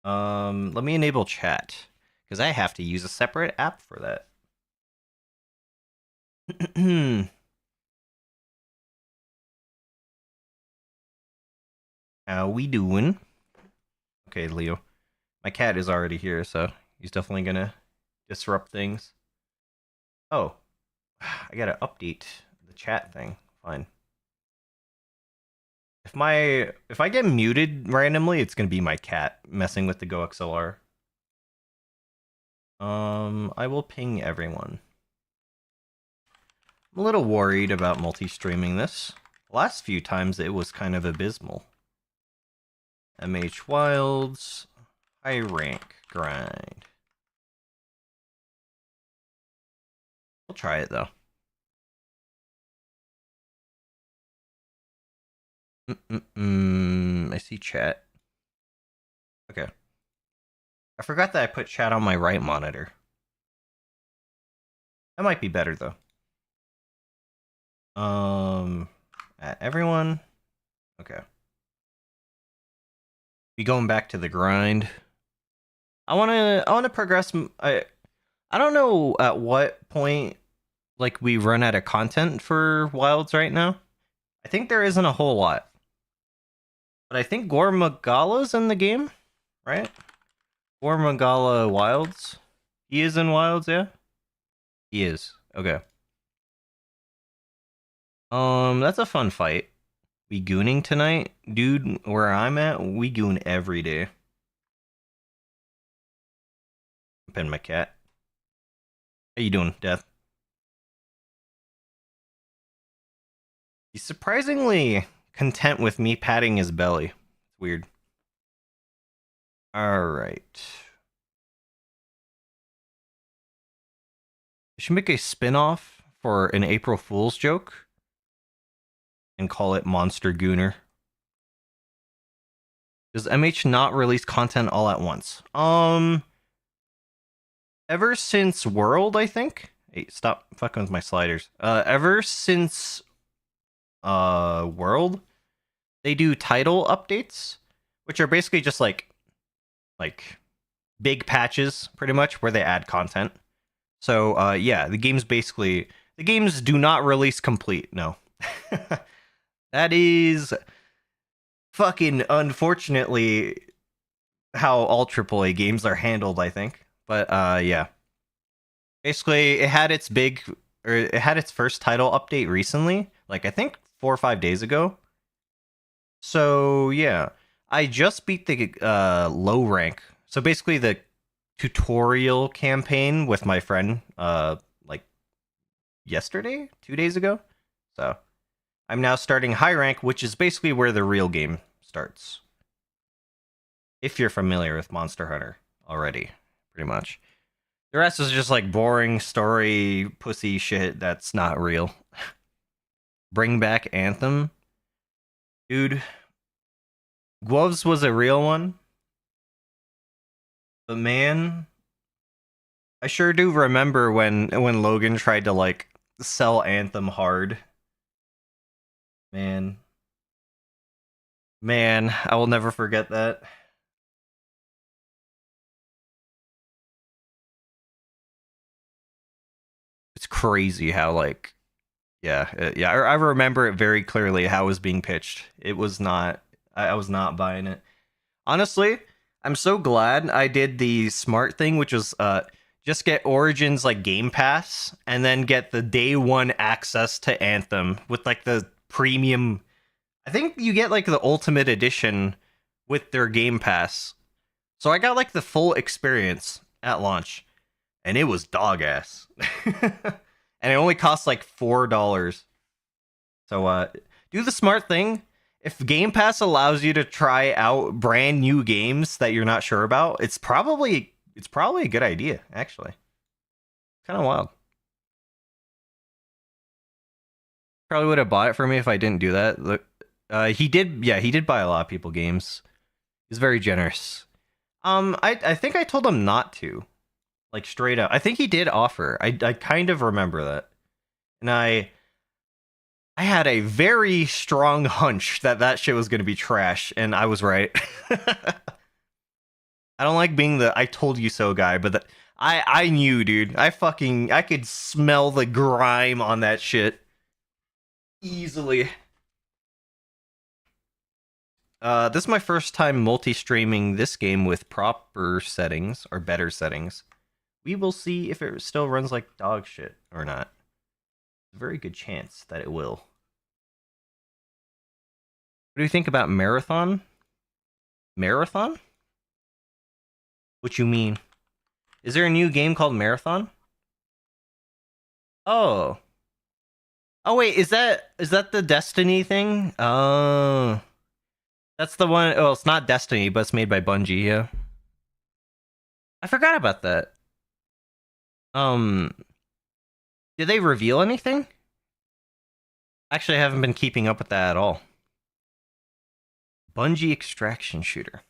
Let me enable chat because I have to use a separate app for that. How we doing? Okay, Leo. My cat is already here, so he's definitely gonna disrupt things. Oh, I gotta update the chat thing. Fine. If I get muted randomly, it's gonna be my cat messing with the GoXLR. I will ping everyone. I'm a little worried about multi-streaming this. The last few times it was kind of abysmal. MH Wilds, high rank grind. We'll try it though. I see chat. Okay. I forgot that I put chat on my right monitor. That might be better though. At everyone. Okay. Be going back to the grind. I wanna progress. I don't know at what point like we run out of content for Wilds right now. I think there isn't a whole lot. But I think Gormagala's in the game, right? Gormagala Wilds. He is in Wilds, yeah? He is. Okay. That's a fun fight. We gooning tonight? Dude, where I'm at, we goon every day. Pin my cat. How you doing, Death? He's surprisingly content with me patting his belly. It's weird. Alright. I should make a spin-off for an April Fool's joke and call it Monster Gooner. Does MH not release content all at once? Ever since World, I think. Hey, stop fucking with my sliders. Ever since World, they do title updates, which are basically just like big patches, pretty much, where they add content. So yeah, the games do not release complete. No. That is fucking unfortunately how all AAA games are handled, I think. But yeah. Basically, it had its first title update recently, like I think 4 or 5 days ago. So yeah, I just beat the low rank. So basically, the tutorial campaign with my friend, like yesterday, 2 days ago. So I'm now starting high rank, which is basically where the real game starts. If you're familiar with Monster Hunter already, pretty much. The rest is just like boring story, pussy shit that's not real. Bring back Anthem. Dude, Gloves was a real one. But man, I sure do remember when Logan tried to like sell Anthem hard. Man. Man, I will never forget that. It's crazy how like yeah, I remember it very clearly how it was being pitched. It was not I was not buying it. Honestly, I'm so glad I did the smart thing, which was just get Origins like Game Pass and then get the day one access to Anthem with like the premium. I think you get like the Ultimate Edition with their Game Pass. So I got like the full experience at launch, and it was dog ass. And it only costs like $4. So do the smart thing. If Game Pass allows you to try out brand new games that you're not sure about, it's probably a good idea, actually. Kind of wild. Probably would have bought it for me if I didn't do that. Look, he did buy a lot of people games. He's very generous. I think I told him not to. Like straight up. I think he did offer. I kind of remember that. And I had a very strong hunch that shit was going to be trash, and I was right. I like being the I told you so guy, but I knew, dude. I could smell the grime on that shit easily. This is my first time multi-streaming this game with proper settings or better settings. We will see if it still runs like dog shit or not. A very good chance that it will. What do you think about Marathon? Marathon? What you mean? Is there a new game called Marathon? Oh. Oh wait, is that the Destiny thing? Oh. That's the one. Oh, it's not Destiny, but it's made by Bungie, yeah. I forgot about that. Did they reveal anything? Actually, I haven't been keeping up with that at all. Bungie extraction shooter.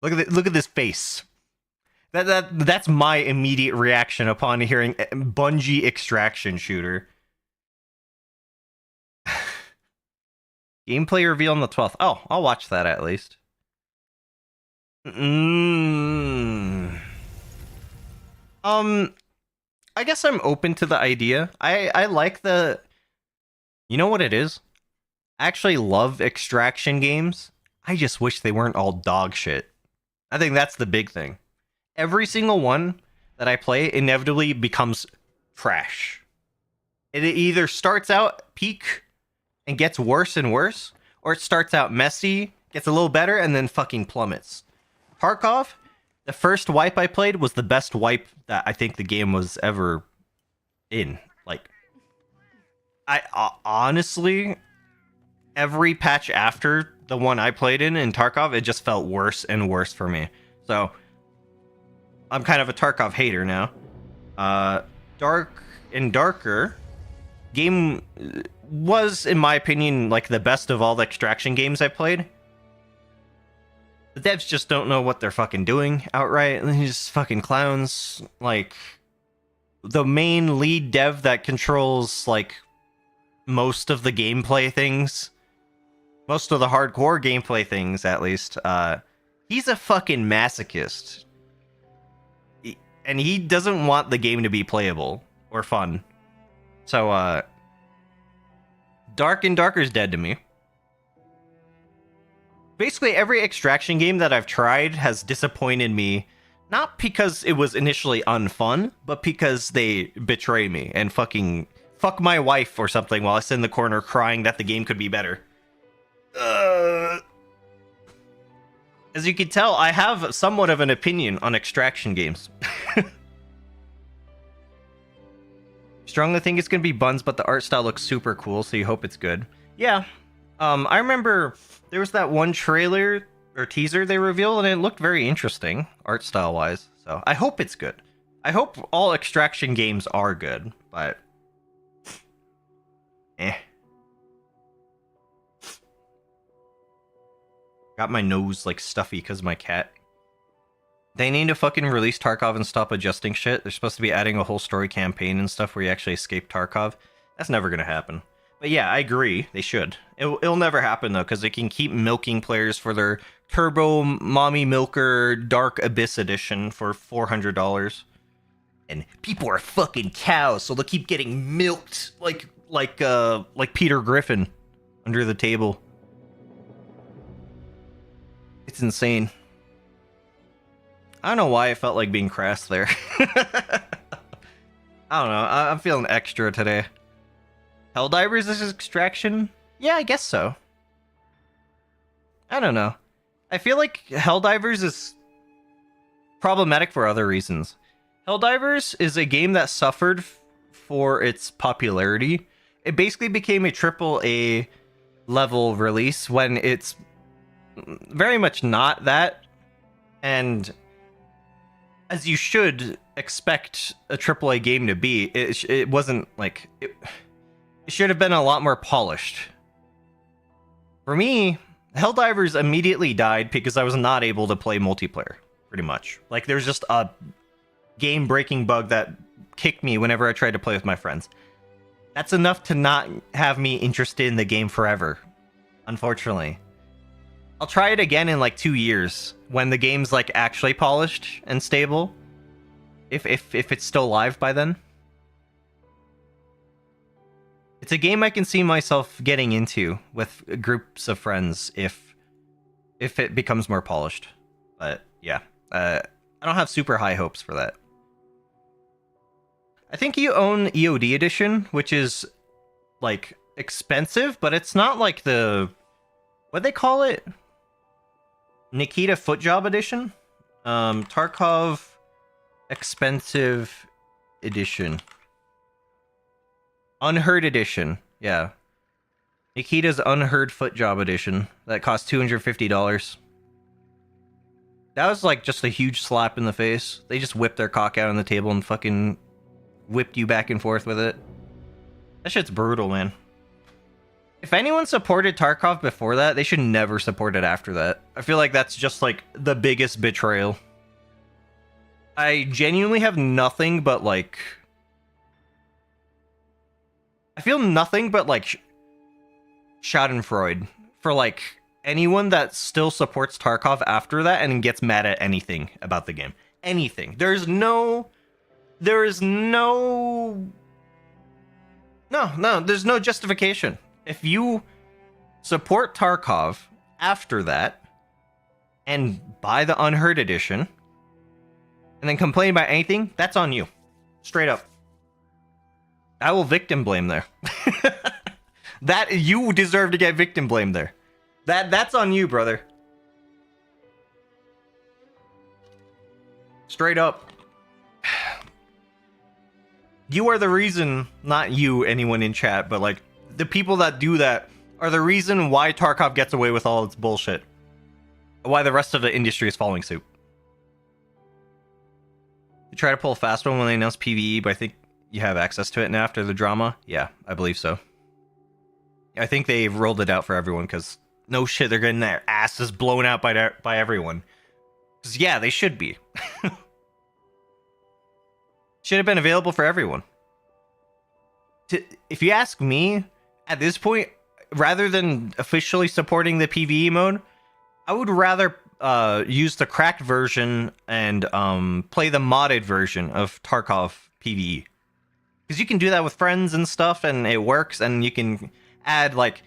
Look at this face. That's my immediate reaction upon hearing Bungie extraction shooter. Gameplay reveal on the 12th. Oh, I'll watch that at least. I guess I'm open to the idea. I like the... You know what it is? I actually love extraction games. I just wish they weren't all dog shit. I think that's the big thing. Every single one that I play inevitably becomes trash. It either starts out peak and gets worse and worse, or it starts out messy, gets a little better, and then fucking plummets. Tarkov, the first wipe I played was the best wipe that I think the game was ever in. Like, I honestly, every patch after the one I played in Tarkov, it just felt worse and worse for me. So, I'm kind of a Tarkov hater now. Dark and Darker game was, in my opinion, like the best of all the extraction games I played. The devs just don't know what they're fucking doing outright. They're just fucking clowns. Like, the main lead dev that controls, like, most of the gameplay things, most of the hardcore gameplay things, at least, he's a fucking masochist. And he doesn't want the game to be playable or fun. So, Dark and Darker's dead to me. Basically, every extraction game that I've tried has disappointed me, not because it was initially unfun, but because they betray me and fucking fuck my wife or something while I sit in the corner crying that the game could be better. As you can tell, I have somewhat of an opinion on extraction games. Strongly think it's gonna be buns, but the art style looks super cool, so you hope it's good. Yeah. I remember there was that one trailer or teaser they revealed, and it looked very interesting, art style wise. So I hope it's good. I hope all extraction games are good, but got my nose like stuffy because of my cat. They need to fucking release Tarkov and stop adjusting shit. They're supposed to be adding a whole story campaign and stuff where you actually escape Tarkov. That's never gonna happen. But yeah, I agree. They should. It'll never happen though, because they can keep milking players for their Turbo Mommy Milker Dark Abyss Edition for $400. And people are fucking cows, so they'll keep getting milked like Peter Griffin under the table. It's insane. I don't know why I felt like being crass there. I don't know. I'm feeling extra today. Helldivers is extraction? Yeah, I guess so. I don't know. I feel like Helldivers is problematic for other reasons. Helldivers is a game that suffered for its popularity. It basically became a AAA level release when it's very much not that. And as you should expect a AAA game to be, it wasn't like... It should have been a lot more polished. For me, Helldivers immediately died because I was not able to play multiplayer, pretty much. Like, there's just a game-breaking bug that kicked me whenever I tried to play with my friends. That's enough to not have me interested in the game forever, unfortunately. I'll try it again in like 2 years when the game's like actually polished and stable. If it's still live by then. It's a game I can see myself getting into with groups of friends if it becomes more polished. But yeah, I don't have super high hopes for that. I think you own EOD edition, which is like expensive, but it's not like the what they call it, Nikita Footjob edition, Tarkov expensive edition. Unheard edition, yeah. Nikita's Unheard Footjob edition that cost $250. That was like just a huge slap in the face. They just whipped their cock out on the table and fucking whipped you back and forth with it. That shit's brutal, man. If anyone supported Tarkov before that, they should never support it after that. I feel like that's just like the biggest betrayal. I genuinely have nothing but like... I feel nothing but like schadenfreude for like anyone that still supports Tarkov after that and gets mad at anything about the game. Anything. There is no justification. If you support Tarkov after that and buy the Unheard edition and then complain about anything, that's on you. Straight up. I will victim blame there. That you deserve to get victim blamed there. That's on you, brother. Straight up. You are the reason, not you, anyone in chat, but like the people that do that are the reason why Tarkov gets away with all its bullshit. Why the rest of the industry is following suit. You try to pull a fast one when they announce PvE, but I think you have access to it now after the drama? Yeah, I believe so. I think they rolled it out for everyone because no shit, they're getting their asses blown out by everyone. Because yeah, they should be. Should have been available for everyone. If you ask me, at this point, rather than officially supporting the PvE mode, I would rather use the cracked version and play the modded version of Tarkov PvE. Because you can do that with friends and stuff, and it works, and you can add, like,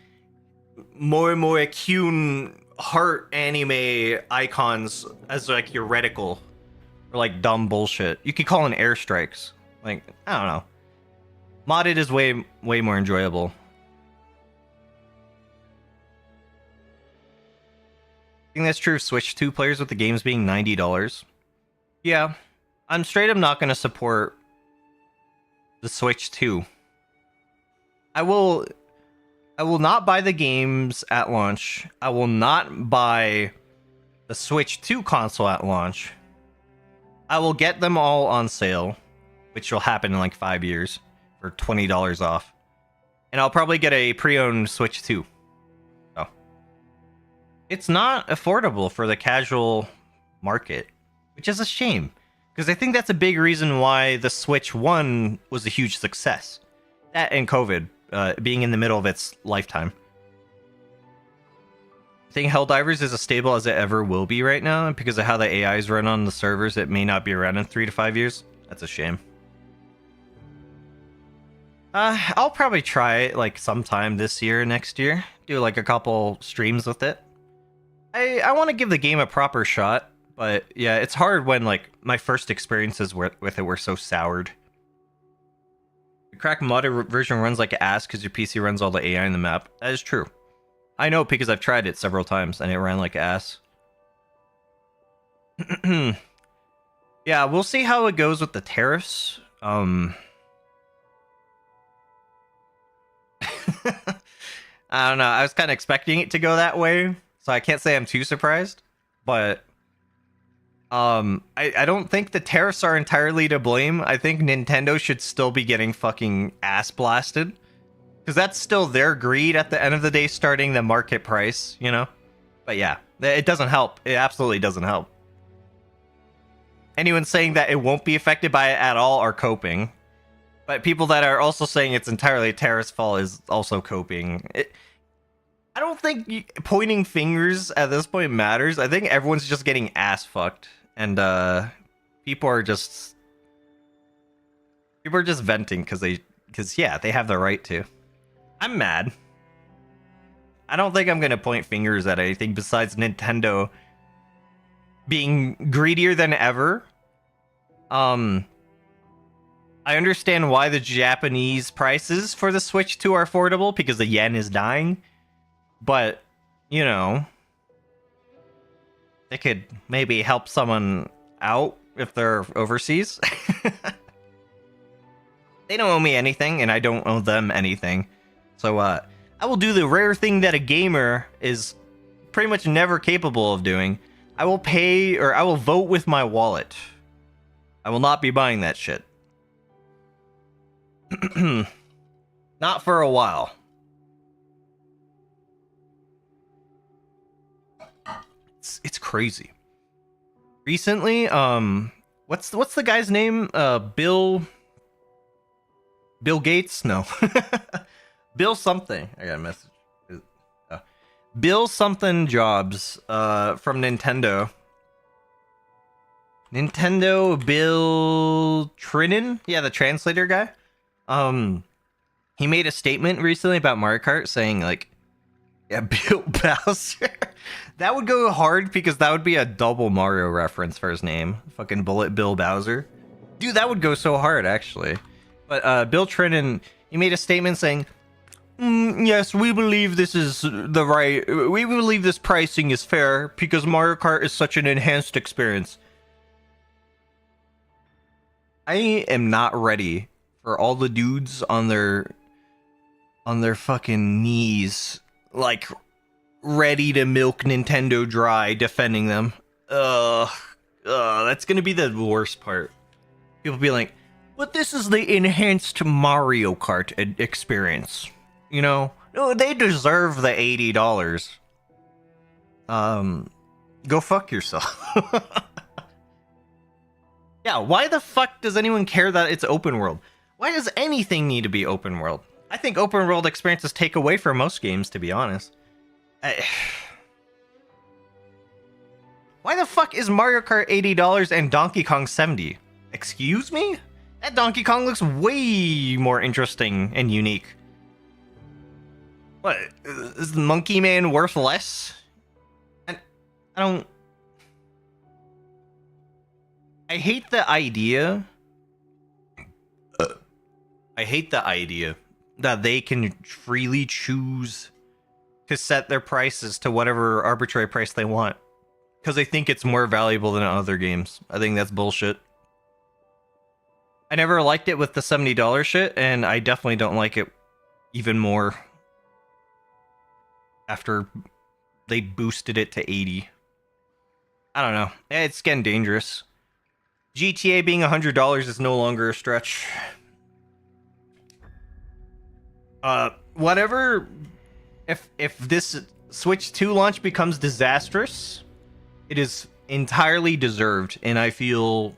more cute heart anime icons as, like, your reticle. Or, like, dumb bullshit. You could call in airstrikes. Like, I don't know. Modded is way more enjoyable. I think that's true of Switch 2 players with the games being $90. Yeah. I'm straight up not going to support the Switch 2. I will not buy the games at launch. I will not buy the Switch 2 console at launch. I will get them all on sale, which will happen in like 5 years for $20 off. And I'll probably get a pre-owned Switch 2. So it's not affordable for the casual market, which is a shame. Because I think that's a big reason why the Switch 1 was a huge success. That and COVID, being in the middle of its lifetime. I think Helldivers is as stable as it ever will be right now. Because of how the AIs run on the servers, it may not be around in 3 to 5 years. That's a shame. I'll probably try it like sometime this year, next year. Do like a couple streams with it. I want to give the game a proper shot. But yeah, it's hard when like my first experiences with it were so soured. The cracked modded version runs like ass because your PC runs all the AI in the map. That is true. I know because I've tried it several times and it ran like ass. Yeah, we'll see how it goes with the tariffs. I don't know. I was kind of expecting it to go that way, so I can't say I'm too surprised. But I don't think the tariffs are entirely to blame. I think Nintendo should still be getting fucking ass blasted. Because that's still their greed at the end of the day, starting the market price, you know? But yeah, it doesn't help. It absolutely doesn't help. Anyone saying that it won't be affected by it at all are coping. But people that are also saying it's entirely tariffs' fault is also coping. I don't think pointing fingers at this point matters. I think everyone's just getting ass fucked, and people are just venting because yeah, they have the right to. I'm mad. I don't think I'm gonna point fingers at anything besides Nintendo being greedier than ever. I understand why the Japanese prices for the Switch 2 are affordable because the yen is dying. But, you know, they could maybe help someone out if they're overseas. They don't owe me anything, and I don't owe them anything. So, I will do the rare thing that a gamer is pretty much never capable of doing. I will pay, or I will vote with my wallet. I will not be buying that shit. Not for a while. It's crazy. Recently, what's the guy's name? Bill Gates? No. Bill something. I got a message. Bill something Jobs from Nintendo. Bill Trinan? Yeah, the translator guy. He made a statement recently about Mario Kart saying like, yeah, Bill Bowser. That would go hard because that would be a double Mario reference for his name. Fucking Bullet Bill Bowser. Dude, that would go so hard actually. But Bill Trinan, he made a statement saying, yes, we believe this is the right. We believe this pricing is fair because Mario Kart is such an enhanced experience. I am not ready for all the dudes on their fucking knees, like ready to milk Nintendo dry, defending them. That's gonna be the worst part. People be like, but this is the enhanced Mario Kart experience. You know, no, they deserve the $80. Go fuck yourself. Yeah, why the fuck does anyone care that it's open world? Why does anything need to be open world? I think open world experiences take away from most games, to be honest. Why the fuck is Mario Kart $80 and Donkey Kong $70? Excuse me? That Donkey Kong looks way more interesting and unique. What, is the Monkey Man worth less? I don't... I hate the idea. That they can freely choose to set their prices to whatever arbitrary price they want. Because they think it's more valuable than other games. I think that's bullshit. I never liked it with the $70 shit, and I definitely don't like it even more after they boosted it to 80. I don't know. It's getting dangerous. GTA being $100 is no longer a stretch. Whatever. If this Switch 2 launch becomes disastrous, it is entirely deserved, and I feel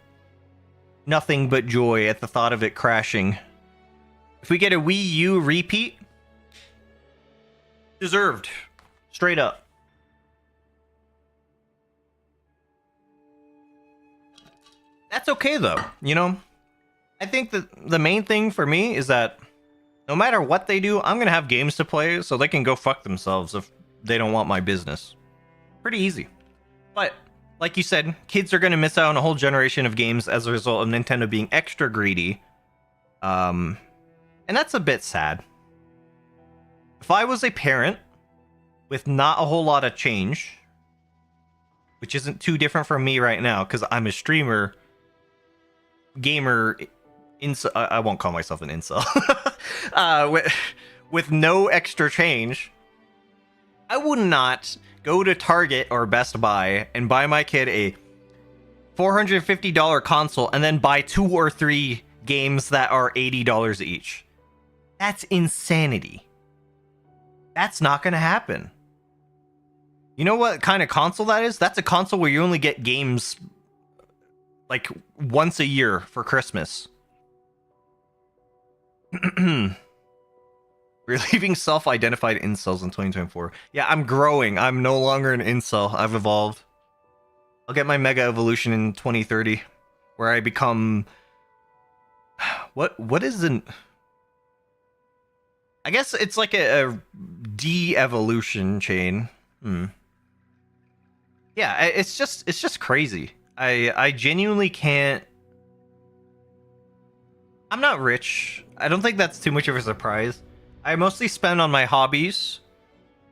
nothing but joy at the thought of it crashing. If we get a Wii U repeat, deserved. Straight up. That's okay though, you know? I think that the main thing for me is that no matter what they do, I'm gonna have games to play so they can go fuck themselves if they don't want my business. Pretty easy. But, like you said, kids are gonna miss out on a whole generation of games as a result of Nintendo being extra greedy. And that's a bit sad. If I was a parent with not a whole lot of change, which isn't too different from me right now, because I'm a streamer, gamer, I won't call myself an incel. With no extra change, I would not go to Target or Best Buy and buy my kid a $450 console and then buy 2 or 3 games that are $80 each. That's insanity. That's not gonna happen. You know what kind of console that is? That's a console where you only get games like once a year for Christmas. Relieving self-identified incels in 2024. Yeah, I'm growing. I'm no longer an incel. I've evolved. I'll get my mega evolution in 2030, where I become... What is an... I guess it's like a de-evolution chain. Yeah, it's just crazy. I genuinely can't... I'm not rich. I don't think that's too much of a surprise. I mostly spend on my hobbies,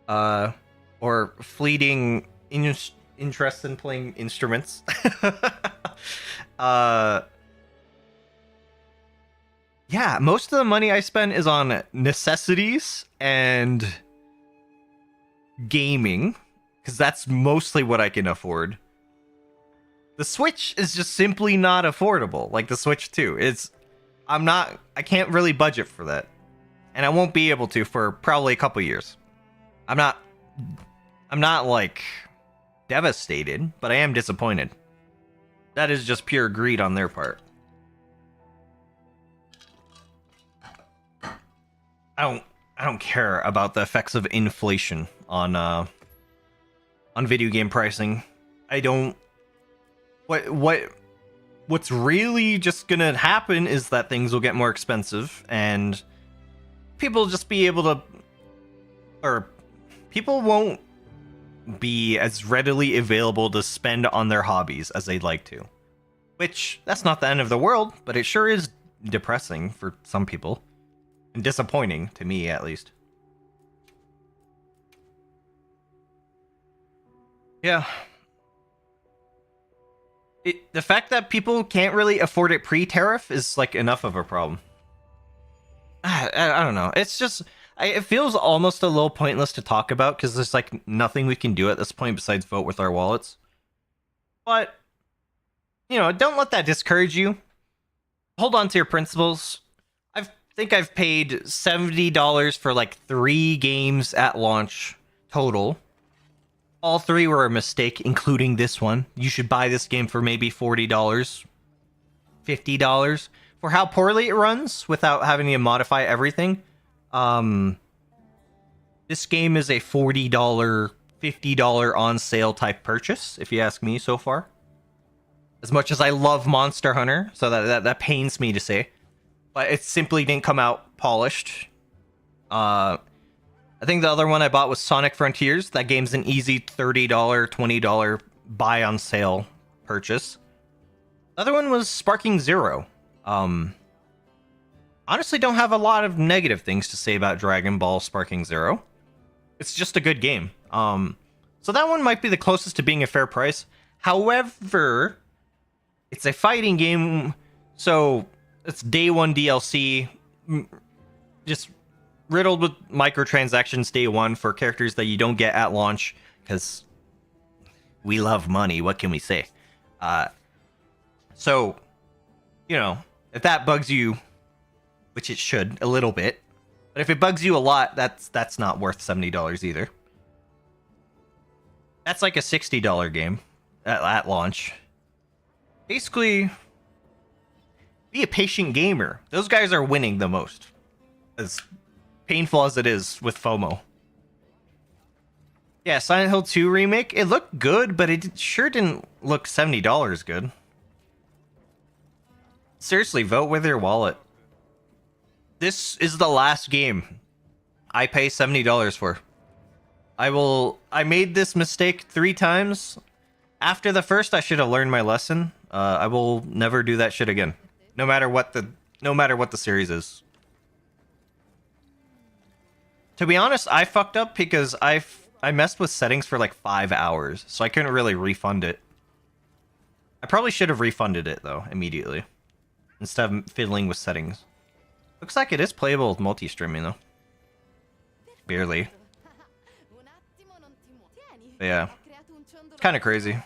or fleeting interest in playing instruments. Yeah, most of the money I spend is on necessities and gaming, because that's mostly what I can afford. The Switch is just simply not affordable, like the Switch 2. I can't really budget for that. And I won't be able to for probably a couple years. I'm not like devastated, but I am disappointed. That is just pure greed on their part. I don't care about the effects of inflation on video game pricing. I don't... What's really just gonna happen is that things will get more expensive, and people will just be able to... Or people won't be as readily available to spend on their hobbies as they'd like to. Which, that's not the end of the world, but it sure is depressing for some people. And disappointing, to me at least. Yeah. The fact that people can't really afford it pre-tariff is like enough of a problem. I don't know. It's just... it feels almost a little pointless to talk about because there's like nothing we can do at this point besides vote with our wallets. But, you know, don't let that discourage you. Hold on to your principles. I think I've paid $70 for like 3 games at launch total. All 3 were a mistake, including this one. You should buy this game for maybe $40, $50 for how poorly it runs without having to modify everything. This game is a $40, $50 on sale type purchase, if you ask me so far. As much as I love Monster Hunter, so that pains me to say. But it simply didn't come out polished. I think the other one I bought was Sonic Frontiers. That game's an easy $30, $20 buy on sale purchase. The other one was Sparking Zero. Honestly don't have a lot of negative things to say about Dragon Ball Sparking Zero. It's just a good game. So that one might be the closest to being a fair price. However, it's a fighting game, so it's day one DLC, just riddled with microtransactions day one for characters that you don't get at launch, because we love money, what can we say? So, you know, if that bugs you, which it should, a little bit, but if it bugs you a lot, that's not worth $70 either. That's like a $60 game at launch. Basically, be a patient gamer. Those guys are winning the most. As painful as it is with FOMO. Yeah, Silent Hill 2 remake, it looked good, but it sure didn't look $70 good. Seriously, vote with your wallet. This is the last game I pay $70 for. I made this mistake 3 times. After the first, I should have learned my lesson. I will never do that shit again. No matter what the series is. To be honest, I fucked up because I messed with settings for like 5 hours, so I couldn't really refund it. I probably should have refunded it though immediately, instead of fiddling with settings. Looks like it is playable with multi-streaming though. Barely. But yeah, kind of crazy.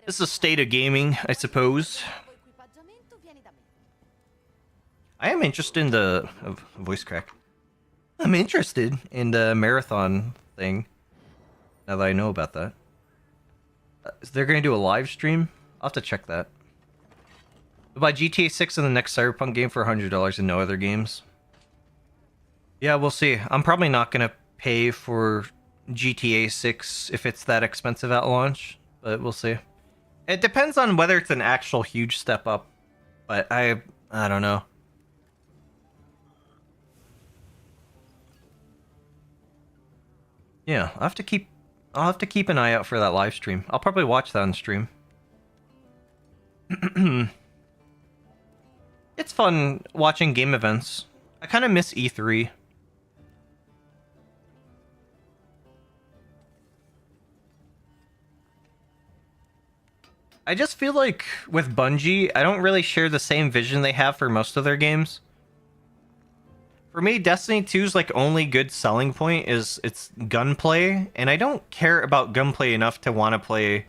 This is a state of gaming, I suppose. I am interested in the voice crack. I'm interested in the marathon thing. Now that I know about that, is they're gonna do a live stream? I'll have to check that. We'll buy GTA 6 and the next Cyberpunk game for $100 and no other games. Yeah, we'll see. I'm probably not gonna pay for GTA 6 if it's that expensive at launch, but we'll see. It depends on whether it's an actual huge step up, but I don't know. Yeah, I'll have to keep an eye out for that live stream. I'll probably watch that on stream. It's fun watching game events. I kind of miss E3. I just feel like with Bungie, I don't really share the same vision they have for most of their games. For me, Destiny 2's like only good selling point is its gunplay, and I don't care about gunplay enough to want to play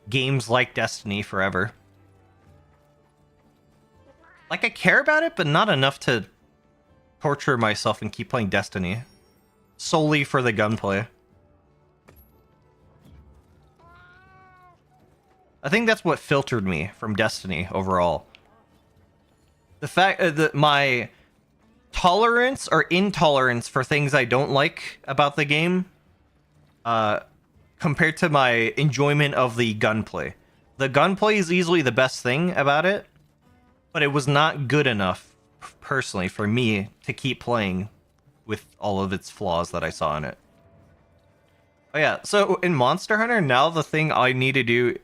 games like Destiny forever. Like I care about it, but not enough to torture myself and keep playing Destiny solely for the gunplay. I think that's what filtered me from Destiny overall. The fact that my tolerance or intolerance for things I don't like about the game compared to my enjoyment of the gunplay. The gunplay is easily the best thing about it, but it was not good enough personally for me to keep playing with all of its flaws that I saw in it. Oh yeah, so in Monster Hunter now the thing I need to do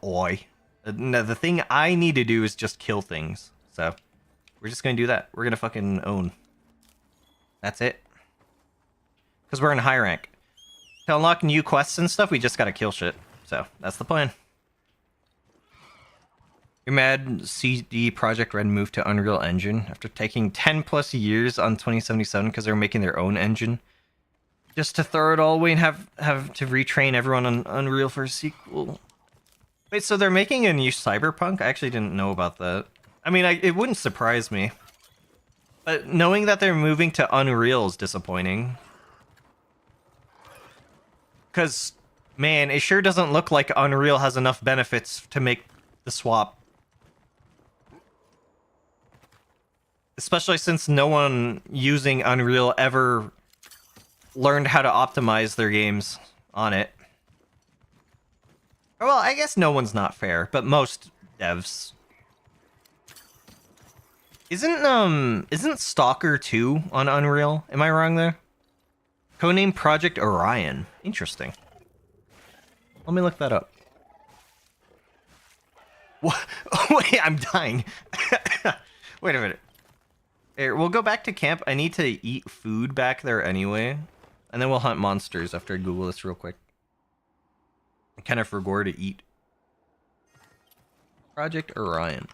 no, the thing I need to do is just kill things. So we're just gonna do that. We're gonna fucking own. That's it. Because we're in high rank. To unlock new quests and stuff, we just gotta kill shit. So that's the plan. You're mad CD Projekt Red moved to Unreal Engine after taking 10 plus years on 2077 because they're making their own engine. Just to throw it all away and have to retrain everyone on Unreal for a sequel. Wait, so they're making a new Cyberpunk? I actually didn't know about that. I mean, it wouldn't surprise me. But knowing that they're moving to Unreal is disappointing. Because, man, it sure doesn't look like Unreal has enough benefits to make the swap. Especially since no one using Unreal ever learned how to optimize their games on it. Well, I guess no one's not fair, but most devs. Isn't Stalker 2 on Unreal? Am I wrong there? Codename Project Orion. Interesting. Let me look that up. What? Wait, I'm dying. Wait a minute. Here, we'll go back to camp. I need to eat food back there anyway. And then we'll hunt monsters after I Google this real quick. I kind of forgot to eat. Project Orion.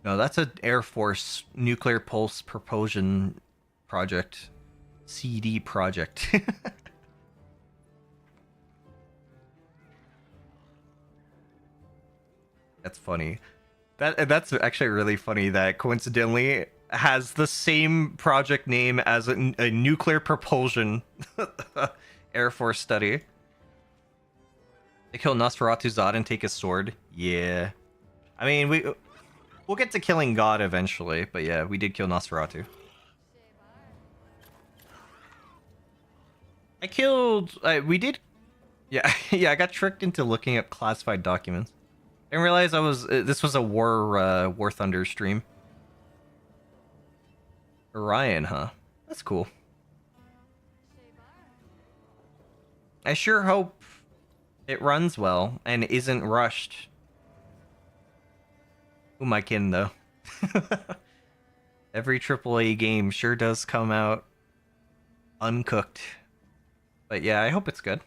No, that's an Air Force Nuclear Pulse Propulsion Project. CD project. That's funny. That's actually really funny that coincidentally has the same project name as a nuclear propulsion Air Force study. They kill Nosferatu Zod and take his sword. Yeah. I mean, we'll get to killing God eventually, but yeah, we did kill Nosferatu. I killed... we did... Yeah, yeah, I got tricked into looking up classified documents. I didn't realize I was... this was a War Thunder stream. Orion, huh? That's cool. I sure hope it runs well and isn't rushed. Who am I kidding, though? Every AAA game sure does come out uncooked. But yeah, I hope it's good.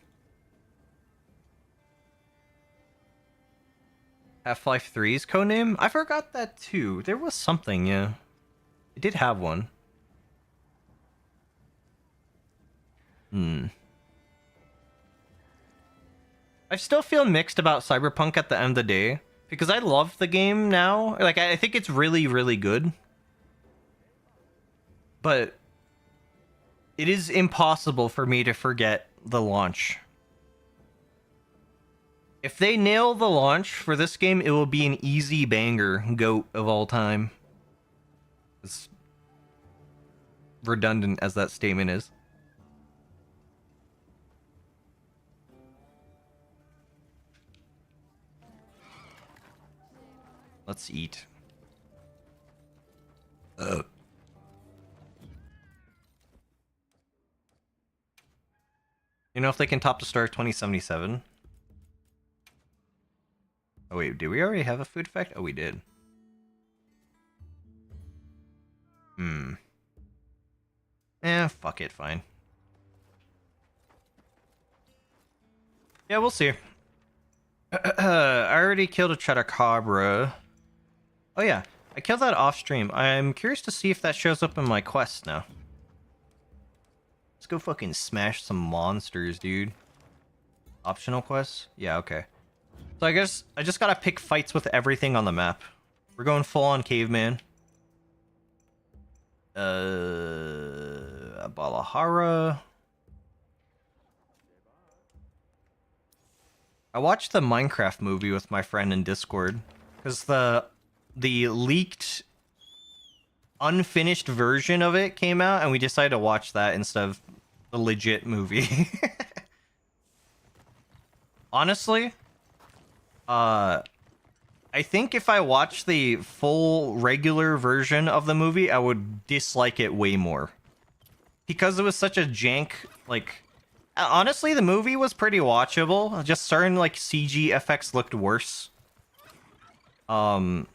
Half-Life 3's codename? I forgot that too. There was something, yeah. It did have one. I still feel mixed about Cyberpunk at the end of the day. Because I love the game now. Like, I think it's really, really good. But it is impossible for me to forget the launch. If they nail the launch for this game, it will be an easy banger GOAT of all time. redundant as that statement is. Let's eat. You know if they can top the Star 2077? Oh wait, did we already have a food effect? Oh, we did. Fuck it, fine. Yeah, we'll see. I already killed a Chotacabra. Oh yeah, I killed that off stream. I'm curious to see if that shows up in my quest now. Let's go fucking smash some monsters, dude. Optional quests? Yeah, okay. So I guess I just gotta pick fights with everything on the map. We're going full on caveman. Balahara. I watched the Minecraft movie with my friend in Discord because the leaked unfinished version of it came out and we decided to watch that instead of the legit movie. Honestly, I think if I watched the full regular version of the movie, I would dislike it way more. Because it was such a jank, like... Honestly, the movie was pretty watchable. Just certain, like, CG effects looked worse. If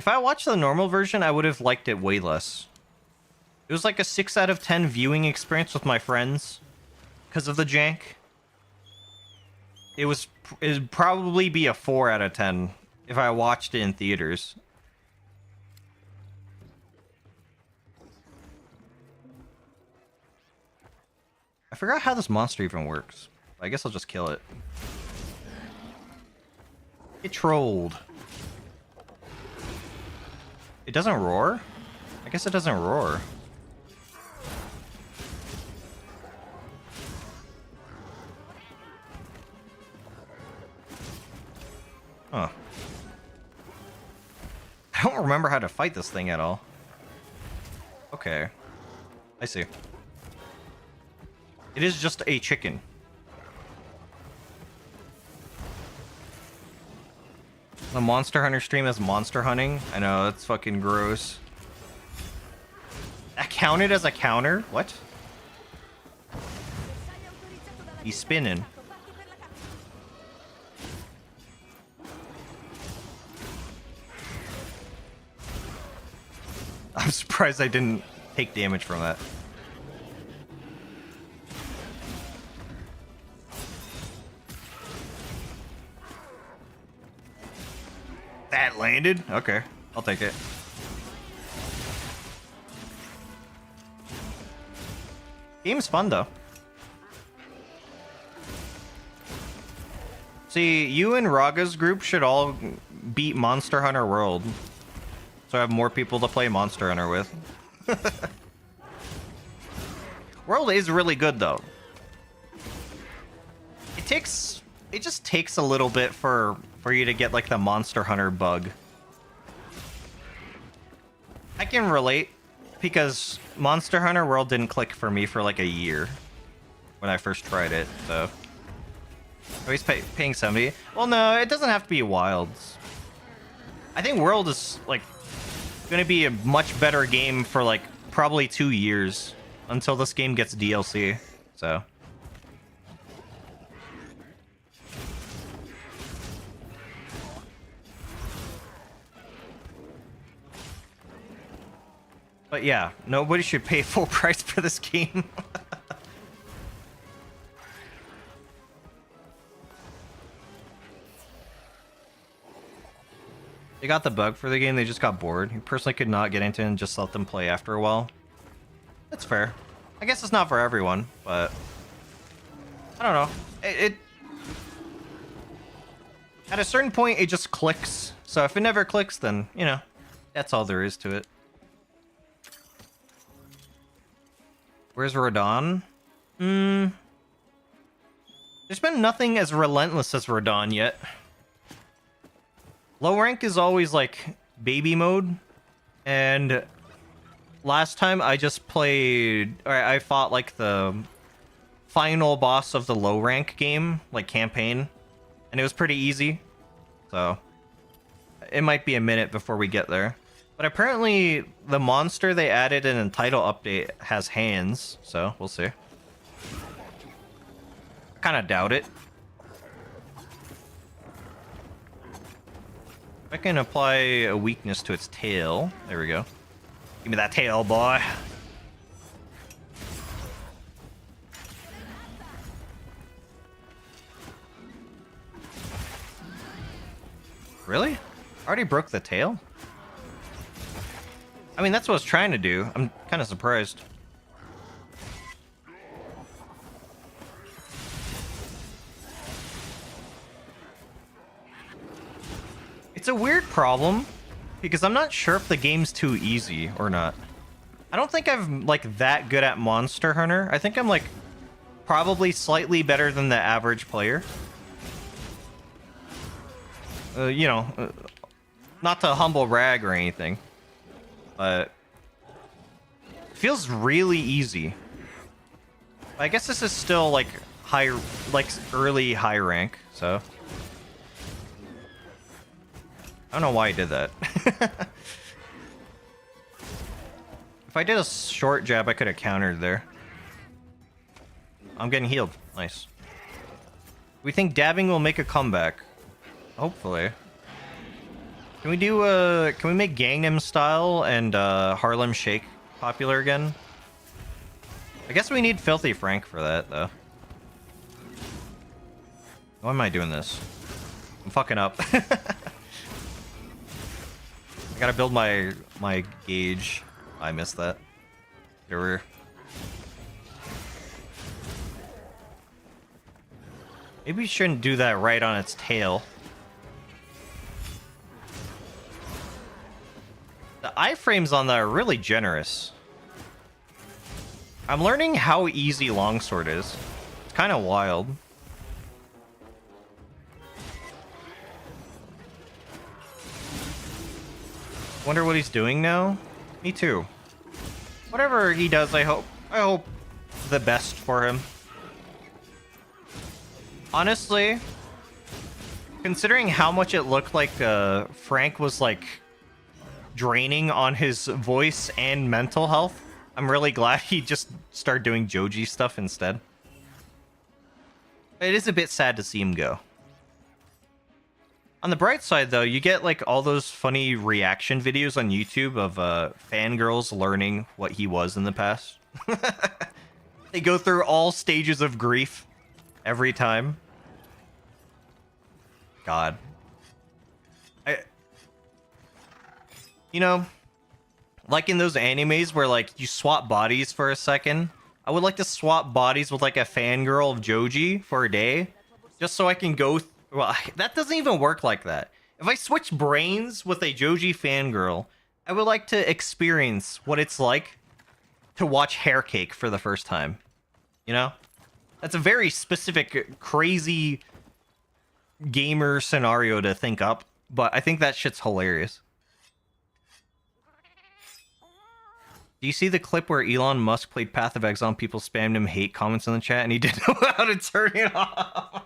I watched the normal version, I would have liked it way less. It was like a 6 out of 10 viewing experience with my friends. Because of the jank. It'd probably be a 4 out of 10 if I watched it in theaters. I forgot how this monster even works. I guess I'll just kill it. Get trolled. It doesn't roar? I guess it doesn't roar. Huh. I don't remember how to fight this thing at all. Okay. I see. It is just a chicken. The Monster Hunter stream is monster hunting. I know, that's fucking gross. That counted as a counter? What? He's spinning. I'm surprised I didn't take damage from that. That landed? Okay, I'll take it. Game's fun though. See, you and Raga's group should all beat Monster Hunter World. So I have more people to play Monster Hunter with. World is really good though. It just takes a little bit for you to get like the Monster Hunter bug. I can relate because Monster Hunter World didn't click for me for like a year when I first tried it, so. Oh, he's paying 70. Well, no, it doesn't have to be Wilds. I think World is like gonna be a much better game for like probably 2 years until this game gets DLC, so. But yeah, nobody should pay full price for this game. They got the bug for the game, they just got bored. You personally could not get into it and just let them play after a while. That's fair. I guess it's not for everyone, but... I don't know. At a certain point, it just clicks. So if it never clicks, then, you know, that's all there is to it. Where's Radon? There's been nothing as relentless as Radon yet. Low rank is always like baby mode, and last time I just played, or I fought like the final boss of the low rank game, like campaign, and it was pretty easy. So it might be a minute before we get there. But apparently the monster they added in a title update has hands, so we'll see. Kind of doubt it. I can apply a weakness to its tail. There we go. Give me that tail, boy. Really? I already broke the tail? I mean, that's what I was trying to do. I'm kind of surprised. It's a weird problem because I'm not sure if the game's too easy or not. I don't think I'm like that good at Monster Hunter. I think I'm like probably slightly better than the average player. You know, not to humble brag or anything, but it feels really easy. I guess this is still like high, like early high rank, so I don't know why I did that. If I did a short jab, I could have countered there. I'm getting healed. Nice. We think dabbing will make a comeback. Hopefully. Can we do can we make Gangnam Style and Harlem Shake popular again? I guess we need Filthy Frank for that though. Why am I doing this? I'm fucking up. I gotta build my gauge. I missed that. Get over here. Maybe we shouldn't do that right on its tail. The iframes on that are really generous. I'm learning how easy longsword is. It's kind of wild. Wonder what he's doing now? Me too. Whatever he does, I hope the best for him. Honestly, considering how much it looked like Frank was like draining on his voice and mental health, I'm really glad he just started doing Joji stuff instead. It is a bit sad to see him go. On the bright side, though, you get like all those funny reaction videos on YouTube of fangirls learning what he was in the past. They go through all stages of grief every time. God. You know, like in those animes where like you swap bodies for a second, I would like to swap bodies with like a fangirl of Joji for a day, just so I can go. Well, that doesn't even work like that. If I switch brains with a Joji fangirl, I would like to experience what it's like to watch Hair Cake for the first time. You know? That's a very specific, crazy gamer scenario to think up, but I think that shit's hilarious. Do you see the clip where Elon Musk played Path of Exile and people spammed him hate comments in the chat and he didn't know how to turn it off?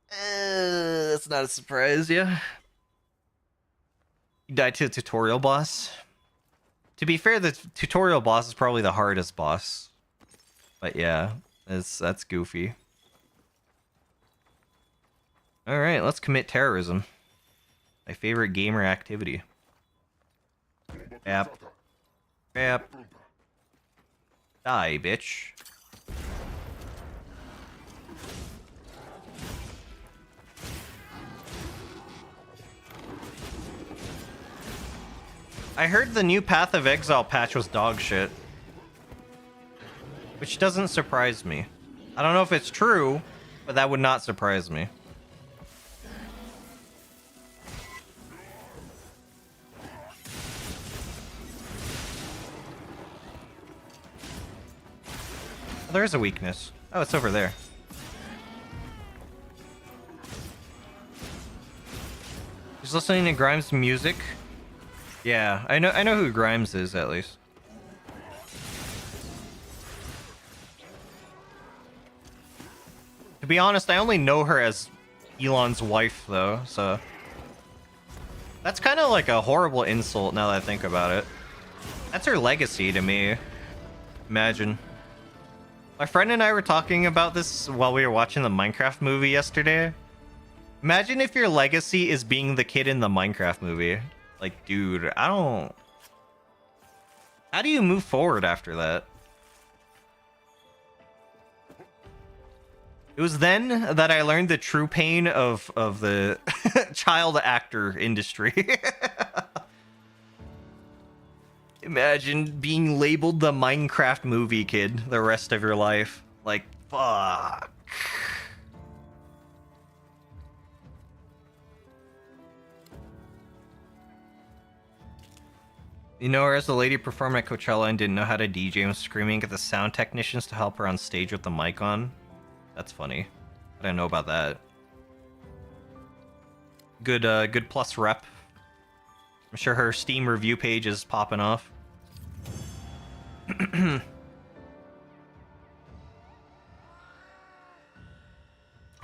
That's not a surprise, yeah. He died to the tutorial boss. To be fair, the tutorial boss is probably the hardest boss. But yeah, that's goofy. Alright, let's commit terrorism. My favorite gamer activity. Yep. Yep. Die, bitch. I heard the new Path of Exile patch was dog shit. Which doesn't surprise me. I don't know if it's true, but that would not surprise me. Oh, there is a weakness. Oh, it's over there. Just listening to Grimes' music. Yeah, I know who Grimes is at least. To be honest, I only know her as Elon's wife though, so that's kind of like a horrible insult now that I think about it. That's her legacy to me. Imagine. My friend and I were talking about this while we were watching the Minecraft movie yesterday. Imagine if your legacy is being the kid in the Minecraft movie. Like, dude, I don't... How do you move forward after that? It was then that I learned the true pain of the child actor industry. Imagine being labeled the Minecraft movie kid the rest of your life. Like, fuck. You know her as the lady performing at Coachella and didn't know how to DJ and was screaming at the sound technicians to help her on stage with the mic on? That's funny. I didn't know about that. Good, good plus rep. I'm sure her Steam review page is popping off.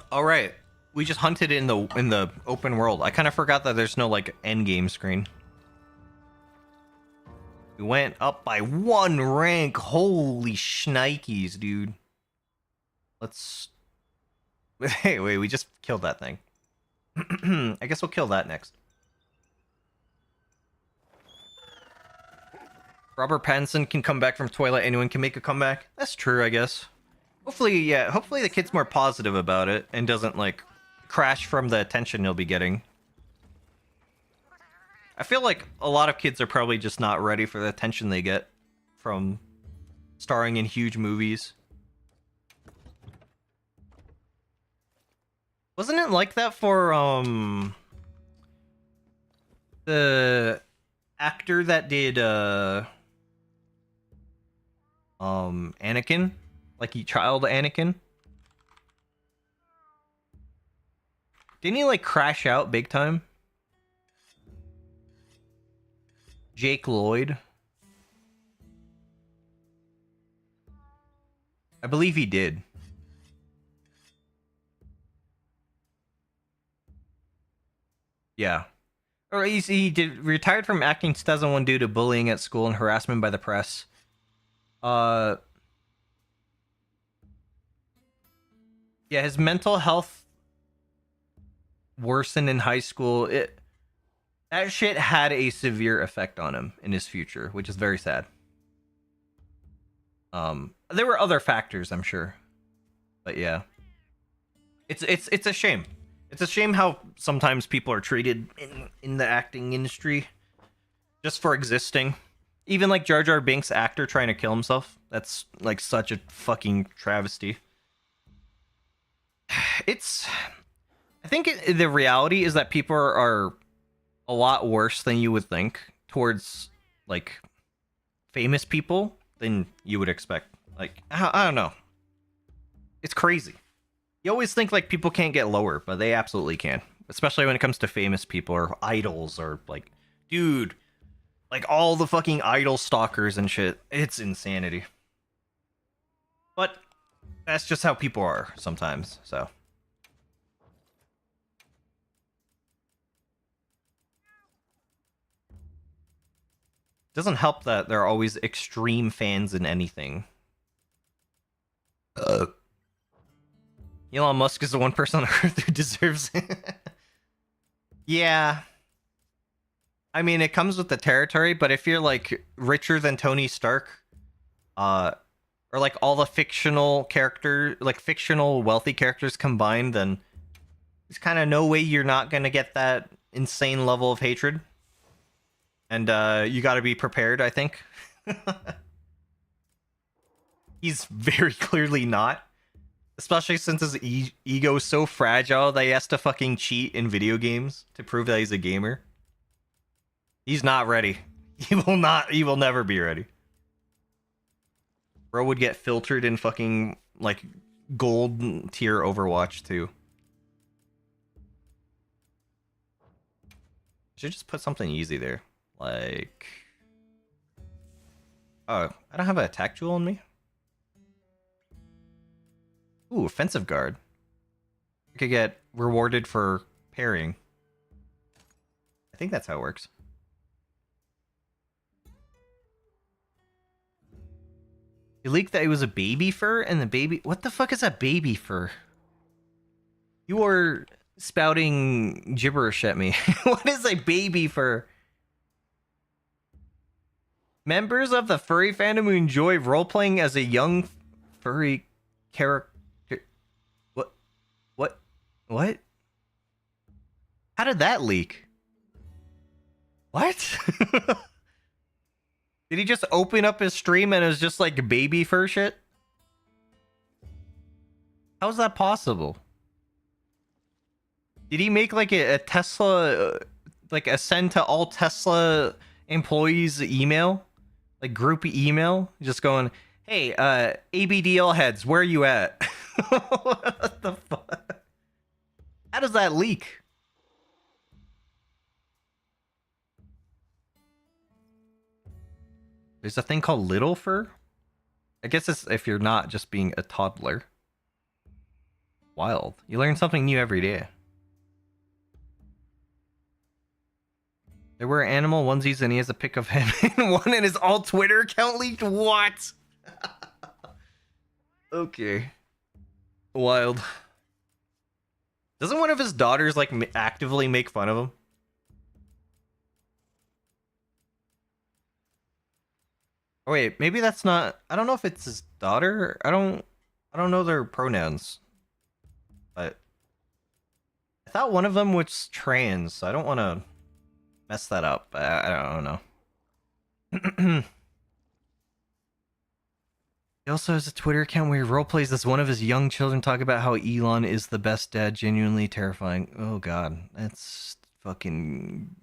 All right, we just hunted in the open world. I kind of forgot that there's no like end game screen. We went up by 1 rank. Holy shnikes, dude. Let's. Hey, wait, we just killed that thing. I guess we'll kill that next. Robert Pattinson can come back from Twilight. Anyone can make a comeback. That's true, I guess. Hopefully, yeah. Hopefully the kid's more positive about it and doesn't, like, crash from the attention he'll be getting. I feel like a lot of kids are probably just not ready for the attention they get from starring in huge movies. Wasn't it like that for, the actor that did, Anakin? Like, child Anakin? Didn't he, like, crash out big time? Jake Lloyd? I believe he did. Yeah. Or he did retired from acting 2001 due to bullying at school and harassment by the press. Yeah, his mental health worsened in high school. That shit had a severe effect on him in his future, which is very sad. There were other factors, I'm sure. But yeah. It's a shame. It's a shame how sometimes people are treated in the acting industry just for existing. Even like Jar Jar Binks, actor trying to kill himself. That's like such a fucking travesty. I think the reality is that people are a lot worse than you would think towards like famous people than you would expect. Like, I don't know. It's crazy. You always think like people can't get lower, but they absolutely can. Especially when it comes to famous people or idols or like, dude, like all the fucking idol stalkers and shit. It's insanity. But that's just how people are sometimes, so. Doesn't help that there are always extreme fans in anything. Elon Musk is the one person on Earth who deserves it. Yeah. I mean, it comes with the territory, but if you're like richer than Tony Stark, or like all the fictional fictional wealthy characters combined, then there's kind of no way you're not gonna get that insane level of hatred. And you got to be prepared, I think. He's very clearly not. Especially since his ego is so fragile that he has to fucking cheat in video games to prove that he's a gamer. He's not ready. He will never be ready. Bro would get filtered in fucking, like, gold tier Overwatch, too. Should just put something easy there. Like... Oh, I don't have an attack jewel on me? Ooh, offensive guard. I could get rewarded for parrying. I think that's how it works. You leaked that it was a baby fur, and the baby... What the fuck is a baby fur? You are spouting gibberish at me. What is a baby fur? Members of the furry fandom who enjoy role-playing as a young furry character... What? How did that leak? What? Did he just open up his stream and it was just like baby fur shit? How is that possible? Did he make like a Tesla, like a send to all Tesla employees email? Like group email? Just going, hey, ABDL heads, where are you at? What the fuck? How does that leak? There's a thing called little fur? I guess it's if you're not just being a toddler. Wild. You learn something new every day. There were animal onesies and he has a pic of him in one and his all Twitter account leaked? What? Okay. Wild. Doesn't one of his daughters like actively make fun of him? Oh wait, maybe that's not... I don't know if it's his daughter. I don't know their pronouns. But I thought one of them was trans, so I don't want to mess that up. I don't know. He also has a Twitter account where he roleplays as one of his young children, talk about how Elon is the best dad, genuinely terrifying. Oh god, that's fucking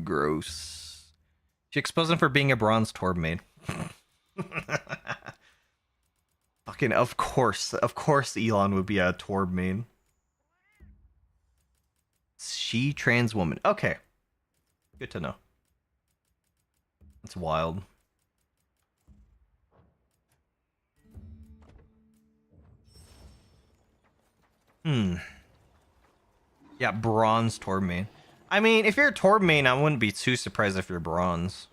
gross. She exposed him for being a bronze Torb maid. Fucking of course Elon would be a Torb maid. She trans woman. Okay. Good to know. It's wild. Yeah, bronze Torb main. I mean, if you're a Torb main, I wouldn't be too surprised if you're bronze.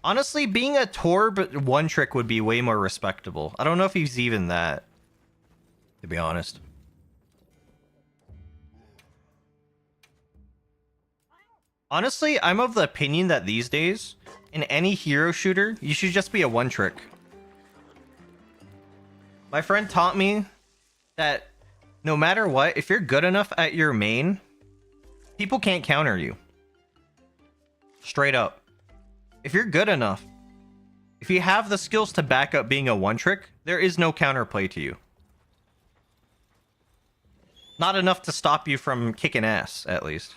Honestly, being a Torb one trick would be way more respectable. I don't know if he's even that, to be honest. Honestly, I'm of the opinion that these days, in any hero shooter, you should just be a one trick. My friend taught me that no matter what, if you're good enough at your main, people can't counter you. Straight up. If you're good enough, if you have the skills to back up being a one trick, there is no counterplay to you. Not enough to stop you from kicking ass, at least.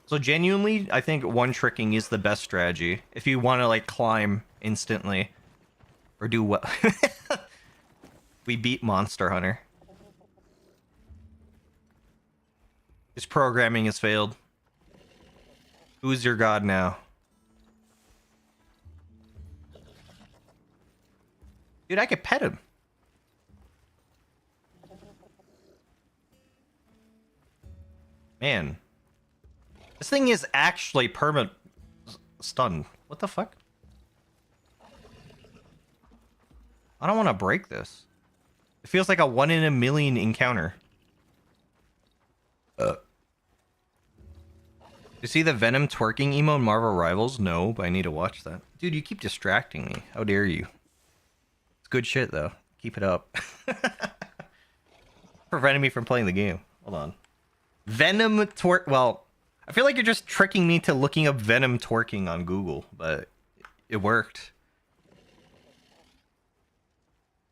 So genuinely, I think one tricking is the best strategy if you want to like climb instantly or do what. We beat Monster Hunter. His programming has failed. Who's your god now? Dude, I could pet him. Man. This thing is actually permanent stun. What the fuck? I don't want to break this. It feels like a 1 in a million encounter. You see the Venom twerking emo in Marvel Rivals? No, but I need to watch that. Dude, you keep distracting me. How dare you? It's good shit, though. Keep it up. Preventing me from playing the game. Hold on. Venom twerk... Well, I feel like you're just tricking me to looking up Venom twerking on Google, but it worked.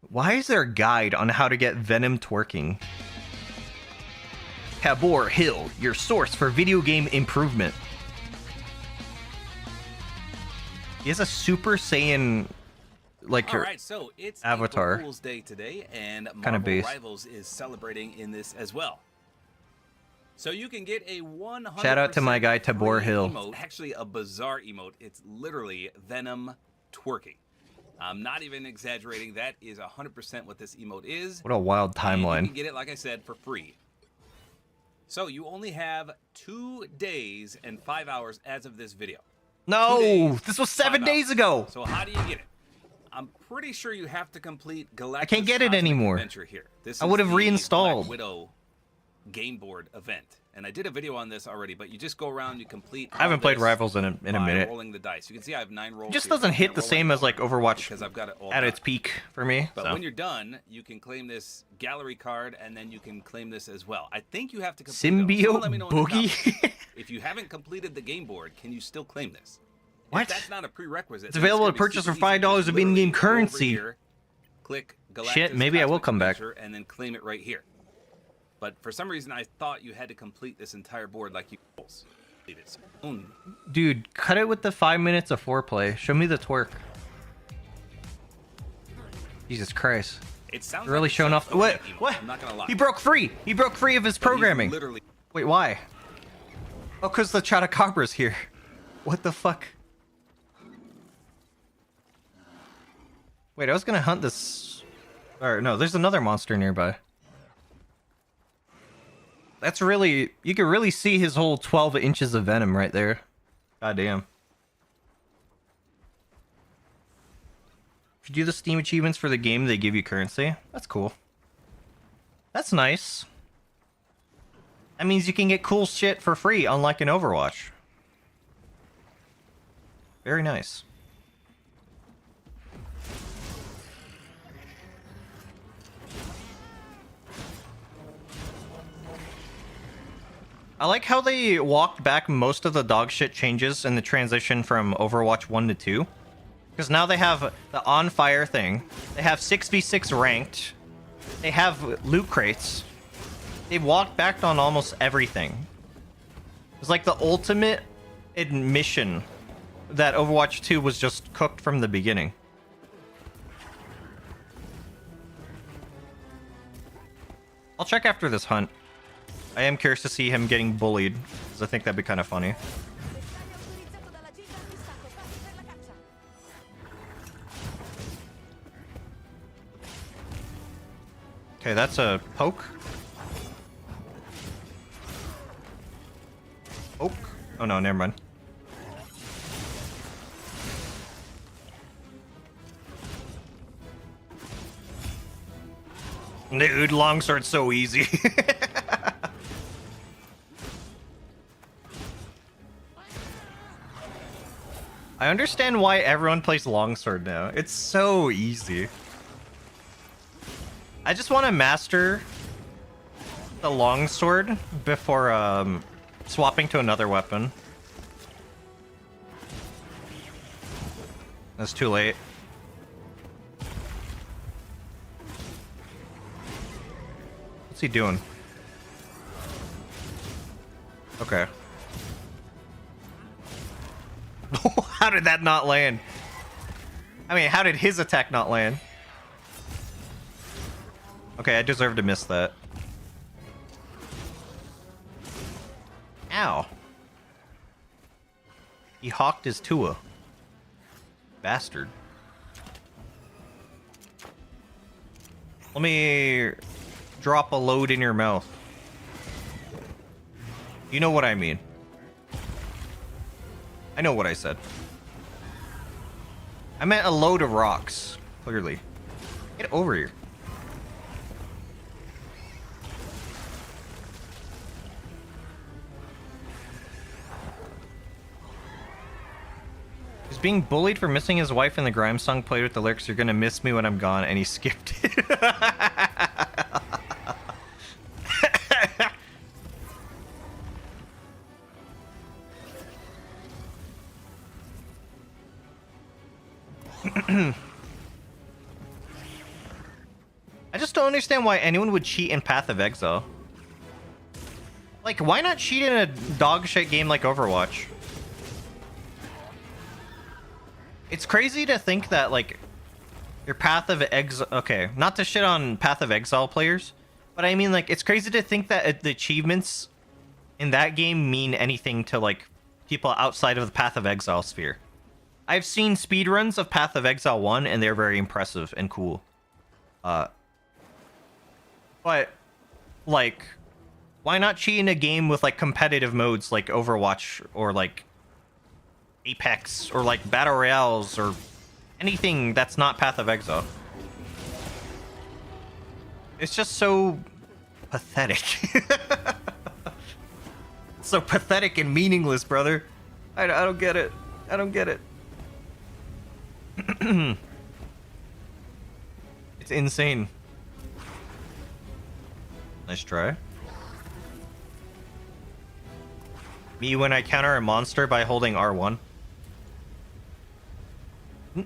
Why is there a guide on how to get Venom twerking? Tabor Hill, your source for video game improvement. He has a Super Saiyan like your Alright, so it's avatar. April Fool's Day today, and Kinda Marvel base. Rivals is celebrating in this as well. So you can get a 100% Shout out to my guy free Tabor Hill. emote, actually a bizarre emote. It's literally Venom twerking. I'm not even exaggerating. That is 100% what this emote is. What a wild timeline. And you can get it, like I said, for free. So you only have 2 days and 5 hours as of this video. No, this was 7 days ago. So how do you get it? I'm pretty sure you have to complete Galactus. I can't get it anymore. Adventure here. This I would have reinstalled. Black Widow game board event, and I did a video on this already. But you just go around, you complete. I haven't played Rivals in a minute. Rolling the dice. You can see I have 9 rolls. It just here. doesn't hit the same as like Overwatch because I've got it all at done. its peak for me. But so. when you're done, you can claim this gallery card, and then you can claim this as well. I think you have to complete Symbiote Boogie. If you haven't completed the game board, can you still claim this? What? If that's not a prerequisite. It's available to purchase for $5 of in-game currency. Here, click Galactus Shit, maybe I will come back. And then claim it right here. But for some reason, I thought you had to complete this entire board like you completed. Dude, cut it with the 5 minutes of foreplay. Show me the twerk. Jesus Christ. It sounds You're really like showing off. What? What? I'm not gonna lie. He broke free. He broke free of his programming. Literally. Wait, why? Oh, because the Chatacabra's here. What the fuck? Wait, I was gonna hunt this. Or no, there's another monster nearby. That's really. You can really see his whole 12 inches of venom right there. God damn. If you do the Steam achievements for the game, they give you currency. That's cool. That's nice. That means you can get cool shit for free, unlike in Overwatch. Very nice. I like how they walked back most of the dog shit changes in the transition from Overwatch 1 to 2. Because now they have the on fire thing. They have 6v6 ranked. They have loot crates. They've walked back on almost everything. It's like the ultimate admission that Overwatch 2 was just cooked from the beginning. I'll check after this hunt. I am curious to see him getting bullied, because I think that'd be kind of funny. Okay, that's a poke. Poke? Oh no, never mind. Dude, longsword's so easy. I understand why everyone plays longsword now. It's so easy. I just want to master the longsword before swapping to another weapon. That's too late. What's he doing? Okay. How did that not land? I mean, how did his attack not land? Okay, I deserve to miss that. Ow. He hawked his Tua. Bastard. Let me drop a load in your mouth. You know what I mean. I know what I said. I meant a load of rocks, clearly. Get over here. He's being bullied for missing his wife in the Grimes song played with the lyrics, "You're gonna miss me when I'm gone," and he skipped it. I just don't understand why anyone would cheat in Path of Exile. Like, why not cheat in a dog shit game like Overwatch? It's crazy to think that, like, your Path of Exile. Okay, not to shit on Path of Exile players, but I mean, like, it's crazy to think that the achievements in that game mean anything to, like, people outside of the Path of Exile sphere. I've seen speedruns of Path of Exile 1, and they're very impressive and cool. But, like, why not cheat in a game with, like, competitive modes like Overwatch or, like, Apex or, like, Battle Royales or anything that's not Path of Exile? It's just so pathetic. So pathetic and meaningless, brother. I don't get it. I don't get it. It's insane. Nice try. Me when I counter a monster by holding R1. I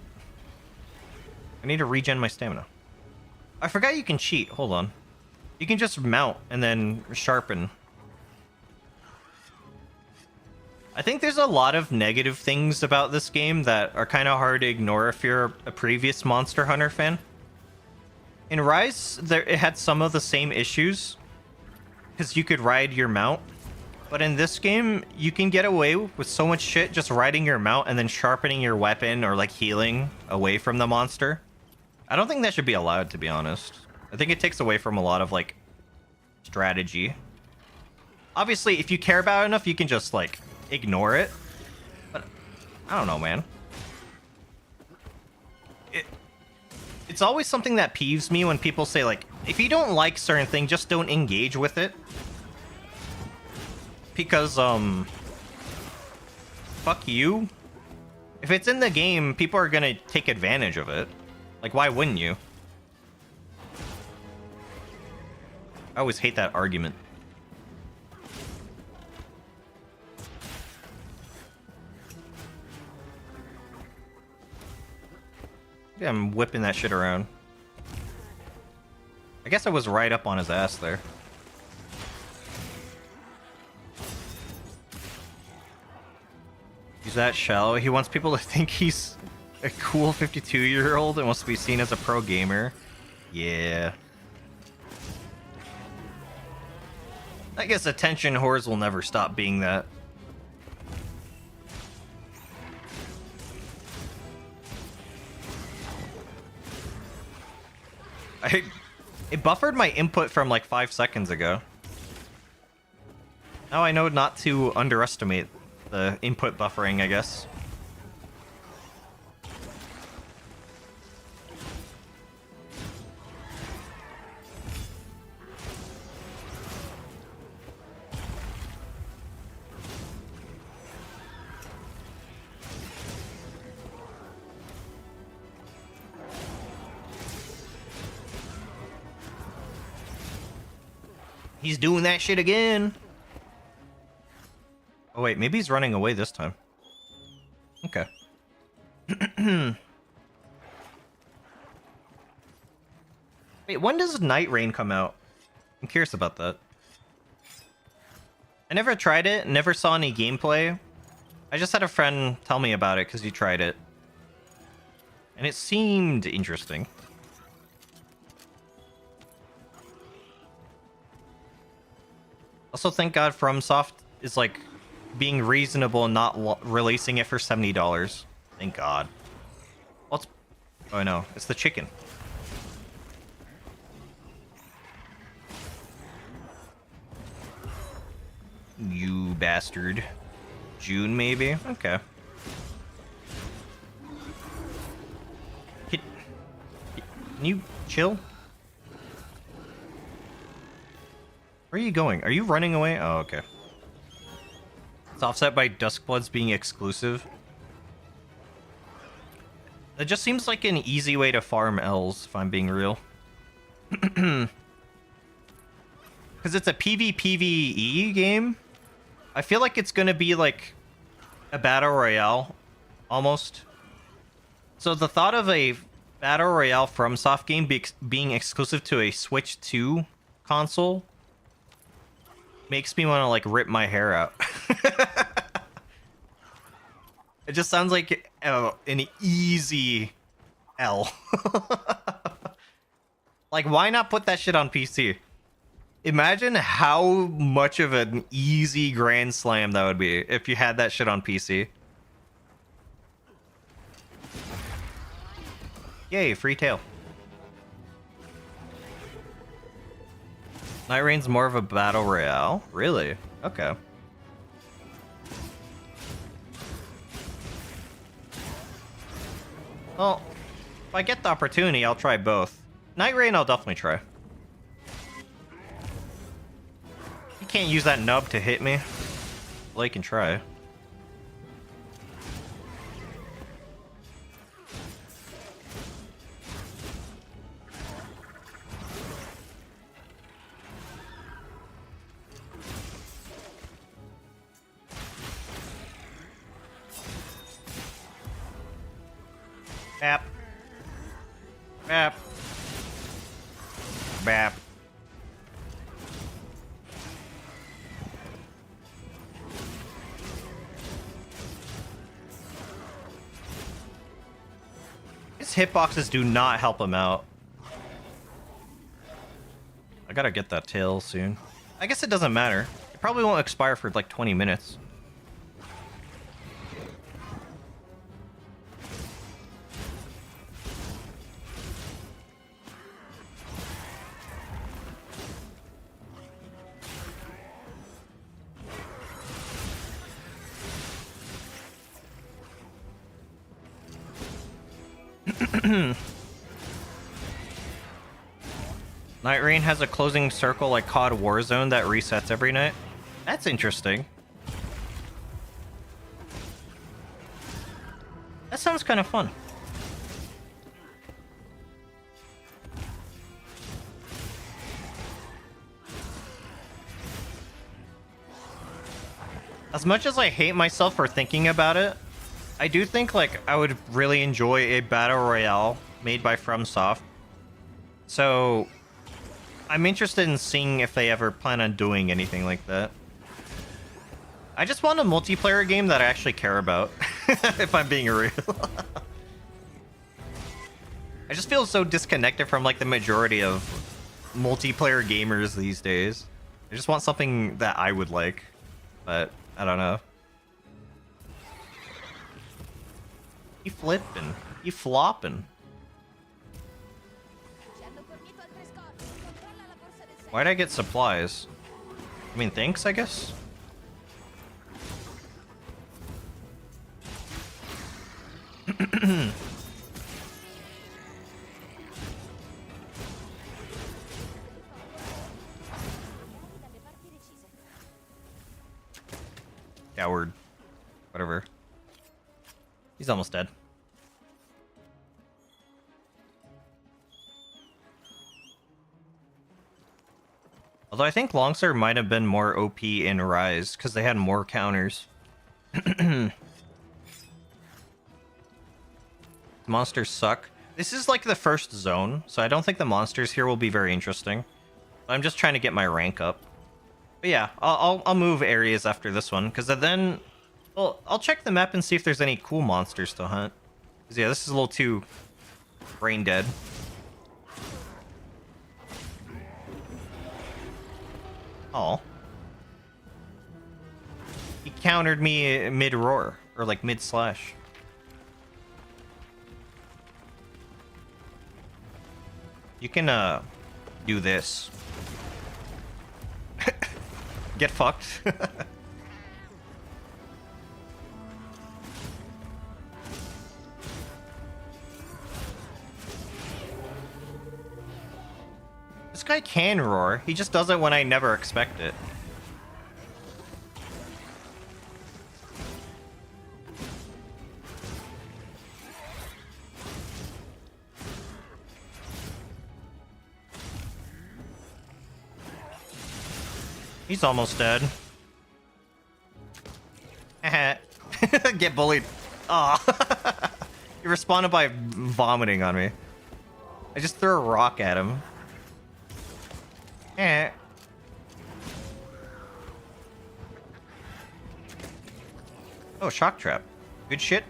need to regen my stamina. I forgot you can cheat. Hold on. You can just mount and then sharpen. I think there's a lot of negative things about this game that are kind of hard to ignore if you're a previous Monster Hunter fan. In Rise, it had some of the same issues, because you could ride your mount. But in this game, you can get away with so much shit just riding your mount and then sharpening your weapon or, like, healing away from the monster. I don't think that should be allowed, to be honest. I think it takes away from a lot of, like, strategy. Obviously, if you care about it enough, you can just, like, ignore it. But I don't know, man. It's always something that peeves me when people say, like, if you don't like certain thing, just don't engage with it. Because, fuck you. If it's in the game, people are gonna take advantage of it. Like, why wouldn't you? I always hate that argument. Yeah, I'm whipping that shit around. I guess I was right up on his ass there. He's that shallow. He wants people to think he's a cool 52-year-old and wants to be seen as a pro gamer. Yeah. I guess attention whores will never stop being that. It buffered my input from like 5 seconds ago. Now I know not to underestimate the input buffering, I guess. He's doing that shit again. Oh wait, maybe he's running away this time. Okay. Wait, when does Night Rain come out? I'm curious about that. I never tried it, never saw any gameplay. I just had a friend tell me about it because he tried it. And it seemed interesting. Also, thank God FromSoft is like being reasonable and not releasing it for $70. Thank God. What's... Oh no, it's the chicken. You bastard. June, maybe? Okay. Can you chill? Where are you going? Are you running away? Oh, okay. It's offset by Duskbloods being exclusive. It just seems like an easy way to farm L's, if I'm being real. Because it's a PvPvE game. I feel like it's going to be like a Battle Royale, almost. So the thought of a Battle Royale FromSoft game being exclusive to a Switch 2 console makes me want to, like, rip my hair out. It just sounds like an easy L. Like, why not put that shit on PC? Imagine how much of an easy grand slam that would be if you had that shit on PC. Yay, free tail. Night Rain's more of a battle royale? Really? Okay. Well, if I get the opportunity, I'll try both. Night Rain, I'll definitely try. You can't use that nub to hit me. Well, you can try. Bap. Bap. Bap. His hitboxes do not help him out. I gotta get that tail soon. I guess it doesn't matter. It probably won't expire for like 20 minutes. Night Rain has a closing circle like COD Warzone that resets every night. That's interesting. That sounds kind of fun. As much as I hate myself for thinking about it, I do think like I would really enjoy a battle royale made by FromSoft. So I'm interested in seeing if they ever plan on doing anything like that. I just want a multiplayer game that I actually care about, if I'm being real. I just feel so disconnected from like the majority of multiplayer gamers these days. I just want something that I would like, but I don't know. You flipping, you flopping. Why'd I get supplies? I mean, thanks, I guess? Coward. Whatever. He's almost dead. Although I think Longsword might have been more OP in Rise, because they had more counters. Monsters suck. This is like the first zone, so I don't think the monsters here will be very interesting. I'm just trying to get my rank up. But yeah, I'll move areas after this one, because then... Well, I'll check the map and see if there's any cool monsters to hunt. Because yeah, this is a little too brain dead. Oh. He countered me mid-roar, or like mid-slash. You can, do this. Get fucked. This guy can roar, he just does it when I never expect it. He's almost dead. Get bullied. Aw. He responded by vomiting on me. I just threw a rock at him. Oh, shock trap. Good shit.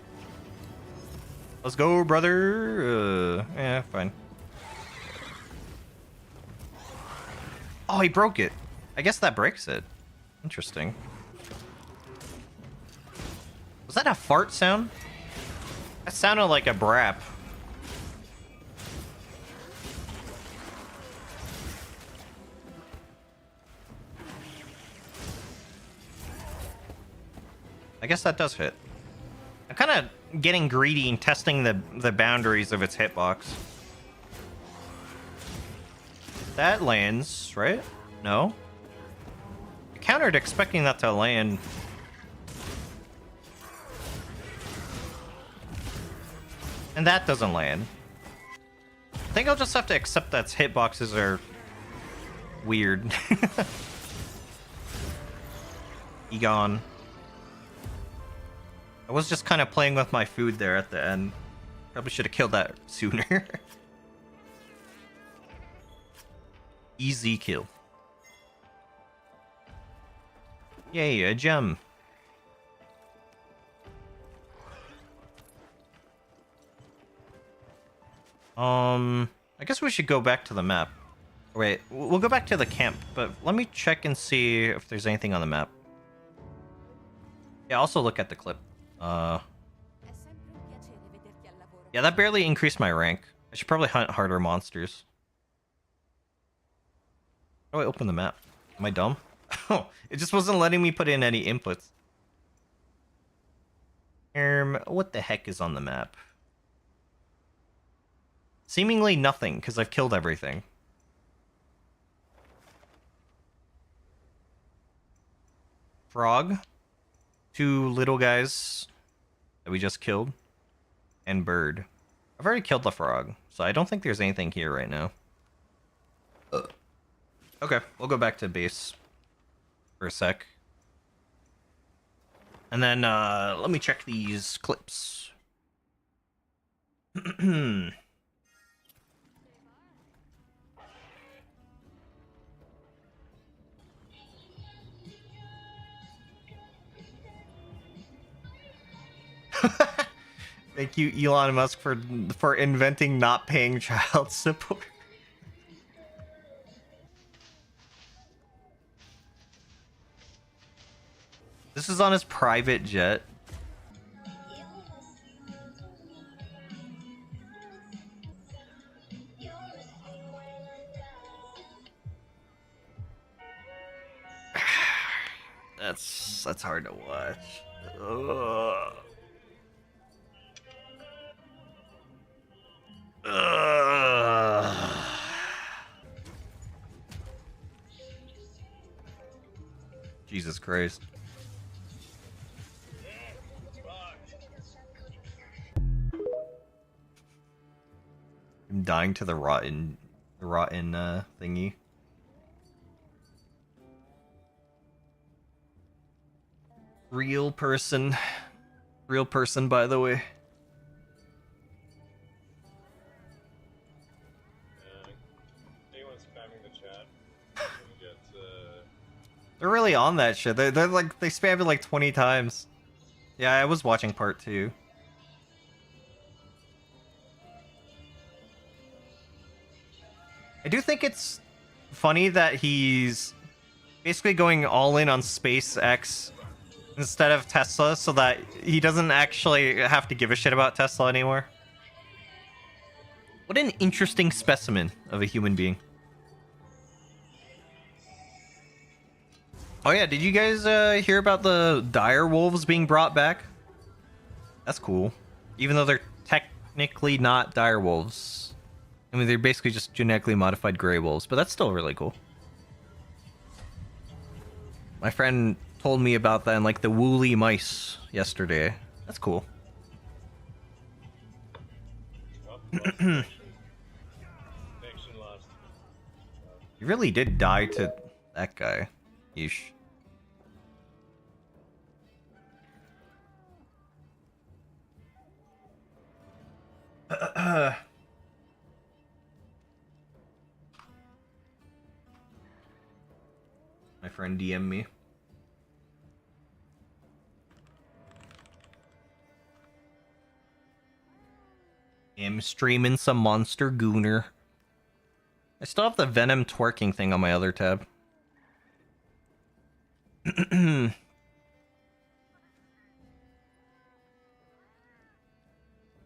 Let's go, brother. Yeah, fine. Oh, he broke it. I guess that breaks it. Interesting. Was that a fart sound? That sounded like a brap. I guess that does hit. I'm kind of getting greedy and testing the boundaries of its hitbox. That lands, right? No? I countered expecting that to land. And that doesn't land. I think I'll just have to accept that its hitboxes are weird. Egon. I was just kind of playing with my food there at the end. Probably should have killed that sooner. Easy kill. Yay, a gem. I guess we should go back to the map. Wait, we'll go back to the camp, but let me check and see if there's anything on the map. Yeah, also look at the clip. Yeah, that barely increased my rank. I should probably hunt harder monsters. How do I open the map? Am I dumb? Oh, it just wasn't letting me put in any inputs. What the heck is on the map? Seemingly nothing, because I've killed everything. Frog. 2 little guys that we just killed. And bird. I've already killed the frog, so I don't think there's anything here right now. Okay, we'll go back to base for a sec. And then, let me check these clips. Thank you, Elon Musk, for inventing not paying child support. This is on his private jet. That's hard to watch. Ugh. Ugh. Jesus Christ. I'm dying to the rotten thingy. Real person, by the way. Anyone spamming the chat? Get, They're really on that shit. They're like, they spammed it like 20 times. Yeah, I was watching part 2. I do think it's funny that he's basically going all in on SpaceX instead of Tesla, so that he doesn't actually have to give a shit about Tesla anymore. What an interesting specimen of a human being. Oh yeah, did you guys hear about the dire wolves being brought back? That's cool. Even though they're technically not dire wolves. I mean, they're basically just genetically modified gray wolves, but that's still really cool. My friend told me about that in like the woolly mice yesterday. That's cool. connection lost. You really did die to that guy. Yeesh. My friend DM'd me. I'm streaming some Monster Gooner. I still have the Venom twerking thing on my other tab. Am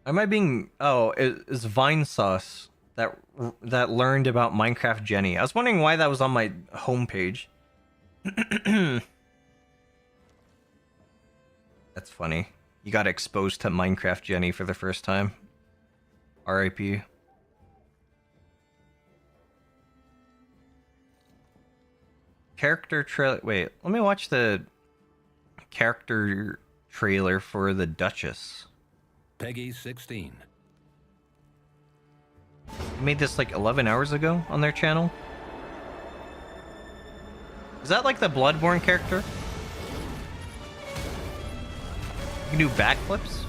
I being... Oh, it's Vine Sauce that learned about Minecraft Jenny. I was wondering why that was on my homepage. That's funny. You got exposed to Minecraft Jenny for the first time. RIP. Character trailer. Wait, let me watch the character trailer for the Duchess. Peggy 16. They made this like 11 hours ago on their channel. Is that like the Bloodborne character? You can do backflips?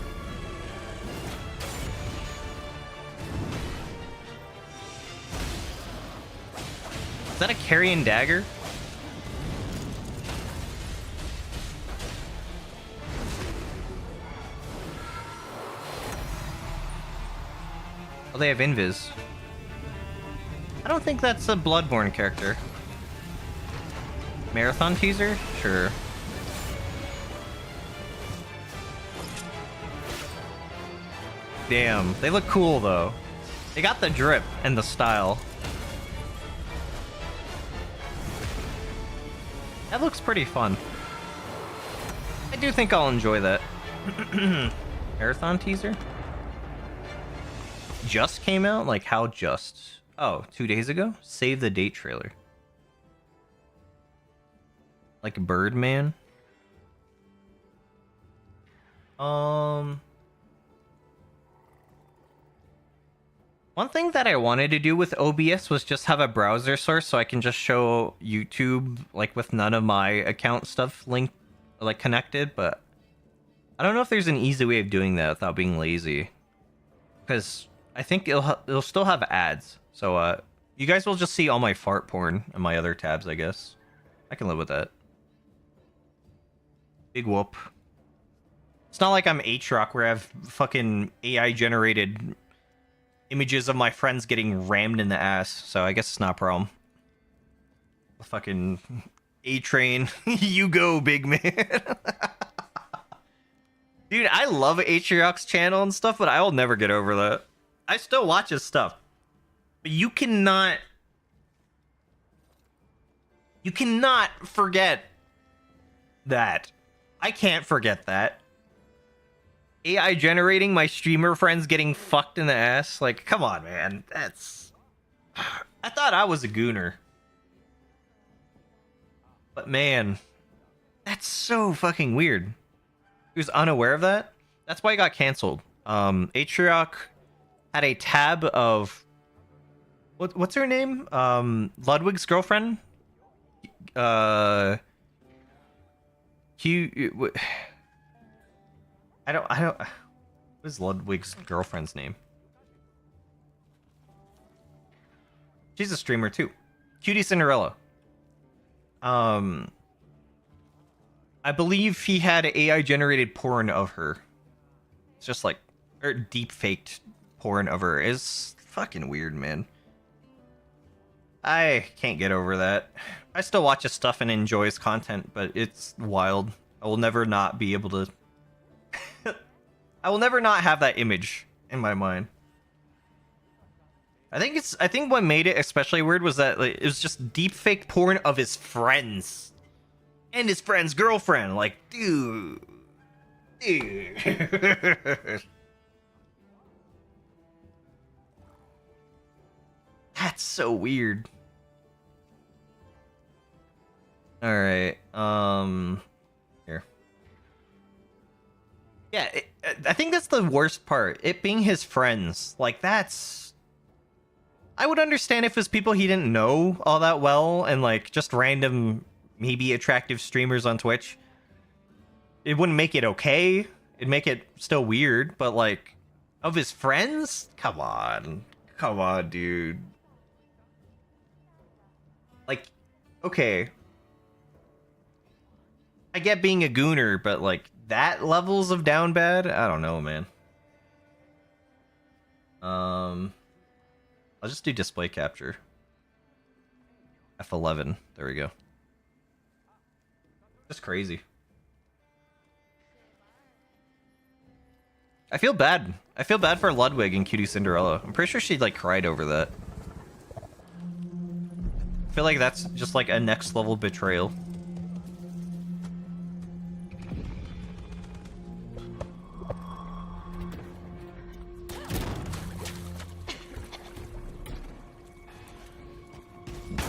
Is that a carrion dagger? Oh, they have invis. I don't think that's a Bloodborne character. Marathon teaser? Sure. Damn, they look cool though. They got the drip and the style. That looks pretty fun. I do think I'll enjoy that. Marathon teaser? Just came out? Like, how just? Oh, 2 days ago? Save the date trailer. Like Birdman? One thing that I wanted to do with OBS was just have a browser source so I can just show YouTube like with none of my account stuff linked, like connected, but I don't know if there's an easy way of doing that without being lazy. Because I think it'll still have ads. So you guys will just see all my fart porn and my other tabs, I guess. I can live with that. Big whoop. It's not like I'm H-Rock where I have fucking AI generated images of my friends getting rammed in the ass, so I guess it's not a problem. The fucking A-Train. You go, big man. Dude, I love H-Rock's channel and stuff, but I will never get over that. I still watch his stuff. But you cannot forget that. I can't forget that. AI generating my streamer friends getting fucked in the ass. Like, come on, man. That's... I thought I was a gooner. But man, that's so fucking weird. He was unaware of that? That's why he got canceled. Atriarch had a tab of... What's her name? Ludwig's girlfriend? I don't... What is Ludwig's girlfriend's name? She's a streamer too. Cutie Cinderella. I believe he had AI generated porn of her. It's just like... Or deep faked porn of her. It's fucking weird, man. I can't get over that. I still watch his stuff and enjoy his content, but it's wild. I will never not be able to... I will never not have that image in my mind. I think what made it especially weird was that like, it was just deep fake porn of his friends. And his friend's girlfriend. Like, dude. That's so weird. Alright, here. Yeah, I think that's the worst part. It being his friends. Like, that's... I would understand if it was people he didn't know all that well, and, like, just random, maybe attractive streamers on Twitch. It wouldn't make it okay. It'd make it still weird, but, like, of his friends? Come on. Come on, dude. Like, okay. I get being a gooner, but, like, that levels of down bad? I don't know, man. I'll just do display capture. F11. There we go. Just crazy. I feel bad. I feel bad for Ludwig and Cutie Cinderella. I'm pretty sure she like cried over that. I feel like that's just like a next level betrayal.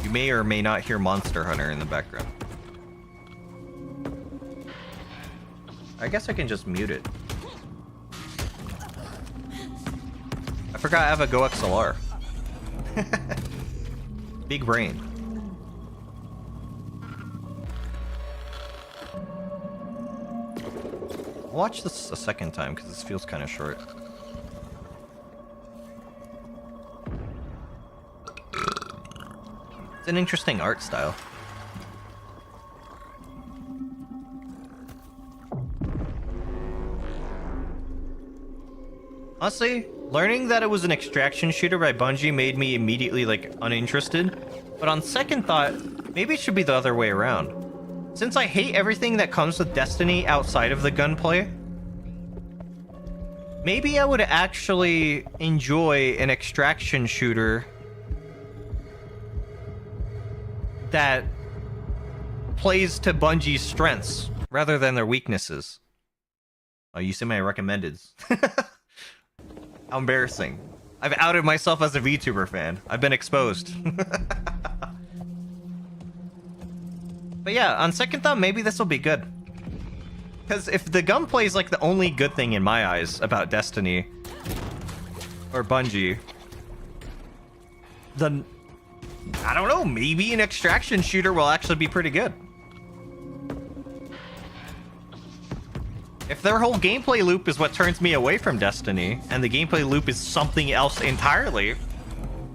You may or may not hear Monster Hunter in the background. I guess I can just mute it. I forgot I have a Go XLR. Big brain. I'll watch this a second time because this feels kind of short. It's an interesting art style. Honestly, learning that it was an extraction shooter by Bungie made me immediately, like, uninterested. But on second thought, maybe it should be the other way around. Since I hate everything that comes with Destiny outside of the gunplay, maybe I would actually enjoy an extraction shooter that plays to Bungie's strengths rather than their weaknesses. Oh, you see my recommendeds. How embarrassing. I've outed myself as a VTuber fan. I've been exposed. But yeah, on second thought, maybe this will be good. Because if the gunplay is like the only good thing in my eyes about Destiny or Bungie, then I don't know, maybe an extraction shooter will actually be pretty good. If their whole gameplay loop is what turns me away from Destiny, and the gameplay loop is something else entirely,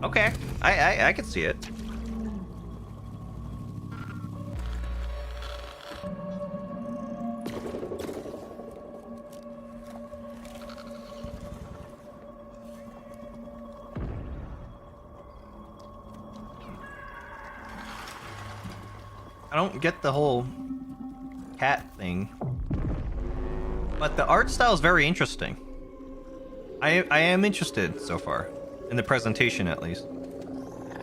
okay, I can see it. I don't get the whole cat thing. But the art style is very interesting. I am interested so far. In the presentation, at least.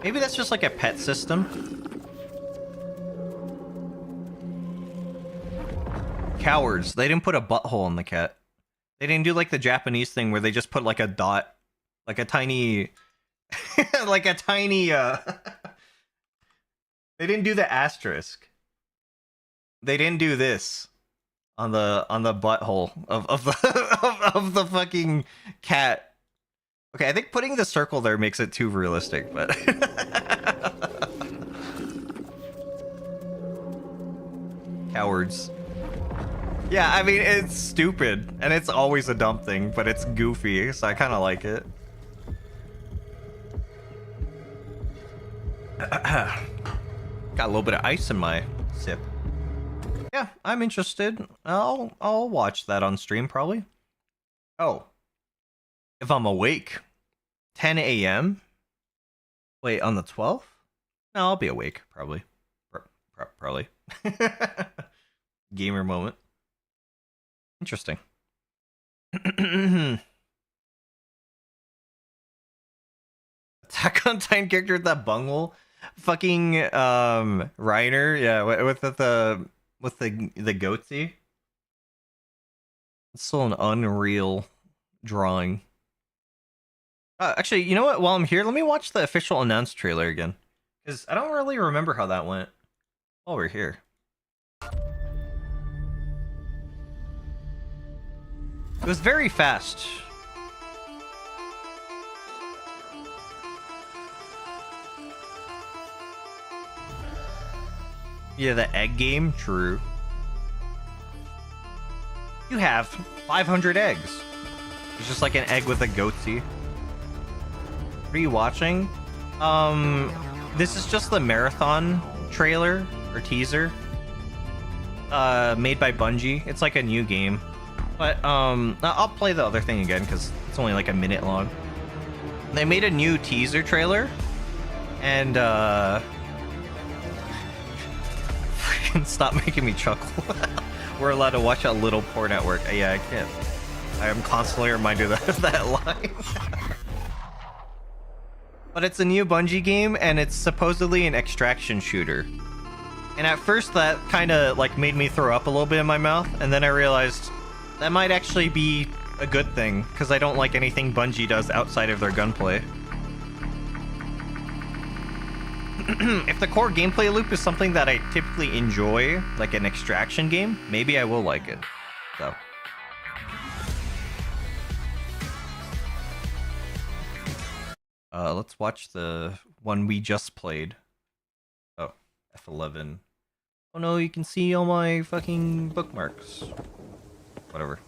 Maybe that's just like a pet system. Cowards. They didn't put a butthole in the cat. They didn't do like the Japanese thing where they just put like a dot. Like a tiny... like a tiny... They didn't do the asterisk. They didn't do this. On the butthole of the of the fucking cat. Okay, I think putting the circle there makes it too realistic, but cowards. Yeah, I mean it's stupid and it's always a dumb thing, but it's goofy, so I kind of like it. Got a little bit of ice in my sip. Yeah, I'm interested. I'll watch that on stream probably. Oh. If I'm awake. 10 a.m.? Wait, on the 12th? No, I'll be awake, probably. Probably. Gamer moment. Interesting. Attack on Titan character with that bunghole? Fucking, Reiner? Yeah, with the goatee. It's still an unreal drawing. Actually, you know what? While I'm here, let me watch the official announced trailer again. Because I don't really remember how that went. While we're here. It was very fast. Yeah, the egg game? True. You have 500 eggs. It's just like an egg with a goatee. What are you watching? This is just the marathon trailer or teaser. Made by Bungie. It's like a new game. But I'll play the other thing again because it's only like a minute long. They made a new teaser trailer, and stop making me chuckle. We're allowed to watch a little porn at work. Yeah, I can't. I am constantly reminded of that line. But it's a new Bungie game, and it's supposedly an extraction shooter. And at first that kind of like made me throw up a little bit in my mouth, and then I realized that might actually be a good thing, because I don't like anything Bungie does outside of their gunplay. If the core gameplay loop is something that I typically enjoy, like an extraction game, maybe I will like it. So. Let's watch the one we just played. Oh, F11. Oh no, you can see all my fucking bookmarks. Whatever.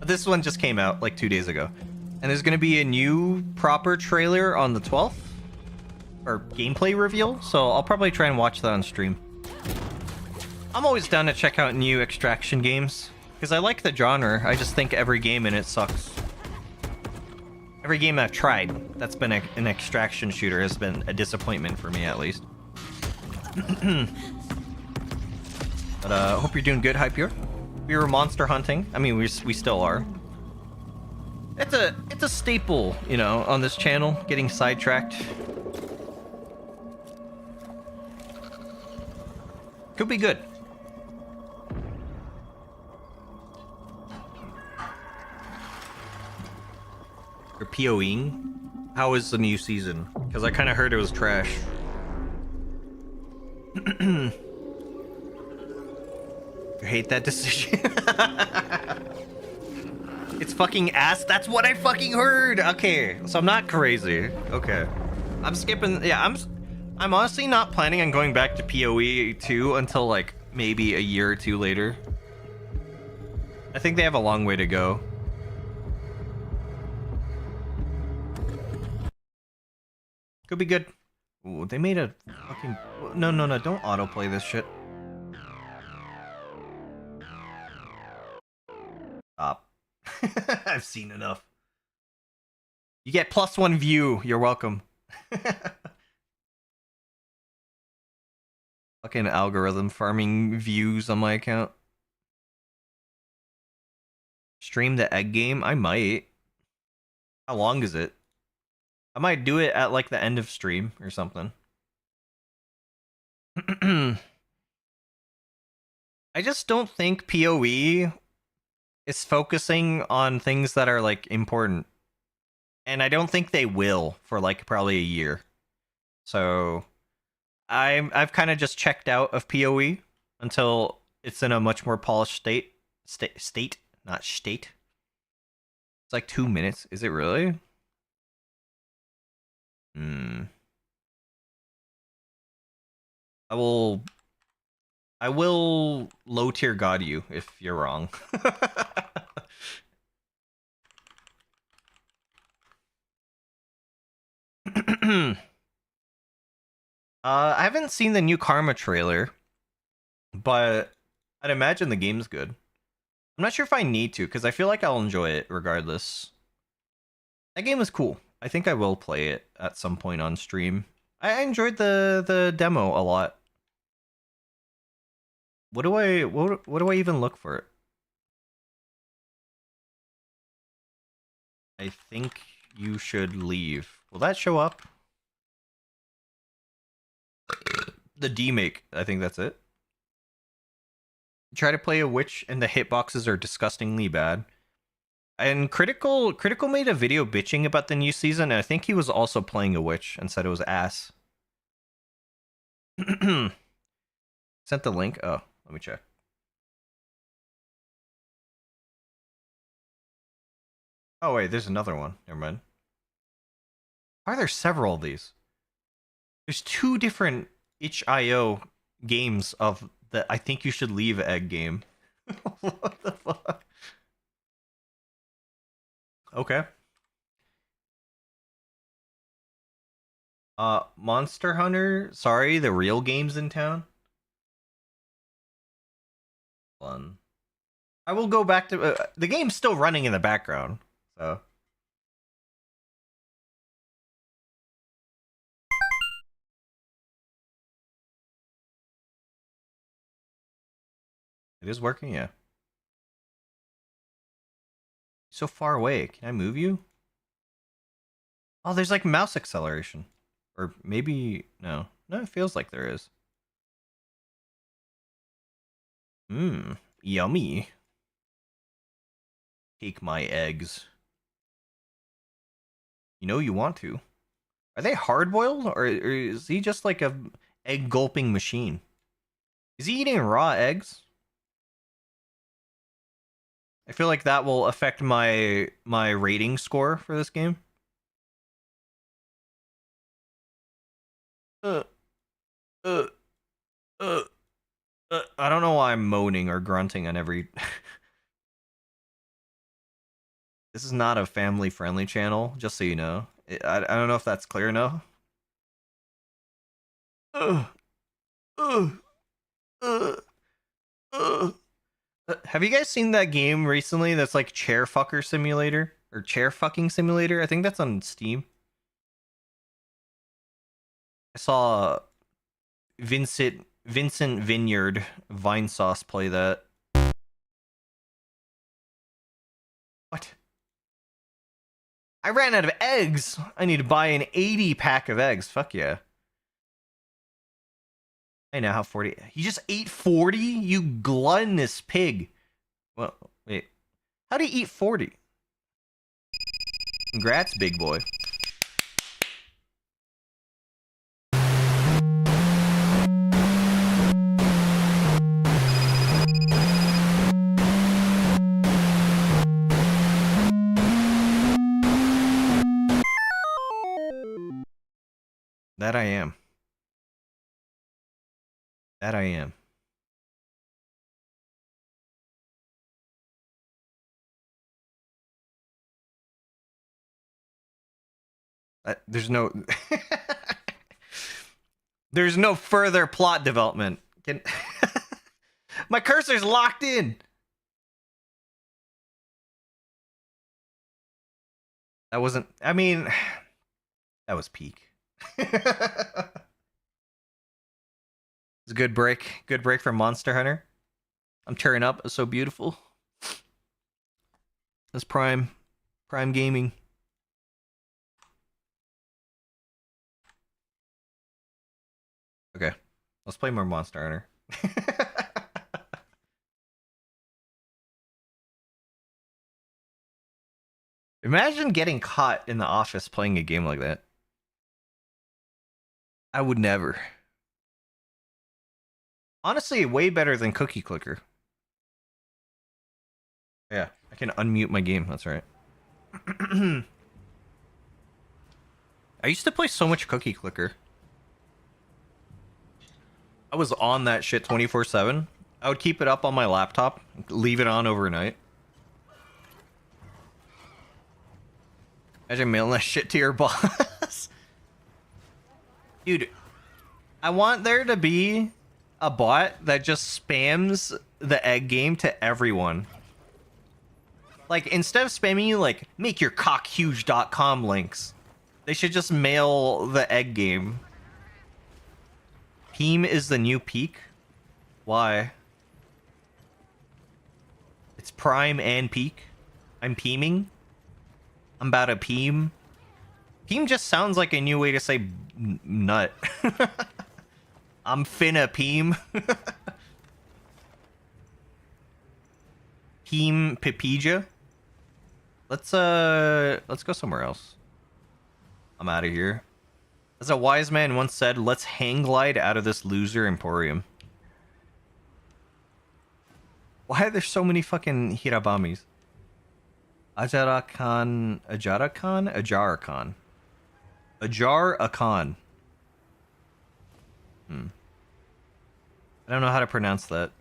This one just came out like 2 days ago. And there's gonna be a new proper trailer on the 12th? Or gameplay reveal, so I'll probably try and watch that on stream. I'm always down to check out new extraction games, because I like the genre, I just think every game in it sucks. Every game I've tried that's been an extraction shooter has been a disappointment for me, at least. But hope you're doing good, Hypier. We were monster hunting. I mean, we still are. It's a staple, you know, on this channel, getting sidetracked. Could be good. You're PoEing? How is the new season? Because I kind of heard it was trash. You hate that decision? It's fucking ass. That's what I fucking heard. Okay, so I'm not crazy. Okay, I'm skipping. Yeah, I'm honestly not planning on going back to PoE 2 until like maybe a year or two later. I think they have a long way to go. Could be good. Ooh, they made a fucking... No, don't autoplay this shit. Stop. I've seen enough. You get +1 view. You're welcome. Fucking algorithm farming views on my account. Stream the egg game? I might. How long is it? I might do it at like the end of stream or something. I just don't think PoE is focusing on things that are like important. And I don't think they will for like probably a year. So I've kind of just checked out of PoE until it's in a much more polished state, not state. It's like 2 minutes. Is it really? I will low tier god you if you're wrong. I haven't seen the new Karma trailer, but I'd imagine the game's good. I'm not sure if I need to, because I feel like I'll enjoy it regardless. That game is cool. I think I will play it at some point on stream. I enjoyed the demo a lot. What do I even look for it? I think you should leave. Will that show up? The demake. I think that's it. Try to play a witch and the hitboxes are disgustingly bad. And Critical made a video bitching about the new season, and I think he was also playing a witch and said it was ass. Sent the link? Oh, let me check. Oh wait, there's another one. Never mind. Why are there several of these? There's 2 different itch.io games of the I think you should leave egg game. What the fuck? Okay. Monster Hunter. Sorry, the real game's in town. Fun. I will go back to the game's still running in the background. Oh. It is working, yeah. So far away. Can I move you? Oh, there's like mouse acceleration. Or maybe no. No, it feels like there is. Mmm. Yummy. Take my eggs. You know you want to. Are they hard boiled or is he just like a egg gulping machine? Is he eating raw eggs? I feel like that will affect my rating score for this game. Uh, uh, uh, I don't know why I'm moaning or grunting on every. This is not a family friendly channel, just so you know. I don't know if that's clear enough. Uh, uh, uh, uh. Have you guys seen that game recently that's like Chair Fucker Simulator? Or Chair Fucking Simulator? I think that's on Steam. I saw Vincent Vineyard Vinesauce play that. What? I ran out of eggs. I need to buy an 80 pack of eggs. Fuck yeah. I now have 40. He just ate 40? You gluttonous pig. Well, wait. How do you eat 40? Congrats, big boy. That I am. That I am. There's no there's no further plot development. My cursor's locked in. That wasn't, I mean, that was peak. It's a good break. Good break from Monster Hunter. I'm tearing up. It's so beautiful. That's prime gaming. Okay, let's play more Monster Hunter. Imagine getting caught in the office playing a game like that. I would never. Honestly, way better than Cookie Clicker. Yeah, I can unmute my game. That's right. I used to play so much Cookie Clicker. I was on that shit 24/7. I would keep it up on my laptop, leave it on overnight. Imagine mailing that shit to your boss. Dude, I want there to be a bot that just spams the egg game to everyone. Like, instead of spamming you, like, makeyourcockhuge.com links, they should just mail the egg game. Peem is the new peak? Why? It's prime and peak? I'm peeming? I'm about to peem? Peem just sounds like a new way to say nut. I'm finna peem. Peem Pipija? Let's go somewhere else. I'm out of here. As a wise man once said, let's hang glide out of this loser emporium. Why are there so many fucking Hirabamis? Ajar Khan. I don't know how to pronounce that.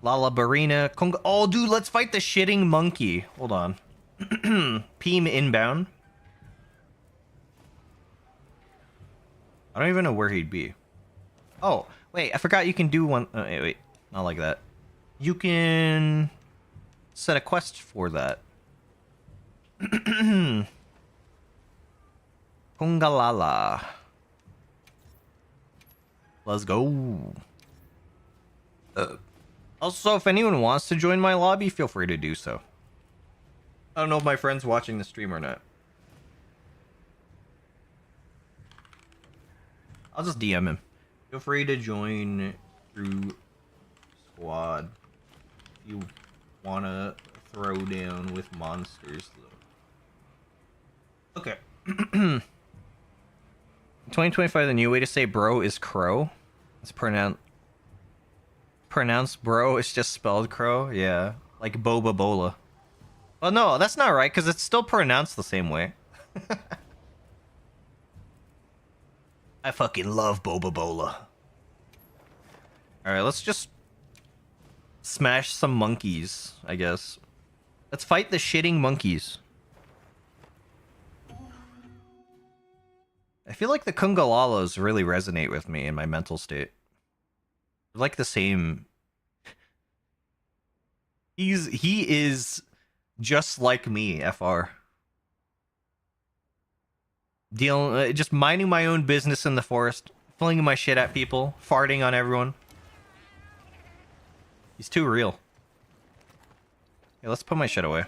Lala Barina. Oh, dude, let's fight the shitting monkey. Hold on. Peem inbound. I don't even know where he'd be. Oh, wait, I forgot you can do one. Wait, not like that. You can set a quest for that. Pungalala. Let's go. Also, if anyone wants to join my lobby, feel free to do so. I don't know if my friend's watching the stream or not. I'll just DM him. Feel free to join through squad if you wanna throw down with monsters, though. Okay. 2025, the new way to say bro is crow. It's pronounced bro, it's just spelled crow. Yeah, like boba bola. Well, no, that's not right, because it's still pronounced the same way. I fucking love boba bola. Alright, let's just smash some monkeys, I guess. Let's fight the shitting monkeys. I feel like the Kungalalas really resonate with me in my mental state. They're like the same. He is just like me, FR. Just minding my own business in the forest, flinging my shit at people, farting on everyone. He's too real. Yeah, let's put my shit away.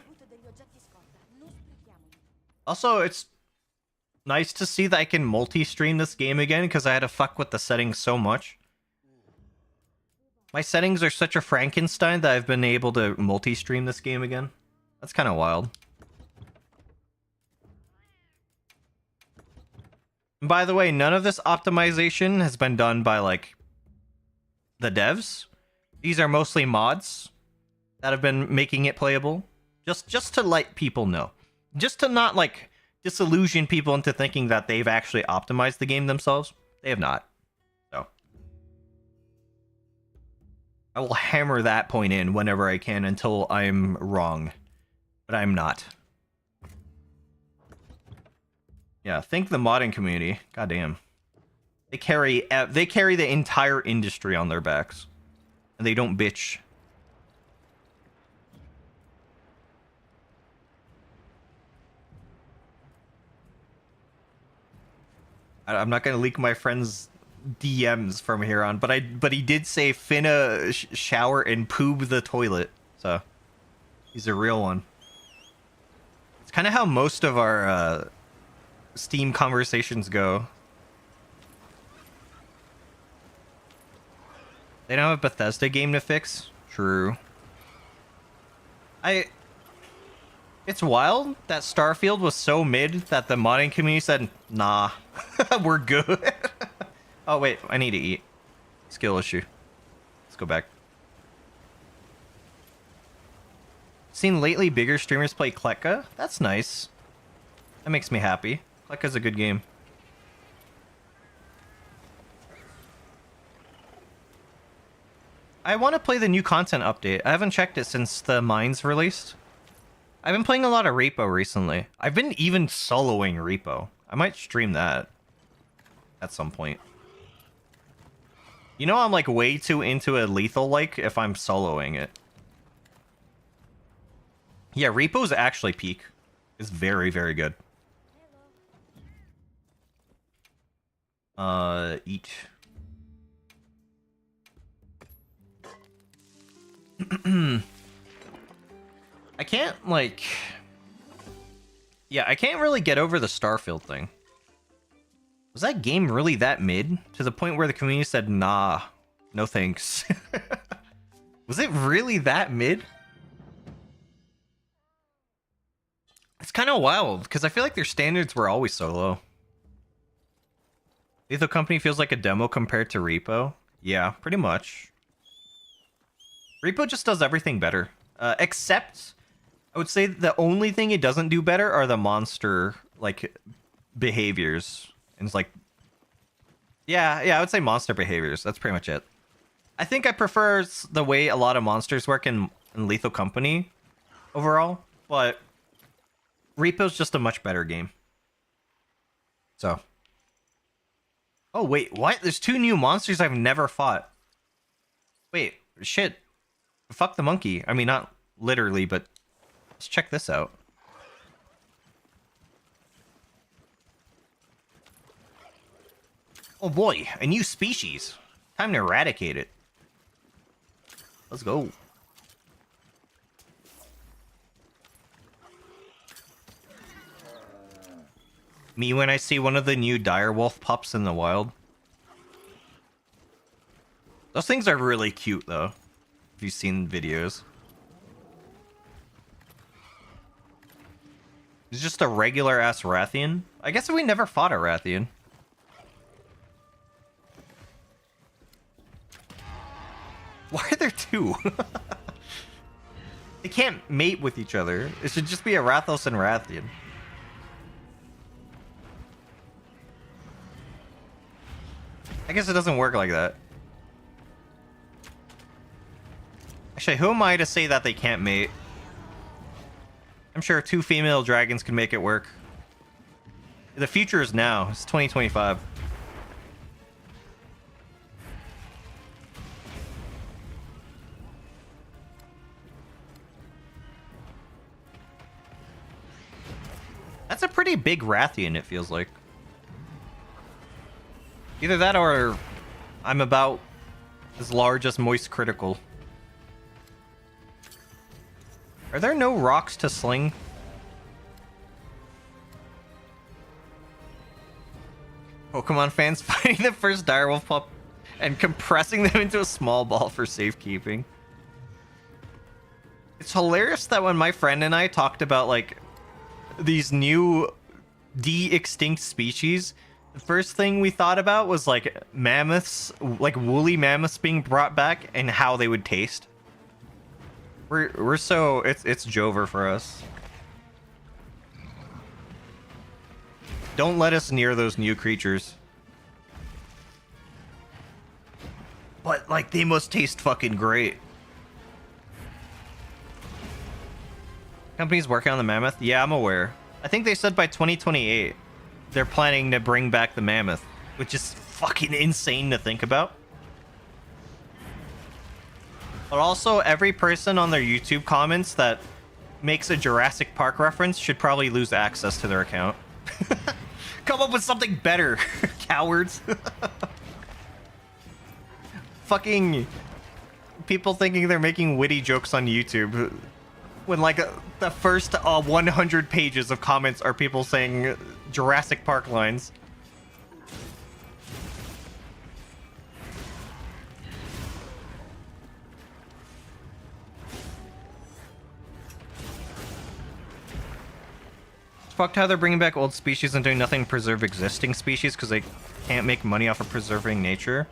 Also, it's nice to see that I can multi-stream this game again, because I had to fuck with the settings so much. My settings are such a Frankenstein that I've been able to multi-stream this game again. That's kind of wild. And by the way, none of this optimization has been done by, like, the devs. These are mostly mods that have been making it playable. Just to let people know. Just to not, like, disillusion people into thinking that they've actually optimized the game themselves. They have not. So I will hammer that point in whenever I can until I'm wrong. But I'm not. Yeah, thank the modding community. Goddamn. They carry the entire industry on their backs. And they don't bitch. I'm not gonna leak my friend's DMs from here on, but he did say finna shower and poob the toilet, so he's a real one. It's kind of how most of our Steam conversations go. They don't have a Bethesda game to fix? True. It's wild that Starfield was so mid that the modding community said, nah, we're good. Oh, wait, I need to eat. Skill issue. Let's go back. Seen lately bigger streamers play Kletka? That's nice. That makes me happy. Kletka's a good game. I want to play the new content update. I haven't checked it since the mines released. I've been playing a lot of Repo recently. I've been even soloing Repo. I might stream that at some point. You know, I'm like way too into a lethal like if I'm soloing it. Yeah, Repo's actually peak. It's very, very good. Eat. I can't, like... Yeah, I can't really get over the Starfield thing. Was that game really that mid? To the point where the community said, nah, no thanks. Was it really that mid? It's kind of wild, because I feel like their standards were always so low. Lethal Company feels like a demo compared to Repo. Yeah, pretty much. Repo just does everything better. Except, I would say the only thing it doesn't do better are the monster, like, behaviors. And it's like... Yeah, I would say monster behaviors. That's pretty much it. I think I prefer the way a lot of monsters work in Lethal Company overall. But Repo's just a much better game. So... Oh, wait, what? There's 2 new monsters I've never fought. Wait, shit. Fuck the monkey. I mean, not literally, but let's check this out. Oh boy, a new species. Time to eradicate it. Let's go. Me when I see one of the new direwolf pups in the wild. Those things are really cute though, if you've seen videos. It's just a regular ass Rathian. I guess we never fought a Rathian. Why are there two? They can't mate with each other. It should just be a Rathos and Rathian. I guess it doesn't work like that. Actually, who am I to say that they can't mate? I'm sure 2 female dragons can make it work. The future is now. It's 2025. That's a pretty big Rathian, it feels like. Either that or I'm about as large as Moist Critical. Are there no rocks to sling? Pokemon fans finding the first direwolf pup and compressing them into a small ball for safekeeping. It's hilarious that when my friend and I talked about like these new de-extinct species, the first thing we thought about was like mammoths, like woolly mammoths being brought back and how they would taste. We're so it's Jover for us. Don't let us near those new creatures. But like they must taste fucking great. Companies working on the mammoth? Yeah, I'm aware. I think they said by 2028 they're planning to bring back the mammoth, which is fucking insane to think about. But also, every person on their YouTube comments that makes a Jurassic Park reference should probably lose access to their account. Come up with something better, cowards. Fucking people thinking they're making witty jokes on YouTube when like the first 100 pages of comments are people saying Jurassic Park lines. It's fucked how they're bringing back old species and doing nothing to preserve existing species because they can't make money off of preserving nature.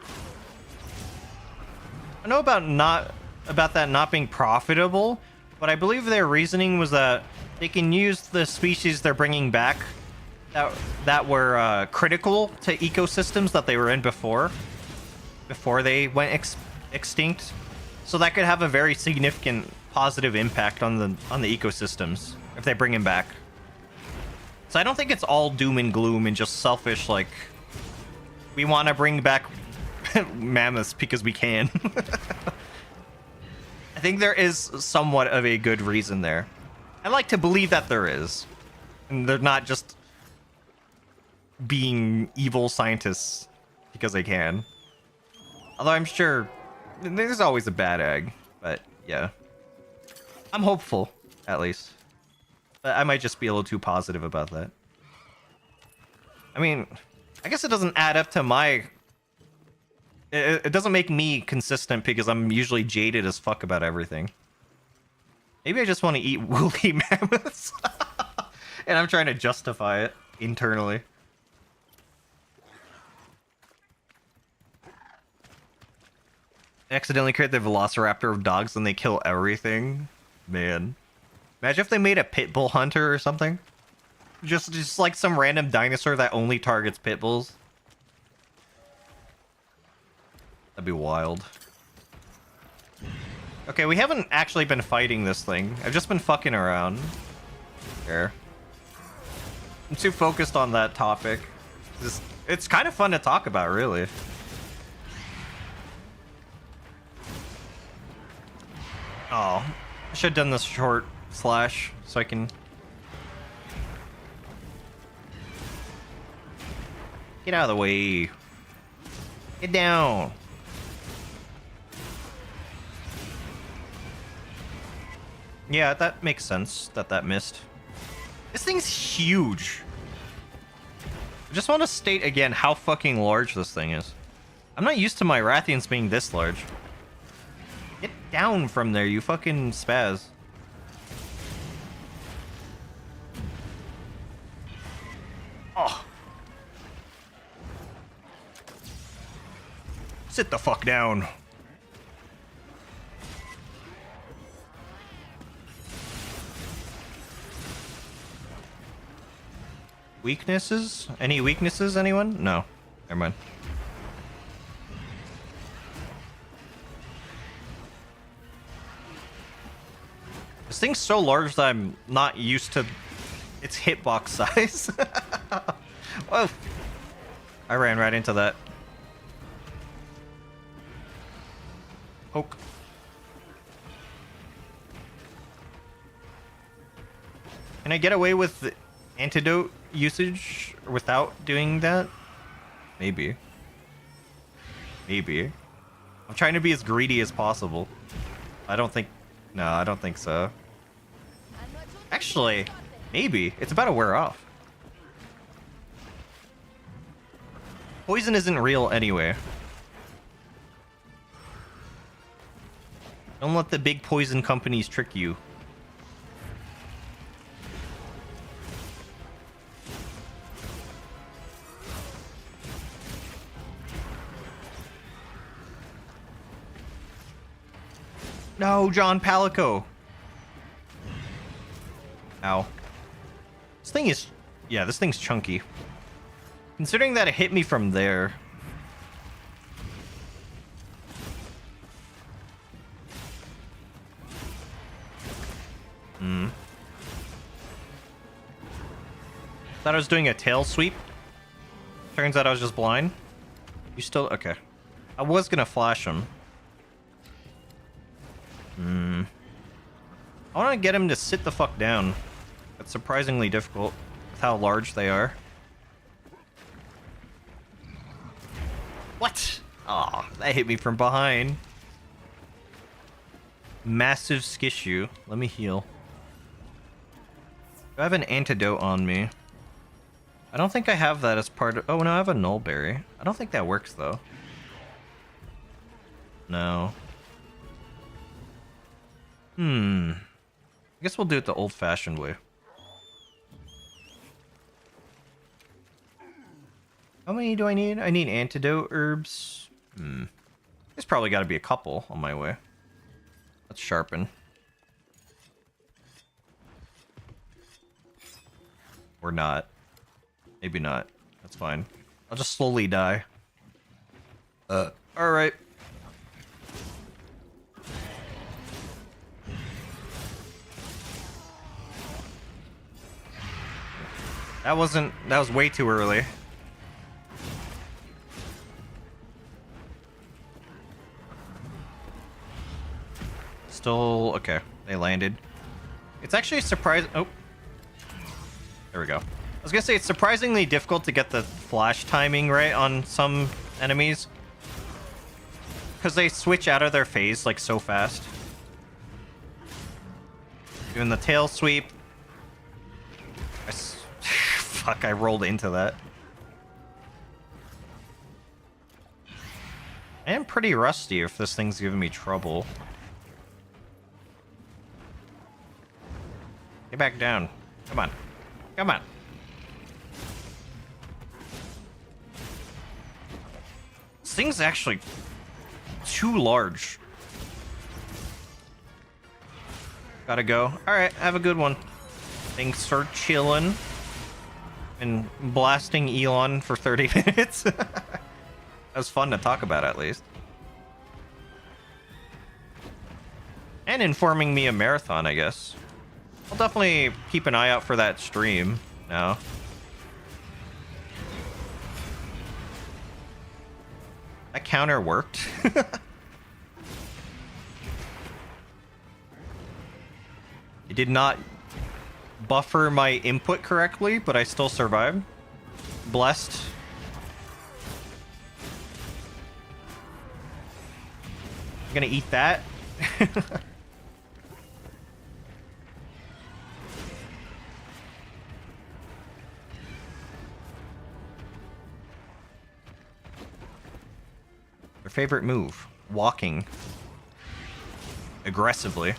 I know about that not being profitable, but I believe their reasoning was that they can use the species they're bringing back that were critical to ecosystems that they were in before they went extinct. So that could have a very significant positive impact on the ecosystems if they bring them back. So I don't think it's all doom and gloom and just selfish, like, we want to bring back mammoths because we can. I think there is somewhat of a good reason there. I like to believe that there is. And they're not just being evil scientists because they can. Although I'm sure there's always a bad egg. But yeah. I'm hopeful, at least. But I might just be a little too positive about that. I mean, I guess it doesn't add up to my... It doesn't make me consistent because I'm usually jaded as fuck about everything. Maybe I just want to eat woolly mammoths. And I'm trying to justify it internally. I accidentally create the Velociraptor of dogs and they kill everything. Man. Imagine if they made a pit bull hunter or something. Just like some random dinosaur that only targets pit bulls. That'd be wild. Okay, we haven't actually been fighting this thing. I've just been fucking around. Here. I'm too focused on that topic. It's kind of fun to talk about, really. Oh. I should have done this short slash so I can... Get out of the way. Get down. Yeah, that makes sense that that missed. This thing's huge. I just want to state again how fucking large this thing is. I'm not used to my Rathians being this large. Get down from there, you fucking spaz. Oh. Sit the fuck down. Weaknesses? Any weaknesses, anyone? No. Never mind. This thing's so large that I'm not used to its hitbox size. Whoa. I ran right into that. Poke. Can I get away with antidote usage without doing that? Maybe. Maybe. I'm trying to be as greedy as possible. I don't think... No, I don't think so. Actually, maybe. It's about to wear off. Poison isn't real anyway. Don't let the big poison companies trick you. No, John Palico. Ow. This thing is... Yeah, this thing's chunky. Considering that it hit me from there. Thought I was doing a tail sweep. Turns out I was just blind. You still... Okay. I was gonna flash him. I want to get him to sit the fuck down. That's surprisingly difficult with how large they are. What? Aw, that hit me from behind. Massive skishu. Let me heal. Do I have an antidote on me? I don't think I have that as part of... Oh, no, I have a nullberry. I don't think that works, though. No. I guess we'll do it the old-fashioned way. How many do I need? I need antidote herbs. There's probably got to be a couple on my way. Let's sharpen. Or not. Maybe not. That's fine. I'll just slowly die. Alright. That was way too early. Still, okay. They landed. It's actually surprising. Oh. There we go. I was gonna say it's surprisingly difficult to get the flash timing right on some enemies. Because they switch out of their phase like so fast. Doing the tail sweep. Fuck, I rolled into that. I am pretty rusty if this thing's giving me trouble. Get back down. Come on. Come on. This thing's actually too large. Gotta go. Alright, have a good one. Thanks for chilling. And blasting Elon for 30 minutes. That was fun to talk about, at least. And informing me a marathon, I guess. I'll definitely keep an eye out for that stream now. That counter worked. It did not buffer my input correctly, but I still survived. Blessed. I'm gonna eat that. Their favorite move, walking aggressively.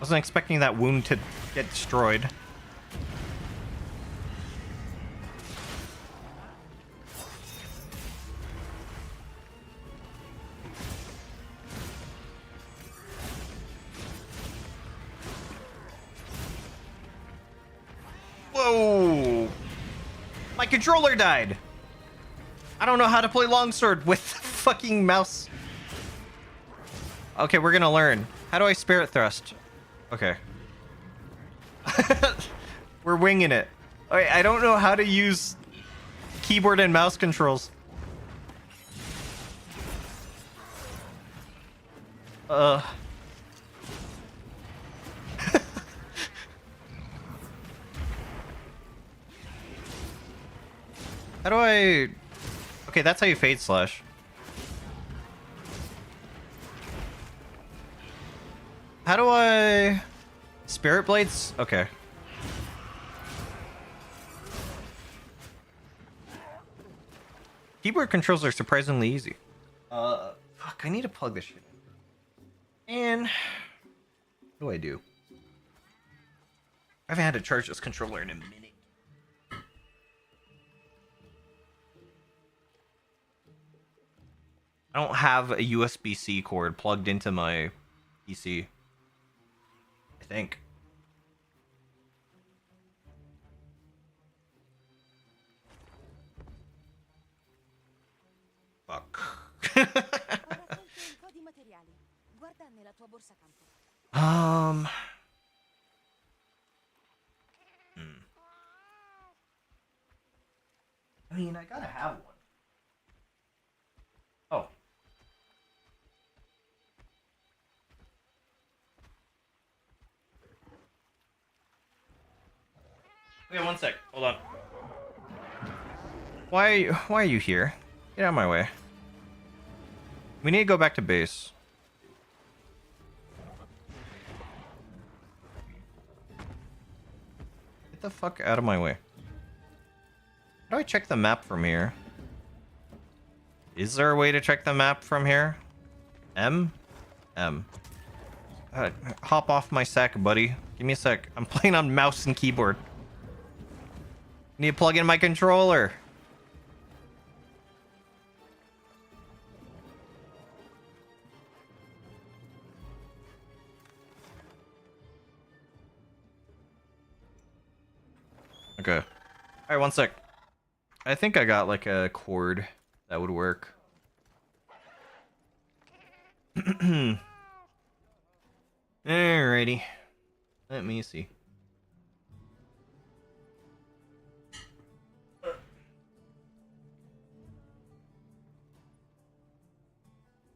Wasn't expecting that wound to get destroyed. Whoa! My controller died! I don't know how to play longsword with fucking mouse. Okay, we're gonna learn. How do I spirit thrust? Okay. We're winging it. Okay, I don't know how to use keyboard and mouse controls. How do I... Okay, that's how you fade slash. How do I... Spirit blades? Okay. Keyboard controls are surprisingly easy. Fuck, I need to plug this shit in. And... What do I do? I haven't had to charge this controller in a minute. I don't have a USB-C cord plugged into my PC. I think. Fuck. Um. I mean, I gotta have one. Oh. Okay, one sec. Hold on. Why are you here? Get out of my way. We need to go back to base. Get the fuck out of my way. How do I check the map from here? Is there a way to check the map from here? M? M. Hop off my sack, buddy. Give me a sec. I'm playing on mouse and keyboard. Need to plug in my controller. Okay. Alright, one sec. I think I got like a cord that would work. Alrighty. Let me see.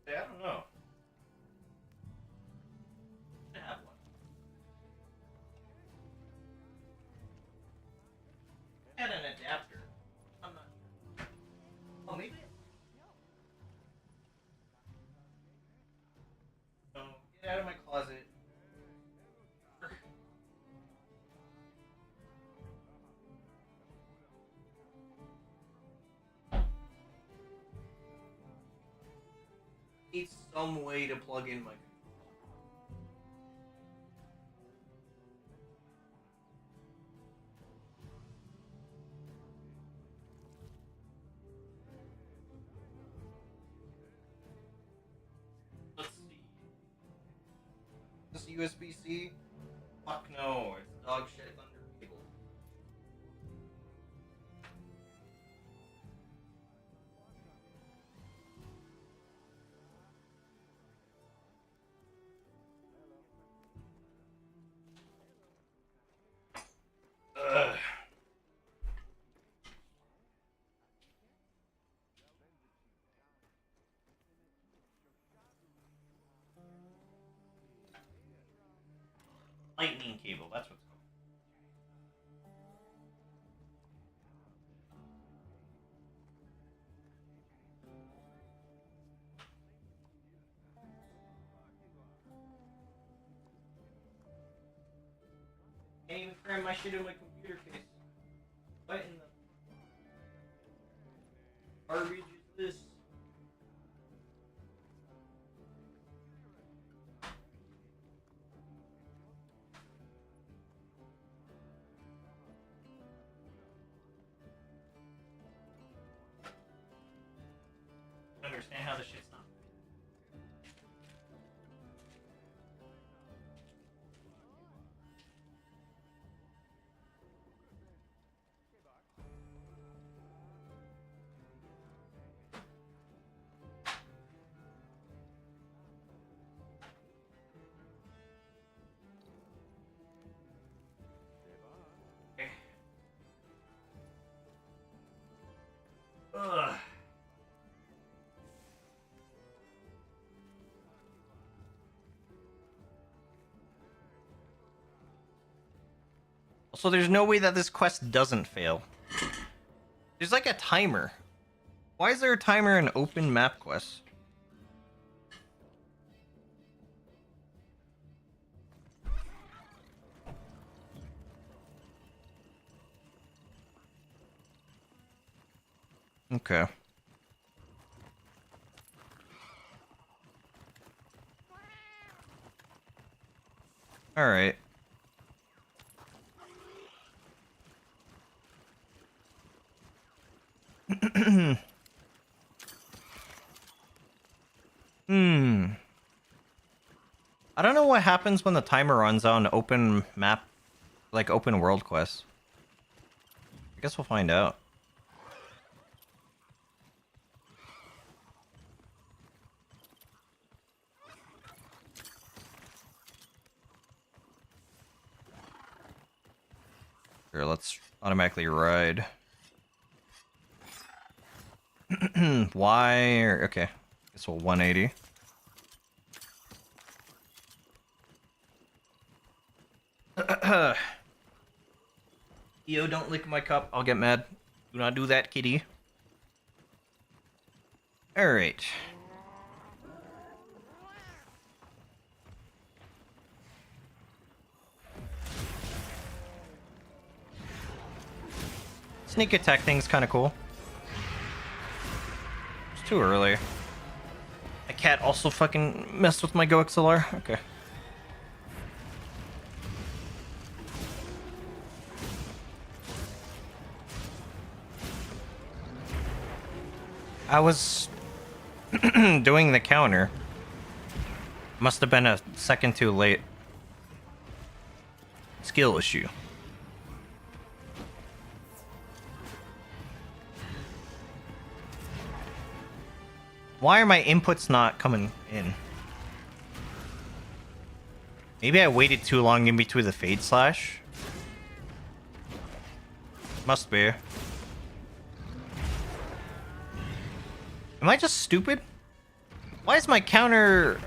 I don't know. I have one. I had an adapter. I'm not sure. Oh, maybe. No, get out of my closet. Need some way to plug in my. Let's see. This USB-C? Fuck no, it's dog shit under cable. Ugh. cable, that's what's called. Can't even cram my shit in my computer case. What in the garbage is this? I don't understand how this shit's not. Ugh. Also, there's no way that this quest doesn't fail. There's like a timer. Why is there a timer in open map quests? Okay. All right. I don't know what happens when the timer runs on open map, like open world quests. I guess we'll find out. Here, let's automatically ride. Why? Okay. Guess we'll 180. Yo, don't lick my cup. I'll get mad. Do not do that, kitty. Alright. Sneak attack thing's kind of cool. It's too early. My cat also fucking messed with my Go XLR. Okay. I was doing the counter. Must have been a second too late. Skill issue. Why are my inputs not coming in? Maybe I waited too long in between the fade slash. Must be. Am I just stupid? Why is my counter...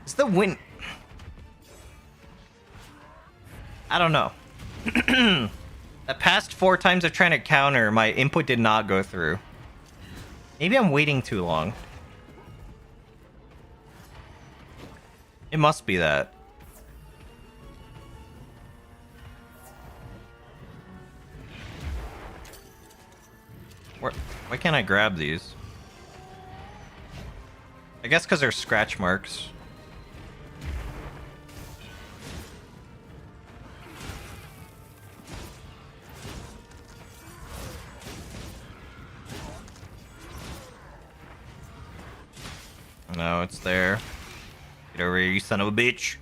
Is the win... I don't know. The past 4 times of trying to counter, my input did not go through. Maybe I'm waiting too long. It must be that. Why can't I grab these? I guess because they're scratch marks. No, it's there. Get over here, you son of a bitch.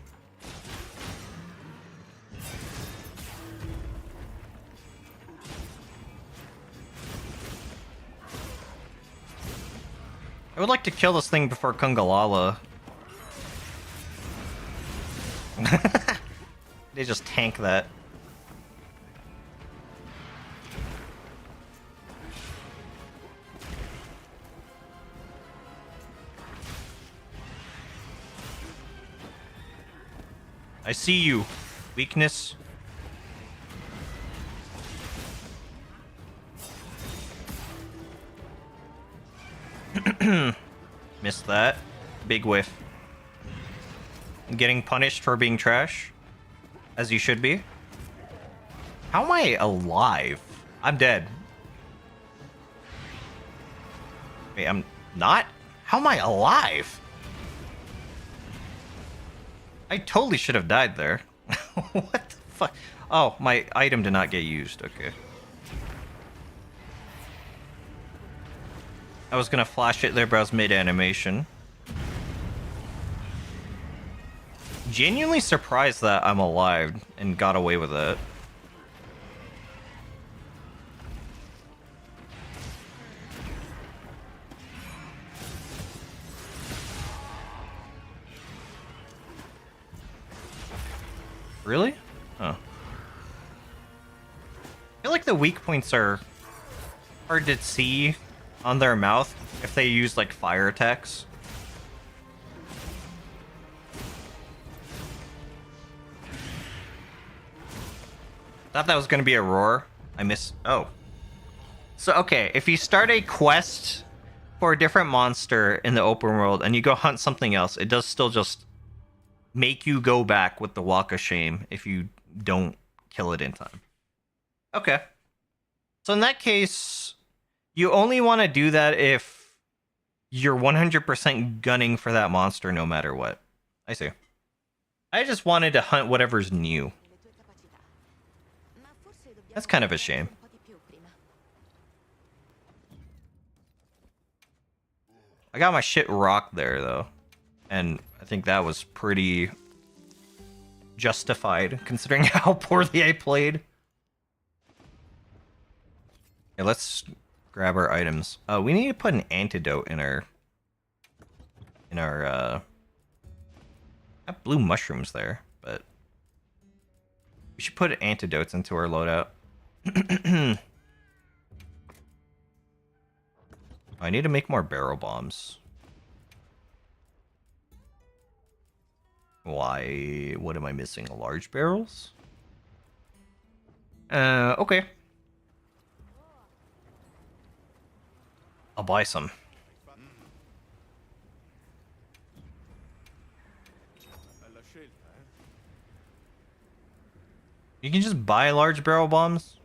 I would like to kill this thing before Kungalala. They just tank that. I see you. Weakness. Missed that. Big whiff. Getting punished for being trash. As you should be. How am I alive? I'm dead. Wait, I'm not? How am I alive? I totally should have died there. What the fuck? Oh, my item did not get used. Okay. I was gonna flash it there, but I was mid-animation. Genuinely surprised that I'm alive and got away with it. Really? Oh. I feel like the weak points are hard to see on their mouth if they use like fire attacks. Thought that was gonna be a roar. I miss. Oh. So okay, if you start a quest for a different monster in the open world and you go hunt something else, it does still just make you go back with the walk of shame if you don't kill it in time. Okay. So in that case, you only want to do that if you're 100% gunning for that monster no matter what. I see. I just wanted to hunt whatever's new. That's kind of a shame. I got my shit rocked there, though. And I think that was pretty justified, considering how poorly I played. Okay, let's grab our items. We need to put an antidote in our... I have blue mushrooms there, but... we should put antidotes into our loadout. I need to make more barrel bombs. Why? What am I missing? Large barrels? Okay. I'll buy some. You can just buy large barrel bombs?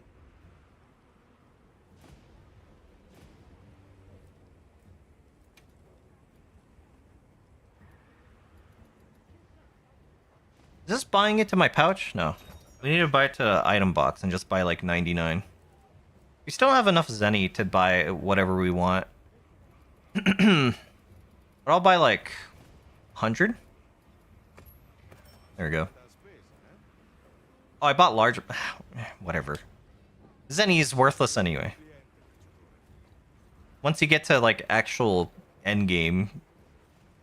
Is this buying it to my pouch? No. We need to buy it to item box and just buy like 99. We still have enough zenny to buy whatever we want. But I'll buy like 100. There we go. Oh, I bought large. Whatever. Zenny is worthless anyway. Once you get to like actual end game,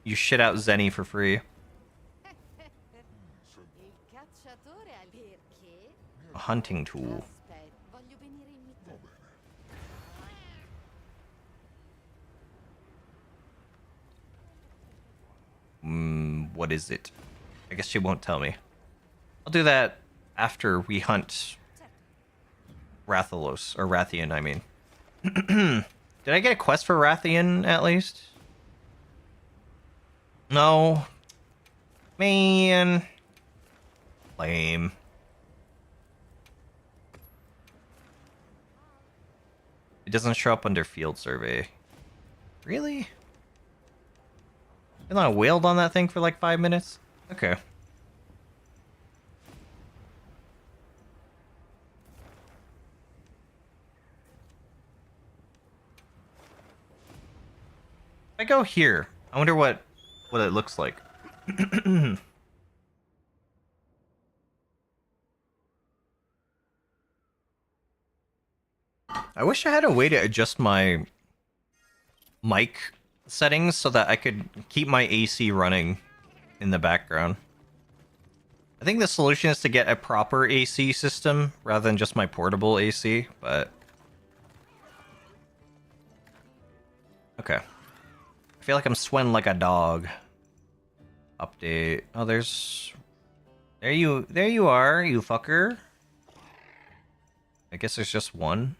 you shit out zenny for free. A hunting tool. What is it? I guess she won't tell me. I'll do that after we hunt Rathalos, or Rathian, I mean. Did I get a quest for Rathian, at least? No. Man. Lame. It doesn't show up under field survey. Really? I wailed on that thing for like 5 minutes? Okay. If I go here, I wonder what it looks like. I wish I had a way to adjust my mic settings so that I could keep my AC running in the background. I think the solution is to get a proper AC system rather than just my portable AC, but... okay. I feel like I'm sweating like a dog. Update. Oh, there's There you are, you fucker. I guess there's just one.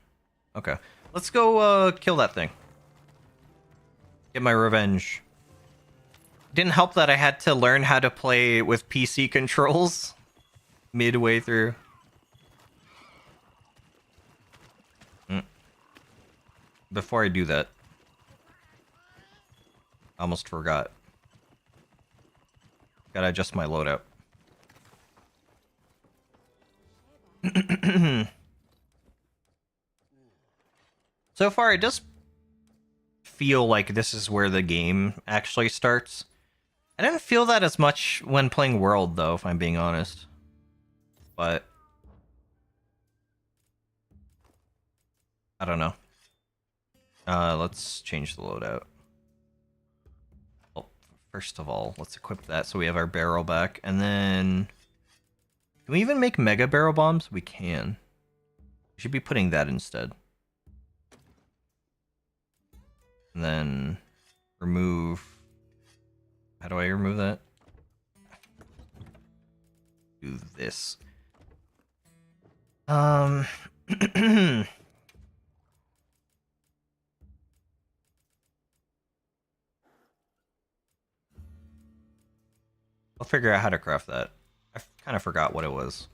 Okay. Let's go kill that thing. Get my revenge. Didn't help that I had to learn how to play with PC controls midway through. Before I do that, I almost forgot. Gotta adjust my loadout. So far, it does feel like this is where the game actually starts. I didn't feel that as much when playing World, though, if I'm being honest. But I don't know. Let's change the loadout. Well, first of all, let's equip that so we have our barrel back. And then... Can we even make mega barrel bombs? We can. We should be putting that instead. And then... remove... How do I remove that? Do this. I'll figure out how to craft that. I kind of forgot what it was.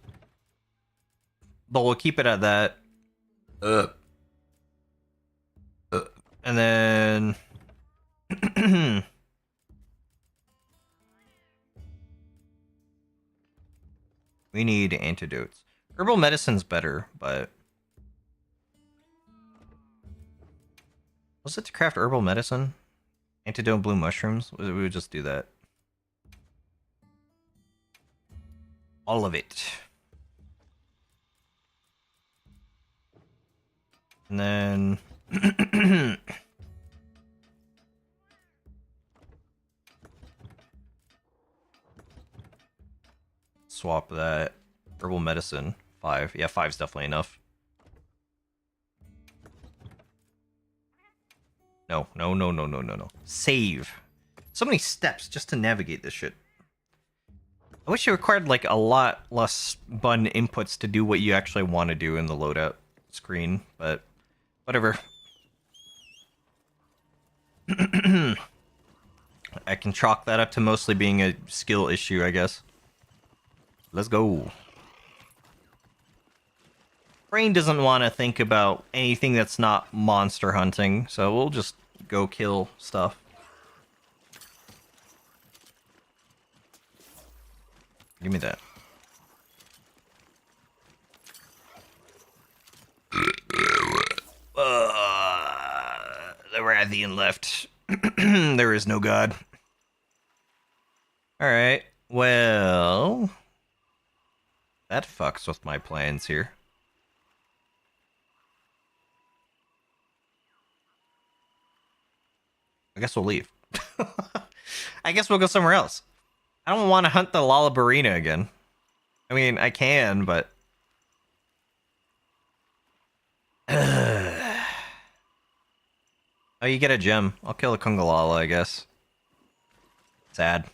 But we'll keep it at that. And then... we need antidotes. Herbal medicine's better, but... Was it to craft herbal medicine? Antidote blue mushrooms? We would just do that. All of it. And then... swap that. Herbal medicine. 5. Yeah, 5's definitely enough. No. Save. So many steps just to navigate this shit. I wish it required like a lot less button inputs to do what you actually want to do in the loadout screen, but whatever. I can chalk that up to mostly being a skill issue, I guess. Let's go. Brain doesn't want to think about anything that's not monster hunting, so we'll just go kill stuff. Give me that. The Rathian left. There is no god. Alright, well... that fucks with my plans here. I guess we'll leave. I guess we'll go somewhere else. I don't want to hunt the Lollabarina again. I mean, I can, but... oh, you get a gem. I'll kill a Kungalala, I guess. Sad.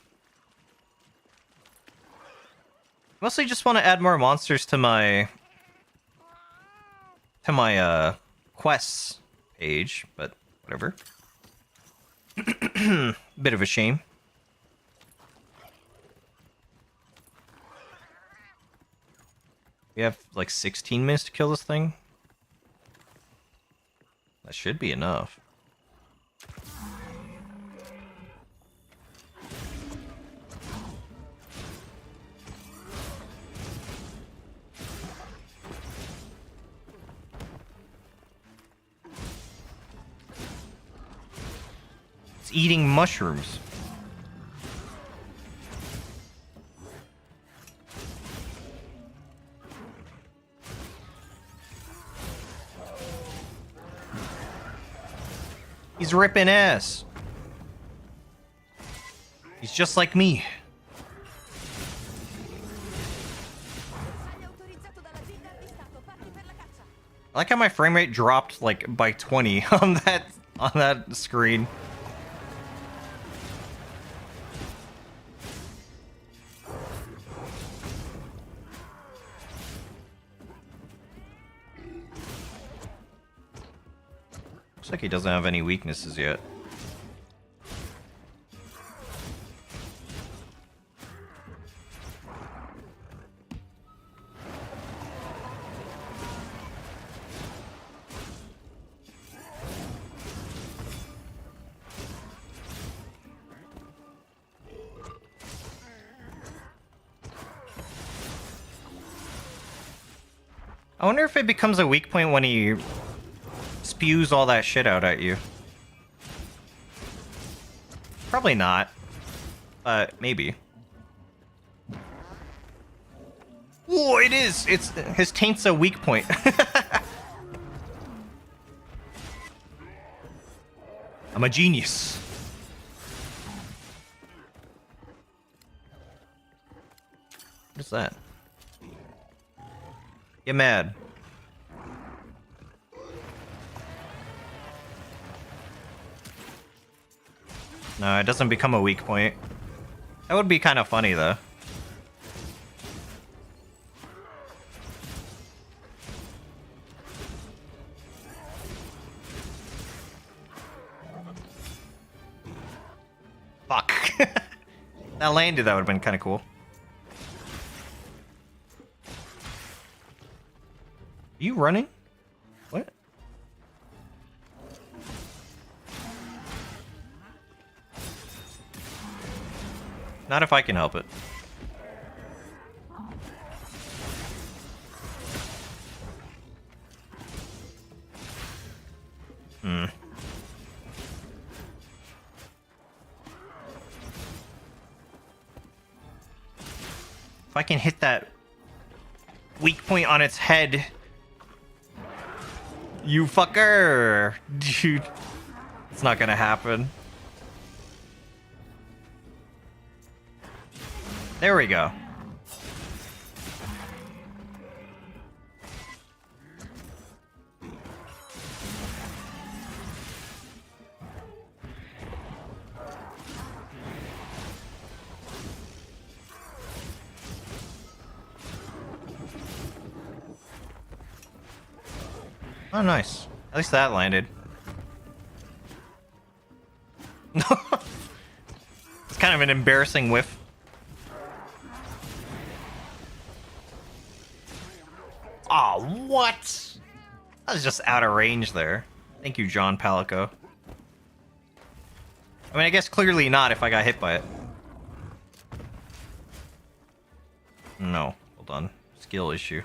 Mostly just want to add more monsters to my... quests page, but whatever. Bit of a shame. We have like 16 minutes to kill this thing. That should be enough. It's eating mushrooms. He's ripping ass. He's just like me. I like how my frame rate dropped like by 20 on that screen. Looks like he doesn't have any weaknesses yet. I wonder if it becomes a weak point when he spews all that shit out at you. Probably not. But maybe. Oh, it is! It's his taint's a weak point. I'm a genius. What's that? Get mad. No, it doesn't become a weak point. That would be kind of funny, though. Fuck. That landed, that would have been kind of cool. Are you running? What? Not if I can help it. If I can hit that weak point on its head... You fucker! Dude. It's not gonna happen. There we go. Oh, nice. At least that landed. It's kind of an embarrassing whiff. Oh, what? I was just out of range there. Thank you, John Palico. I mean, I guess clearly not if I got hit by it. No. Hold on. Skill issue.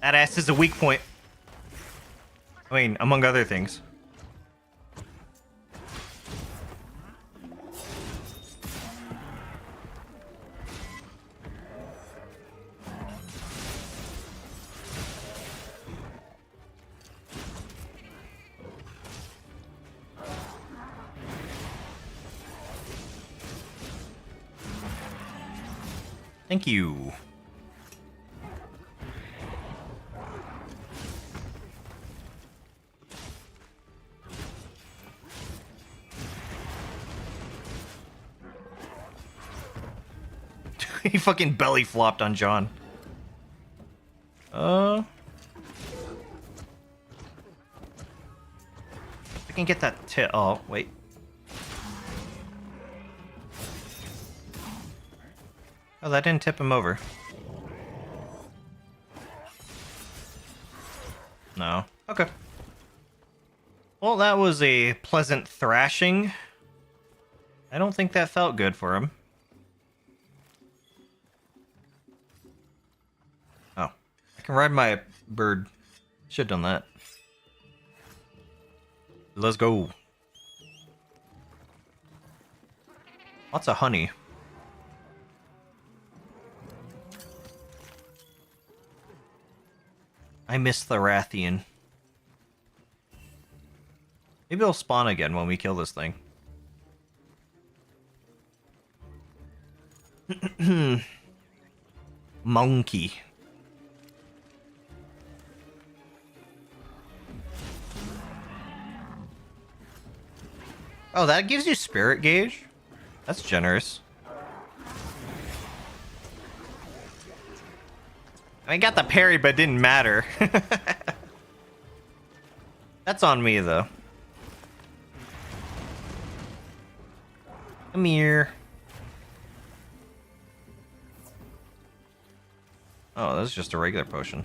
That ass is a weak point. I mean, among other things. Thank you. He fucking belly flopped on John. I can get that tip. Oh, wait. Oh, that didn't tip him over. No. Okay. Well, that was a pleasant thrashing. I don't think that felt good for him. Oh. I can ride my bird. Should've done that. Let's go. Lots of honey. I miss the Rathian. Maybe it'll spawn again when we kill this thing. Monkey. Oh, that gives you spirit gauge? That's generous. I got the parry, but it didn't matter. That's on me, though. Come here. Oh, that's just a regular potion.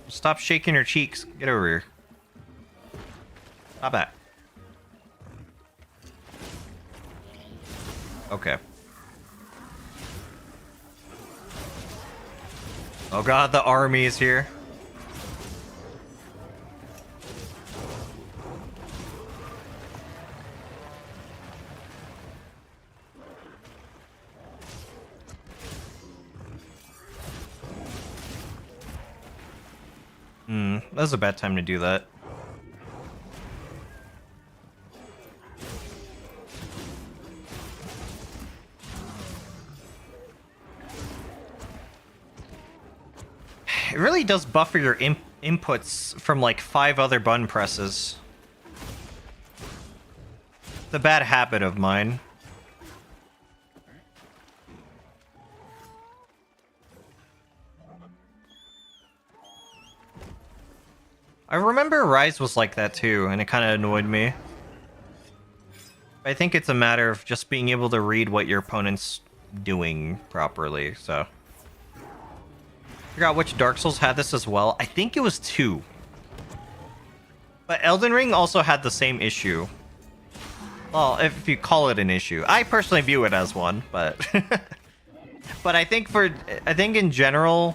Stop shaking your cheeks. Get over here. Stop that. Okay. Oh god, the army is here. That was a bad time to do that. It really does buffer your inputs from like 5 other button presses. It's a bad habit of mine. I remember Rise was like that too, and it kind of annoyed me. I think it's a matter of just being able to read what your opponent's doing properly, so. I forgot which Dark Souls had this as well. I think it was 2. But Elden Ring also had the same issue. Well, if you call it an issue. I personally view it as one, but... but I think in general,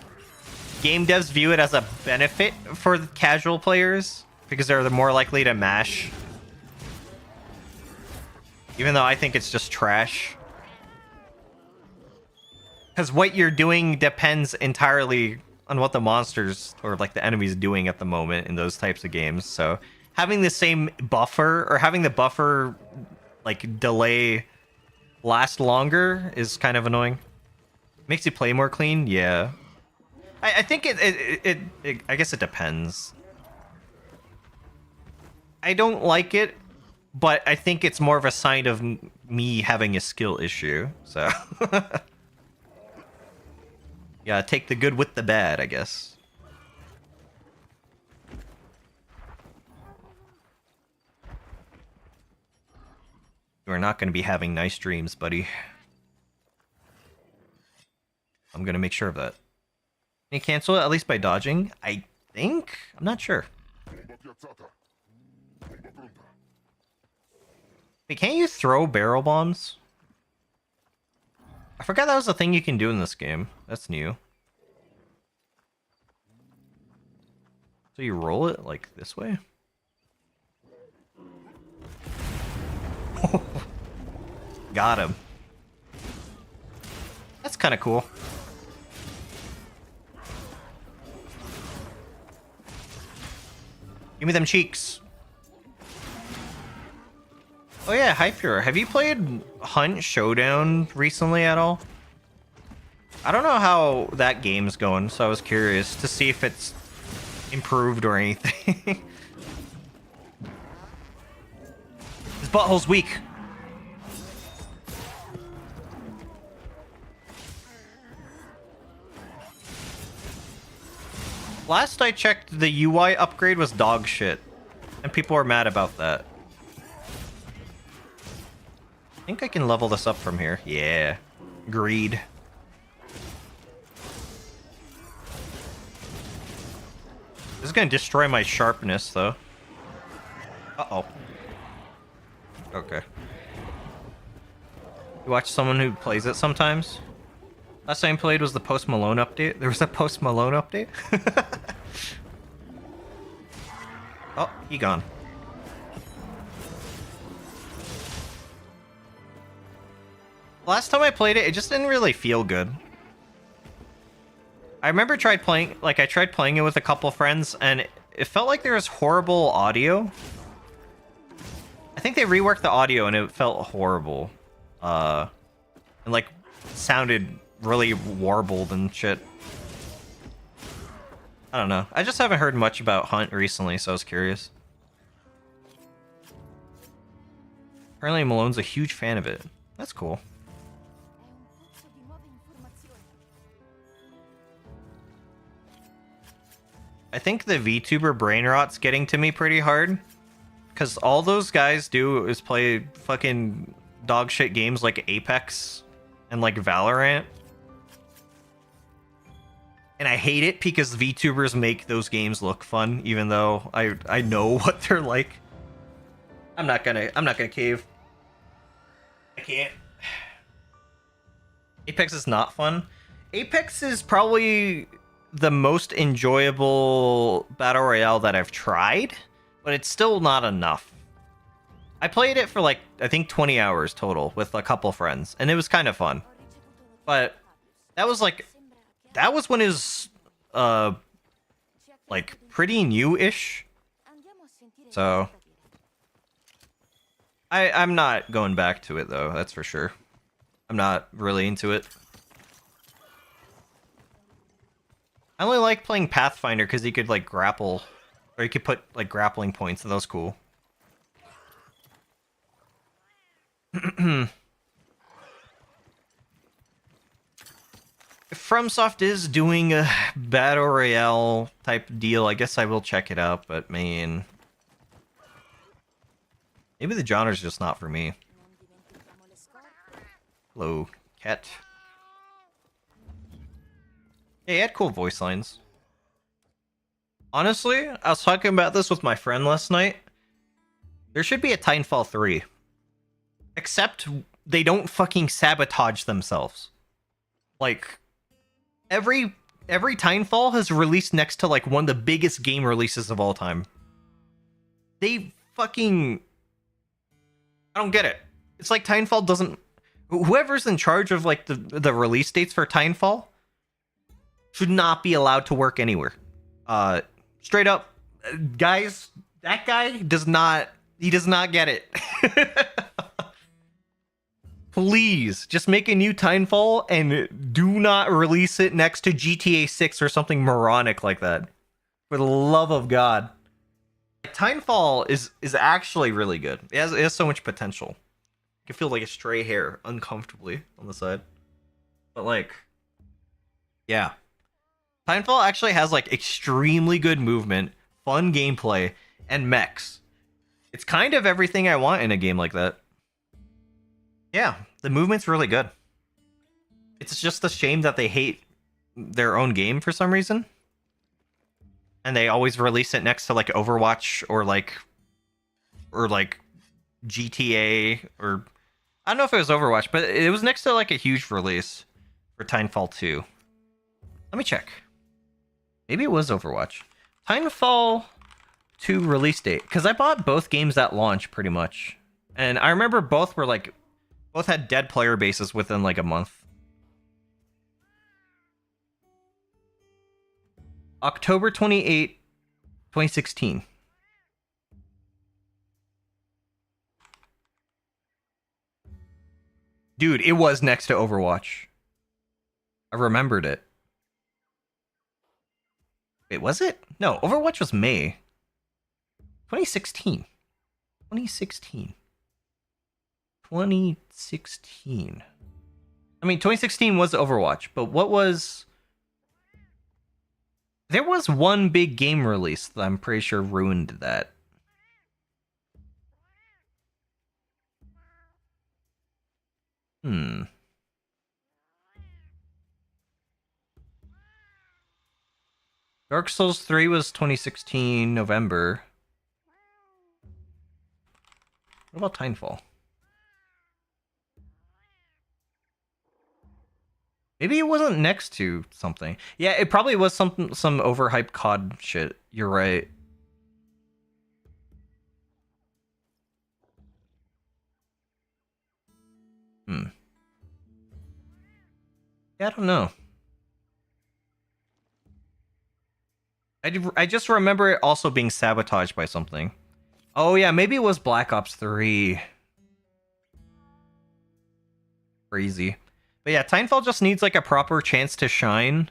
game devs view it as a benefit for casual players, because they're more likely to mash. Even though I think it's just trash. Because what you're doing depends entirely on what the monsters or like the enemies doing at the moment in those types of games. So having the same buffer or having the buffer like delay last longer is kind of annoying. Makes you play more clean, yeah. I think it I guess it depends. I don't like it, but I think it's more of a sign of me having a skill issue. So yeah, take the good with the bad, I guess. You are not going to be having nice dreams, buddy. I'm going to make sure of that. Can you cancel it at least by dodging? I think? I'm not sure. Wait, can't you throw barrel bombs? I forgot that was a thing you can do in this game. That's new. So you roll it like this way? Got him. That's kind of cool. Give me them cheeks. Oh yeah, Hypure. Have you played Hunt Showdown recently at all? I don't know how that game's going, so I was curious to see if it's improved or anything. His butthole's weak. Last I checked, the UI upgrade was dog shit, and people are mad about that. I think I can level this up from here. Yeah. Greed. This is gonna destroy my sharpness, though. Uh-oh. Okay. You watch someone who plays it sometimes? Last time I played was the Post Malone update. There was a Post Malone update? Oh, he gone. Last time I played it, it just didn't really feel good. I remember I tried playing it with a couple friends, and it felt like there was horrible audio. I think they reworked the audio, and it felt horrible. And like, sounded really warbled and shit. I don't know. I just haven't heard much about Hunt recently, so I was curious. Apparently Malone's a huge fan of it. That's cool. I think the VTuber brain rot's getting to me pretty hard. Because all those guys do is play fucking dog shit games like Apex and like Valorant. And I hate it because VTubers make those games look fun, even though I know what they're like. I'm not gonna cave. I can't. Apex is not fun. Apex is probably the most enjoyable battle royale that I've tried, but it's still not enough. I played it for like, I think 20 hours total with a couple friends, and it was kind of fun. But that was when it was like pretty new-ish. So I'm not going back to it though, that's for sure. I'm not really into it. I only like playing Pathfinder because you could like grapple, or you could put like grappling points, and that was cool. If FromSoft is doing a battle royale type deal, I guess I will check it out, but man, maybe the genre's just not for me. Hello, cat. Yeah, he had cool voice lines. Honestly, I was talking about this with my friend last night. There should be a Titanfall 3. Except they don't fucking sabotage themselves. Like, every Titanfall has released next to like one of the biggest game releases of all time. They fucking... I don't get it. It's like Titanfall doesn't... Whoever's in charge of like the release dates for Titanfall should not be allowed to work anywhere. Straight up, guys, that guy does not get it. Please, just make a new Titanfall and do not release it next to GTA 6 or something moronic like that. For the love of God. Titanfall is actually really good. It has so much potential. You can feel like a stray hair uncomfortably on the side. But like, yeah. Titanfall actually has like extremely good movement, fun gameplay, and mechs. It's kind of everything I want in a game like that. Yeah, the movement's really good. It's just a shame that they hate their own game for some reason. And they always release it next to like Overwatch or like GTA, or I don't know if it was Overwatch, but it was next to like a huge release for Titanfall 2. Let me check. Maybe it was Overwatch. Titanfall 2 release date, because I bought both games at launch pretty much, and I remember both had dead player bases within like a month. October 28, 2016. Dude, it was next to Overwatch. I remembered it. Wait, was it? No, Overwatch was May. 2016. 2016. 2016. I mean, 2016 was Overwatch, but what was... There was one big game release that I'm pretty sure ruined that. Dark Souls 3 was 2016 November. What about Titanfall? Maybe it wasn't next to something. Yeah, it probably was some overhyped COD shit. You're right. Yeah, I don't know. I just remember it also being sabotaged by something. Oh yeah, maybe it was Black Ops 3. Crazy. But yeah, Titanfall just needs like a proper chance to shine.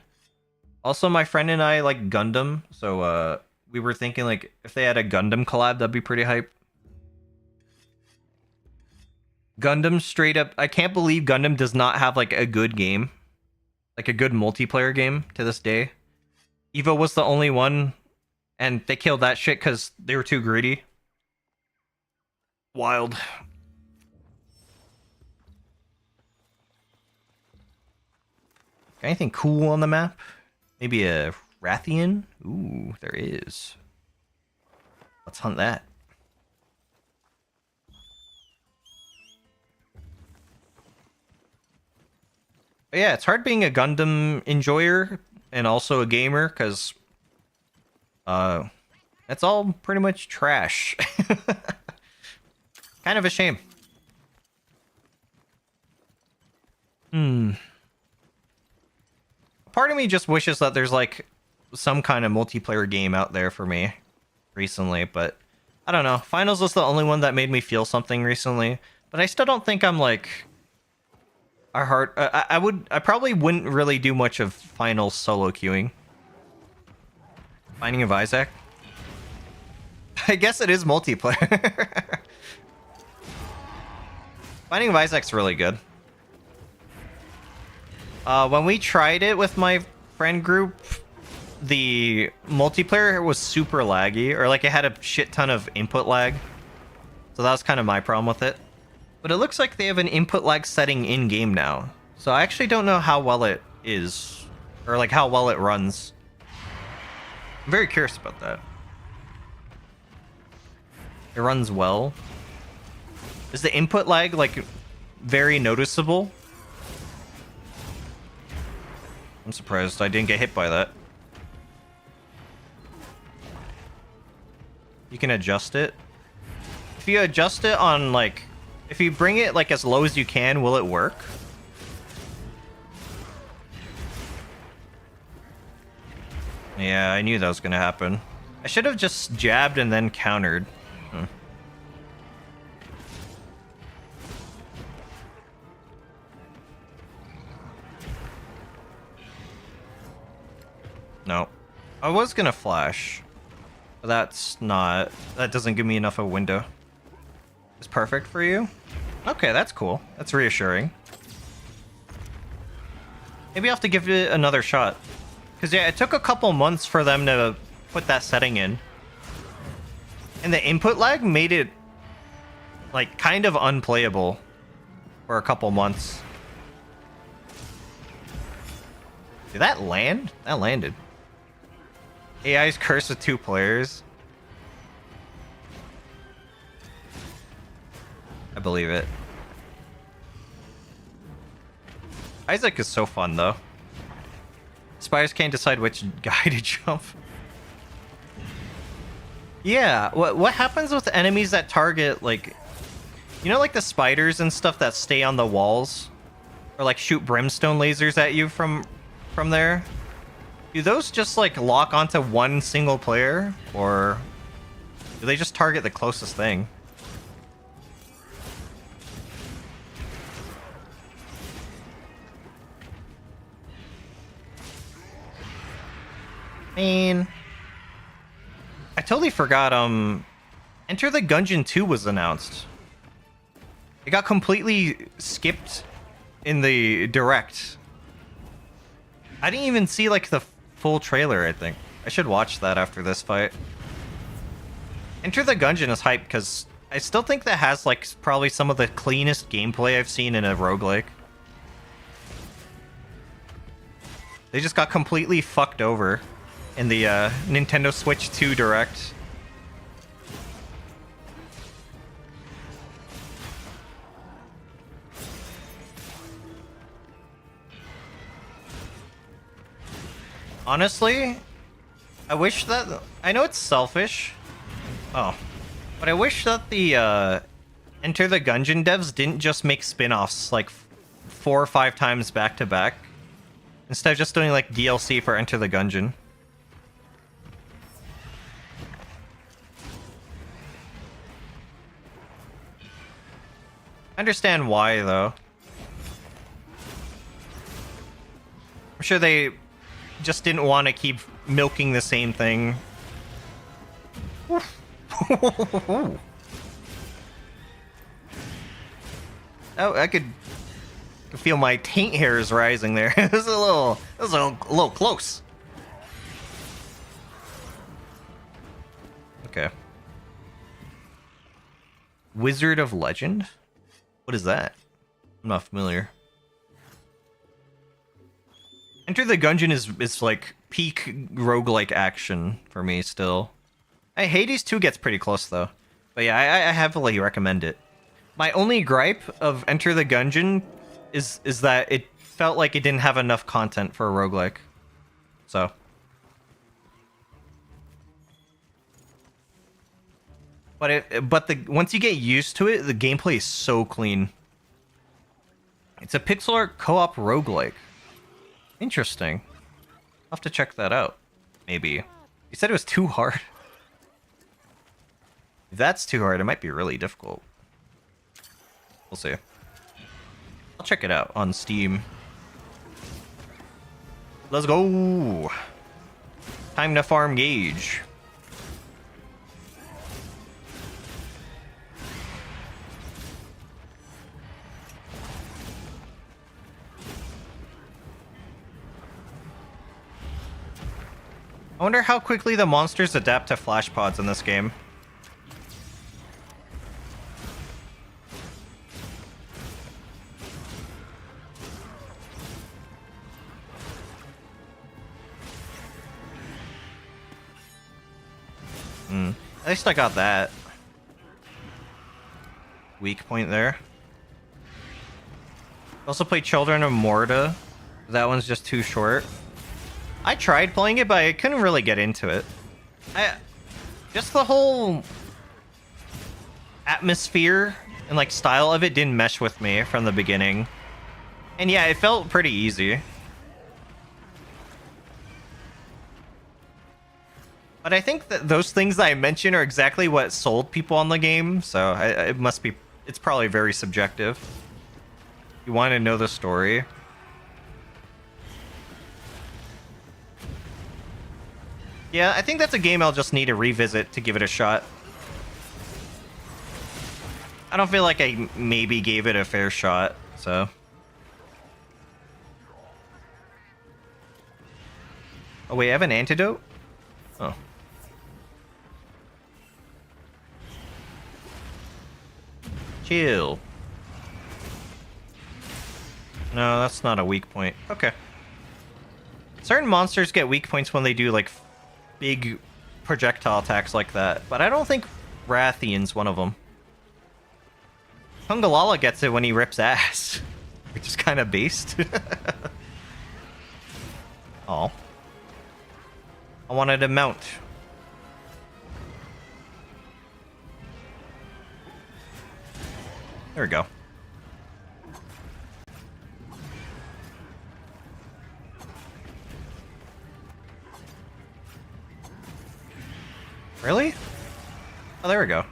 Also, my friend and I like Gundam, so we were thinking like if they had a Gundam collab, that'd be pretty hype. Gundam straight up, I can't believe Gundam does not have like a good game. Like a good multiplayer game to this day. EVO was the only one And they killed that shit because they were too greedy. Wild. Anything cool on the map? Maybe a Rathian? Ooh, there is. Let's hunt that. But yeah, it's hard being a Gundam enjoyer and also a gamer because that's all pretty much trash. Kind of a shame. Part of me just wishes that there's like some kind of multiplayer game out there for me recently, but I don't know. Finals was the only one that made me feel something recently, but I still don't think I'm like I probably wouldn't really do much of Finals solo queuing. Binding of Isaac. I guess it is multiplayer. Binding of Isaac's really good. When we tried it with my friend group, the multiplayer was super laggy, or like it had a shit ton of input lag. So that was kind of my problem with it. But it looks like they have an input lag setting in game now. So I actually don't know how well it is, or like how well it runs. I'm very curious about that. It runs well. Is the input lag like very noticeable? I'm surprised I didn't get hit by that. You can adjust it. If you adjust it on like, if you bring it like as low as you can, will it work? Yeah, I knew that was gonna happen. I should have just jabbed and then countered. No. I was gonna flash. But that doesn't give me enough of a window. It's perfect for you? Okay, that's cool. That's reassuring. Maybe I'll have to give it another shot. Because yeah, it took a couple months for them to put that setting in. And the input lag made it like kind of unplayable for a couple months. Did that land? That landed. AI's cursed with 2 players. I believe it. Isaac is so fun though. Spiders can't decide which guy to jump. Yeah, what happens with enemies that target like, you know, like the spiders and stuff that stay on the walls, or like shoot brimstone lasers at you from there? Do those just like lock onto one single player, or do they just target the closest thing? Man, I totally forgot. Enter the Gungeon 2 was announced. It got completely skipped in the direct. I didn't even see like the full trailer. I think I should watch that after this fight. Enter the Gungeon is hype because I still think that has like probably some of the cleanest gameplay I've seen in a roguelike. They just got completely fucked over in the Nintendo Switch 2 Direct. Honestly, I wish that... I know it's selfish. Oh. But I wish that the Enter the Gungeon devs didn't just make spin-offs like 4 or 5 times back to back. Instead of just doing like DLC for Enter the Gungeon. I understand why though. I'm sure they just didn't want to keep milking the same thing. Oh, I could feel my taint hairs rising there. This is a little close. Okay. Wizard of Legend? What is that? I'm not familiar. Enter the Gungeon is like peak roguelike action for me still. Hades 2 gets pretty close though. But yeah, I heavily recommend it. My only gripe of Enter the Gungeon is that it felt like it didn't have enough content for a roguelike. So. But once you get used to it, the gameplay is so clean. It's a pixel art co-op roguelike. Interesting. I'll have to check that out. Maybe. You said it was too hard. If that's too hard, it might be really difficult. We'll see. I'll check it out on Steam. Let's go! Time to farm Gauge. I wonder how quickly the monsters adapt to flash pods in this game. At least I got that. Weak point there. Also played Children of Morta. That one's just too short. I tried playing it, but I couldn't really get into it. Just the whole atmosphere and like style of it didn't mesh with me from the beginning. And yeah, it felt pretty easy. But I think that those things that I mentioned are exactly what sold people on the game, so it must be, it's probably very subjective. You want to know the story? Yeah, I think that's a game I'll just need to revisit to give it a shot. I don't feel like I maybe gave it a fair shot, so. Oh wait, I have an antidote? Oh. Chill. No, that's not a weak point. Okay. Certain monsters get weak points when they do like big projectile attacks like that, but I don't think Rathian's one of them. Hungalala gets it when he rips ass, which is kind of based. Oh. I wanted to mount. There we go. Really? Oh, there we go.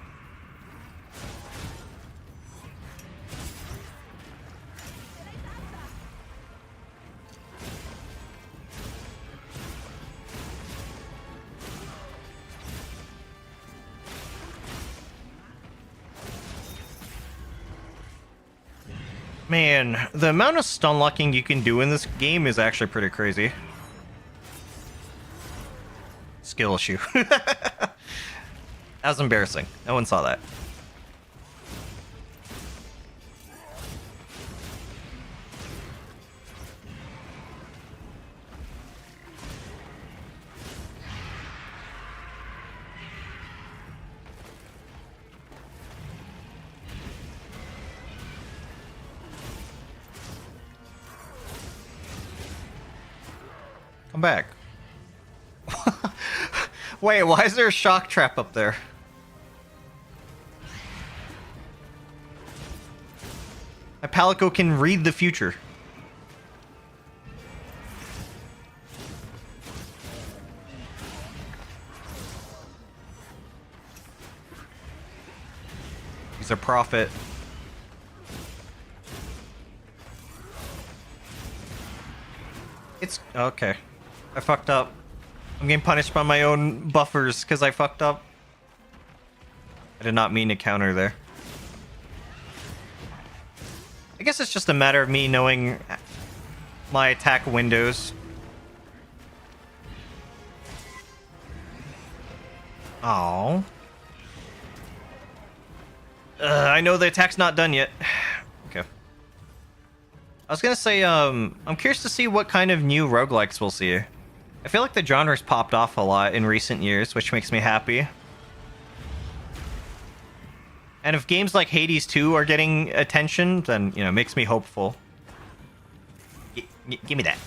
Man, the amount of stun locking you can do in this game is actually pretty crazy. Skill issue. That was embarrassing. No one saw that. Come back. Wait, why is there a shock trap up there? My Palico can read the future. He's a prophet. It's okay. I fucked up. I'm getting punished by my own buffers because I fucked up. I did not mean to counter there. I guess it's just a matter of me knowing my attack windows. Oh. I know the attack's not done yet. Okay. I was gonna say, I'm curious to see what kind of new roguelikes we'll see. I feel like the genre's popped off a lot in recent years, which makes me happy. And if games like Hades 2 are getting attention, then, you know, it makes me hopeful. Give me that.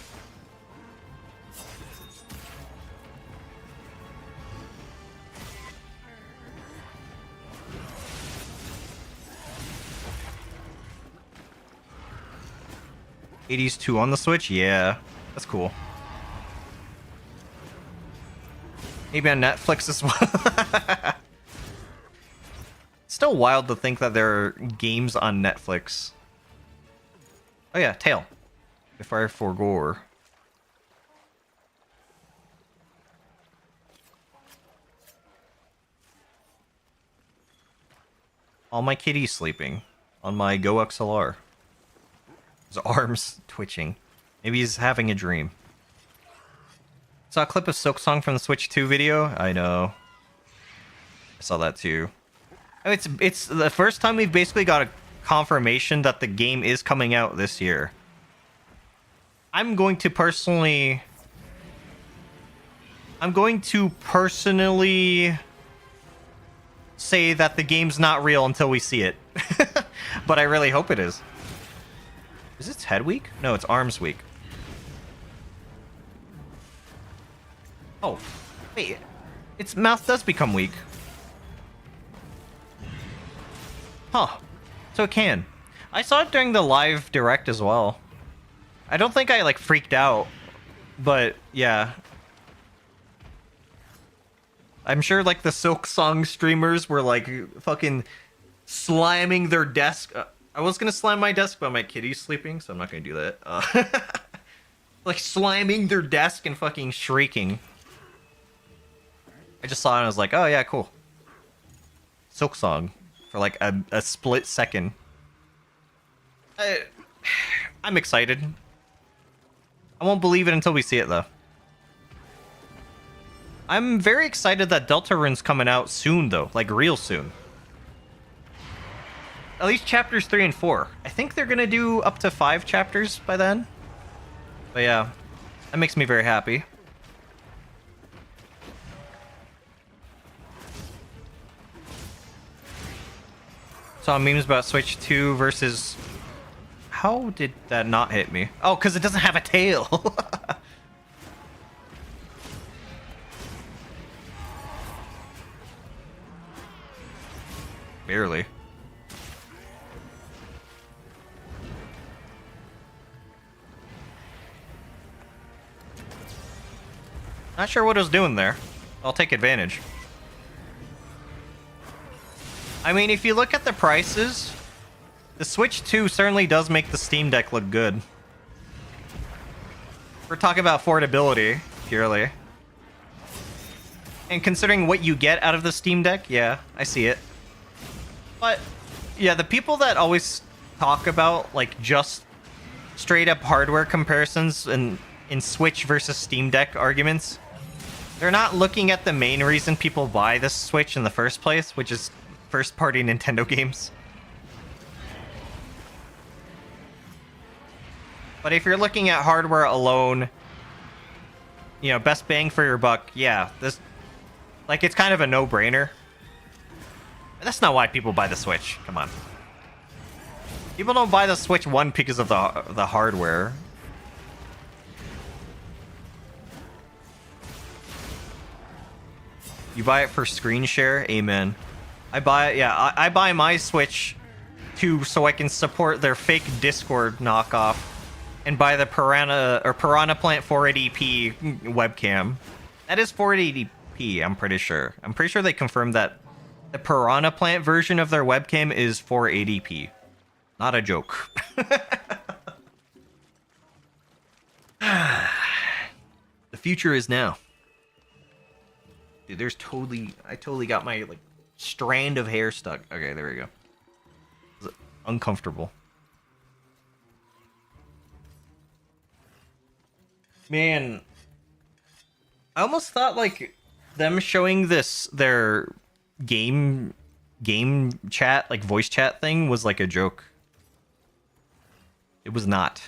Hades 2 on the Switch? Yeah, that's cool. Maybe on Netflix as well. It's still wild to think that there are games on Netflix. Oh yeah, Tail. If I forgore. All my kitties sleeping on my Go XLR. His arms twitching. Maybe he's having a dream. Saw a clip of Silk Song from the Switch 2 video. I know. I saw that too. I mean, it's the first time we've basically got a confirmation that the game is coming out this year. I'm going to personally say that the game's not real until we see it. But I really hope it is. Is its head weak? No, it's arms weak. Oh, wait. Its mouth does become weak. Huh. So it can. I saw it during the live direct as well. I don't think I, like, freaked out. But, yeah. I'm sure, like, the Silk Song streamers were, like, fucking slamming their desk. I was gonna slam my desk, but my kitty's sleeping, so I'm not gonna do that. Like, slamming their desk and fucking shrieking. I just saw it and I was like, oh yeah, cool. Silk Song. For like a split second. I'm excited. I won't believe it until we see it though. I'm very excited that Deltarune's coming out soon though. Like real soon. At least chapters 3 and 4. I think they're gonna do up to 5 chapters by then. But yeah, that makes me very happy. Saw memes about Switch 2 versus... How did that not hit me? Oh, because it doesn't have a tail. Barely. Not sure what it was doing there. I'll take advantage. I mean, if you look at the prices, the Switch 2 certainly does make the Steam Deck look good. We're talking about affordability, purely. And considering what you get out of the Steam Deck, yeah, I see it. But, yeah, the people that always talk about, like, just straight-up hardware comparisons in Switch versus Steam Deck arguments, they're not looking at the main reason people buy the Switch in the first place, which is first-party Nintendo games. But if you're looking at hardware alone, you know, best bang for your buck, yeah, this, like, it's kind of a no-brainer. That's not why people buy the Switch. Come on. People don't buy the Switch 1 because of the hardware. You buy it for screen share? Amen. I buy it, yeah, I buy my Switch 2 so I can support their fake Discord knockoff and buy the Piranha Plant 480p webcam. That is 480p, I'm pretty sure. I'm pretty sure they confirmed that the Piranha Plant version of their webcam is 480p. Not a joke. The future is now. Dude, there's I totally got my, like, strand of hair stuck. Okay, there we go. It's uncomfortable. Man, I almost thought, like, them showing their game chat, like voice chat thing, was like a joke. It was not,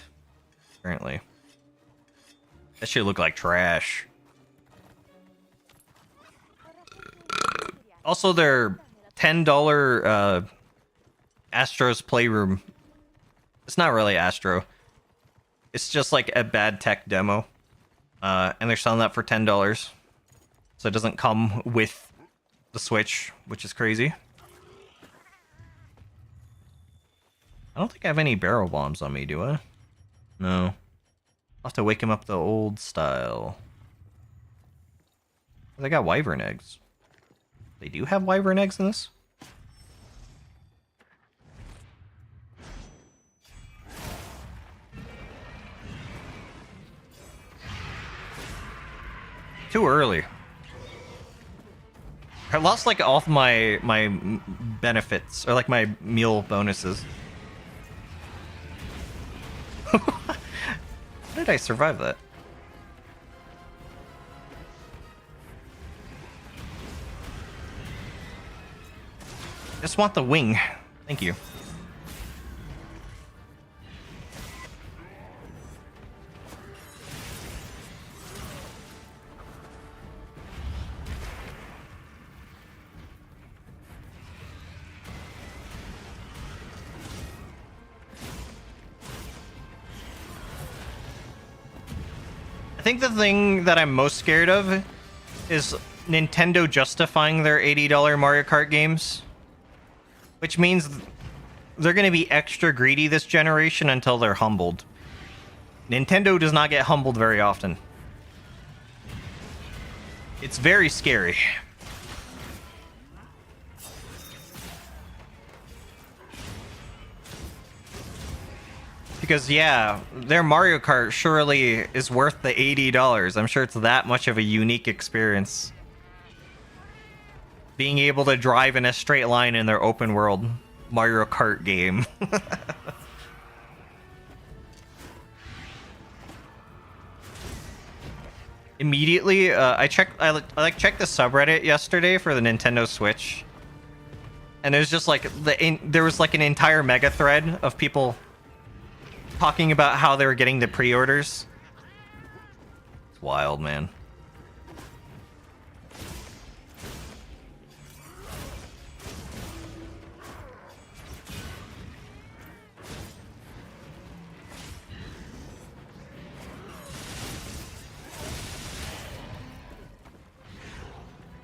apparently. That shit looked like trash. Also, their $10 Astro's Playroom. It's not really Astro. It's just like a bad tech demo. And they're selling that for $10. So it doesn't come with the Switch, which is crazy. I don't think I have any barrel bombs on me, do I? No. I'll have to wake him up the old style. They got wyvern eggs. They do have wyvern eggs in this? Too early. I lost like all of my benefits, or like my meal bonuses. How did I survive that? Just want the wing. Thank you. I think the thing that I'm most scared of is Nintendo justifying their $80 Mario Kart games. Which means they're going to be extra greedy this generation until they're humbled. Nintendo does not get humbled very often. It's very scary. Because, yeah, their Mario Kart surely is worth the $80. I'm sure it's that much of a unique experience. Being able to drive in a straight line in their open world Mario Kart game. Immediately, I checked the subreddit yesterday for the Nintendo Switch. And there's just like there was like an entire mega thread of people talking about how they were getting the pre-orders. It's wild, man.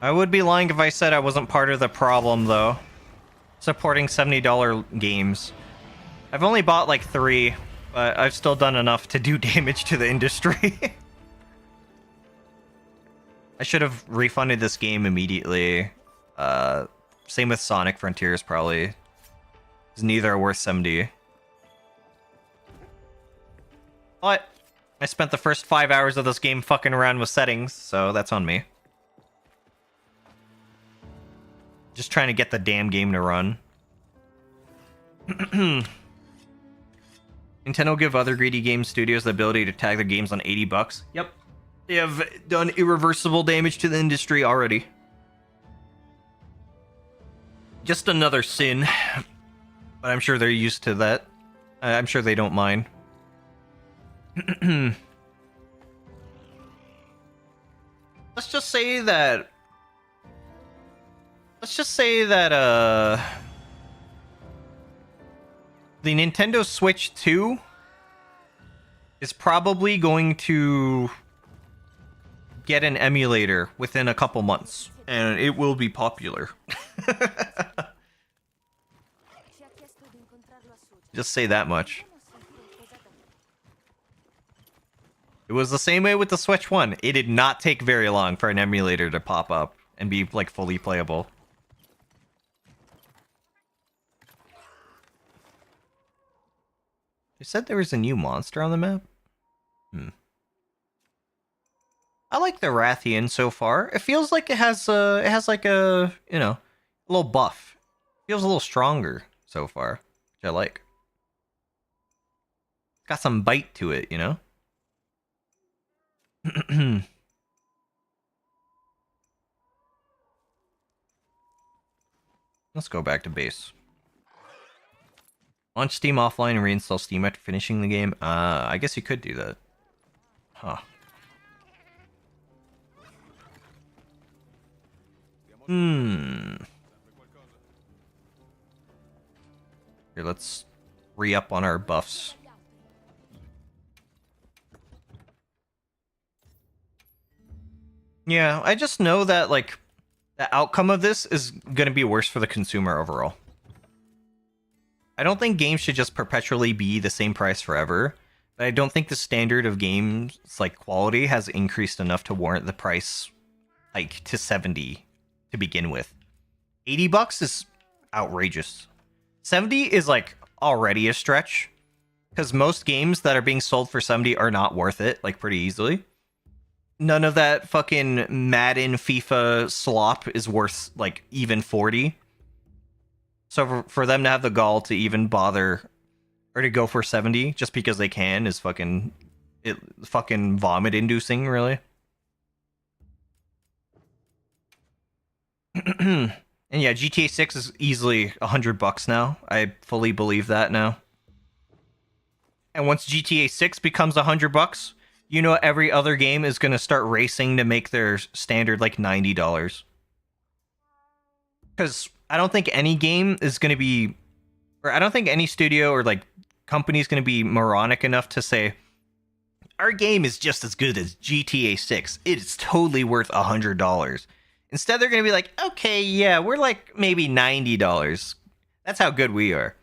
I would be lying if I said I wasn't part of the problem, though. Supporting $70 games. I've only bought like 3, but I've still done enough to do damage to the industry. I should have refunded this game immediately. Same with Sonic Frontiers, probably. 'Cause neither are worth 70. But I spent the first 5 hours of this game fucking around with settings, so that's on me. Just trying to get the damn game to run. Nintendo give other greedy game studios the ability to tag their games on $80. Yep. They have done irreversible damage to the industry already. Just another sin. But I'm sure they're used to that. I'm sure they don't mind. Let's just say that the Nintendo Switch 2 is probably going to get an emulator within a couple months, and it will be popular. Just say that much. It was the same way with the Switch 1. It did not take very long for an emulator to pop up and be like fully playable. You said there was a new monster on the map? I like the Rathian so far. It feels like it has like a, you know, a little buff. Feels a little stronger so far, which I like. Got some bite to it, you know? Let's go back to base. Launch Steam offline and reinstall Steam after finishing the game. I guess you could do that. Huh. Here, let's re-up on our buffs. Yeah, I just know that, like, the outcome of this is going to be worse for the consumer overall. I don't think games should just perpetually be the same price forever, but I don't think the standard of games, like, quality has increased enough to warrant the price hike to 70 to begin with. $80 is outrageous. 70 is, like, already a stretch, because most games that are being sold for 70 are not worth it, like, pretty easily. None of that fucking Madden, FIFA slop is worth, like, even 40. So for them to have the gall to even bother, or to go for 70 just because they can, is fucking vomit-inducing, really. And yeah, GTA 6 is easily $100 now. I fully believe that now. And once GTA 6 becomes $100, you know every other game is going to start racing to make their standard like $90. Because I don't think any game is going to be, or I don't think any studio or like company is going to be moronic enough to say, our game is just as good as GTA 6. It is totally worth $100. Instead, they're going to be like, okay, yeah, we're like maybe $90. That's how good we are.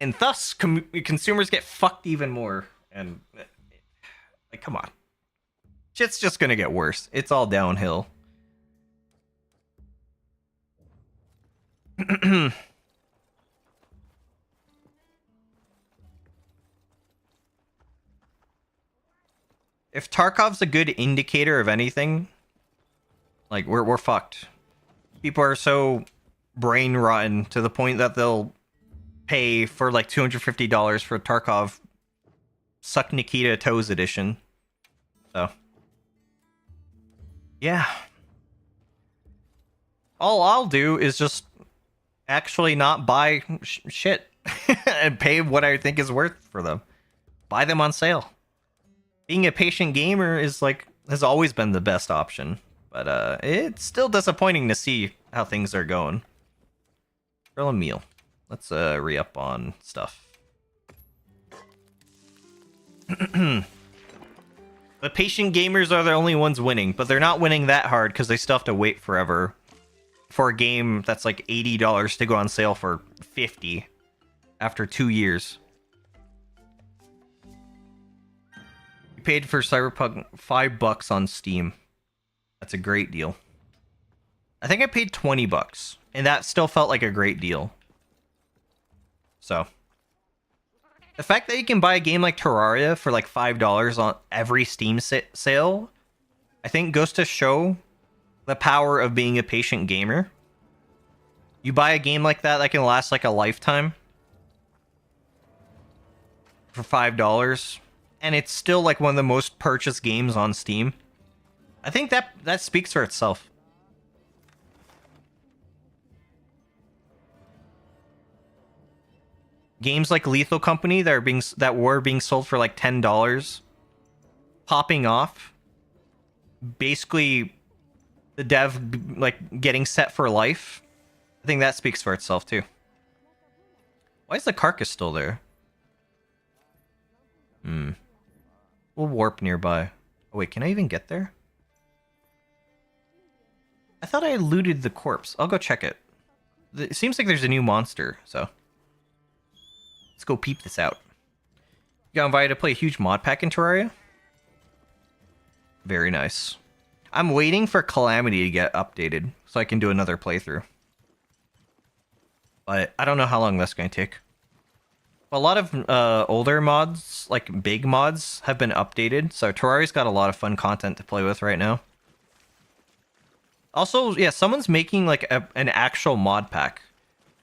And thus, consumers get fucked even more. And, like, come on. Shit's just going to get worse. It's all downhill. If Tarkov's a good indicator of anything, like, we're fucked. People are so brain rotten to the point that they'll pay for like $250 for Tarkov Suck Nikita Toes edition. So, yeah. All I'll do is just actually not buy shit and pay what I think is worth for them. Buy them on sale. Being a patient gamer is like, has always been the best option. But it's still disappointing to see how things are going. Grill a meal. Let's re-up on stuff. The patient gamers are the only ones winning, but they're not winning that hard because they still have to wait forever for a game that's like $80 to go on sale for $50 after 2 years. You paid for Cyberpunk $5 on Steam. That's a great deal. I think I paid $20, and that still felt like a great deal. So, the fact that you can buy a game like Terraria for like $5 on every Steam sale, I think goes to show the power of being a patient gamer. You buy a game like that can last like a lifetime for $5, and it's still like one of the most purchased games on Steam. I think that speaks for itself. Games like Lethal Company that were being sold for like $10, popping off. Basically, the dev like getting set for life. I think that speaks for itself too. Why is the carcass still there? We'll warp nearby. Oh wait, can I even get there? I thought I looted the corpse. I'll go check it. It seems like there's a new monster, so let's go peep this out. You got invited to play a huge mod pack in Terraria? Very nice. I'm waiting for Calamity to get updated so I can do another playthrough. But I don't know how long that's going to take. A lot of older mods, like big mods, have been updated, so Terraria's got a lot of fun content to play with right now. Also, yeah, someone's making like an actual mod pack,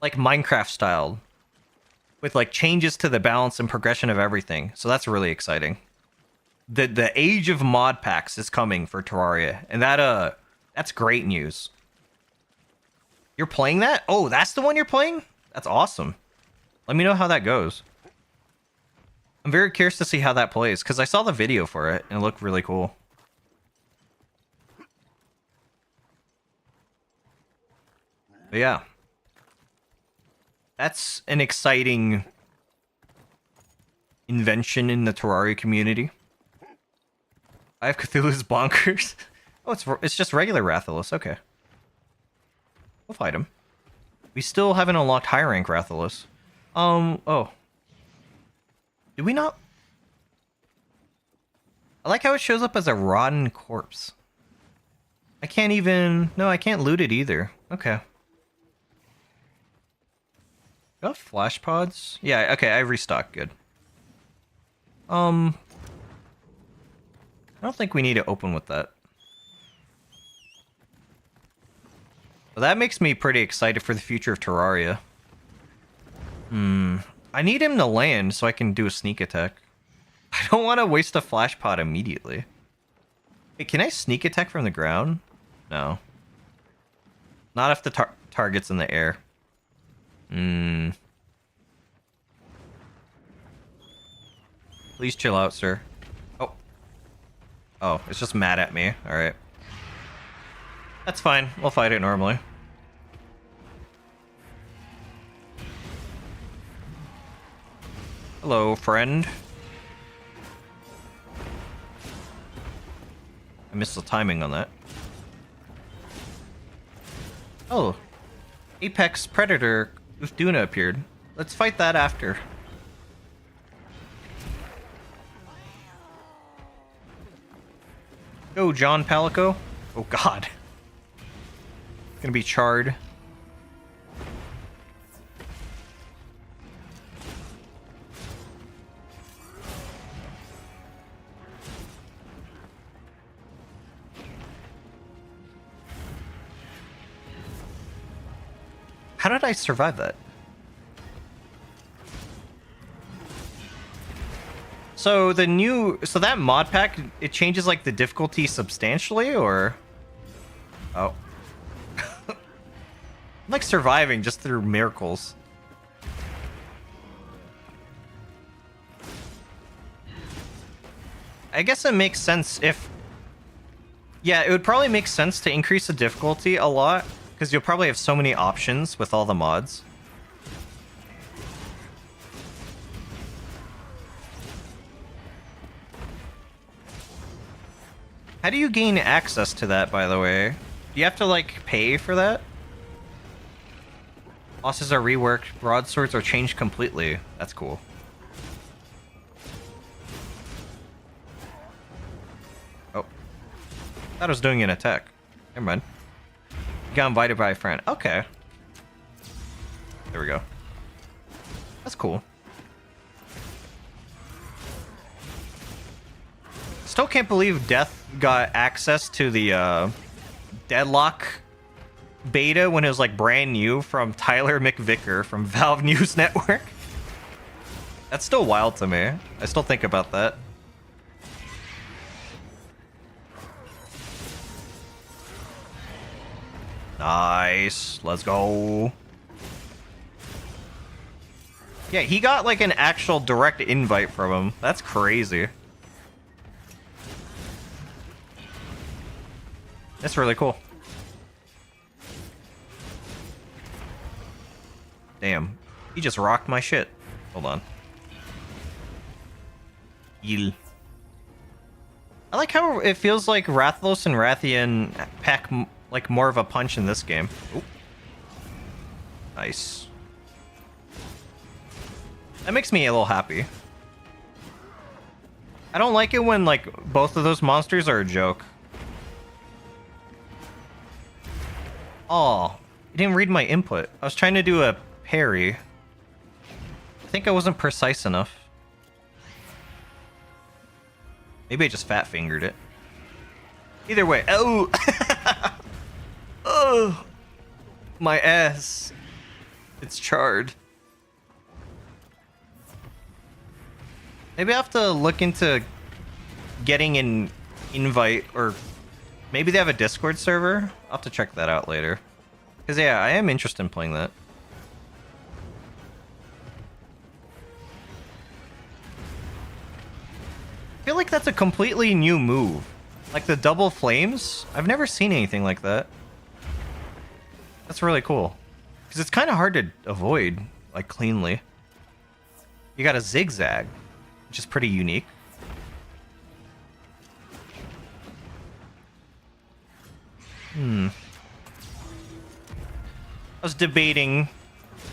like Minecraft style, with like changes to the balance and progression of everything. So that's really exciting. The age of mod packs is coming for Terraria, and that's great news. You're playing that? Oh, that's the one you're playing? That's awesome. Let me know how that goes. I'm very curious to see how that plays, because I saw the video for it, and it looked really cool. But yeah. That's an exciting invention in the Terraria community. I have Cthulhu's bonkers. Oh, it's just regular Rathalos. Okay. We'll fight him. We still haven't unlocked high rank Rathalos. Oh. Did we not? I like how it shows up as a rotten corpse. I can't even... No, I can't loot it either. Okay. Got flash pods? Yeah, okay, I restocked. Good. I don't think we need to open with that. Well, that makes me pretty excited for the future of Terraria. I need him to land so I can do a sneak attack. I don't want to waste a flash pod immediately. Hey, can I sneak attack from the ground? No. Not if the target's in the air. Please chill out, sir. Oh. Oh, it's just mad at me. Alright. That's fine. We'll fight it normally. Hello, friend. I missed the timing on that. Oh. Apex Predator with Duna appeared. Let's fight that after. Go, John Palico. Oh, God. Gonna be charred. How did I survive that? So that mod pack, it changes like the difficulty substantially, or? Oh. I'm like surviving just through miracles. I guess it makes sense if... Yeah, it would probably make sense to increase the difficulty a lot, because you'll probably have so many options with all the mods. How do you gain access to that, by the way? Do you have to, like, pay for that? Bosses are reworked, broadswords are changed completely. That's cool. Oh. I thought I was doing an attack. Never mind. You got invited by a friend. Okay. There we go. That's cool. Still can't believe Death got access to the Deadlock beta when it was like brand new from Tyler McVicker from Valve News Network. That's still wild to me. I still think about that. Nice. Let's go. Yeah, he got like an actual direct invite from him. That's crazy. That's really cool. Damn. He just rocked my shit. Hold on. Yil. I like how it feels like Rathalos and Rathian pack like more of a punch in this game. Ooh. Nice. That makes me a little happy. I don't like it when like both of those monsters are a joke. Oh, you didn't read my input. I was trying to do a parry. I think I wasn't precise enough. Maybe I just fat fingered it. Either way. Oh! Oh! My ass. It's charred. Maybe I have to look into getting an invite, or maybe they have a Discord server. I'll have to check that out later. Because, yeah, I am interested in playing that. I feel like that's a completely new move. Like the double flames? I've never seen anything like that. That's really cool. Because it's kind of hard to avoid, like, cleanly. You got a zigzag, which is pretty unique. I was debating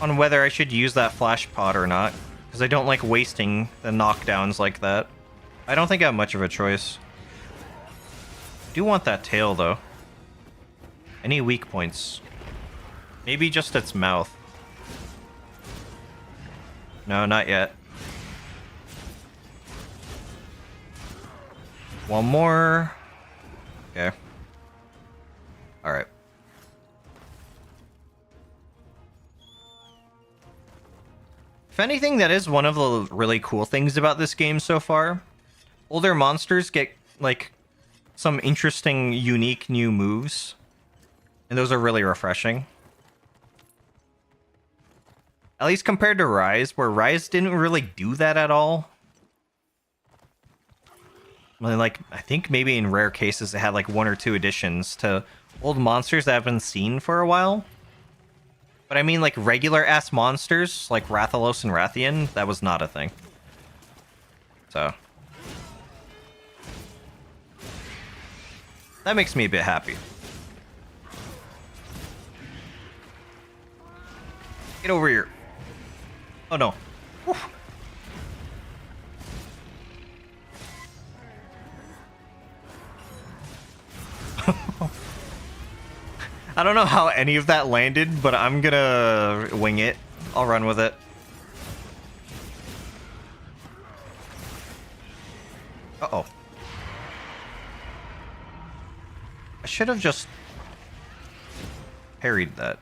on whether I should use that flash pod or not, because I don't like wasting the knockdowns like that. I don't think I have much of a choice. I do want that tail, though. Any weak points? Maybe just its mouth. No, not yet. One more. Okay. Alright. If anything, that is one of the really cool things about this game so far. Older monsters get, like, some interesting, unique new moves. And those are really refreshing. At least compared to Rise, where Rise didn't really do that at all. Like, I think maybe in rare cases it had like 1 or 2 additions to old monsters that have been seen for a while. But I mean, like, regular-ass monsters, like Rathalos and Rathian, that was not a thing. So. That makes me a bit happy. Get over here. Oh, no. Whew. I don't know how any of that landed, but I'm gonna wing it. I'll run with it. Uh-oh. I should have just parried that.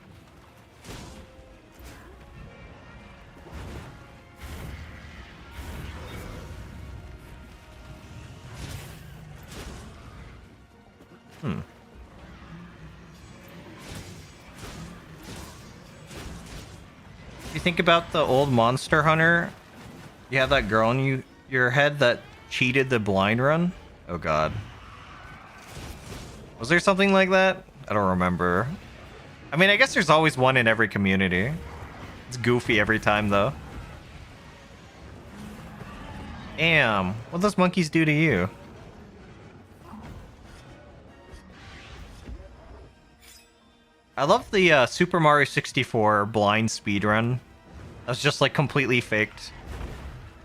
If you think about the old Monster Hunter, you have that girl in your head that cheated the blind run? Oh god. Was there something like that? I don't remember. I mean, I guess there's always one in every community. It's goofy every time, though. Damn, what those monkeys do to you? I love the Super Mario 64 blind speedrun. That's just like completely faked.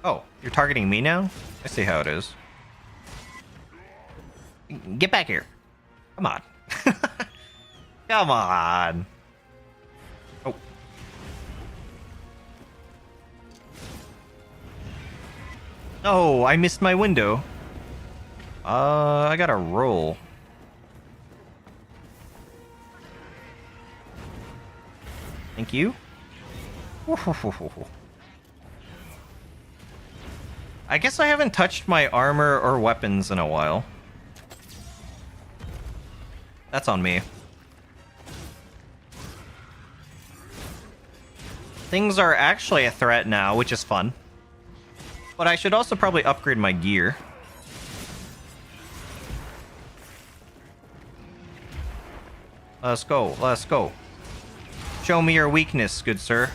Oh, you're targeting me now? I see how it is. Get back here. Come on. Come on. Oh. Oh, I missed my window. I gotta roll. Thank you. I guess I haven't touched my armor or weapons in a while. That's on me. Things are actually a threat now, which is fun. But I should also probably upgrade my gear. Let's go, let's go. Show me your weakness, good sir.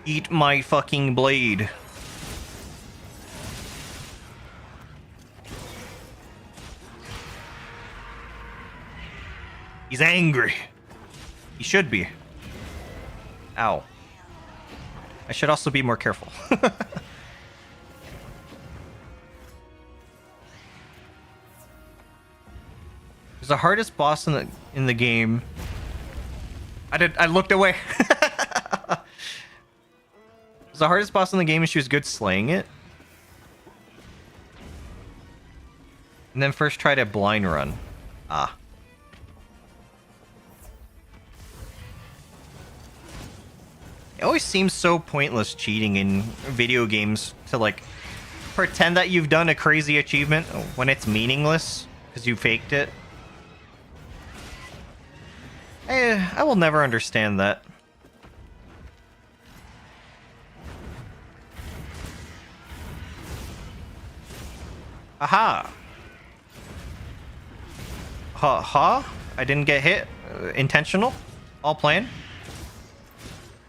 Eat my fucking blade. He's angry. He should be. Ow. I should also be more careful. It's the hardest boss in the game. I looked away. It's the hardest boss in the game, and she was good slaying it. And then first try to blind run. Ah. It always seems so pointless cheating in video games to like pretend that you've done a crazy achievement when it's meaningless because you faked it. I will never understand that. Aha! Ha? I didn't get hit? Intentional? All planned?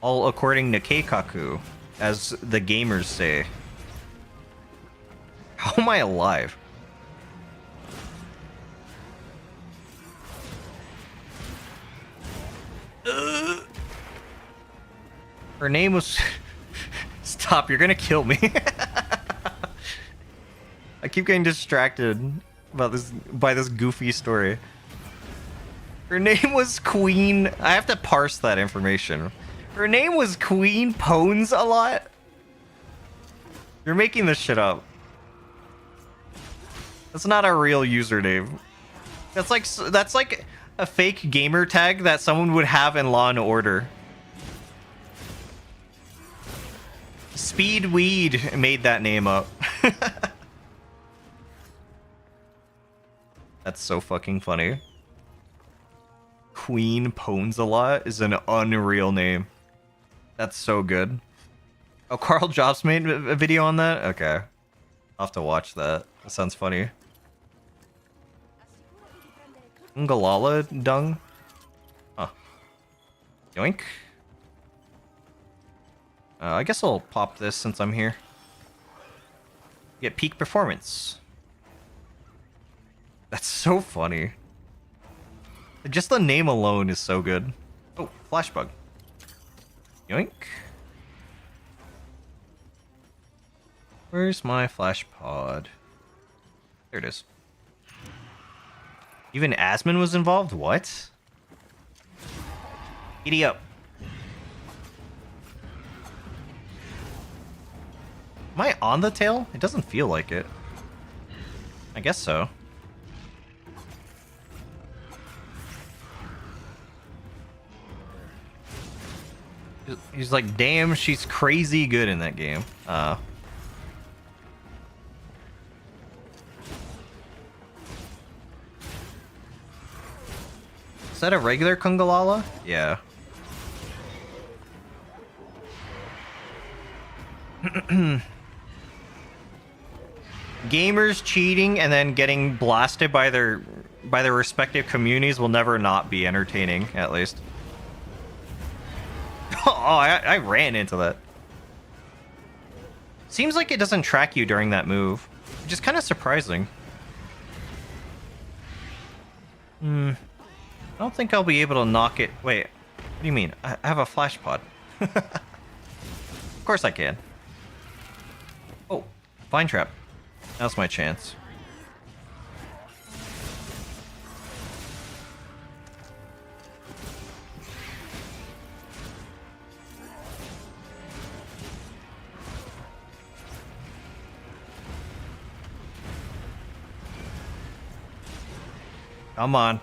All according to Keikaku, as the gamers say. How am I alive? Her name was... Stop, you're gonna kill me. I keep getting distracted by this goofy story. Her name was Queen... I have to parse that information. Her name was Queen Pones a lot? You're making this shit up. That's not a real username. That's like a fake gamer tag that someone would have in Law and Order. Speed Weed made that name up. That's so fucking funny. Queen Pones a lot is an unreal name. That's so good. Oh, Carl Jobs made a video on that? Okay. I'll have to watch that. That sounds funny. Ngalala dung? Huh. Yoink. I guess I'll pop this since I'm here. Get peak performance. That's so funny. Just the name alone is so good. Oh, flash bug. Yoink. Where's my flash pod? There it is. Even Asmon was involved? What? Giddy up. Am I on the tail? It doesn't feel like it. I guess so. He's like, damn, she's crazy good in that game. Is that a regular Kungalala? Yeah. Gamers cheating and then getting blasted by their respective communities will never not be entertaining, at least. Oh, I ran into that. Seems like it doesn't track you during that move, which is kind of surprising. I don't think I'll be able to knock it. Wait, what do you mean? I have a flash pod. Of course I can. Oh, vine trap. Now's my chance. Come on.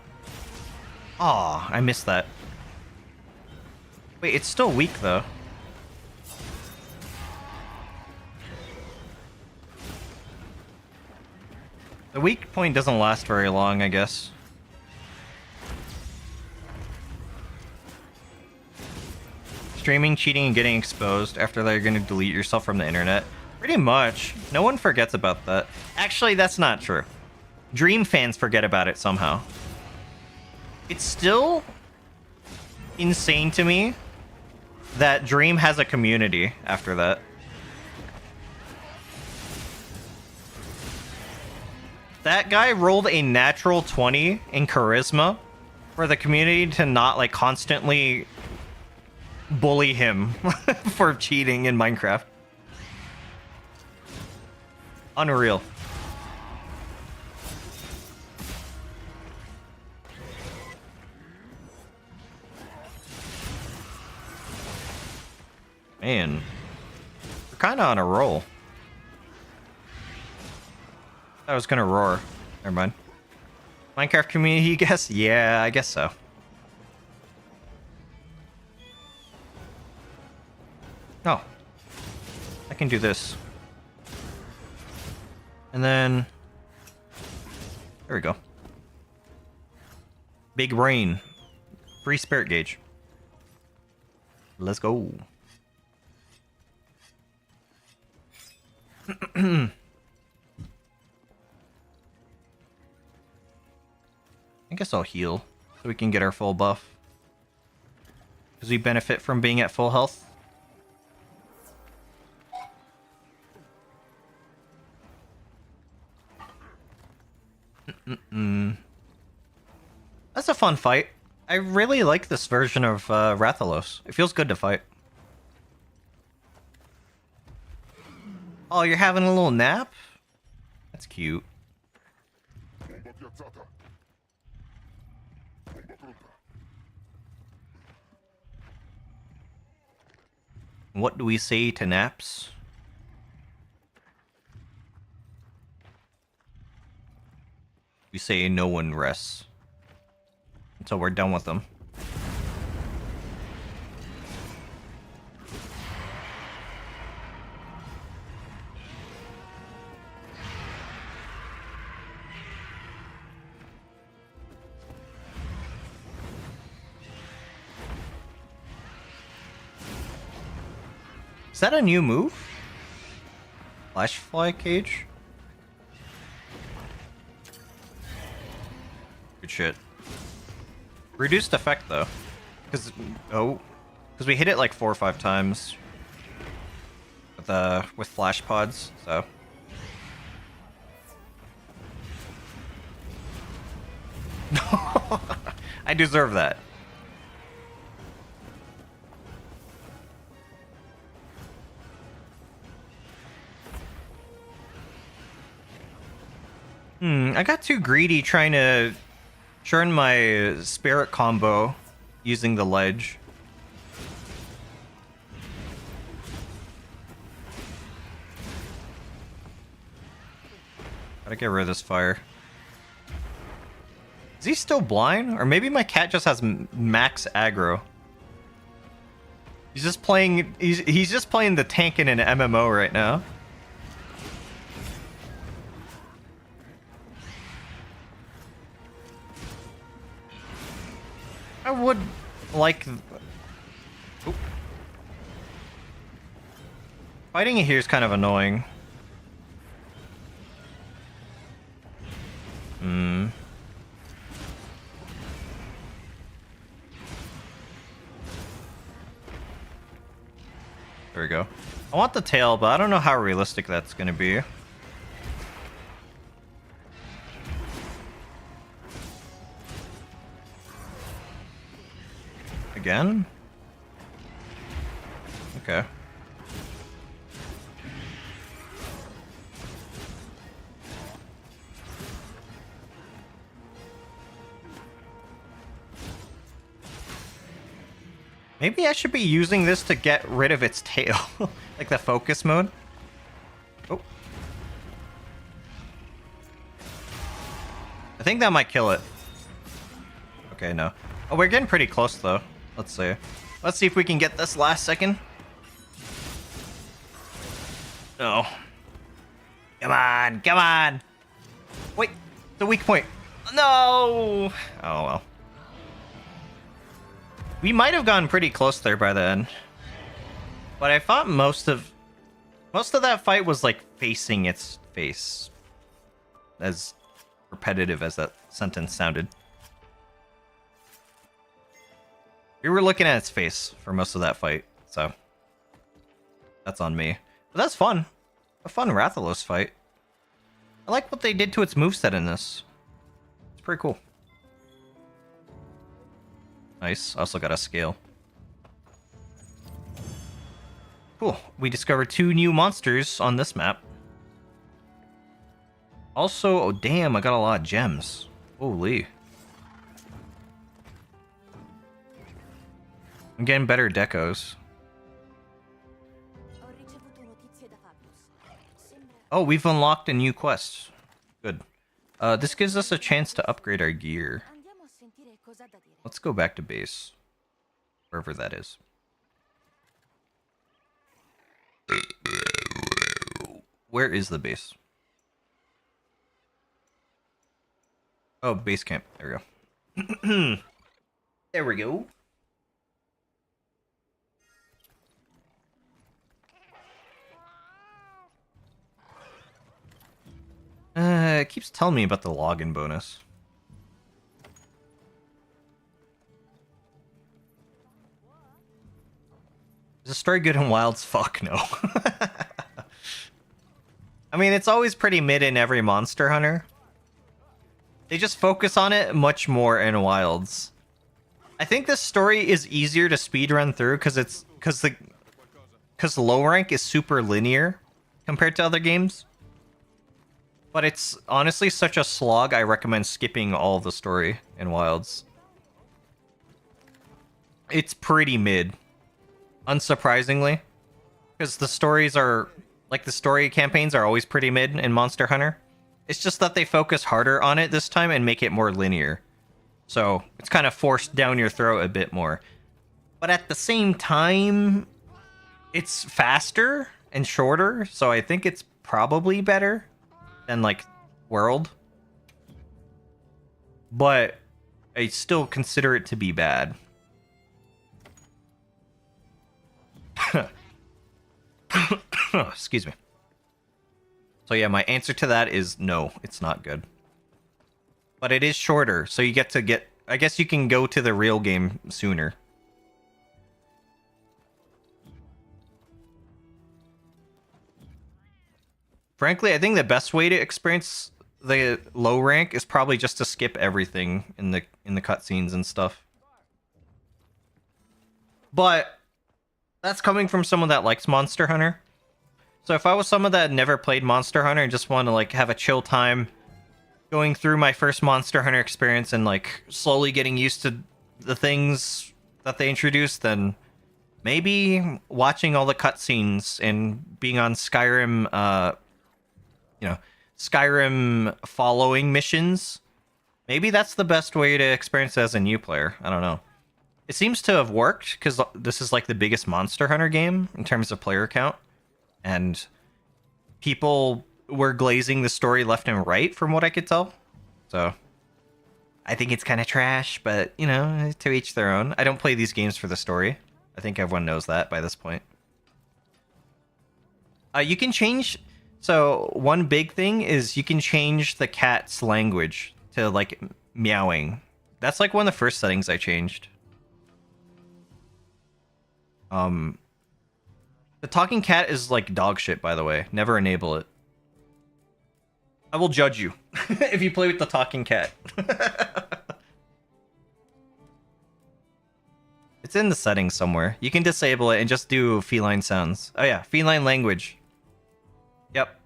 Aw, I missed that. Wait, it's still weak though. The weak point doesn't last very long, I guess. Streaming, cheating, and getting exposed after that you're gonna delete yourself from the internet. Pretty much. No one forgets about that. Actually, that's not true. Dream fans forget about it somehow. It's still insane to me that Dream has a community after that. That guy rolled a natural 20 in charisma for the community to not like constantly bully him for cheating in Minecraft. Unreal. Man, we're kind of on a roll. I was gonna roar. Never mind. Minecraft community, guess? Yeah, I guess so. Oh. I can do this. And then... There we go. Big brain. Free spirit gauge. Let's go. I guess I'll heal so we can get our full buff. Because we benefit from being at full health. That's a fun fight. I really like this version of Rathalos. It feels good to fight. Oh, you're having a little nap? That's cute. What do we say to naps? We say no one rests until we're done with them. Is that a new move? Flash fly cage? Good shit. Reduced effect though. Because we hit it like 4 or 5 times with flash pods, so I deserve that. I got too greedy trying to churn my spirit combo using the ledge. Gotta get rid of this fire. Is he still blind? Or maybe my cat just has max aggro. He's just playing. He's just playing the tank in an MMO right now. I would like. Oop. Fighting it here is kind of annoying. There we go. I want the tail, but I don't know how realistic that's gonna be. Again? Okay. Maybe I should be using this to get rid of its tail. Like the focus mode. Oh. I think that might kill it. Okay, no. Oh, we're getting pretty close though. Let's see. Let's see if we can get this last second. No. Come on, come on. Wait, the weak point. No. Oh well. We might have gotten pretty close there by the end. But I thought most of that fight was like facing its face. As repetitive as that sentence sounded. We were looking at its face for most of that fight, so that's on me. But that's fun. A fun Rathalos fight. I like what they did to its moveset in this. It's pretty cool. Nice. Also got a scale. Cool. We discovered 2 new monsters on this map. Also, oh damn, I got a lot of gems. Holy. I'm getting better decos. Oh, we've unlocked a new quest. Good. This gives us a chance to upgrade our gear. Let's go back to base. Wherever that is. Where is the base? Oh, base camp. There we go. There we go. It keeps telling me about the login bonus. Is the story good in Wilds? Fuck no. I mean, it's always pretty mid in every Monster Hunter. They just focus on it much more in Wilds. I think this story is easier to speedrun through because low rank is super linear compared to other games. But it's honestly such a slog, I recommend skipping all of the story in Wilds. It's pretty mid, unsurprisingly. Because the stories are... Like, the story campaigns are always pretty mid in Monster Hunter. It's just that they focus harder on it this time and make it more linear. So, it's kind of forced down your throat a bit more. But at the same time, it's faster and shorter, so I think it's probably better than, like, World. But I still consider it to be bad. Excuse me. So yeah, my answer to that is no, it's not good. But it is shorter, so you get to get... I guess you can go to the real game sooner. Frankly, I think the best way to experience the low rank is probably just to skip everything in the cutscenes and stuff. But that's coming from someone that likes Monster Hunter. So if I was someone that had never played Monster Hunter and just want to like have a chill time going through my first Monster Hunter experience and like slowly getting used to the things that they introduced, then maybe watching all the cutscenes and being on Skyrim, Skyrim following missions, maybe that's the best way to experience it as a new player. I don't know. It seems to have worked because this is like the biggest Monster Hunter game in terms of player count. And people were glazing the story left and right from what I could tell. So I think it's kind of trash, but, you know, to each their own. I don't play these games for the story. I think everyone knows that by this point. You can change... So one big thing is you can change the cat's language to, like, meowing. That's, like, one of the first settings I changed. The talking cat is like dog shit, by the way. Never enable it. I will judge you if you play with the talking cat. It's in the settings somewhere. You can disable it and just do feline sounds. Oh yeah, feline language. Yep.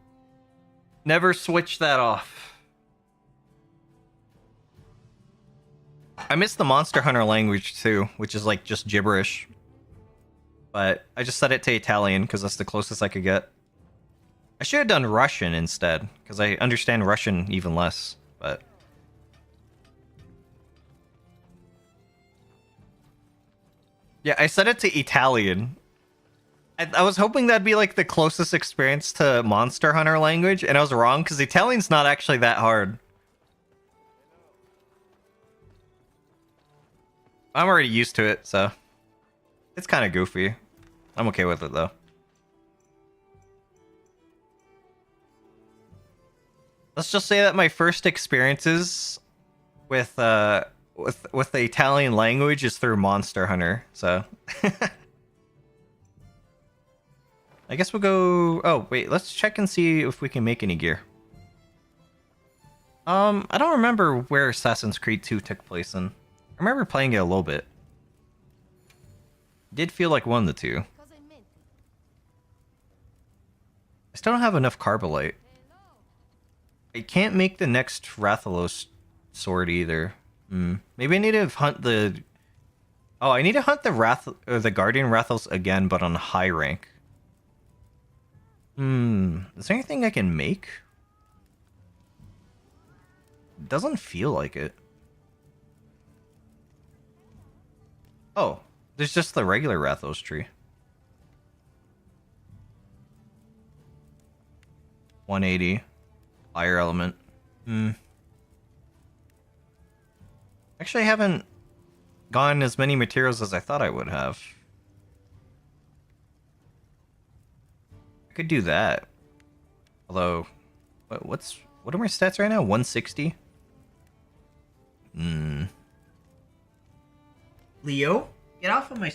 Never switch that off. I miss the Monster Hunter language too, which is like just gibberish. But I just set it to Italian because that's the closest I could get. I should have done Russian instead, because I understand Russian even less, but... Yeah, I set it to Italian. I was hoping that'd be like the closest experience to Monster Hunter language, and I was wrong, because Italian's not actually that hard. I'm already used to it, so... It's kind of goofy. I'm okay with it, though. Let's just say that my first experiences with the Italian language is through Monster Hunter, so... I guess we'll go... Oh, wait, let's check and see if we can make any gear. I don't remember where Assassin's Creed 2 took place in. I remember playing it a little bit. Did feel like one of the two. I still don't have enough Carbolite. I can't make the next Rathalos sword either. Maybe I need to hunt the... Oh, I need to hunt the Guardian Rathalos again, but on high rank. Is there anything I can make? It doesn't feel like it. Oh, there's just the regular Rathalos tree. 180. Fire element. Actually, I haven't gotten as many materials as I thought I would have. I could do that. Although, what are my stats right now? 160? Leo? Get off of my...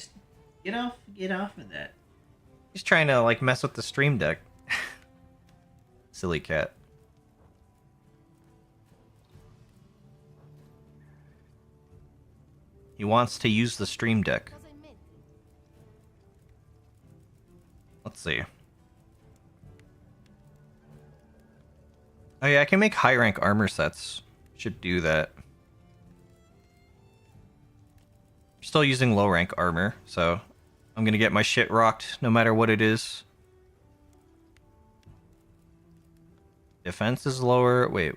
Get off of that. He's trying to, like, mess with the stream deck. Silly cat. He wants to use the stream deck. Let's see. Oh yeah, I can make high rank armor sets. Should do that. Still using low rank armor, so I'm gonna get my shit rocked no matter what it is. Defense is lower. Wait.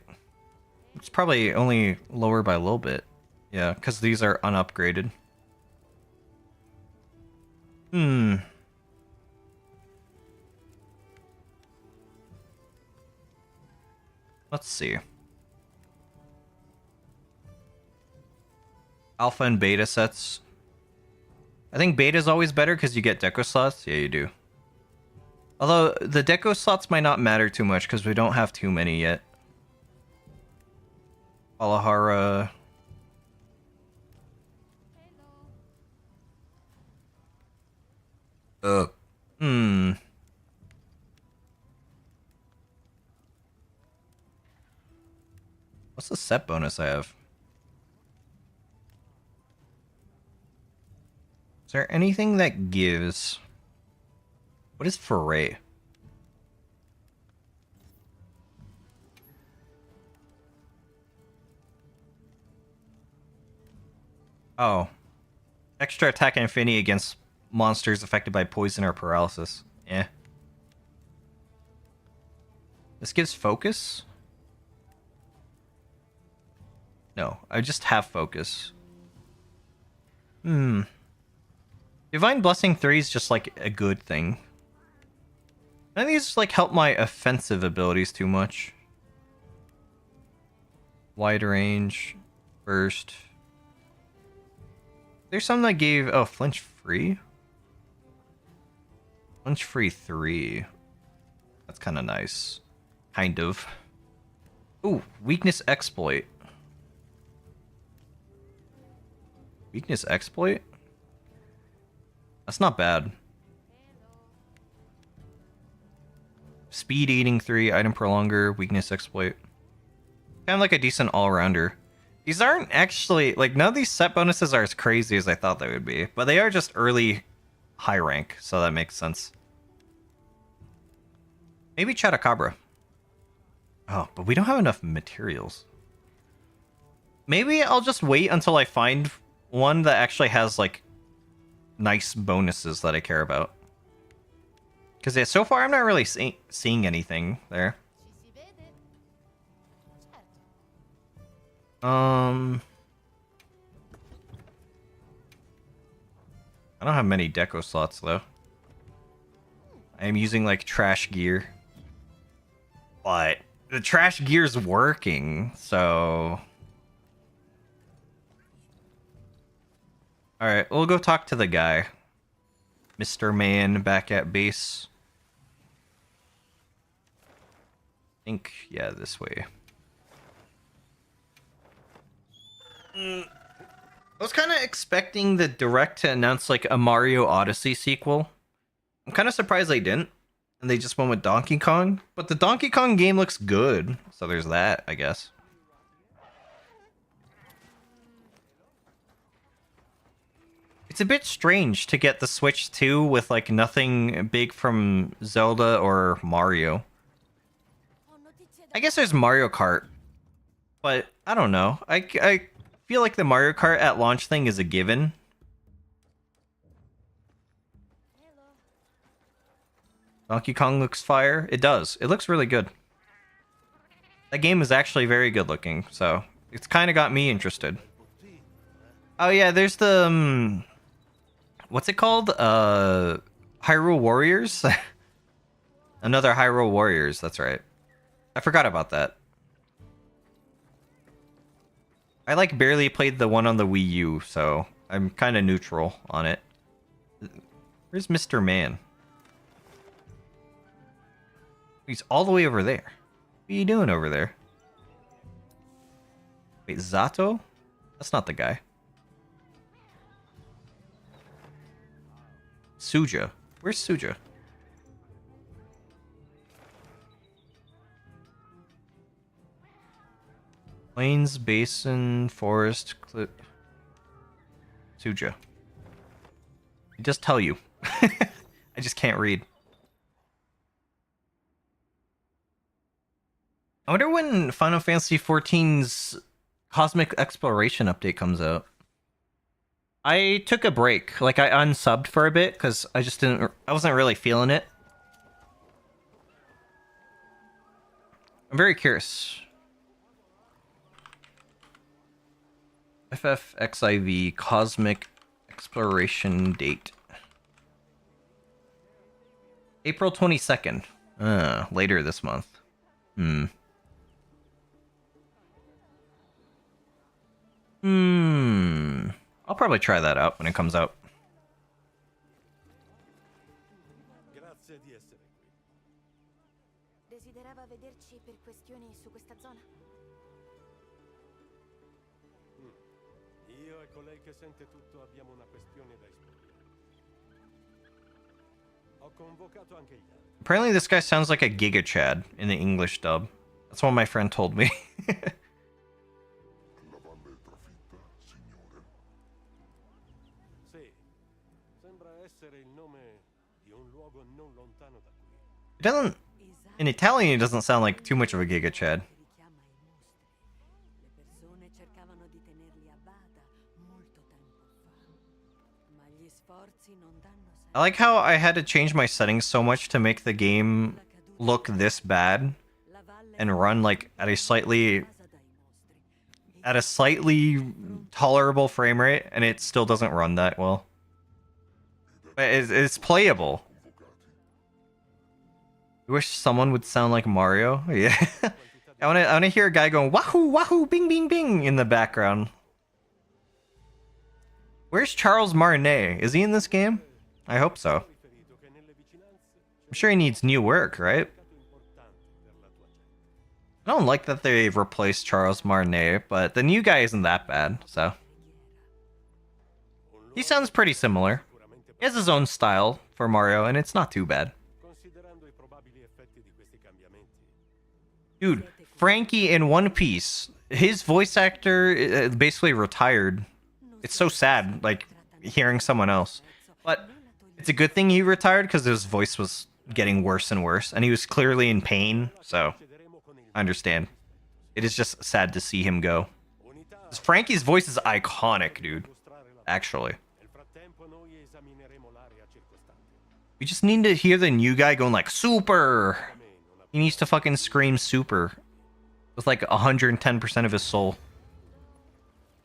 It's probably only lower by a little bit. Yeah, because these are unupgraded. Let's see. Alpha and beta sets. I think beta is always better because you get deco slots. Yeah, you do. Although the deco slots might not matter too much because we don't have too many yet. Alahara. What's the set bonus I have? Is there anything that gives? What is foray? Oh. Extra attack and affinity against monsters affected by poison or paralysis. Eh. This gives focus? No, I just have focus. Divine Blessing 3 is just like a good thing. None of these like help my offensive abilities too much. Wide range, burst. There's some that gave flinch free. Flinch free 3. That's kind of nice. Kind of. Ooh, weakness exploit. Weakness exploit? That's not bad. Speed eating 3, item prolonger, weakness exploit. Kind of like a decent all-rounder. These aren't actually, like, none of these set bonuses are as crazy as I thought they would be. But they are just early high rank, so that makes sense. Maybe Chatacabra. Oh, but we don't have enough materials. Maybe I'll just wait until I find one that actually has, like, nice bonuses that I care about. Because yeah, so far I'm not really seeing anything there. I don't have many deco slots though. I am using like trash gear. But the trash gear's working, so... Alright, we'll go talk to the guy. Mr. Man back at base. I think, yeah, this way. I was kind of expecting the Direct to announce like a Mario Odyssey sequel. I'm kind of surprised they didn't. And they just went with Donkey Kong. But the Donkey Kong game looks good. So there's that, I guess. It's a bit strange to get the Switch 2 with like nothing big from Zelda or Mario. I guess there's Mario Kart. But I don't know. I feel like the Mario Kart at launch thing is a given. Donkey Kong looks fire. It does. It looks really good. That game is actually very good looking, so it's kind of got me interested. Oh yeah, there's the what's it called? Hyrule Warriors? Another Hyrule Warriors, that's right. I forgot about that. I like barely played the one on the Wii U, so I'm kind of neutral on it. Where's Mr. Man? He's all the way over there. What are you doing over there? Wait, Zato? That's not the guy. Suja. Where's Suja? Plains, basin, forest, cliff. Suja. I just tell you. I just can't read. I wonder when Final Fantasy XIV's Cosmic Exploration update comes out. I took a break. Like, I unsubbed for a bit because I wasn't really feeling it. I'm very curious. FFXIV Cosmic Exploration date. April 22nd. Later this month. I'll probably try that out when it comes out. Grazie di essere qui. Desiderava vederci per questioni su questa zona? Io e colei che sente tutto abbiamo una questione da esplorare. Ho convocato anche gli altri. Apparently this guy sounds like a Giga Chad in the English dub. That's what my friend told me. Sì, sembra essere il nome di un luogo non lontano da qui. It doesn't... In Italian, it doesn't sound like too much of a Giga Chad. Richiama i mostri. Le persone cercavano di tenerli a bada molto tempo fa. Ma gli sforzi non danno I like how I had to change my settings so much to make the game look this bad and run like at a slightly tolerable frame rate, and it still doesn't run that well. But it's playable. I wish someone would sound like Mario. Yeah. I wanna hear a guy going wahoo wahoo bing bing bing in the background. Where's Charles Martinet? Is he in this game? I hope so. I'm sure he needs new work, right? I don't like that they've replaced Charles Martinet, but the new guy isn't that bad, so. He sounds pretty similar. He has his own style for Mario, and it's not too bad. Dude, Frankie in One Piece, his voice actor basically retired. It's so sad, like, hearing someone else. But it's a good thing he retired because his voice was getting worse and worse, and he was clearly in pain, so I understand. It is just sad to see him go. 'Cause Frankie's voice is iconic, dude. Actually. We just need to hear the new guy going like, super! He needs to fucking scream super. With like 110% of his soul.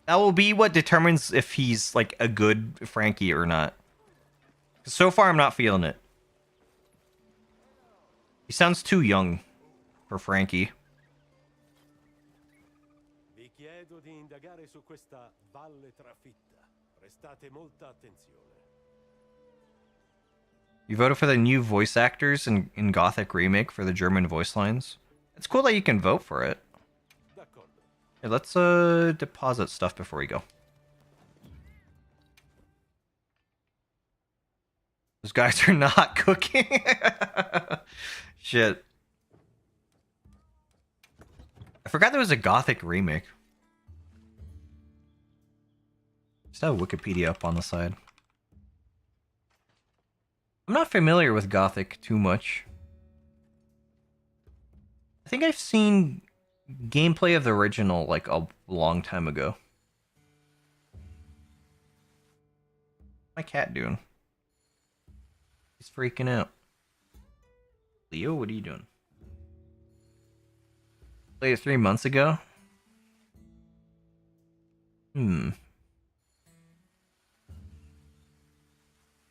That will be what determines if he's like a good Frankie or not. So far, I'm not feeling it. He sounds too young for Frankie. Vi chiedo di indagare su questa valle trafitta. Prestate molta attenzione. You voted for the new voice actors in Gothic Remake for the German voice lines. It's cool that you can vote for it. D'accordo. Here, let's deposit stuff before we go. Those guys are not cooking. Shit. I forgot there was a Gothic remake. Just have Wikipedia up on the side. I'm not familiar with Gothic too much. I think I've seen gameplay of the original like a long time ago. What's my cat doing? He's freaking out. Leo, what are you doing? Played it 3 months ago? I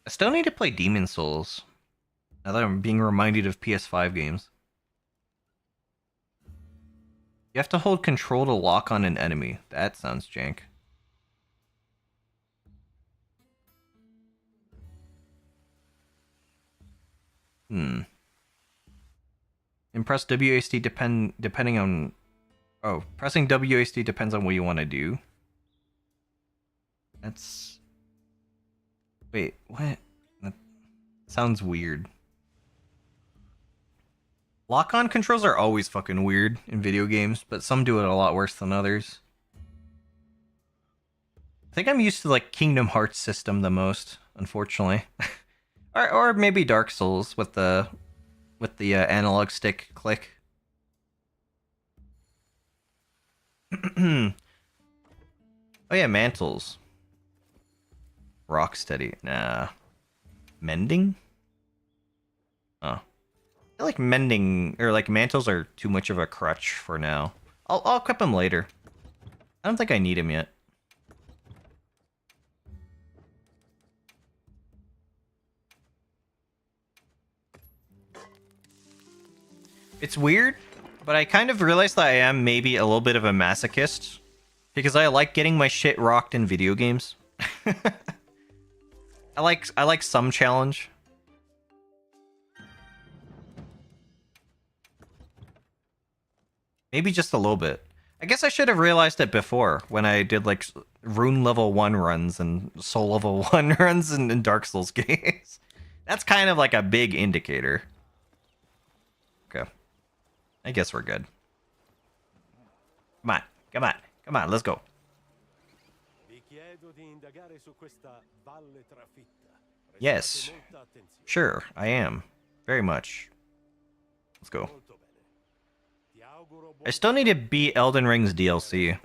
still need to play Demon Souls. Now that I'm being reminded of PS5 games. You have to hold control to lock on an enemy. That sounds jank. Hmm. And press WASD depending on... Oh, pressing WASD depends on what you want to do. That's... Wait, what? That sounds weird. Lock-on controls are always fucking weird in video games, but some do it a lot worse than others. I think I'm used to like Kingdom Hearts system the most, unfortunately. or maybe Dark Souls with the analog stick click. Oh yeah, mantles. Rocksteady. Nah. Mending? Oh. I feel like mending or like mantles are too much of a crutch for now. I'll equip them later. I don't think I need him yet. It's weird, but I kind of realized that I am maybe a little bit of a masochist because I like getting my shit rocked in video games. I like some challenge. Maybe just a little bit. I guess I should have realized it before when I did like rune level 1 runs and soul level 1 runs in Dark Souls games. That's kind of like a big indicator. Okay. I guess we're good. Come on, come on, come on, let's go. Yes. Sure, I am. Very much. Let's go. I still need to beat Elden Ring's DLC.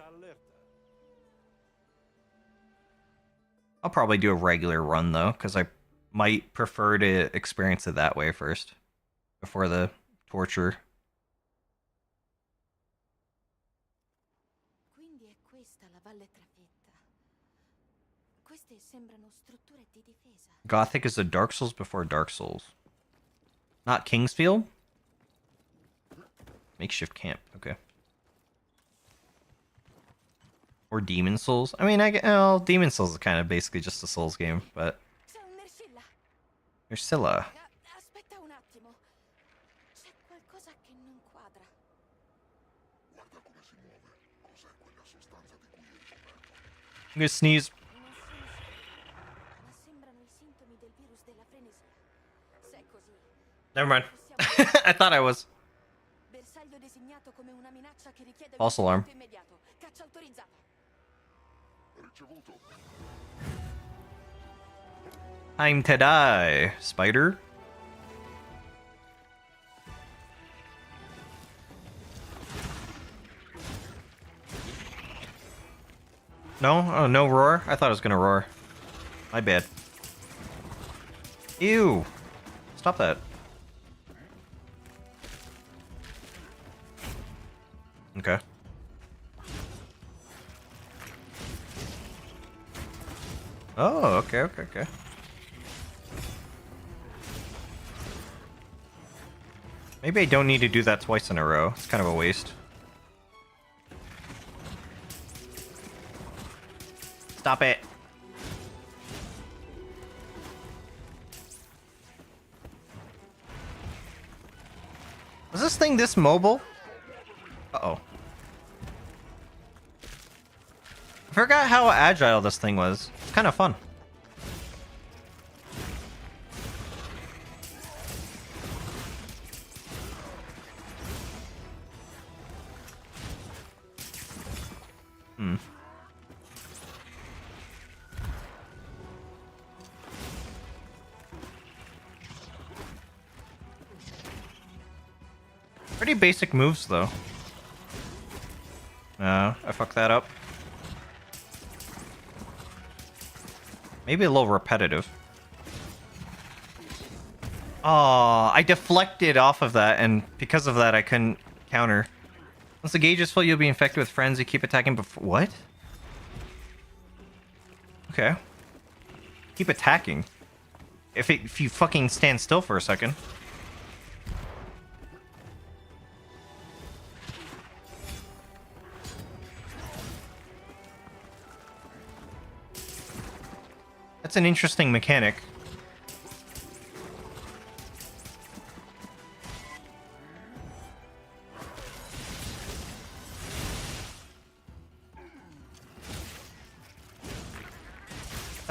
I'll probably do a regular run though, because I might prefer to experience it that way first. Before the torture. Quindi è questa la valle trafetta. Queste sembrano strutture di difesa. Gothic is a Dark Souls before Dark Souls. Not Kingsfield? Makeshift camp, okay. Or Demon Souls. I mean, well, Demon Souls is kind of basically just a Souls game, but... C'è un Nersilla. Nersilla. Aspetta un attimo. C'è qualcosa che non quadra. I'm gonna sneeze. Ma sembrano i sintomi del virus della frenesia. Se è così, Never mind. I thought I was. bersaglio designato come una minaccia che richiede False un alarm. intervento immediato. Caccia autorizzata. Time to die, spider. No? Oh, no roar? I thought it was gonna roar. My bad. Ew. Stop that. Okay. Oh, okay. Maybe I don't need to do that twice in a row. It's kind of a waste. Stop it. Was this thing this mobile? Uh-oh. I forgot how agile this thing was. It's kind of fun. Pretty basic moves, though. No, I fucked that up. Maybe a little repetitive. Oh, I deflected off of that, and because of that, I couldn't counter. Once the gauge is full, you'll be infected with friends who keep attacking before... What? Okay. Keep attacking. If you fucking stand still for a second. That's an interesting mechanic.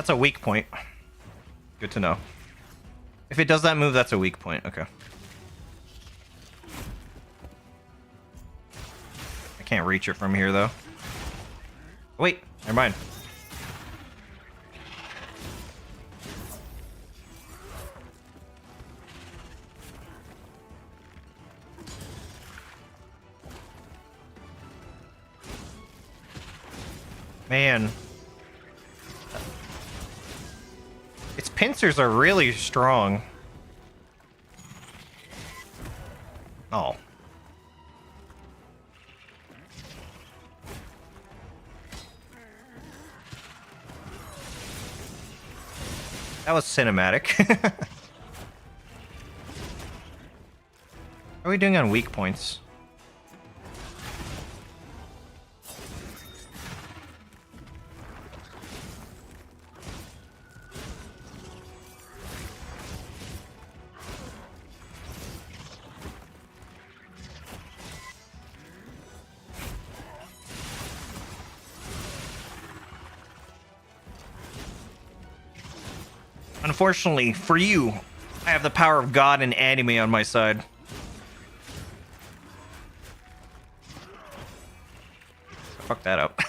That's a weak point. Good to know. If it does that move, that's a weak point. Okay. I can't reach it from here, though. Wait, never mind. Man. Its pincers are really strong. Oh. That was cinematic. How are we doing on weak points? Unfortunately for you, I have the power of God and anime on my side. Fuck that up.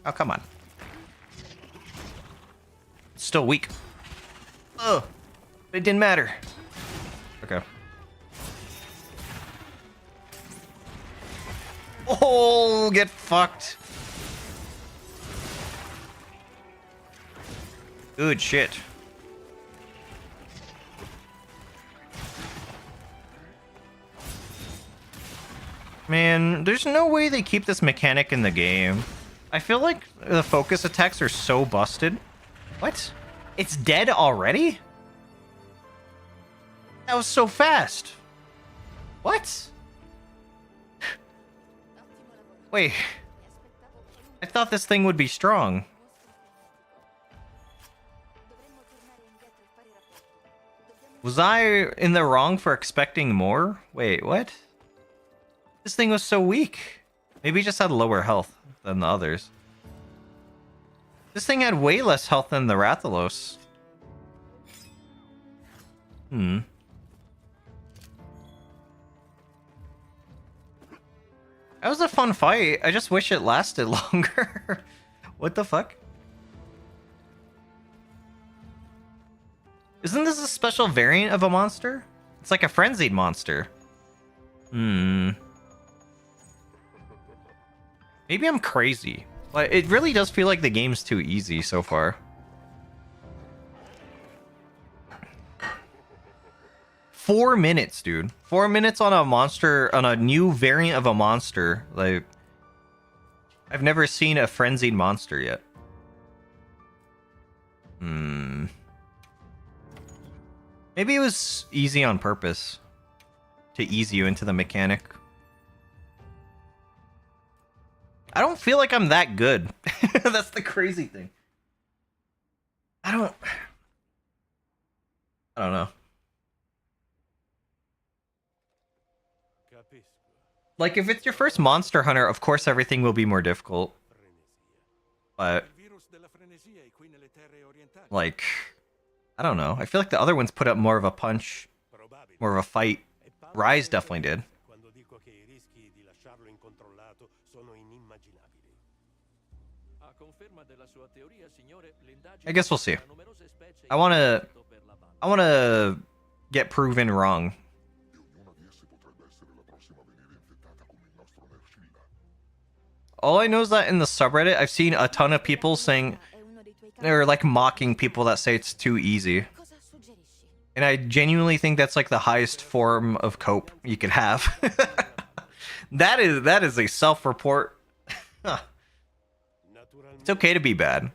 Oh, come on. It's still weak. Ugh. But it didn't matter. Okay. Oh, get fucked. Good shit. Man, there's no way they keep this mechanic in the game. I feel like the focus attacks are so busted. What? It's dead already? That was so fast. What? Wait. I thought this thing would be strong. Was I in the wrong for expecting more? Wait, what? This thing was so weak. Maybe it just had lower health than the others. This thing had way less health than the Rathalos. That was a fun fight. I just wish it lasted longer. What the fuck? Isn't this a special variant of a monster? It's like a frenzied monster. Maybe I'm crazy. But it really does feel like the game's too easy so far. 4 minutes, dude. 4 minutes on a monster, on a new variant of a monster. Like, I've never seen a frenzied monster yet. Maybe it was easy on purpose. To ease you into the mechanic. I don't feel like I'm that good. That's the crazy thing. I don't know. Like, if it's your first Monster Hunter, of course everything will be more difficult. But, like, I don't know. I feel like the other ones put up more of a punch, more of a fight. Rise definitely did. I guess we'll see. I wanna get proven wrong. All I know is that in the subreddit, I've seen a ton of people saying, they're like mocking people that say it's too easy. And I genuinely think that's like the highest form of cope you could have. That is a self-report. It's okay to be bad.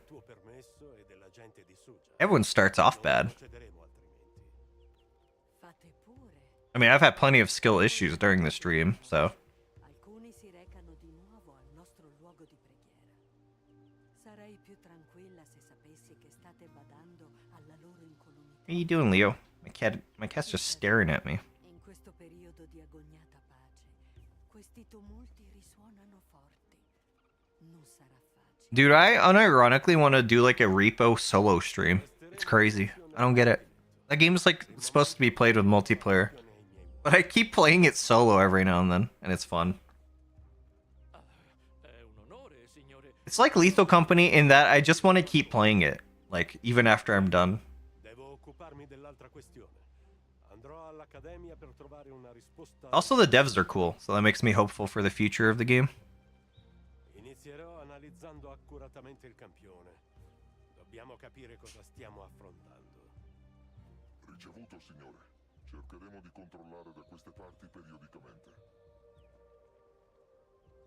Everyone starts off bad. I mean, I've had plenty of skill issues during the stream, so. What are you doing, Leo? My cat's just staring at me. Dude, I unironically want to do like a repo solo stream. It's crazy. I don't get it. That game's like supposed to be played with multiplayer, but I keep playing it solo every now and then, and it's fun. It's like Lethal Company in that I just want to keep playing it, like even after I'm done. Devo occuparmi dell'altra questione. Andrò all'accademia per trovare una risposta. Also, the devs are cool, so that makes me hopeful for the future of the game. Inizierò analizzando accuratamente il campione. Dobbiamo capire cosa stiamo affrontando. Ricevuto, signore. Cercheremo di controllare da queste parti periodicamente.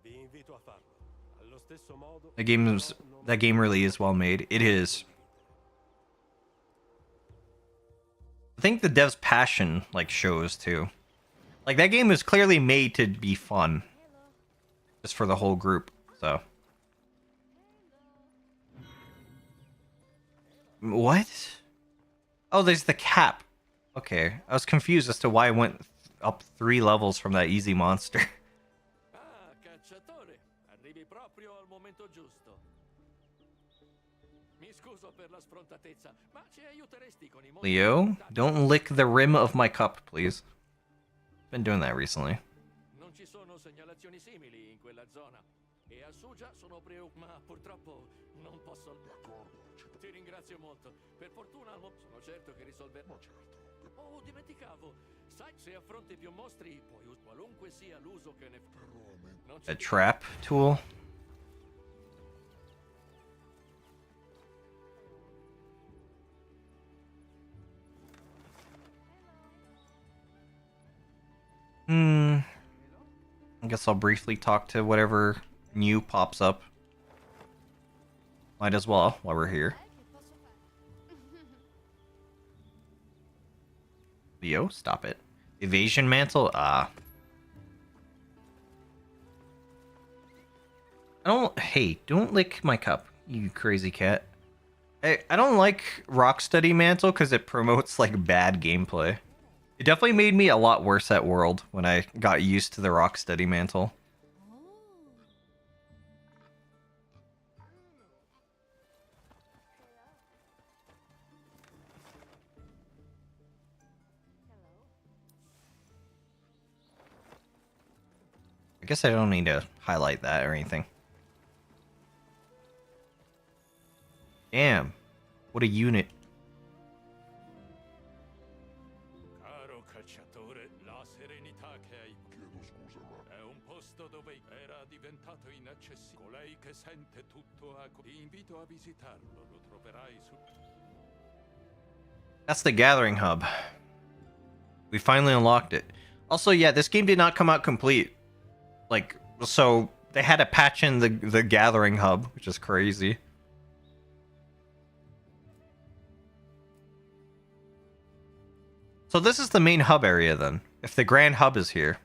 Vi invito a farlo. Allo stesso modo, That game really is well made. It is. I think the devs' passion like shows too. Like that game is clearly made to be fun, just for the whole group. So. What? Oh, there's the cap. Okay, I was confused as to why I went up 3 levels from that easy monster. Ah, cacciatore, arrivi proprio al momento giusto. Mi scuso per la sfrontatezza, ma ci aiuteresti con i modi. Leo, don't lick the rim of my cup, please. Been doing that recently. Non ci sono segnalazioni simili in quella zona. E a Sugia sono ma purtroppo non posso. Ti ringrazio molto. Per fortuna sono certo che risolverò. Oh, dimenticavo. Sai, se affronti più mostri, puoi qualunque sia l'uso che ne fa. A trap tool. I guess I'll briefly talk to whatever new pops up. Might as well while we're here. Leo, stop it. Evasion mantle? Ah. Hey, don't lick my cup, you crazy cat. I don't like Rocksteady mantle because it promotes like bad gameplay. It definitely made me a lot worse at World when I got used to the Rocksteady mantle. I guess I don't need to highlight that or anything. Damn. What a unit. Caro cacciatore, la serenità che hai. Chiedo scusa, ma È un posto dove era diventato inaccessibile. Colei che sente tutto a... Ti invito a visitarlo, lo troverai su... That's the Gathering Hub. We finally unlocked it. Also, yeah, this game did not come out complete. Like, so they had a patch in the Gathering Hub, which is crazy. So this is the main hub area then, if the Grand Hub is here.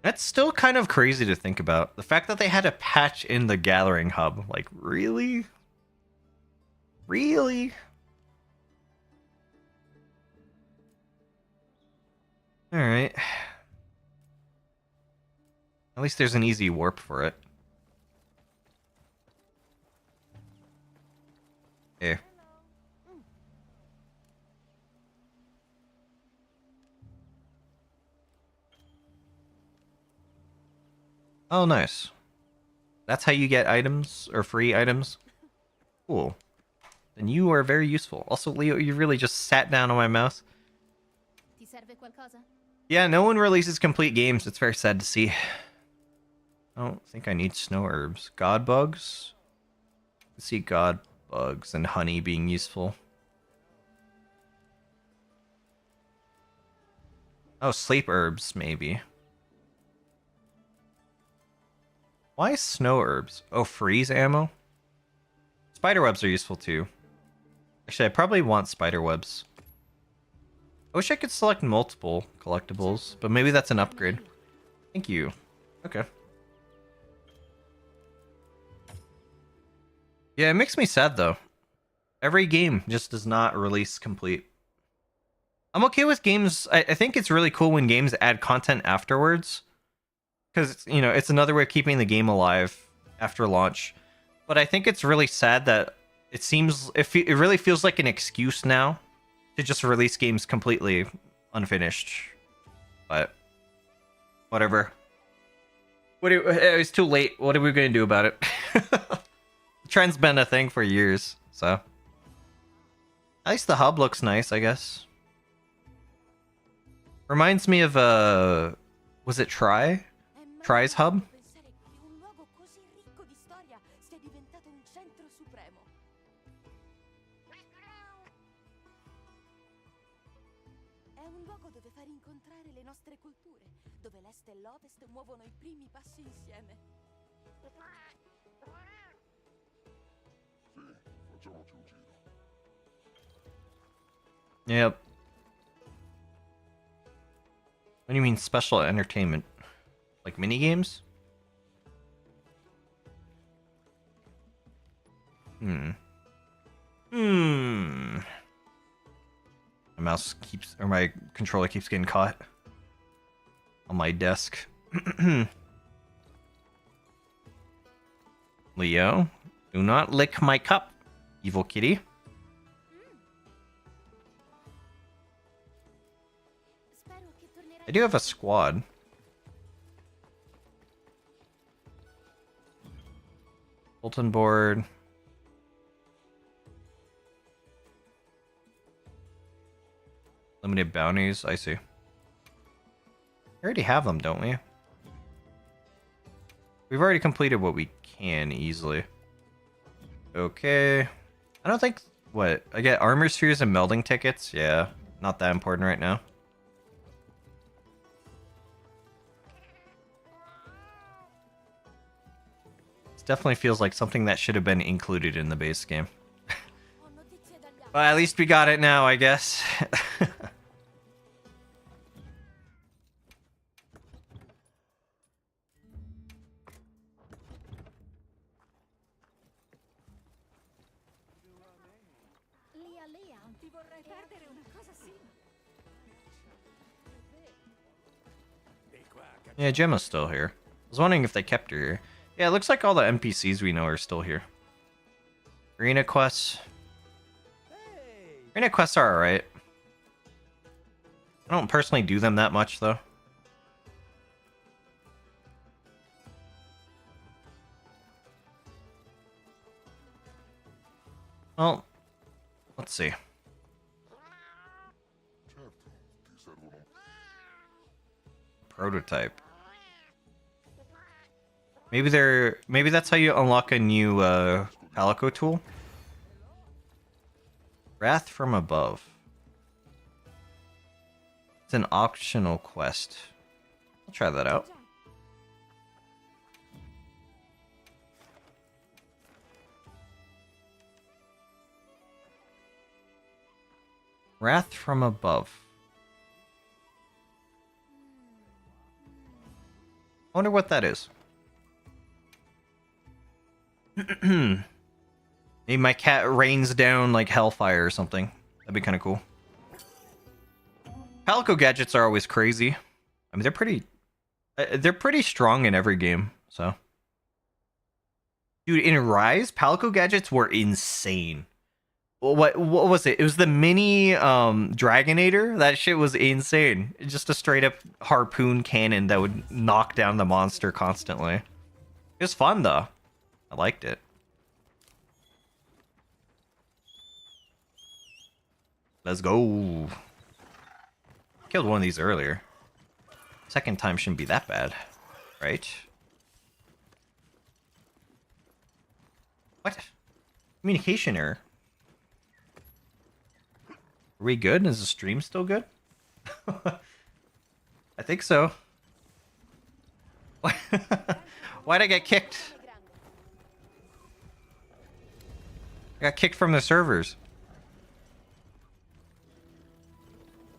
That's still kind of crazy to think about. The fact that they had a patch in the Gathering Hub. Like, really? Really? Alright. At least there's an easy warp for it. Okay. Oh, nice. That's how you get items, or free items? Cool. Then you are very useful. Also, Leo, you really just sat down on my mouse. Ti serve qualcosa? Yeah, no one releases complete games. It's very sad to see. I don't think I need snow herbs. God bugs? Let's see god bugs and honey being useful. Oh, sleep herbs, maybe. Why snow herbs? Oh, freeze ammo? Spiderwebs are useful too. Actually, I probably want spiderwebs. I wish I could select multiple collectibles, but maybe that's an upgrade. Thank you. Okay. Yeah, it makes me sad though. Every game just does not release complete. I'm okay with games. I think it's really cool when games add content afterwards. because you know it's another way of keeping the game alive after launch. But I think it's really sad that it really feels like an excuse now to just release games completely unfinished. But whatever. It's too late. What are we gonna do about it? The trend's been a thing for years, so at least the hub looks nice, I guess. Reminds me of was it Try's hub? Pensare che un luogo così ricco di storia sia diventato un centro supremo. È un luogo dove far incontrare le nostre culture, dove l'Est e l'Ovest muovono i primi passi insieme. Sì, facciamoci un giro. Yep. What do you mean special entertainment? Like mini games? My mouse keeps, or my controller keeps getting caught on my desk. Leo, do not lick my cup, evil kitty. Spero che tornerai. I do have a squad. Bulletin board. Limited bounties, I see. We already have them, don't we? We've already completed what we can easily. Okay. I don't think... What? I get armor spheres and melding tickets? Yeah, not that important right now. This definitely feels like something that should have been included in the base game. Ho notizie dagli altri. But at least we got it now, I guess. Lea, ti vorrei perdere una cosa simile. Yeah, Gemma's still here. I was wondering if they kept her here. Yeah, it looks like all the NPCs we know are still here. Arena quests. Arena quests are alright. I don't personally do them that much, though. Well, let's see. Certo, ti servono. Prototype. Maybe that's how you unlock a new Palico tool. Wrath from Above. It's an optional quest. I'll try that out. Wrath from Above. I wonder what that is. Maybe my cat rains down like hellfire or something. That'd be kind of cool. Palico gadgets are always crazy. I mean, they're pretty strong in every game. So, dude, in Rise, Palico gadgets were insane. What was it? It was the mini Dragonator. That shit was insane. Just a straight up harpoon cannon that would knock down the monster constantly. It was fun though. I liked it. Let's go. Killed one of these earlier. Second time shouldn't be that bad, right? What? Communication error. Are we good? Is the stream still good? I think so. Why'd I get kicked? I got kicked from the servers.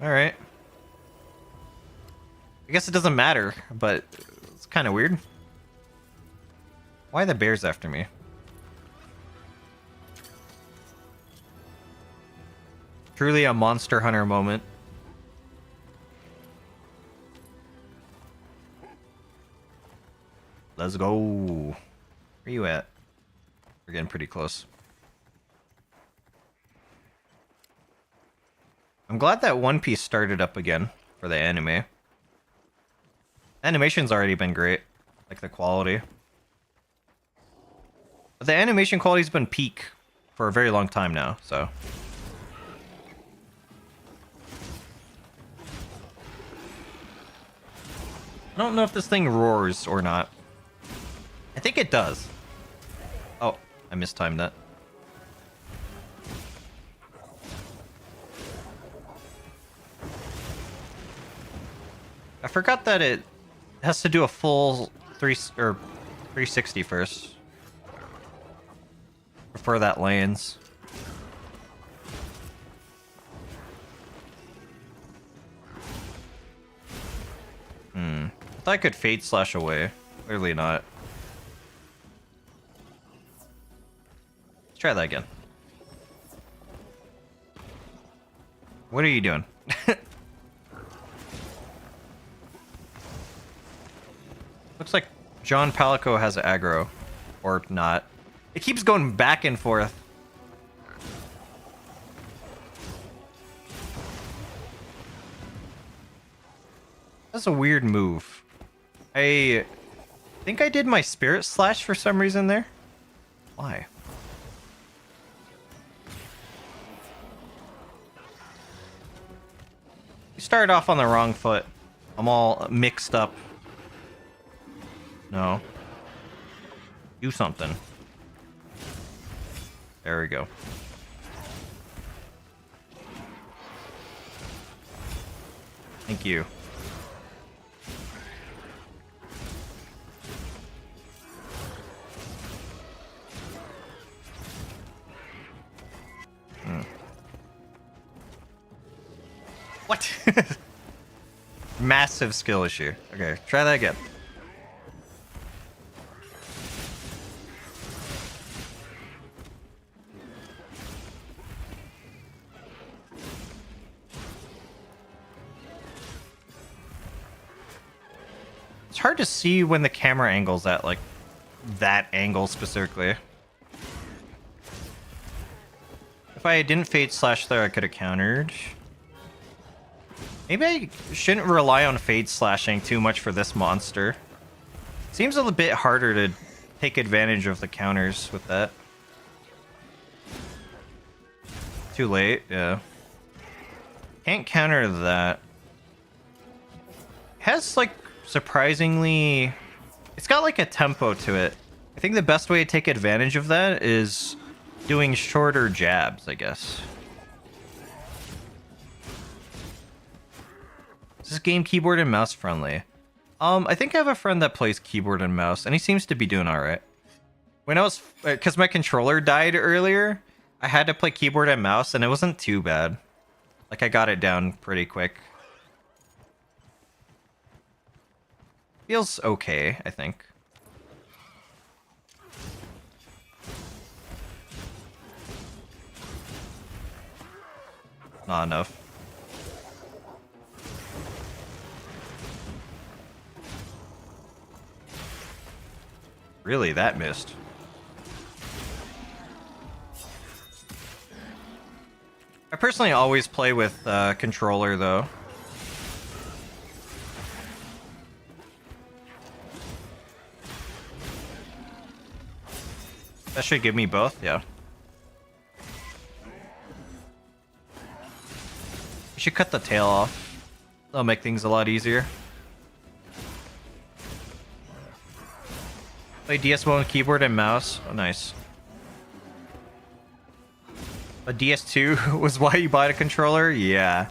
Alright. I guess it doesn't matter, but it's kind of weird. Why are the bears after me? Truly a Monster Hunter moment. Let's go. Where you at? We're getting pretty close. I'm glad that One Piece started up again for the anime. Animation's already been great. Like the quality. But the animation quality's been peak for a very long time now, so. I don't know if this thing roars or not. I think it does. Oh, I mistimed that. I forgot that it has to do a full 360 first before that lands. I thought I could fade slash away. Clearly not. Let's try that again. What are you doing? Looks like John Palico has aggro. Or not. It keeps going back and forth. That's a weird move. I think I did my spirit slash for some reason there. Why? You started off on the wrong foot. I'm all mixed up. No. Do something. There we go. Thank you. What? Massive skill issue. Okay, try that again. It's hard to see when the camera angle's at, like, that angle specifically. If I didn't fade slash there, I could have countered. Maybe I shouldn't rely on fade slashing too much for this monster. Seems a little bit harder to take advantage of the counters with that. Too late, yeah. Can't counter that. Has, like, surprisingly... It's got, like, a tempo to it. I think the best way to take advantage of that is doing shorter jabs, I guess. Is this game keyboard and mouse friendly? I think I have a friend that plays keyboard and mouse, and he seems to be doing alright. When I was... Because my controller died earlier, I had to play keyboard and mouse, and it wasn't too bad. Like, I got it down pretty quick. Feels okay, I think. Not enough. Really, that missed. I personally always play with controller, though. That should give me both, yeah. You should cut the tail off. That'll make things a lot easier. Play DS1 with keyboard and mouse. Oh, nice. A DS2 was why you bought a controller? Yeah.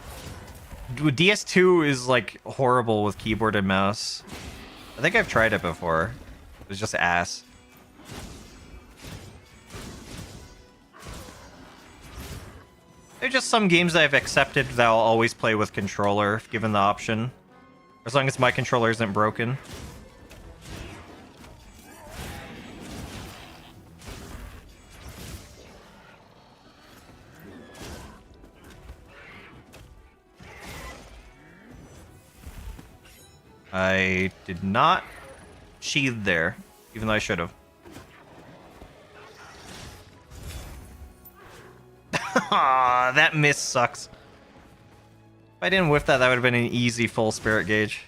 DS2 is, like, horrible with keyboard and mouse. I think I've tried it before. It was just ass. There's just some games that I've accepted that I'll always play with controller, if given the option. As long as my controller isn't broken. I did not sheathed there, even though I should have. Aw, that miss sucks. If I didn't whiff that, that would have been an easy full spirit gauge.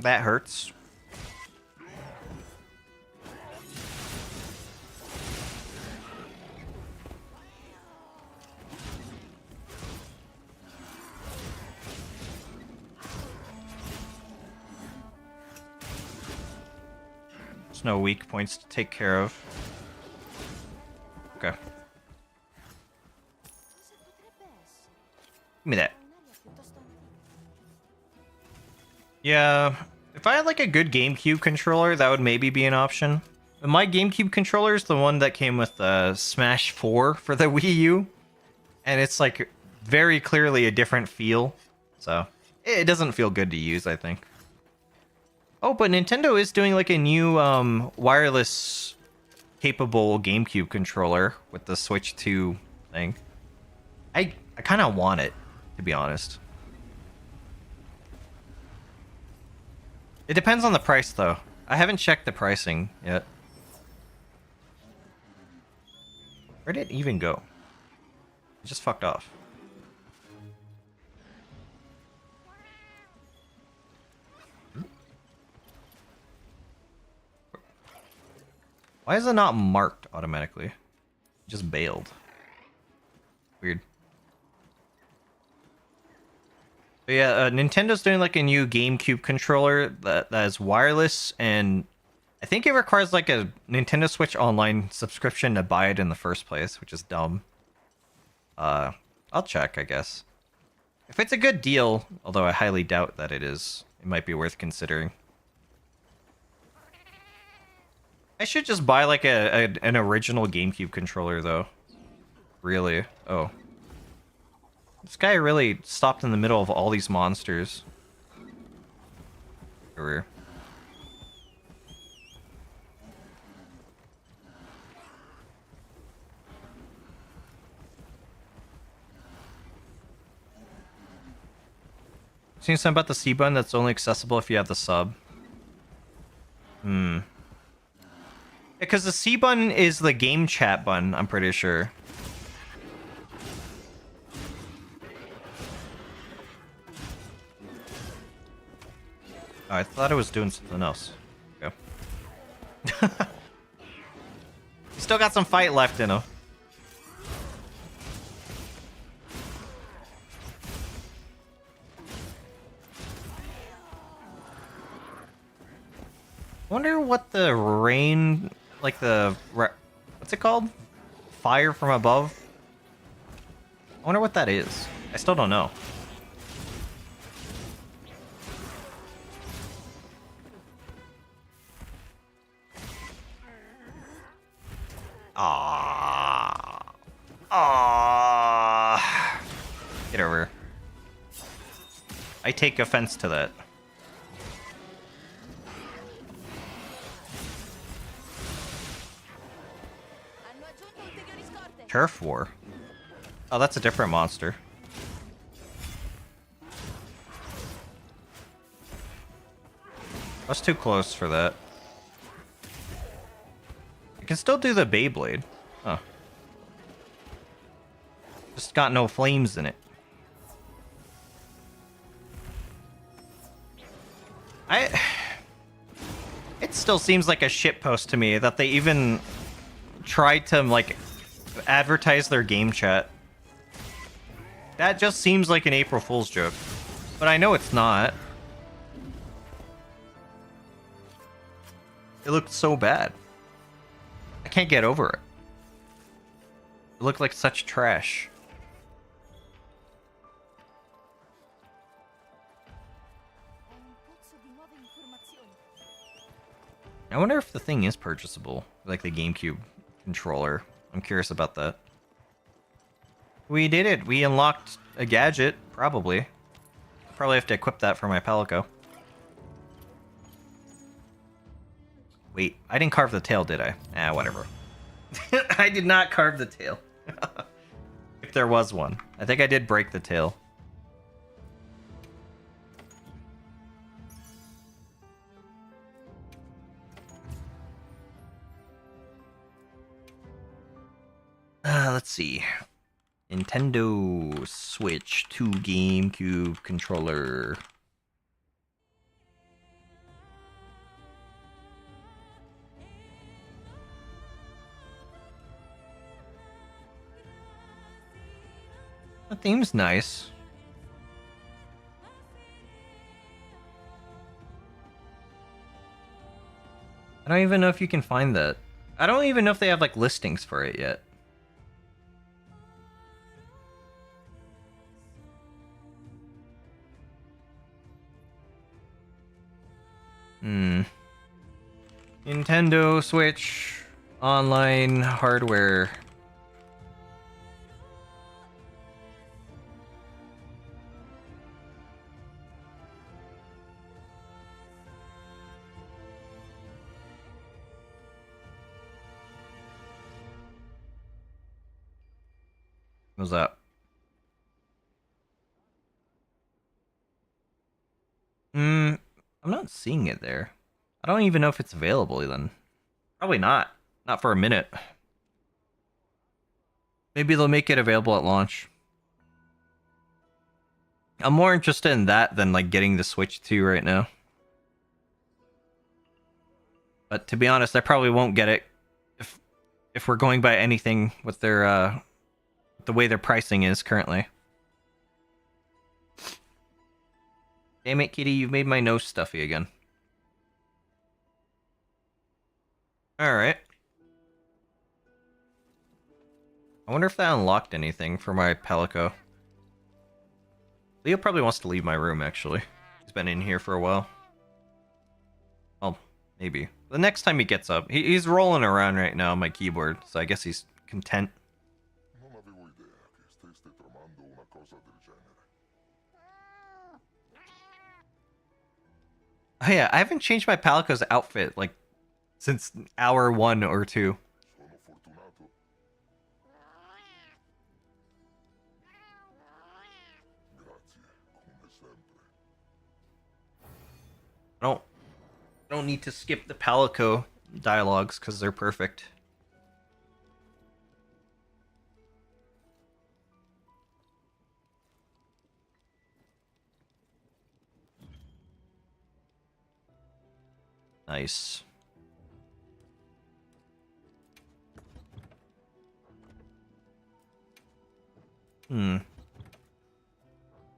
That hurts. There's no weak points to take care of. Okay. Give me that. Yeah, if I had like a good GameCube controller, that would maybe be an option. But my GameCube controller is the one that came with Smash 4 for the Wii U. And it's like very clearly a different feel. So it doesn't feel good to use, I think. Oh, but Nintendo is doing like a new wireless capable GameCube controller with the Switch 2 thing. I kind of want it, to be honest. It depends on the price, though. I haven't checked the pricing yet. Where did it even go? It just fucked off. Why is it not marked automatically? It just bailed. Weird. But yeah, Nintendo's doing like a new GameCube controller that is wireless, and I think it requires like a Nintendo Switch Online subscription to buy it in the first place, which is dumb. I'll check, I guess. If it's a good deal, although I highly doubt that it is, it might be worth considering. I should just buy like an original GameCube controller, though. Really? Oh. This guy really stopped in the middle of all these monsters. Over. Seen something about the C button that's only accessible if you have the sub. Because the C button is the game chat button, I'm pretty sure. Oh, I thought I was doing something else. Okay. Still got some fight left in him. Wonder what the rain, like what's it called? Fire from above? I wonder what that is. I still don't know. Get over. I take offense to that. Turf War. Oh, that's a different monster. That's too close for that. I can still do the Beyblade. Huh. Just got no flames in it. It still seems like a shitpost to me that they even tried to, like, advertise their game chat. That just seems like an April Fool's joke. But I know it's not. It looked so bad. I can't get over it. It looked like such trash. possesso di nuove informazioni. I wonder if the thing is purchasable, like the GameCube controller. I'm curious about that. We did it. We unlocked a gadget, probably. Probably have to equip that for my Palico. Wait, I didn't carve the tail, did I? Ah, whatever. I did not carve the tail. If there was one. I think I did break the tail. Let's see. Nintendo Switch 2 GameCube controller. The theme's nice. I don't even know if you can find that. I don't even know if they have like listings for it yet. Nintendo Switch online hardware. What's that? I'm not seeing it there. I don't even know if it's available then. Probably not. Not for a minute. Maybe they'll make it available at launch. I'm more interested in that than like getting the Switch 2 right now. But to be honest, I probably won't get it if we're going by anything with their the way their pricing is currently. Damn it, Kitty, you've made my nose stuffy again. Alright. I wonder if that unlocked anything for my Palico. Leo probably wants to leave my room, actually. He's been in here for a while. Well, maybe. The next time he gets up. He's rolling around right now on my keyboard, so I guess he's content. Non avevo idea che steste tramando una cosa del genere. Oh yeah, I haven't changed my Palico's outfit, like, since hour 1 or 2. Sono fortunato. Grazie, come sempre. I don't need to skip the Palico dialogues, because they're perfect. Nice. Yeah,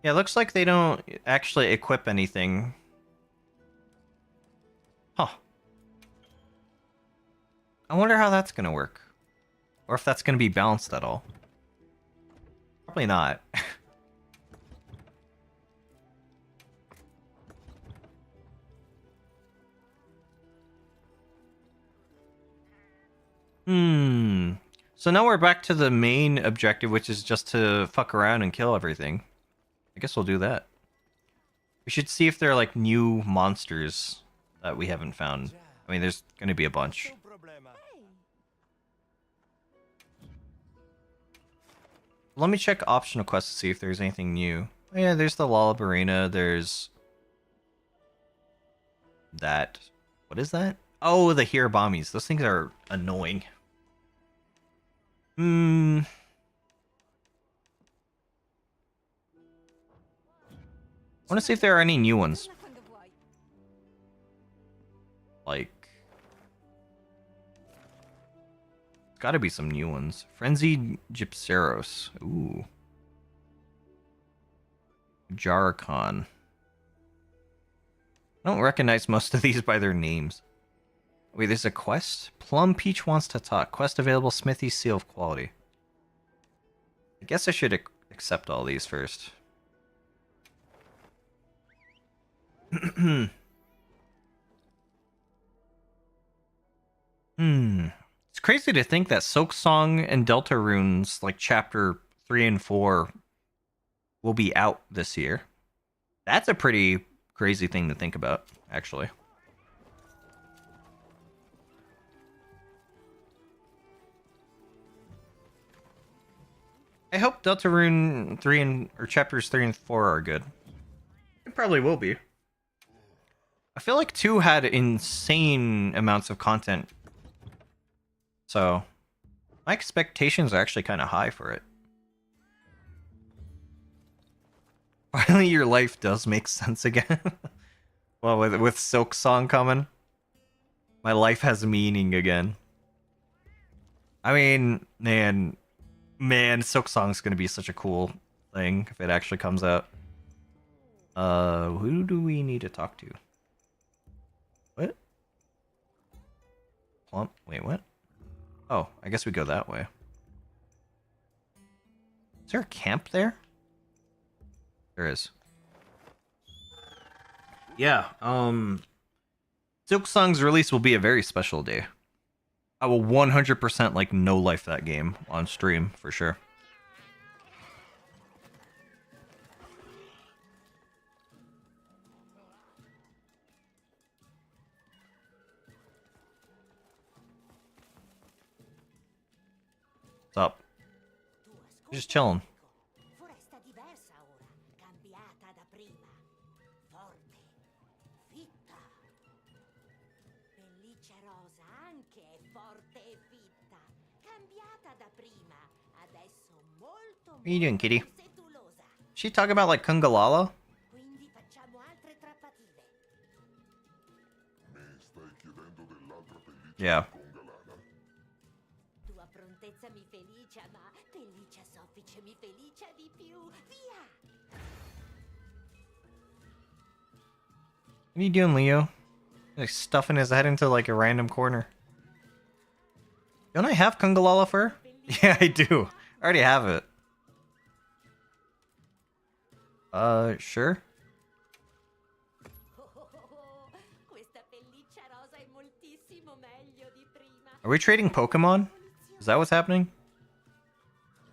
it looks like they don't actually equip anything. Huh. I wonder how that's gonna work. Or if that's gonna be balanced at all. Probably not. So now we're back to the main objective, which is just to fuck around and kill everything. I guess we'll do that. We should see if there are like new monsters that we haven't found. I mean, there's gonna be a bunch. Let me check optional quests to see if there's anything new. Oh, yeah, there's the Lollip Arena. There's that. What is that? Oh, the Hirabamis. Those things are annoying. I want to see if there are any new ones. Like, gotta be some new ones. Frenzied Gypceros. Ooh. Jarkon. I don't recognize most of these by their names. Wait, there's a quest? Plum Peach wants to talk. Quest available, Smithy Seal of Quality. I guess I should accept all these first. crazy to think that Silk Song and Deltarune's like chapter 3 and 4 will be out this year. That's a pretty crazy thing to think about, actually. I hope Deltarune 3 and or chapters 3 and 4 are good. It probably will be. I feel like 2 had insane amounts of content. So, my expectations are actually kind of high for it. Finally, your life does make sense again. Well, with Silk Song coming, my life has meaning again. I mean, man, Silk Song's gonna be such a cool thing if it actually comes out. Who do we need to talk to? What? Plump? Wait, what? Oh, I guess we go that way. Is there a camp there? There is. Yeah, Silk Song's release will be a very special day. I will 100% like no life that game on stream for sure. What's up? Just chilling. Foresta diversa ora, cambiata da prima. Forte, fitta. Pelliccia rosa anche è forte e fitta. Cambiata da prima, adesso molto What are you doing, kitty? sedulosa. She talking about like Kungalala? Quindi facciamo altre trappative. Mi stai chiedendo dell'altra pelliccia Yeah. congalana? Tua prontezza mi felicia, ma pelliccia soffice mi felicia di più. Via! What are you doing, Leo? Like stuffing his head into like a random corner. Don't I have Kungalala fur? Yeah, I do. I already have it. Sure. Questa pelliccia rosa è moltissimo meglio di prima. Are we trading Pokemon? Is that what's happening?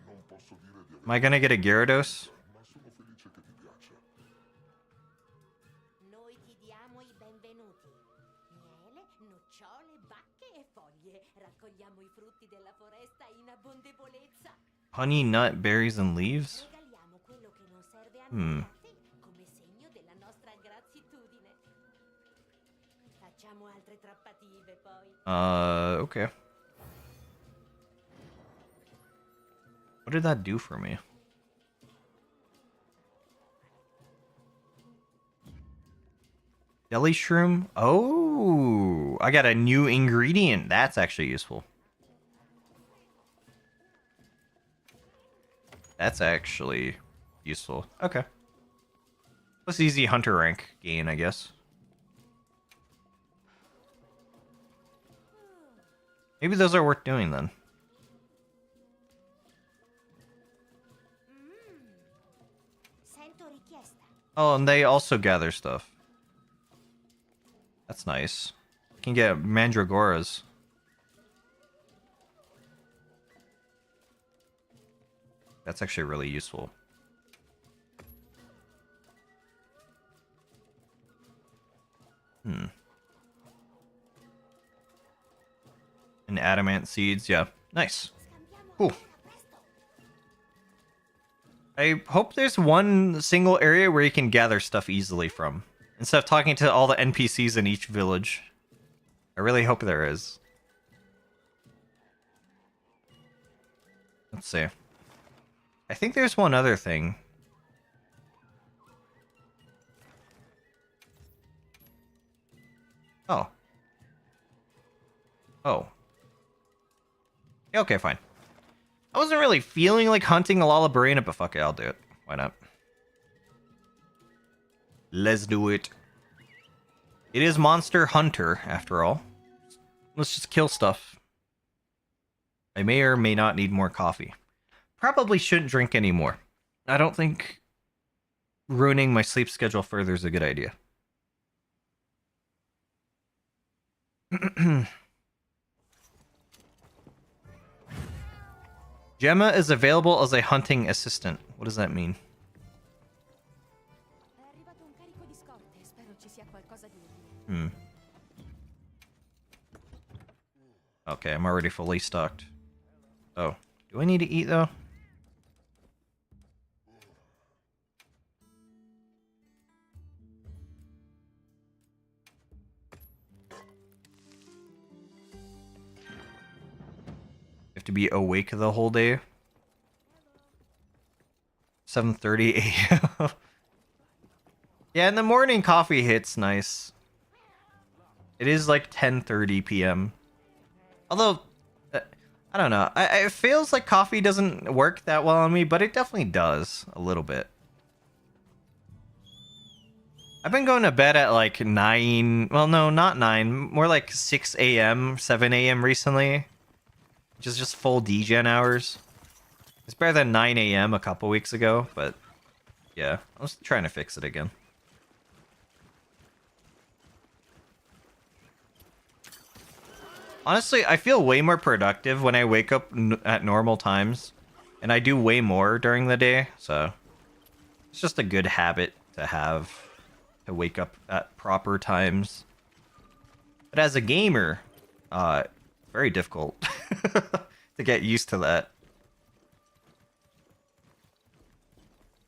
Non posso dire di Am I gonna get a Gyarados? ma sono felice che ti piaccia. Noi ti diamo i benvenuti. Miele, nocciole, bacche e foglie. Raccogliamo i frutti della foresta in abbondevolezza. Honey, nut, berries, and leaves? Regaliamo quello che non serve a Hmm. nulla a te come segno della nostra gratitudine. Facciamo altre trappative poi. Okay. What did that do for me? Jelly shroom? Oh, I got a new ingredient. That's actually useful. That's actually useful. Okay. Plus easy hunter rank gain, I guess. Maybe those are worth doing then. Sento richiesta. Oh, and they also gather stuff. That's nice. Can get mandragoras. That's actually really useful. And adamant seeds, yeah. Nice. Cool. I hope there's one single area where you can gather stuff easily from, instead of talking to all the NPCs in each village. I really hope there is. Let's see. I think there's one other thing. Oh. Oh. Yeah, okay, fine. I wasn't really feeling like hunting a Lollabarina, but fuck it, I'll do it. Why not? Let's do it. It is Monster Hunter, after all. Let's just kill stuff. I may or may not need more coffee. Probably shouldn't drink any more. I don't think ruining my sleep schedule further is a good idea. Gemma is available as a hunting assistant. What does that mean? Hmm. Okay, I'm already fully stocked. Oh, do I need to eat though? Have to be awake the whole day. 7:30 a.m. Yeah, in the morning coffee hits nice. It is like 10:30 p.m. Although, I don't know. It feels like coffee doesn't work that well on me, but it definitely does a little bit. I've been going to bed at like 9. Well, no, not 9. More like 6 a.m., 7 a.m. recently. Which is just full degen hours. It's better than 9 a.m. a couple weeks ago, but yeah, I was trying to fix it again. Honestly, I feel way more productive when I wake up at normal times, and I do way more during the day, so it's just a good habit to have, to wake up at proper times. But as a gamer, very difficult to get used to that.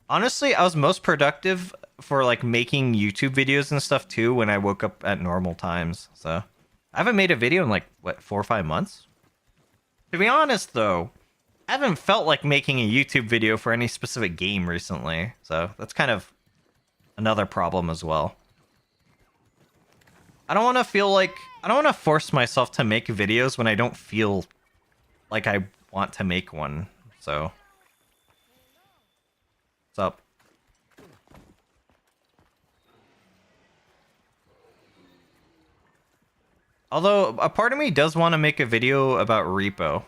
Honestly, I was most productive for like making YouTube videos and stuff too when I woke up at normal times. So I haven't made a video in like what, 4 or 5 months. To be honest though, I haven't felt like making a YouTube video for any specific game recently. So that's kind of another problem as well. I don't want to force myself to make videos when I don't feel like I want to make one. So what's up? Although a part of me does want to make a video about Repo.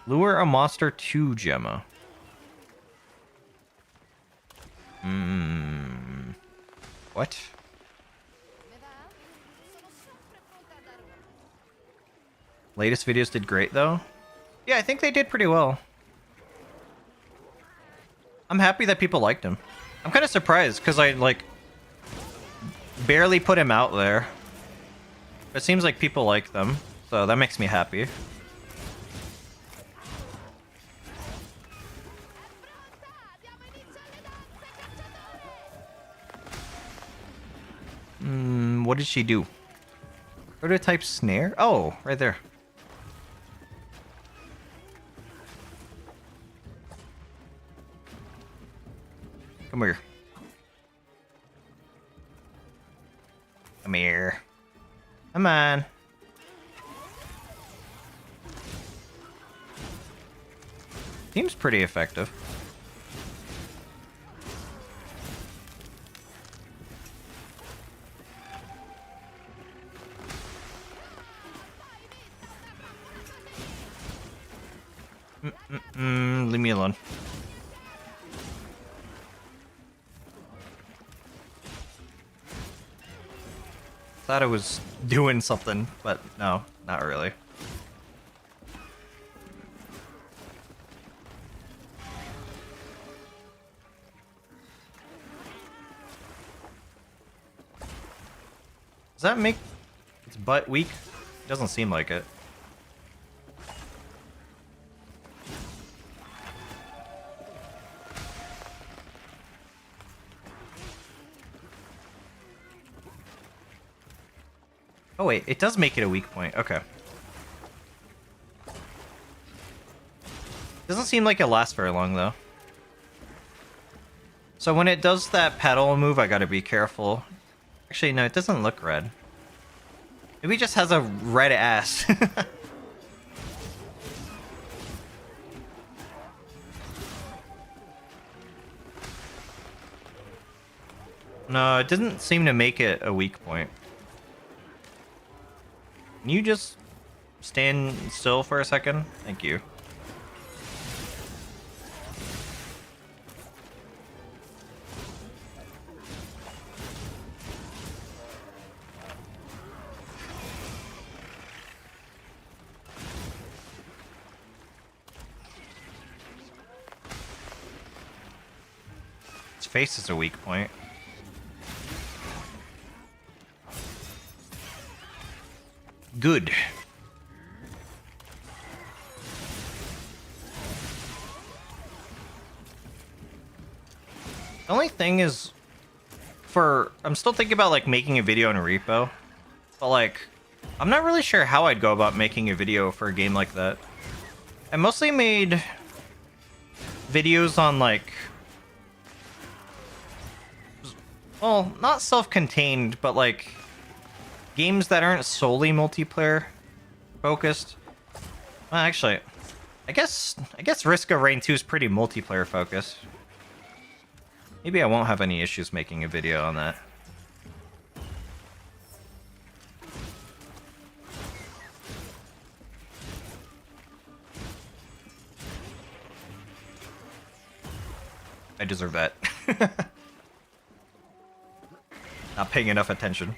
Lure a monster to Gemma. What? Latest videos did great though. Yeah, I think they did pretty well. I'm happy that people liked him. I'm kind of surprised because I like barely put him out there. It seems like people like them, so that makes me happy. What did she do? Prototype snare? Oh, right there. Come here. Come here. Come on. Seems pretty effective. Leave me alone. Thought I was doing something, but no, not really. Does that make its butt weak? Doesn't seem like it. Oh wait, it does make it a weak point. Okay. Doesn't seem like it lasts very long though. So when it does that pedal move, I gotta be careful. Actually, no, it doesn't look red. Maybe it just has a red ass. No, it didn't seem to make it a weak point. Can you just stand still for a second? Thank you. face is a weak point. Good. The only thing is, I'm still thinking about like making a video in repo, but like, I'm not really sure how I'd go about making a video for a game like that. I mostly made videos on like, well, not self-contained, but like games that aren't solely multiplayer focused. Well, actually, I guess Risk of Rain 2 is pretty multiplayer focused. Maybe I won't have any issues making a video on that. I deserve that. Not paying enough attention.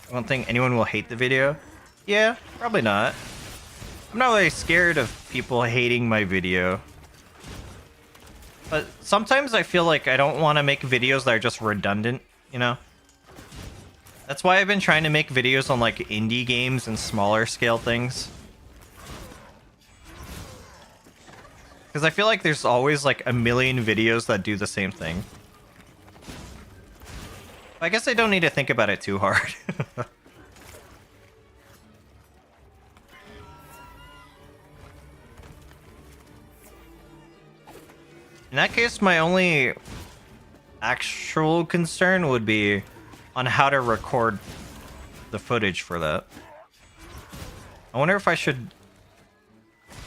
I don't think anyone will hate the video. Yeah, probably not. I'm not really scared of people hating my video. But sometimes I feel like I don't want to make videos that are just redundant, you know? That's why I've been trying to make videos on like indie games and smaller scale things. Because I feel like there's always like a million videos that do the same thing. I guess I don't need to think about it too hard. In that case, my only actual concern would be on how to record the footage for that. I wonder if I should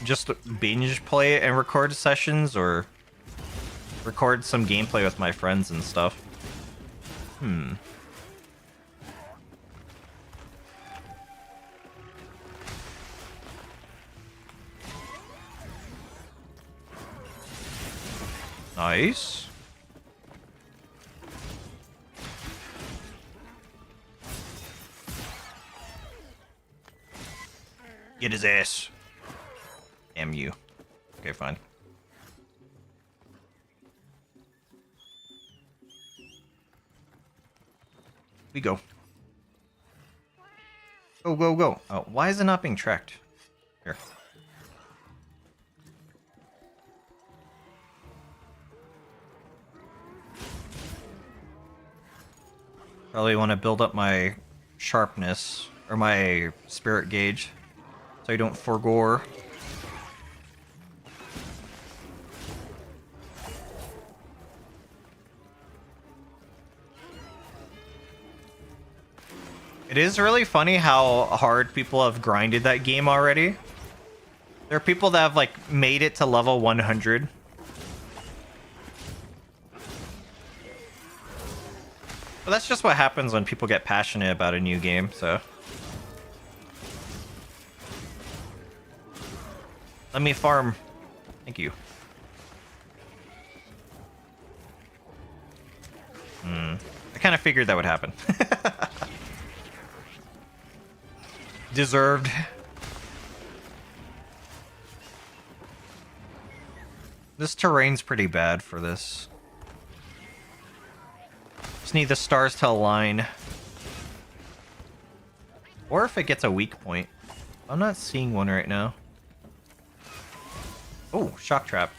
just binge play it and record sessions, or record some gameplay with my friends and stuff. Nice. Get his ass. Damn you. Okay, fine. We go. Go, go, go. Oh, why is it not being tracked? Here. Probably want to build up my sharpness, or my spirit gauge, so I don't forgore. It is really funny how hard people have grinded that game already. There are people that have like made it to level 100. But that's just what happens when people get passionate about a new game, so. Let me farm. Thank you. I kind of figured that would happen. Deserved. This terrain's pretty bad for this. Just need the stars to align. Or if it gets a weak point. I'm not seeing one right now. Oh, shock trap.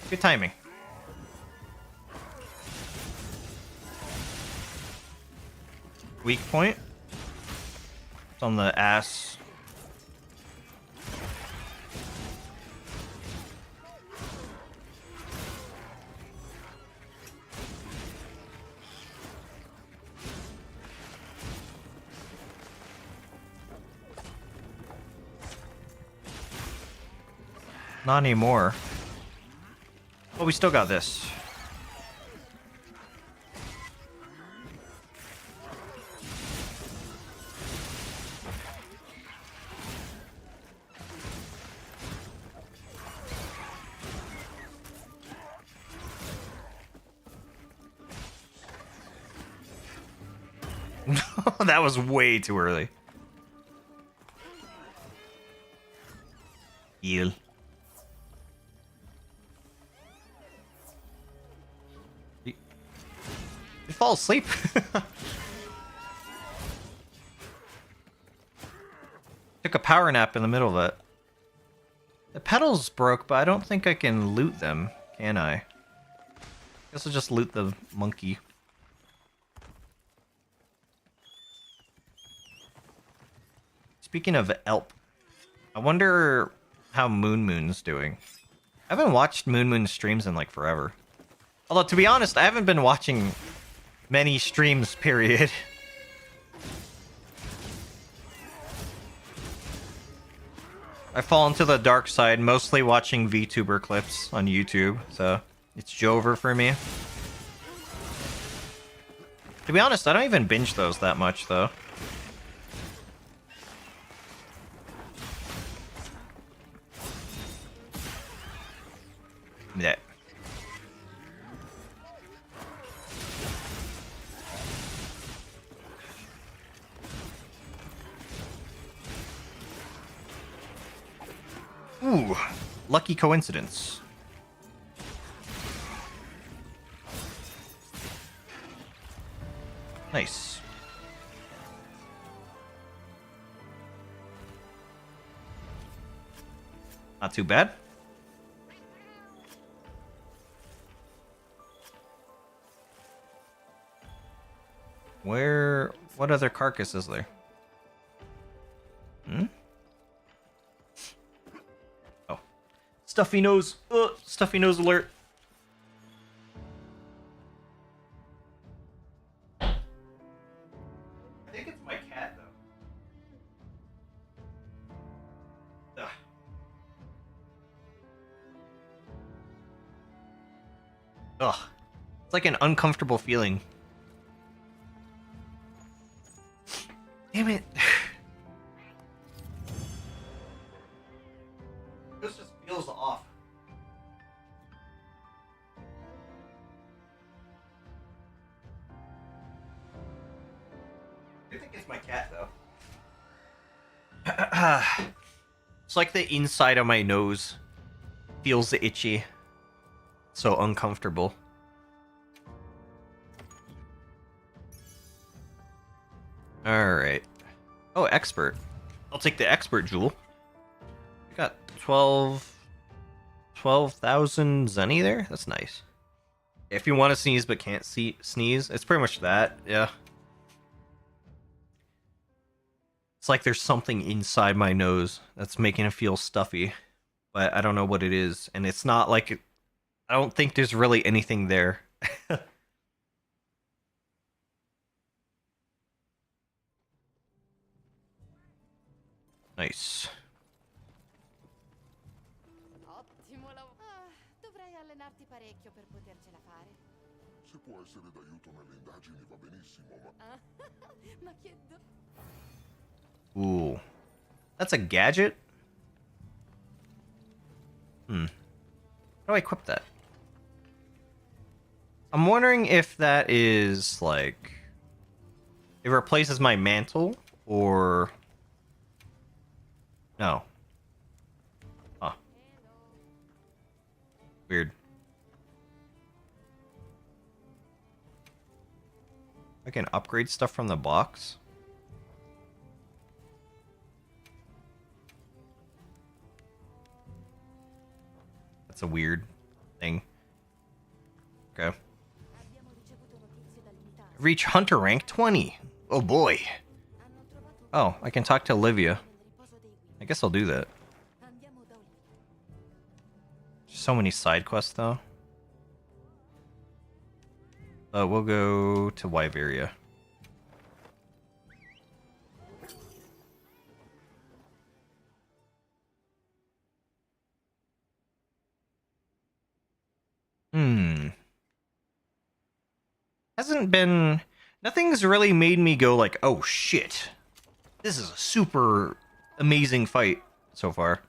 Good timing. Weak point. It's on the ass. Not anymore. Well, we still got this. That was way too early. Heal. You fall asleep. Took a power nap in the middle of it. The pedals broke, but I don't think I can loot them, can I? Guess I'll just loot the monkey. Speaking of Elp, I wonder how Moon's doing. I haven't watched Moon's streams in like forever. Although, to be honest, I haven't been watching many streams, period. I fall into the dark side, mostly watching VTuber clips on YouTube, so it's Jover for me. To be honest, I don't even binge those that much, though. Yeah. Ooh, lucky coincidence. Nice. Not too bad. What other carcass is there? Hmm? Oh. Stuffy nose! Stuffy nose alert! I think it's my cat, though. Ugh. Ugh. It's like an uncomfortable feeling. Damn it. This just feels off. I think it's my cat, though. It's like the inside of my nose feels itchy. So uncomfortable. Alright. Oh, expert. I'll take the expert jewel. We got 12,000 zenny there? That's nice. If you want to sneeze but can't sneeze, it's pretty much that, yeah. It's like there's something inside my nose that's making it feel stuffy. But I don't know what it is. And it's not like... I don't think there's really anything there. Nice. Ottimo lavoro. Dovrai allenarti parecchio per potercela fare. Se può essere d'aiuto nelle indagini va benissimo, ma... Ma che... Ooh. That's a gadget? How do I equip that? I'm wondering if that is, like... It replaces my mantle, or... No. Huh. Weird. I can upgrade stuff from the box? That's a weird thing. Okay. Reach Hunter rank 20. Oh boy. Oh, I can talk to Olivia. I guess I'll do that. So many side quests, though. We'll go to Wyveria. Hasn't been... Nothing's really made me go like, oh shit. This is a super amazing fight so far.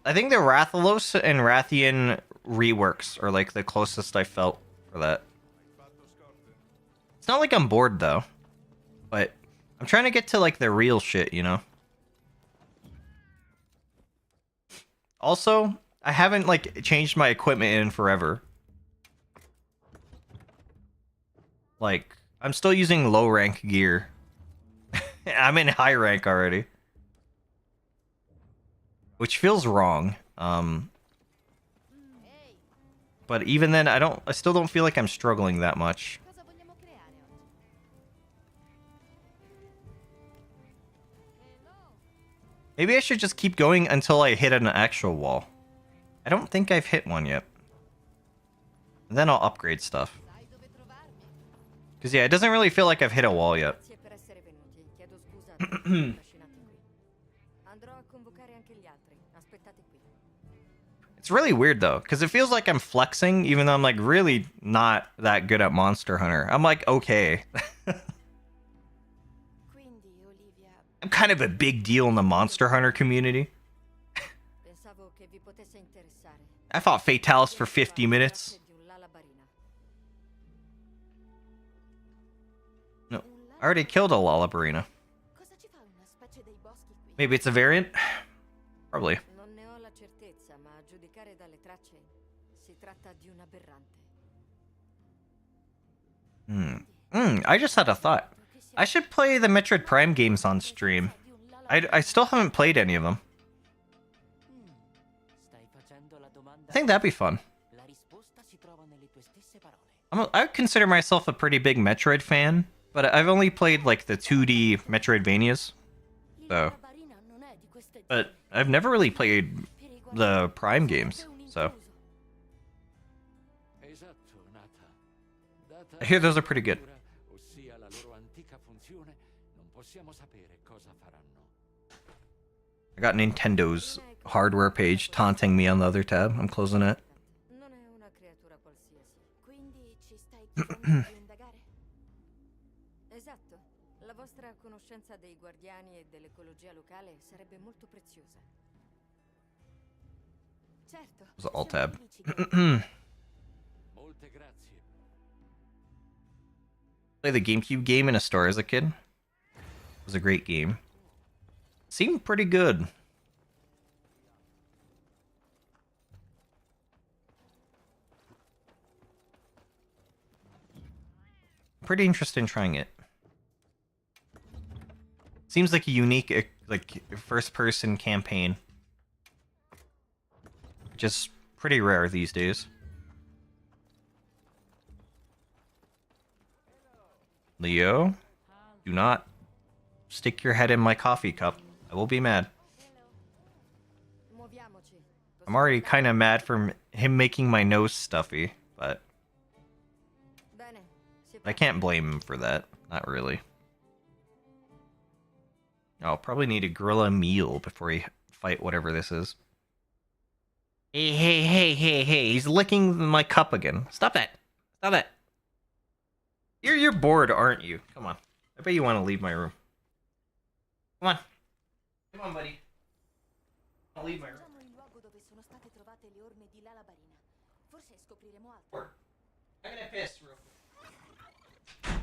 I think the Rathalos and Rathian reworks are like the closest I felt for that. It's not like I'm bored though. But I'm trying to get to like the real shit, you know? Also, I haven't like changed my equipment in forever. Like, I'm still using low rank gear. I'm in high rank already. Which feels wrong. But even then, I still don't feel like I'm struggling that much. Cosa vogliamo creare oggi? Maybe I should just keep going until I hit an actual wall. I don't think I've hit one yet. And then I'll upgrade stuff. Sai dove trovarmi? Because yeah, it doesn't really feel like I've hit a wall yet. Grazie per essere venuti. Chiedo scusa per avervi trascinati qui. Andrò a convocare anche gli altri. Aspettate qui. It's really weird though, because it feels like I'm flexing, even though I'm like really not that good at Monster Hunter. I'm like okay. Quindi, Olivia, I'm kind of a big deal in the Monster Hunter community. Pensavo che vi potesse interessare. I fought Fatalis for 50 minutes. Di un lalabarina. No, I already killed a Lalabarina. cosa ci fa una specie dei boschi qui? Maybe it's a variant? Probably. Non ne ho la certezza, ma a giudicare dalle tracce si tratta di un aberrante. I just had a thought. I should play the Metroid Prime games on stream. I still haven't played any of them. Stai facendo la domanda. I think that'd be fun. La risposta si trova nelle tue stesse parole. I would consider myself a pretty big Metroid fan, but I've only played like the 2D Metroidvanias. So, Lalabarina non è di queste but I've never really played the Prime games. So, Esatto, Nata. Data I hear those are pretty good. ossia la loro antica funzione, non possiamo sapere cosa faranno. I got Nintendo's hardware page taunting me on the other tab. I'm closing it. Non è una creatura qualsiasi. Quindi ci stai chiedendo di indagare? Esatto. La vostra conoscenza dei guardiani e dell'ecologia locale sarebbe molto preziosa. Certo. It was an alt siamo tab. amici che- Molte grazie. Play the GameCube game in a store as a kid. It was a great game. Seemed pretty good. Pretty interested in trying it. Seems like a unique, like, first-person campaign. Just pretty rare these days. Leo, do not stick your head in my coffee cup. I will be mad. Muoviamoci. I'm already kind of mad from him making my nose stuffy, but Bene. Si I can't blame him for that. Not really. I'll probably need a gorilla meal before we fight whatever this is. Hey, hey, hey, hey, hey, he's licking my cup again. Stop that. Stop that. You're bored, aren't you? Come on. I bet you want to leave my room. Come on. Come on, buddy. I'll leave my room. Raggiungiamo il luogo dove sono state trovate le orme di Lalabarina. Forse scopriremo altro. I'm gonna piss real quick.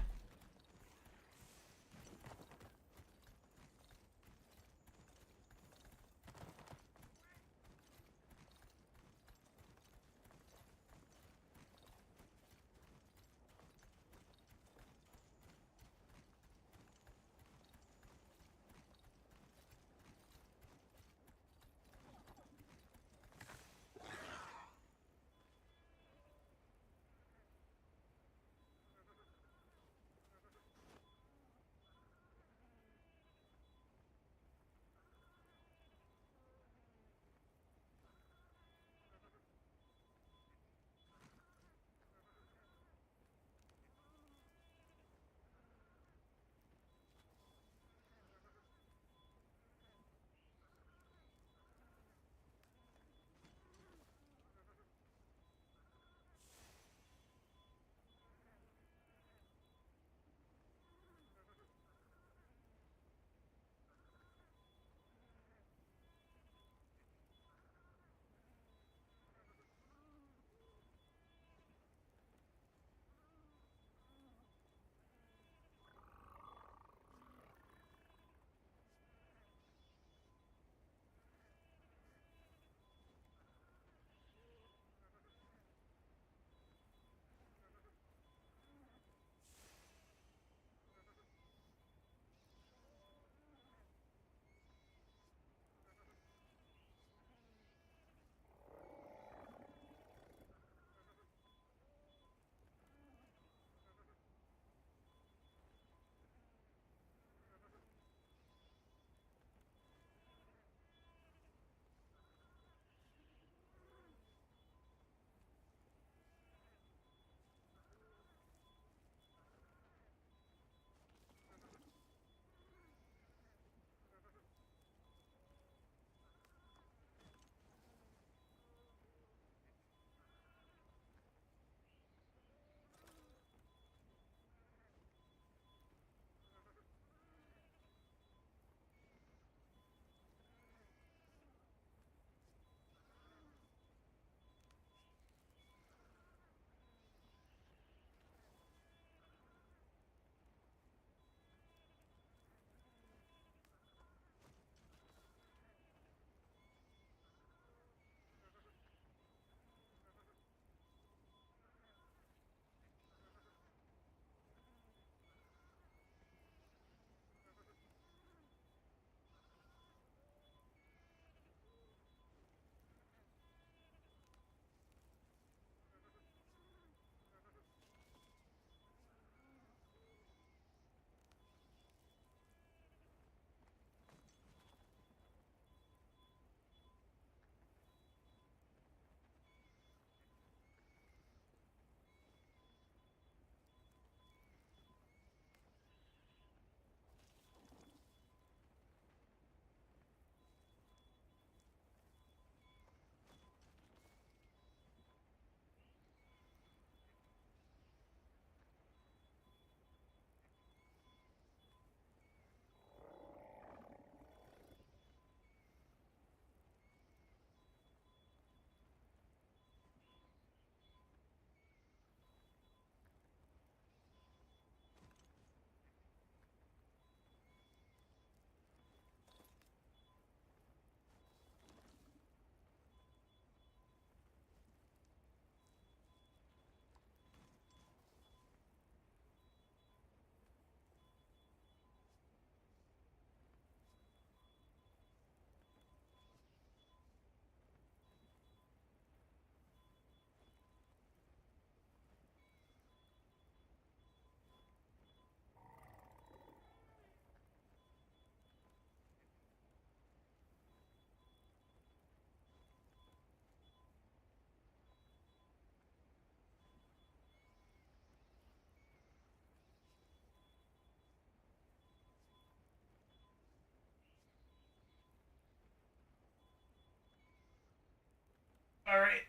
All right.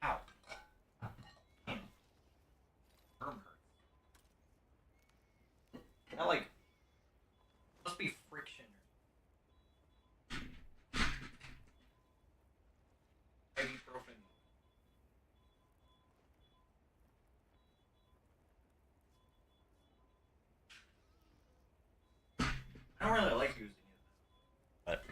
Ow. Arm hurts. That like must be friction. Ibuprofen. I don't really like using it, but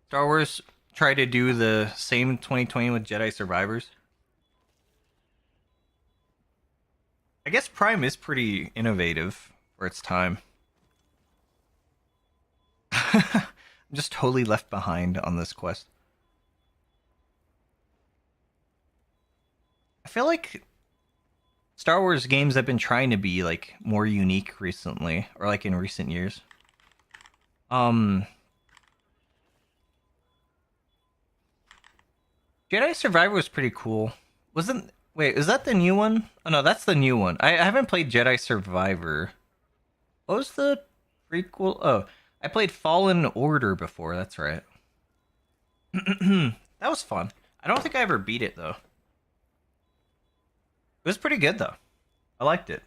Star Wars tried to do the same 2020 with Jedi Survivors. I guess Prime is pretty innovative for its time. I'm just totally left behind on this quest. I feel like Star Wars games have been trying to be like more unique recently, or like in recent years. Jedi Survivor was pretty cool. Wait, is that the new one? Oh no, that's the new one. I haven't played Jedi Survivor. What was the prequel? Oh, I played Fallen Order before, that's right. That was fun. I don't think I ever beat it though. It was pretty good though. I liked it.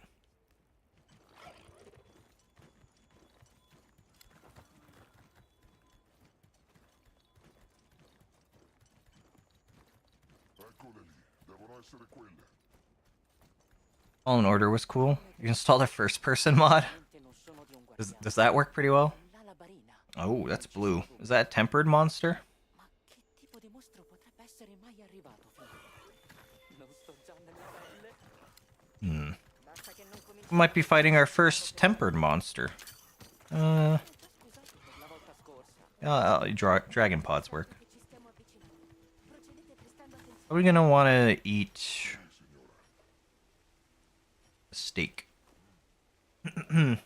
Fallen Order was cool. You installed a first-person mod. Does that work pretty well? Oh, that's blue. Is that a tempered monster? Hmm. We might be fighting our first tempered monster. Dragon pods work. Are we gonna want to eat a steak? For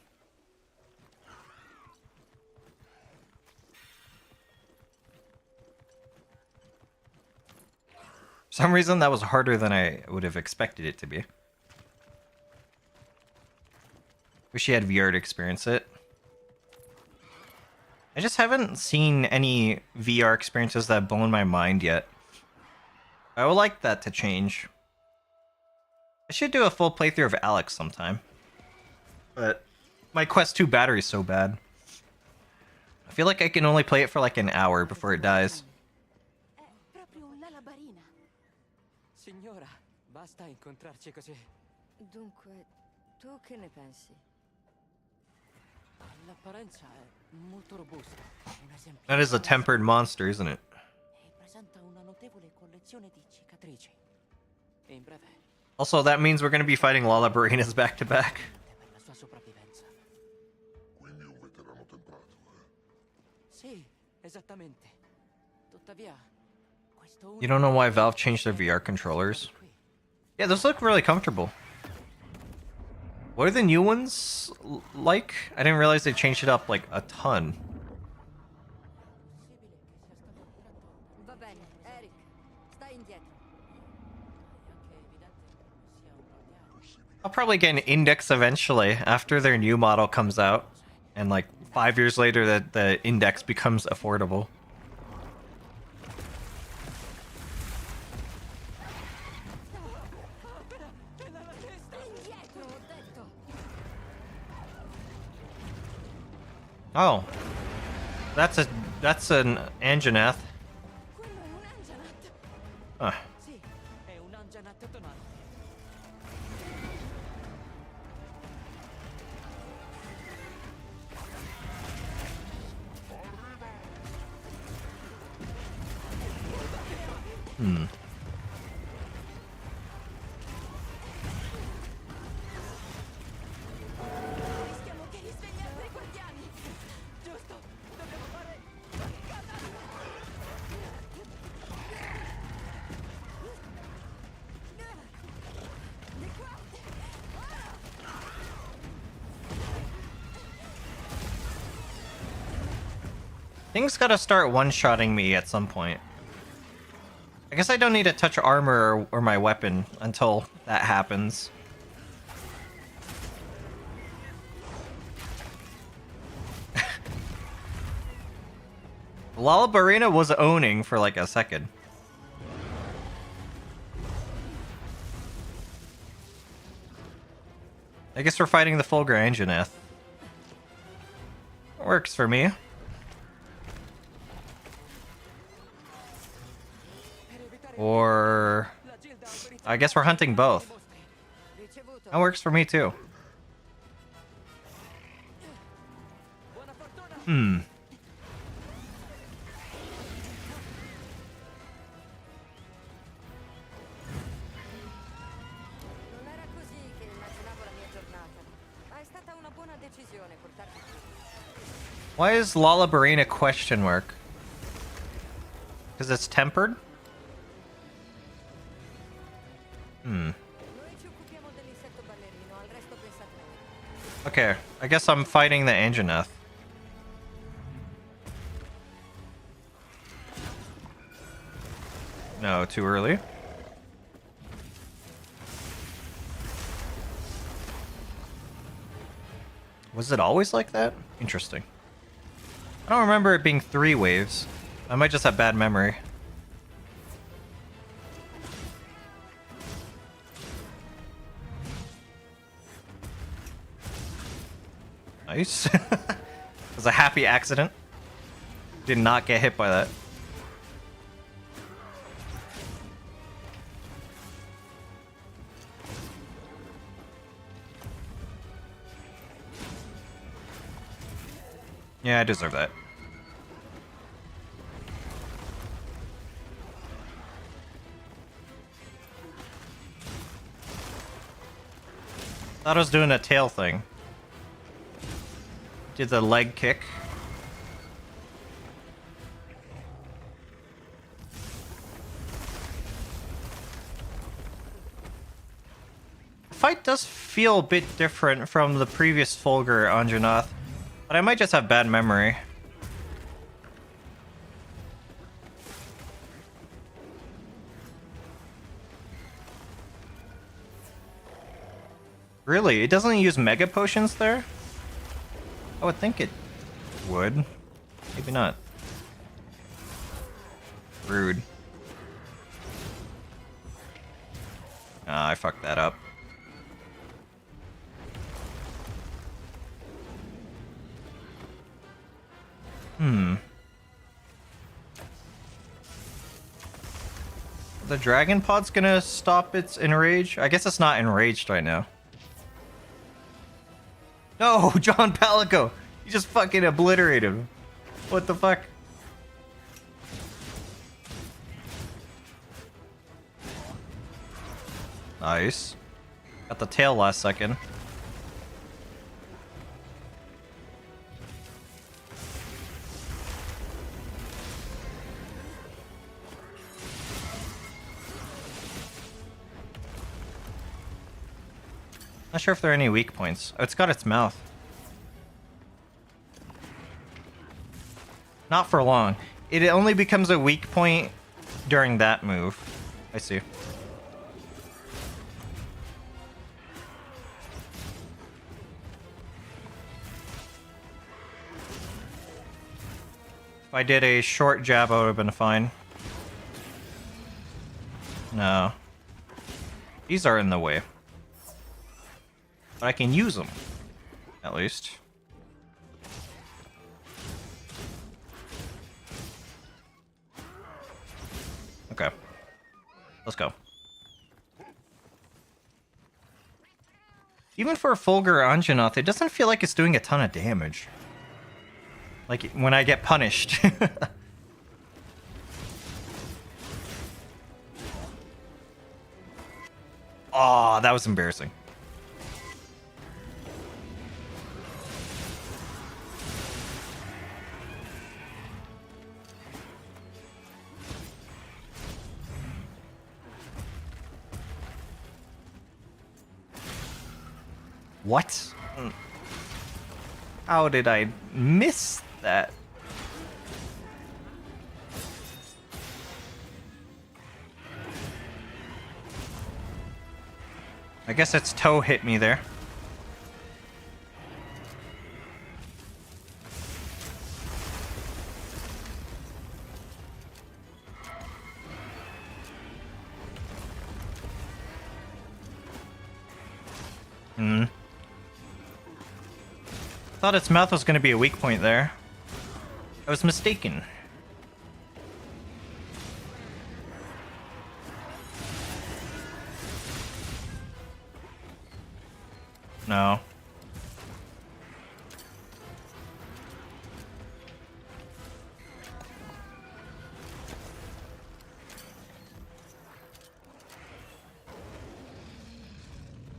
some reason, that was harder than I would have expected it to be. Wish you had VR to experience it. I just haven't seen any VR experiences that have blown my mind yet. I would like that to change. I should do a full playthrough of Alex sometime. But my Quest 2 battery's so bad. I feel like I can only play it for like an hour before it dies. Signora, basta incontrarci così. Dunque, tu che ne pensi? L'apparenza è molto robusta. Un esempio. That is a tempered monster, isn't it? E presenta una notevole collezione di cicatrici. In breve, Also, that means we're going to be fighting Lala Barinas back to back. per la sua sopravvivenza. Quindi un veterano temprato, Sì, esattamente. Tuttavia, questo You don't know why Valve changed their VR controllers? Yeah, those look really comfortable. What are the new ones like? I didn't realize they changed it up like a ton. Va bene, Eric, stai indietro. I'll probably get an Index eventually after their new model comes out, and like 5 years later that the Index becomes affordable. Oh, that's an Anjanath. Huh. Sì, è un Anjanat tonante. Rischiamo che risvegli altri guardiani. Giusto, dobbiamo fare di qua. Things gotta start one-shotting me at some point. I guess I don't need to touch armor or my weapon until that happens. Lalabarina was owning for like a second. I guess we're fighting the Fulgur Anjanath. Works for me. Or I guess we're hunting both. That works for me too. Hmm. Non era così che immaginavo la mia giornata, ma è stata una buona decisione portarti qui. Why is Lalabarina question mark? Because it's tempered? Hmm. Noi ci occupiamo dell'insetto ballerino, al resto pensate voi. Okay, I guess I'm fighting the Anjanath. No, too early. Was it always like that? Interesting. I don't remember it being 3 waves. I might just have bad memory. Nice. It was a happy accident. Did not get hit by that. Yeah, I deserve that. Thought I was doing a tail thing. Did the leg kick. The fight does feel a bit different from the previous Fulgur Anjanath, but I might just have bad memory. Really? It doesn't use Mega Potions there? I would think it would. Maybe not. Rude. Ah, I fucked that up. The Dragon Pod's gonna stop its enrage? I guess it's not enraged right now. No, John Palico! You just fucking obliterated him. What the fuck? Nice. Got the tail last second. Not sure if there are any weak points. Oh, it's got its mouth. Not for long. It only becomes a weak point during that move. I see. If I did a short jab, I would have been fine. No. These are in the way. But I can use them, at least. Okay. Let's go. Even for a Fulgur Anjanath, it doesn't feel like it's doing a ton of damage. Like, when I get punished. Aw, that was embarrassing. What? How did I miss that? I guess its toe hit me there. Hmm. Thought its mouth was going to be a weak point there. I was mistaken. No.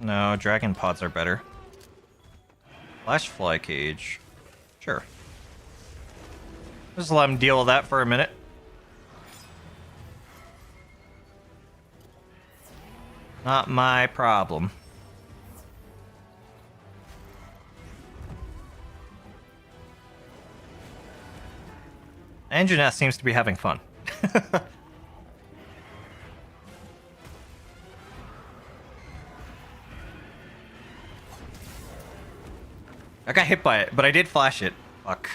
No, dragon pods are better. Flash fly cage. Sure. Just let him deal with that for a minute. Not my problem. Anjaneth seems to be having fun. I got hit by it, but I did flash it. Fuck.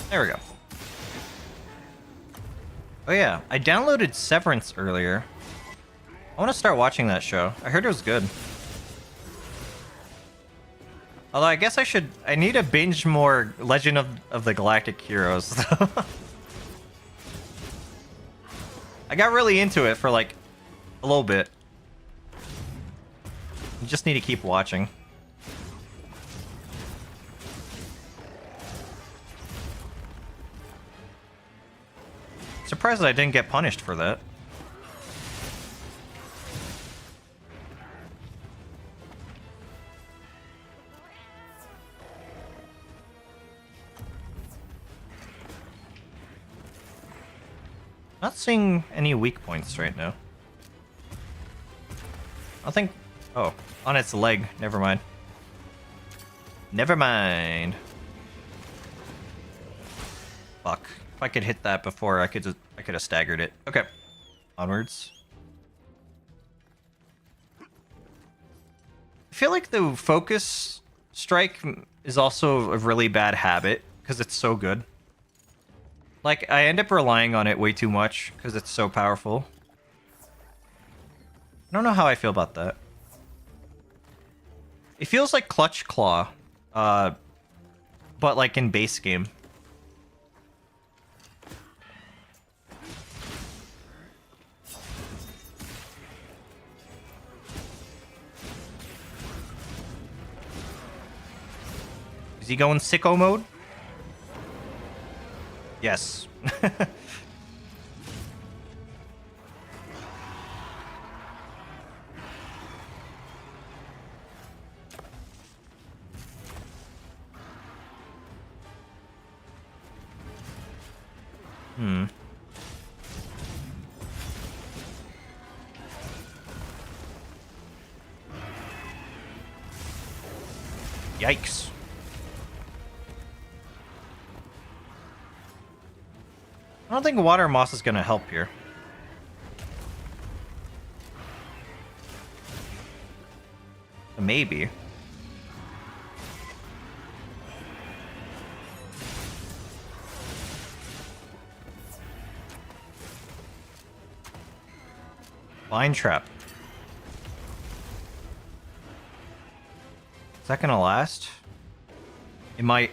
There we go. Oh yeah, I downloaded Severance earlier. I want to start watching that show. I heard it was good. Although I guess I need to binge more Legend of the Galactic Heroes. I got really into it for like a little bit. You just need to keep watching. Surprised that I didn't get punished for that. Not seeing any weak points right now. I think... Oh, on its leg. Never mind. Never mind. Fuck. If I could hit that before, I could have staggered it. Okay. Onwards. I feel like the focus strike is also a really bad habit because it's so good. Like, I end up relying on it way too much because it's so powerful. I don't know how I feel about that. It feels like Clutch Claw, but like in base game. Is he going sicko mode? Yes. Hmm. Yikes. I don't think water moss is gonna help here. Maybe. Vine trap. Is that gonna last? It might.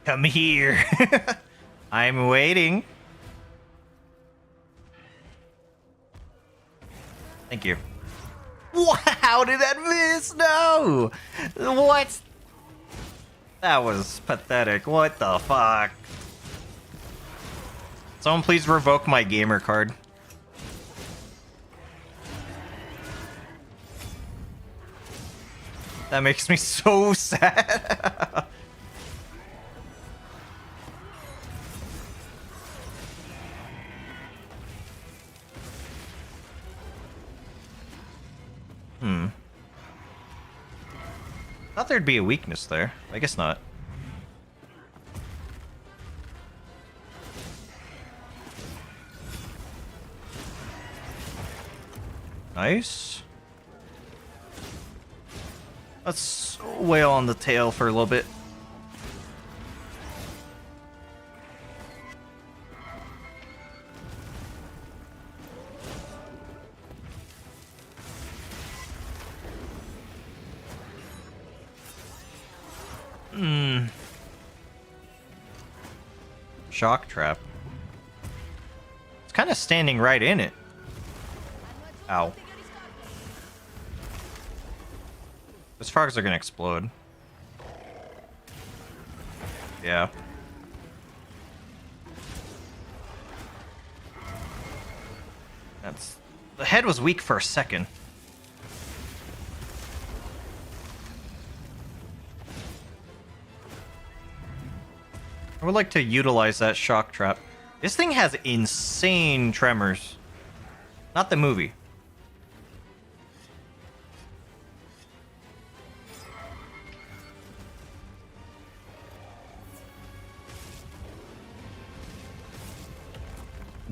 Come here. I'm waiting. Thank you. How did that miss? No! What? That was pathetic. What the fuck? Someone please revoke my gamer card. That makes me so sad. Thought there'd be a weakness there. I guess not. Nice. Let's wail on the tail for a little bit. Shock trap. It's kind of standing right in it. Ow. As far as they're gonna explode. Yeah. That's... The head was weak for a second. I would like to utilize that shock trap. This thing has insane tremors. Not the movie.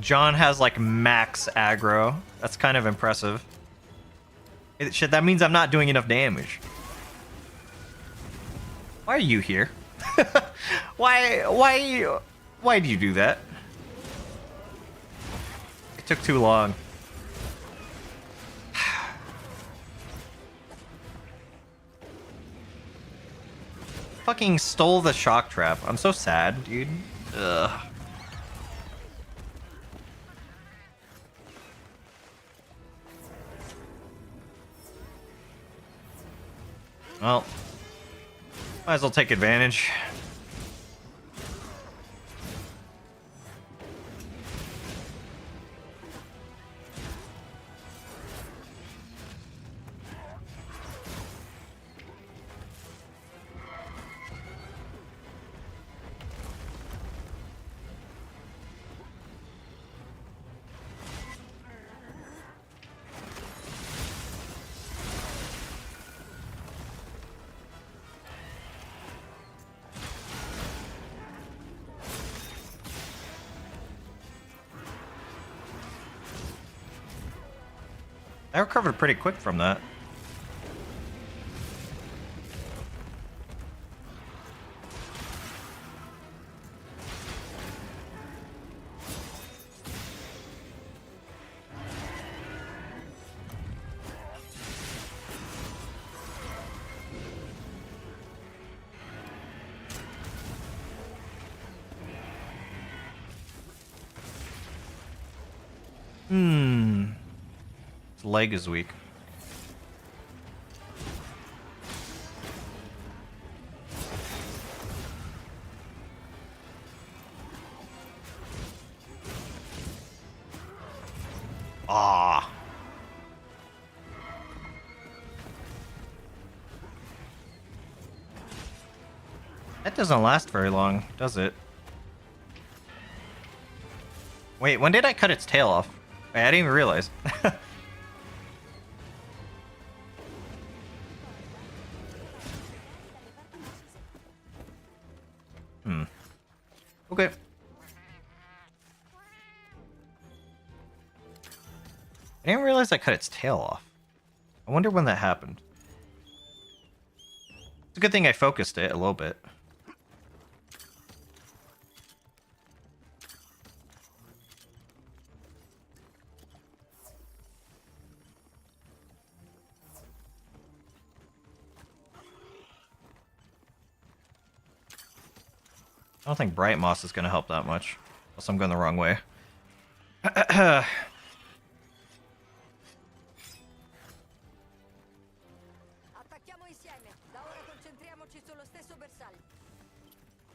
John has like max aggro. That's kind of impressive. Shit, that means I'm not doing enough damage. Why are you here? Why do you do that? It took too long. Fucking stole the shock trap. I'm so sad, dude. Ugh. Well, might as well take advantage. I recovered pretty quick from that. His leg is weak. Ah. That doesn't last very long, does it? Wait, when did I cut its tail off? Wait, I didn't even realize. Okay. I didn't realize I cut its tail off. I wonder when that happened. It's a good thing I focused it a little bit. I don't think Bright Moss is going to help that much. Unless I'm going the wrong way.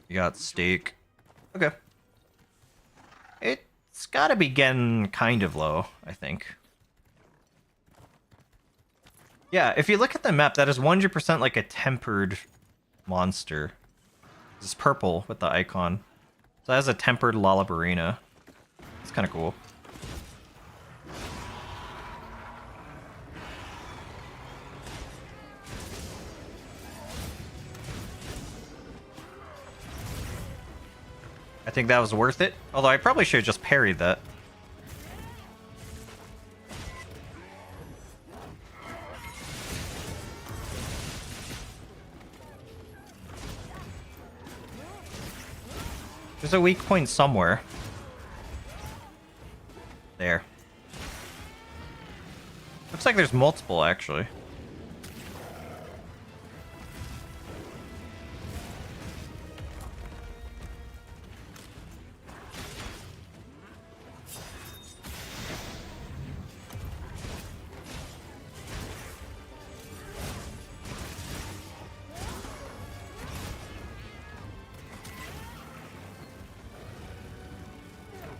You got steak. Okay. It's got to be getting kind of low, I think. Yeah, if you look at the map, that is 100% like a tempered monster. It's purple with the icon. So it has a tempered Lollabarina. It's kind of cool. I think that was worth it. Although I probably should have just parried that. There's a weak point somewhere. There. Looks like there's multiple, actually.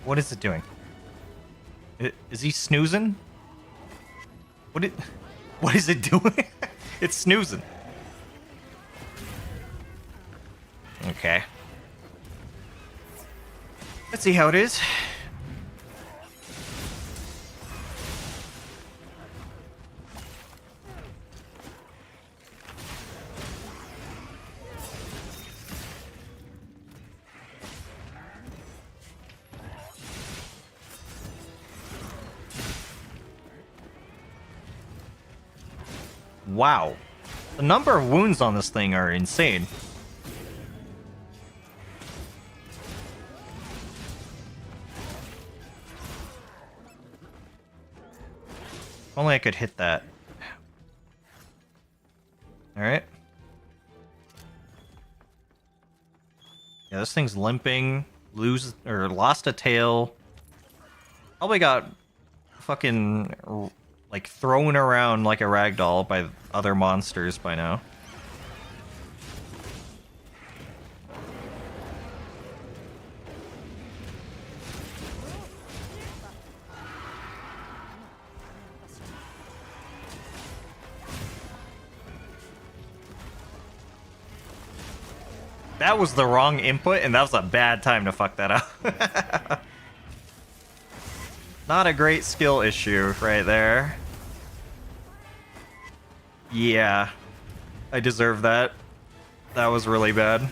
What is it doing? Is he snoozing? What is it doing? It's snoozing. Okay. Let's see how it is. Wow. The number of wounds on this thing are insane. If only I could hit that. Alright. Yeah, this thing's limping. Lost a tail. Probably got fucking like thrown around like a ragdoll by other monsters by now. That was the wrong input, and that was a bad time to fuck that up. Not a great skill issue right there. Yeah, I deserve that. That was really bad.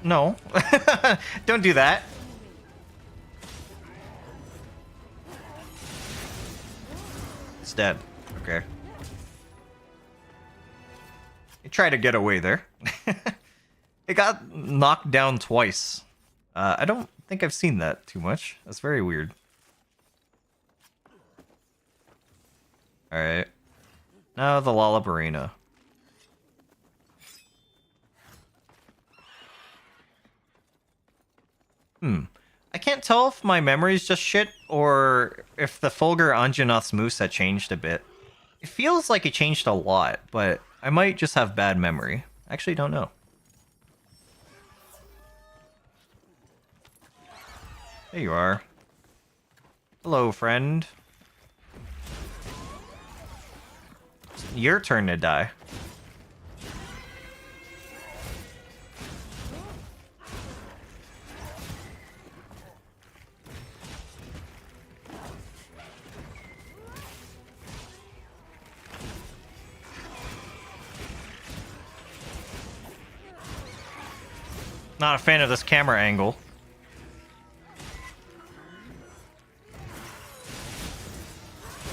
No. Don't do that. It's dead. Okay. It tried to get away there. It got knocked down twice. I don't think I've seen that too much. That's very weird. Alright. Now the Lollabarina. I can't tell if my memory's just shit or if the Fulgur Anjanath's moveset changed a bit. It feels like it changed a lot, but I might just have bad memory. I actually don't know. There you are. Hello, friend. It's your turn to die. Not a fan of this camera angle.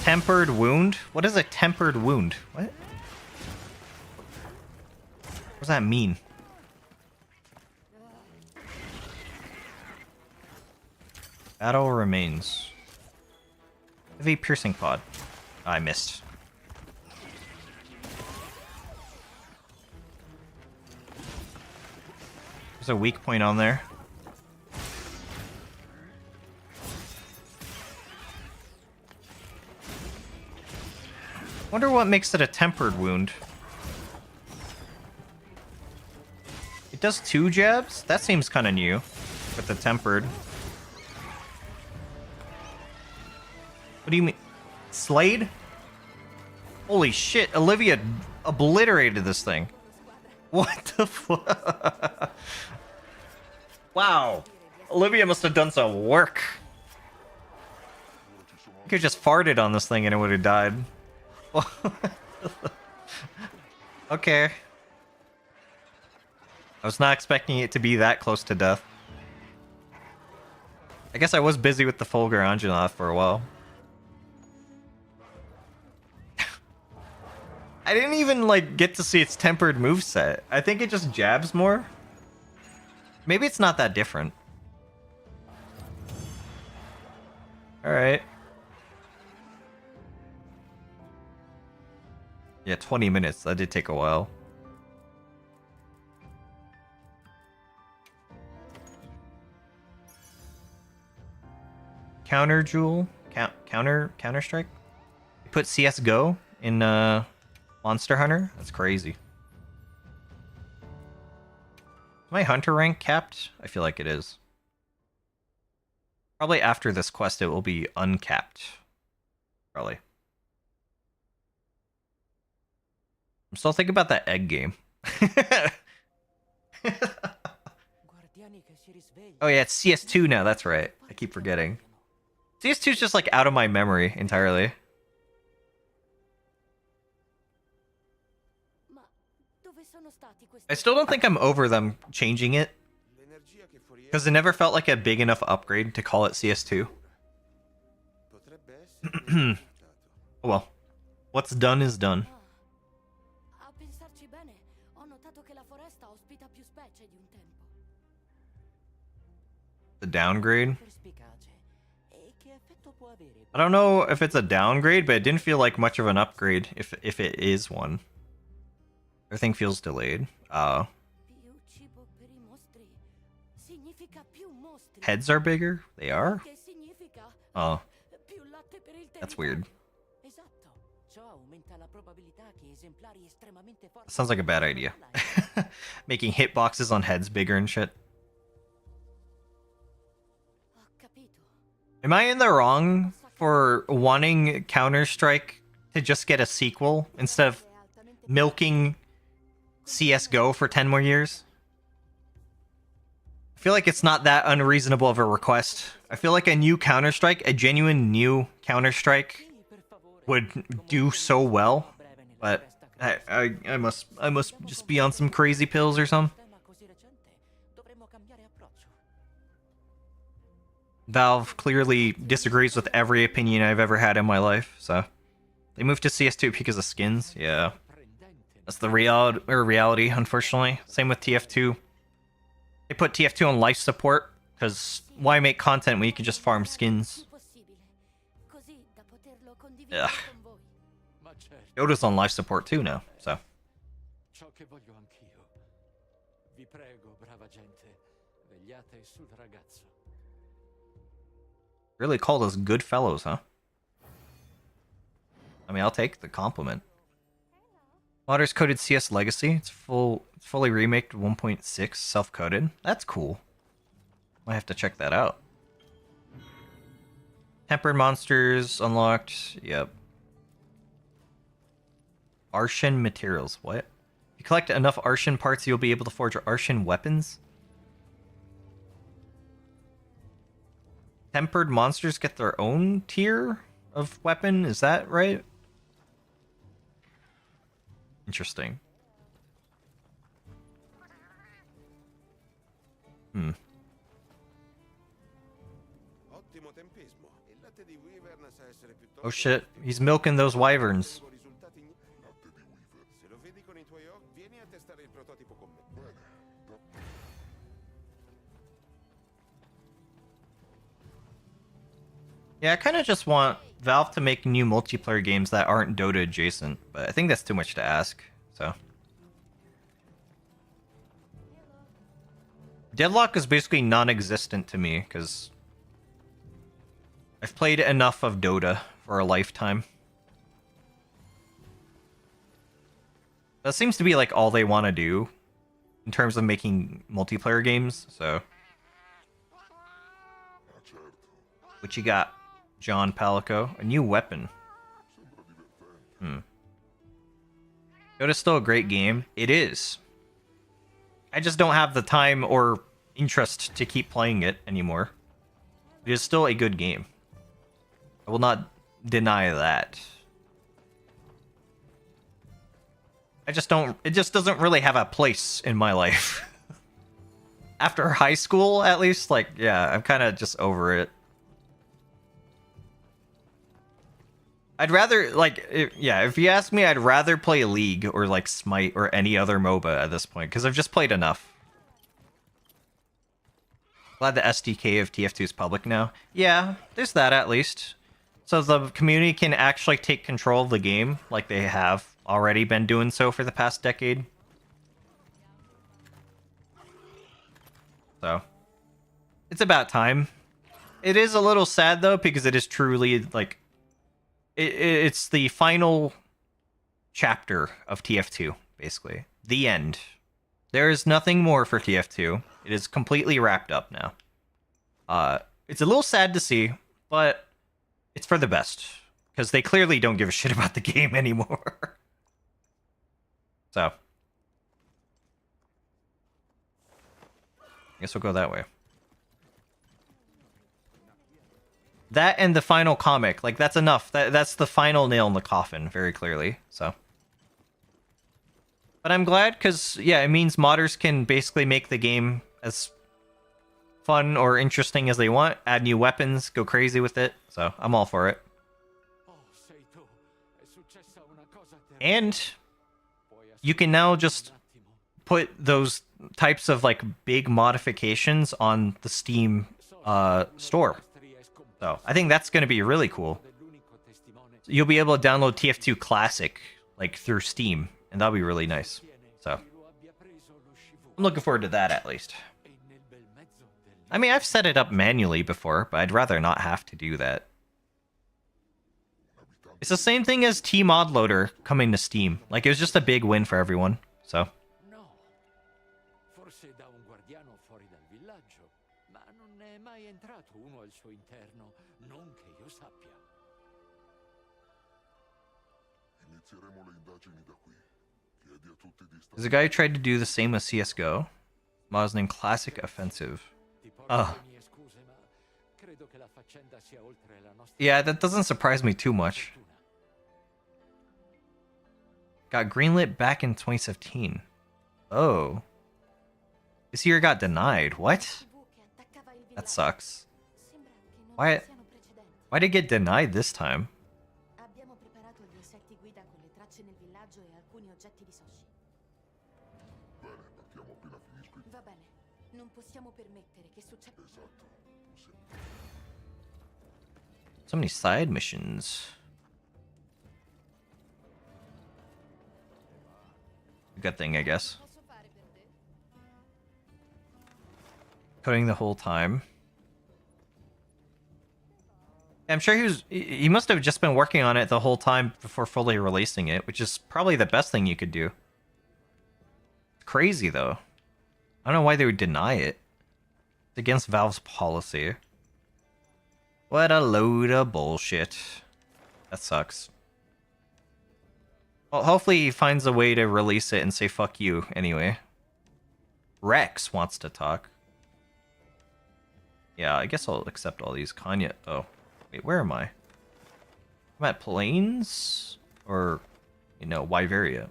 Tempered wound? What is a tempered wound? What? What does that mean? Battle remains. Heavy piercing pod. I missed. There's a weak point on there. Wonder what makes it a tempered wound. It does 2 jabs? That seems kind of new. With the tempered. What do you mean? Slade? Holy shit, Olivia obliterated this thing. What the fuck? Wow. Olivia must have done some work. Could just farted on this thing and it would have died. Okay. I was not expecting it to be that close to death. I guess I was busy with the Fulgur Anjanath for a while. I didn't even, like, get to see its tempered moveset. I think it just jabs more. Maybe it's not that different. Alright. Yeah, 20 minutes. That did take a while. Counter Jewel? Counter Strike? You put CSGO in Monster Hunter? That's crazy. Is my Hunter rank capped? I feel like it is. Probably after this quest it will be uncapped. Probably. I'm still thinking about that egg game. Oh yeah, it's CS2 now, that's right. I keep forgetting. CS2 is just like out of my memory entirely. I still don't think I'm over them changing it. Because it never felt like a big enough upgrade to call it CS2. Oh well. What's done is done. The downgrade? I don't know if it's a downgrade, but it didn't feel like much of an upgrade if it is one. Everything feels delayed. Heads are bigger? They are? Oh. That's weird. Sounds like a bad idea. Making hitboxes on heads bigger and shit. Am I in the wrong for wanting Counter-Strike to just get a sequel instead of milking CSGO for 10 more years? I feel like it's not that unreasonable of a request. I feel like a new Counter-Strike, a genuine new Counter-Strike, would do so well, but I must just be on some crazy pills or something. Valve clearly disagrees with every opinion I've ever had in my life, so they moved to CS2 because of skins. Yeah, that's the reality, unfortunately. Same with TF2. They put TF2 on life support because why make content when you can just farm skins? Ugh. Yoda's on life support too now, so. Really called us good fellows, huh? I mean, I'll take the compliment. Modders coded CS Legacy. It's fully remaked 1.6 self-coded. That's cool. Might have to check that out. Tempered monsters unlocked. Yep. Arshan materials. What? If you collect enough Arshan parts, you'll be able to forge Arshan weapons. Tempered monsters get their own tier of weapon. Is that right? Interesting. Oh shit, he's milking those wyverns. Yeah, I kind of just want Valve to make new multiplayer games that aren't Dota adjacent, but I think that's too much to ask, so. Deadlock is basically non-existent to me, because I've played enough of Dota for a lifetime. That seems to be like all they want to do in terms of making multiplayer games, so. What you got, John Palico? A new weapon. Dota's still a great game. It is. I just don't have the time or interest to keep playing it anymore. It is still a good game. I will not deny that. I just don't. It just doesn't really have a place in my life. After high school, at least, like, yeah, I'm kind of just over it. I'd rather, like, if you ask me, I'd rather play League or, like, Smite or any other MOBA at this point, because I've just played enough. Glad the SDK of TF2 is public now. Yeah, there's that at least. So the community can actually take control of the game, like they have already been doing so for the past decade. So, it's about time. It is a little sad, though, because it is truly, like, it's the final chapter of TF2, basically. The end. There is nothing more for TF2. It is completely wrapped up now. It's a little sad to see, but it's for the best. Because they clearly don't give a shit about the game anymore. So. I guess we'll go that way. That and the final comic, like, that's enough. That's the final nail in the coffin, very clearly. So, but I'm glad because, yeah, it means modders can basically make the game as fun or interesting as they want, add new weapons, go crazy with it. So I'm all for it. And you can now just put those types of, like, big modifications on the Steam store. So I think that's going to be really cool. You'll be able to download TF2 Classic, like, through Steam, and that'll be really nice. So I'm looking forward to that, at least. I mean, I've set it up manually before, but I'd rather not have to do that. It's the same thing as T-Mod Loader coming to Steam. Like, it was just a big win for everyone. So there's a guy who tried to do the same as CSGO. Mod was named Classic Offensive. Yeah, that doesn't surprise me too much. Got greenlit back in 2017. Oh. This year got denied. What? That sucks. Why'd it get denied this time? So many side missions. Good thing, I guess. Coding the whole time. I'm sure he must have just been working on it the whole time before fully releasing it, which is probably the best thing you could do. It's crazy, though. I don't know why they would deny it. It's against Valve's policy. What a load of bullshit. That sucks. Well, hopefully he finds a way to release it and say fuck you anyway. Rex wants to talk. Yeah, I guess I'll accept all these. Kanye. Oh. Wait, where am I? I'm at Plains? Or, you know, Wyveria. Is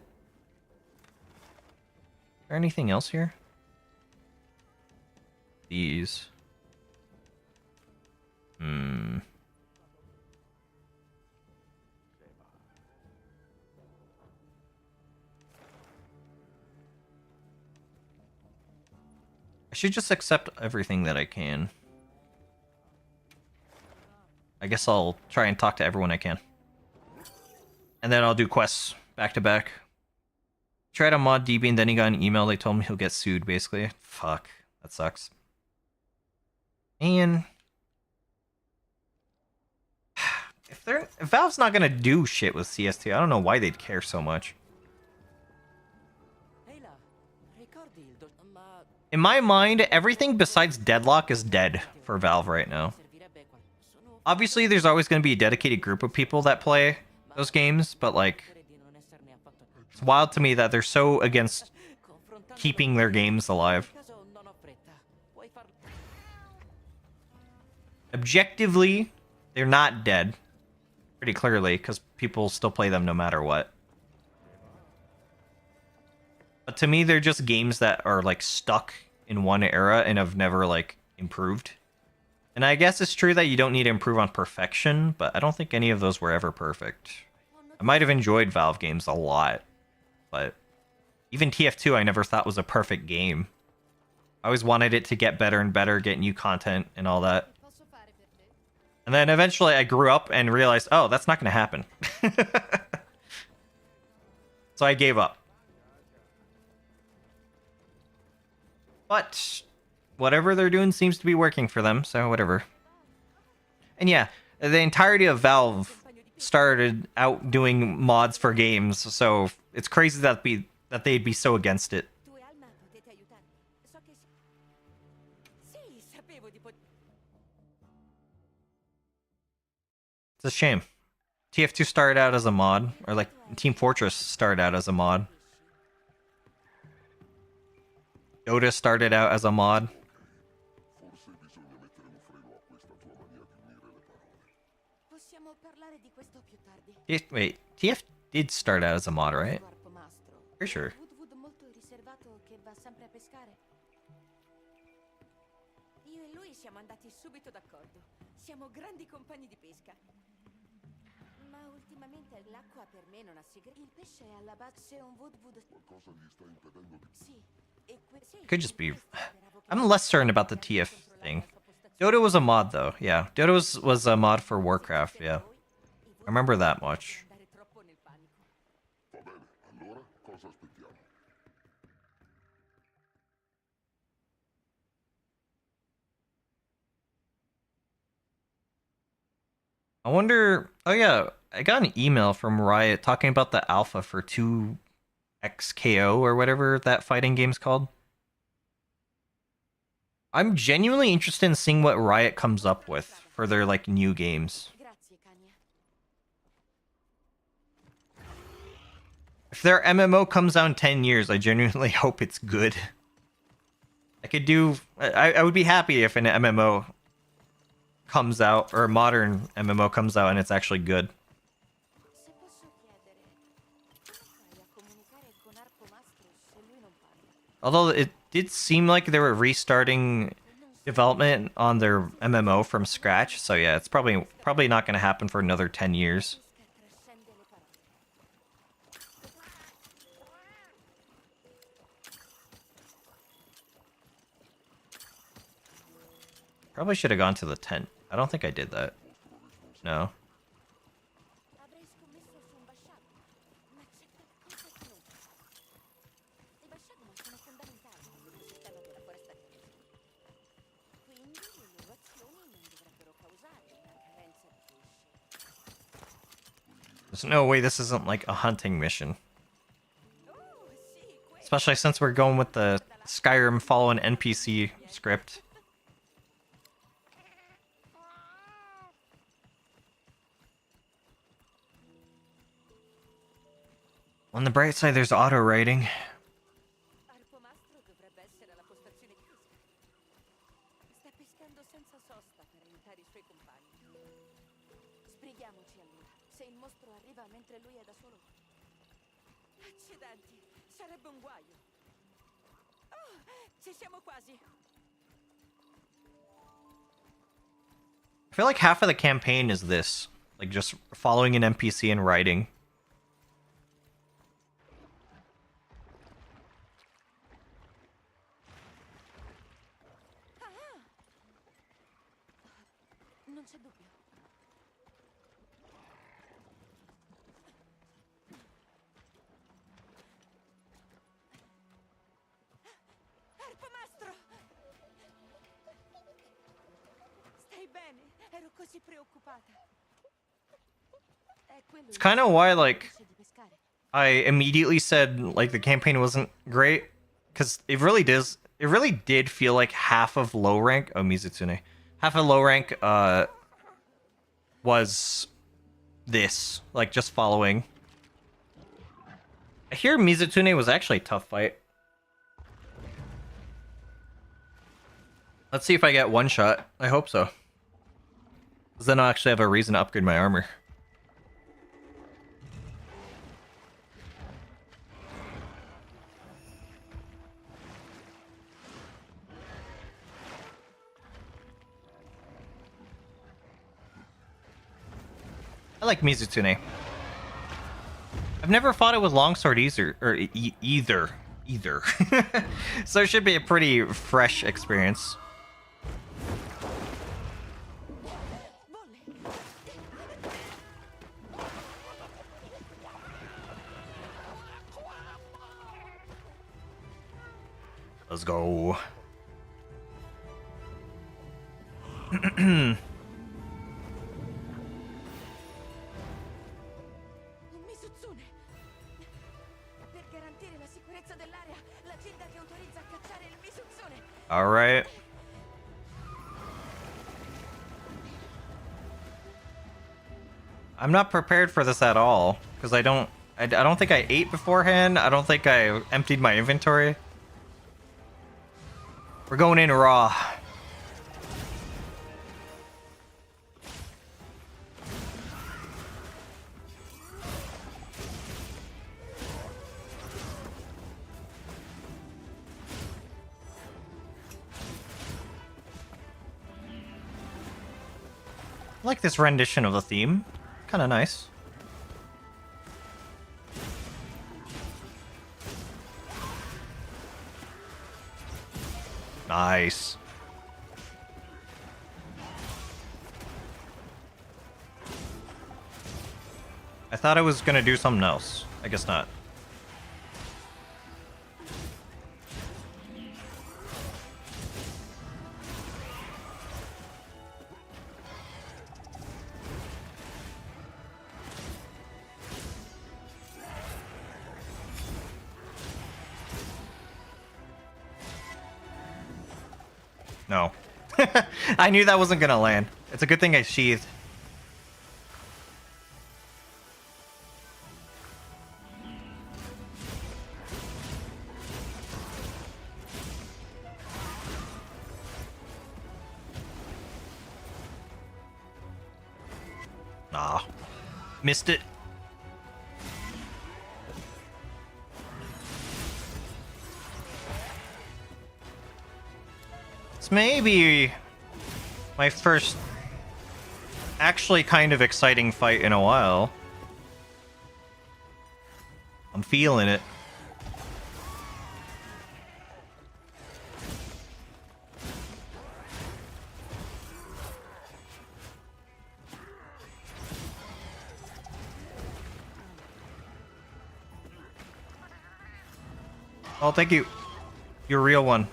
there anything else here? These. I should just accept everything that I can. I guess I'll try and talk to everyone I can. And then I'll do quests back to back. Tried to mod DB and then he got an email. They told me he'll get sued, basically. Fuck. That sucks. And if Valve's not gonna do shit with CST, I don't know why they'd care so much. In my mind, everything besides Deadlock is dead for Valve right now. Obviously, there's always going to be a dedicated group of people that play those games, but, like, it's wild to me that they're so against keeping their games alive. Objectively, they're not dead. pretty clearly because people still play them no matter what. But to me, they're just games that are like stuck in one era and have never like improved. And I guess it's true that you don't need to improve on perfection, but I don't think any of those were ever perfect. I might have enjoyed Valve games a lot, but even TF2 I never thought was a perfect game. I always wanted it to get better and better, get new content and all that. And then eventually I grew up and realized, oh, that's not going to happen. So I gave up. But whatever they're doing seems to be working for them, so whatever. And yeah, the entirety of Valve started out doing mods for games, so it's crazy that they'd be so against it. It's a shame. TF2 started out as a mod, or like Team Fortress started out as a mod. Dota started out as a mod. Wait, TF did start out as a mod, right? Pretty sure. Io e lui siamo andati subito d'accordo. Siamo grandi compagni di pesca. Ma ultimamente l'acqua per me non ha segreti. Il pesce è alla base se un wood. Qualcosa gli sta impedendo di... Sì. Could just be. I'm less certain about the TF thing. Dota was a mod though. Yeah, Dota was a mod for Warcraft. Yeah, I remember that much. Va bene, allora cosa aspettiamo? I wonder. Oh yeah, I got an email from Riot talking about the alpha for 2XKO or whatever that fighting game's called. I'm genuinely interested in seeing what Riot comes up with for their like new games. If their MMO comes out in 10 years, I genuinely hope it's good. I would be happy if an MMO comes out, or a modern MMO comes out and it's actually good. Although it did seem like they were restarting development on their MMO from scratch, so yeah, it's probably not going to happen for another 10 years. Probably should have gone to the tent. I don't think I did that. No. There's no way this isn't like a hunting mission. Especially since we're going with the Skyrim follow an NPC script. On the bright side, there's auto writing. I feel like half of the campaign is this, like just following an NPC and writing. It's kind of why, like, I immediately said, like, the campaign wasn't great. Because it really did feel like half of low rank... Oh, Mizutsune. Half of low rank, was this. Like, just following. I hear Mizutsune was actually a tough fight. Let's see if I get one shot. I hope so. Because then I'll actually have a reason to upgrade my armor. I like Mizutune. I've never fought it with longsword either. So it should be a pretty fresh experience. Let's go. Misutsune! Per garantire la sicurezza dell'area, l'agenda che autorizza a cacciare il Misutsune! Alright. I'm not prepared for this at all, because I don't think I ate beforehand. I don't think I emptied my inventory. We're going in raw. I like this rendition of the theme. Kind of nice. Nice. I thought I was gonna do something else. I guess not. No. I knew that wasn't gonna land. It's a good thing I sheathed. Nah. Missed it. It's maybe my first actually kind of exciting fight in a while. I'm feeling it. Oh, thank you. You're a real one.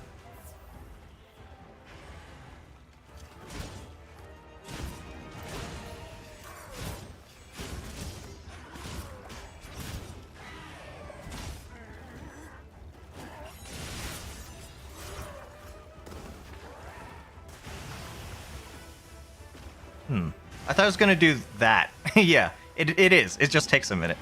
I thought I was gonna do that. Yeah, it is. It just takes a minute.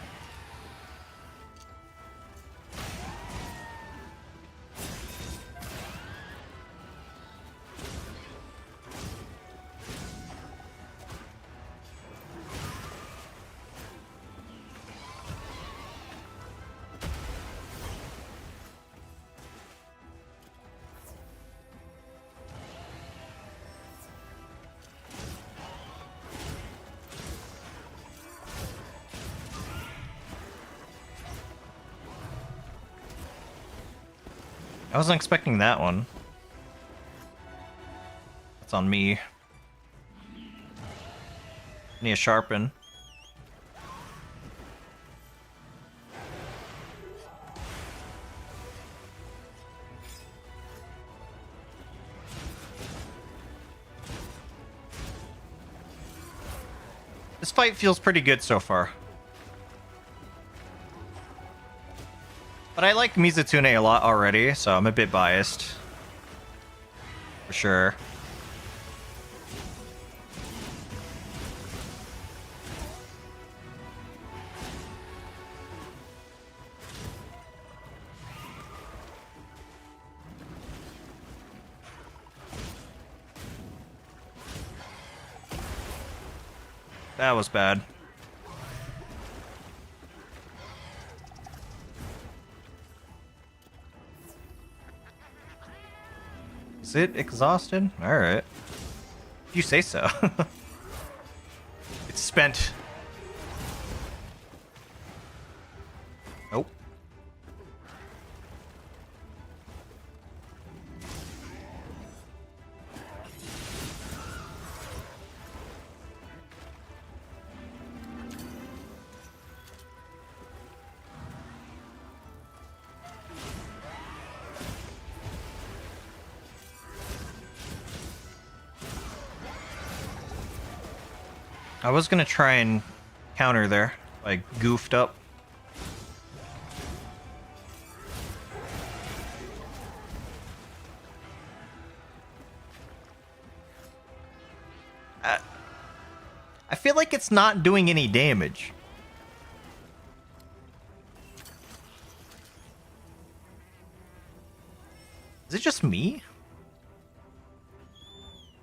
I wasn't expecting that one. That's on me. Need a sharpen. This fight feels pretty good so far. But I like Mizutune a lot already, so I'm a bit biased. For sure. That was bad. Is it exhausted? Alright. If you say so. It's spent. I was gonna try and counter there, like goofed up. I feel like it's not doing any damage. Is it just me?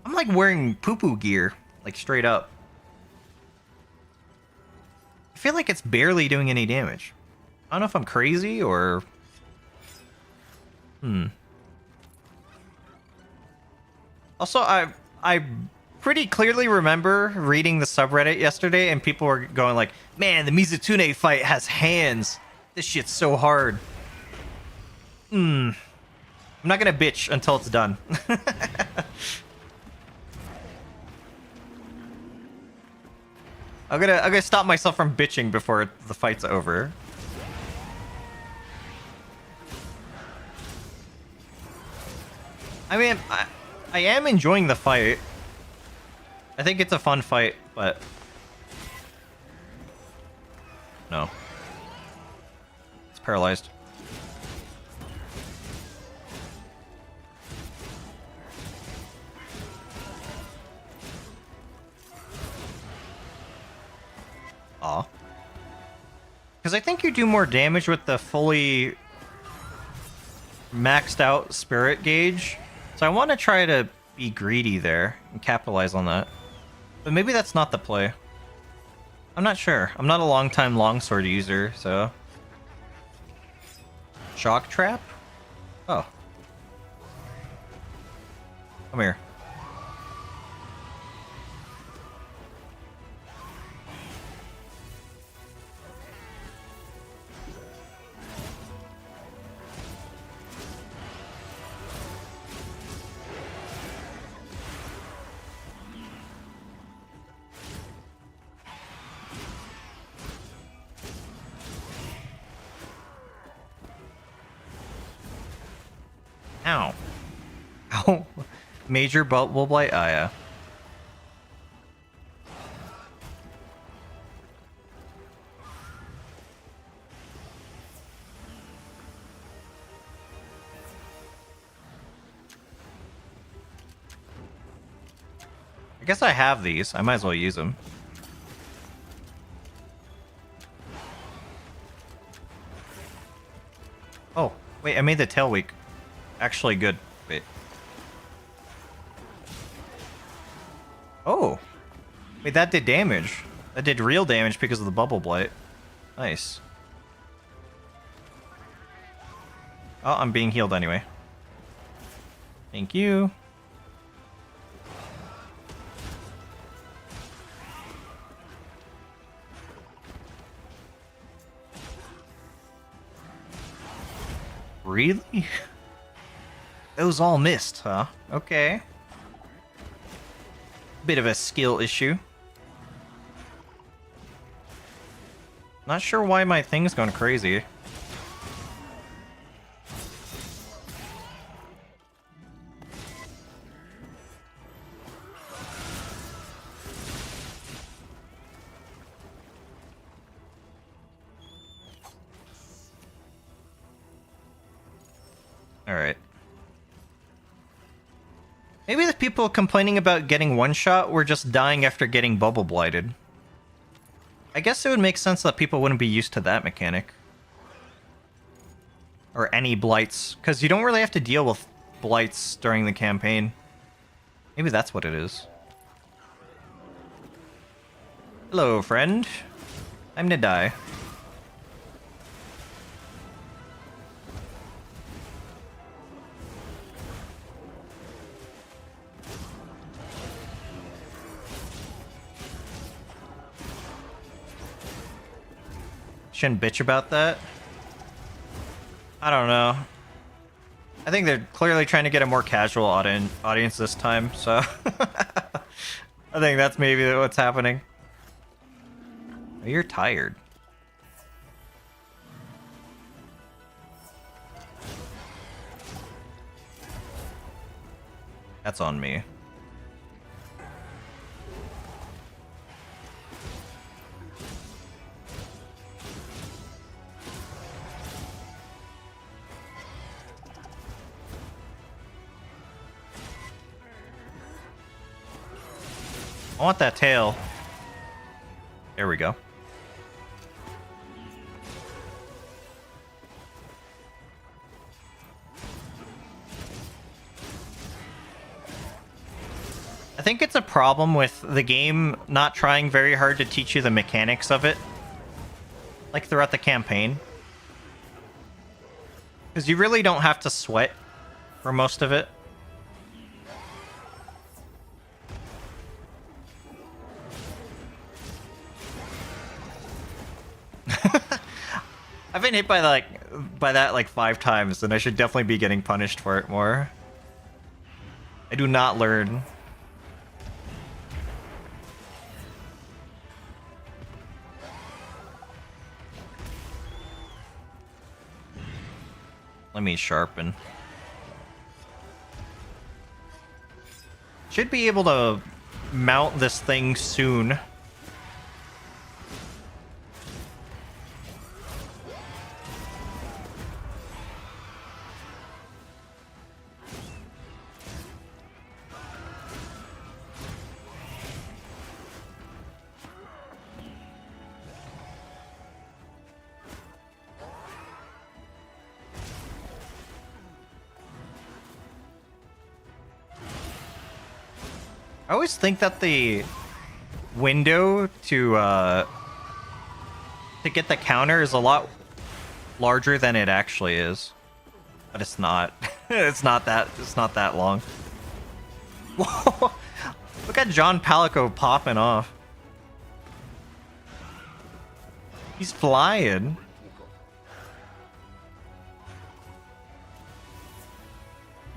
I'm like wearing poo-poo gear, like straight up. I feel like it's barely doing any damage. I don't know if I'm crazy or... Also, I pretty clearly remember reading the subreddit yesterday and people were going like, man, the Mizutune fight has hands. This shit's so hard. I'm not gonna bitch until it's done. I'm gonna stop myself from bitching before the fight's over. I mean, I am enjoying the fight. I think it's a fun fight, but... No. It's paralyzed. Aw. Because I think you do more damage with the fully maxed out spirit gauge. So I want to try to be greedy there and capitalize on that. But maybe that's not the play. I'm not sure. I'm not a long-time longsword user, so... Shock trap? Oh. Come here. Ow. Ow. Major bubble blight? Ah, yeah. I guess I have these. I might as well use them. Oh, wait, I made the tail weak. Actually good. Wait. Oh. Wait, that did damage. That did real damage because of the bubble blight. Nice. Oh, I'm being healed anyway. Thank you. Really? Those all missed, huh? Okay. Bit of a skill issue. Not sure why my thing's going crazy. Alright. Maybe the people complaining about getting one-shot were just dying after getting bubble blighted. I guess it would make sense that people wouldn't be used to that mechanic. Or any blights, because you don't really have to deal with blights during the campaign. Maybe that's what it is. Hello, friend. Time to die. Shouldn't bitch about that. I don't know. I think they're clearly trying to get a more casual audience this time, so I think that's maybe what's happening. Oh, you're tired. That's on me. I want that tail. There we go. I think it's a problem with the game not trying very hard to teach you the mechanics of it. Like throughout the campaign. Because you really don't have to sweat for most of it. I've been hit by that like 5 times, and I should definitely be getting punished for it more. I do not learn. Let me sharpen. Should be able to mount this thing soon. I always think that the window to get the counter is a lot larger than it actually is, but it's not. It's not that long. Whoa! Look at John Palico popping off. He's flying.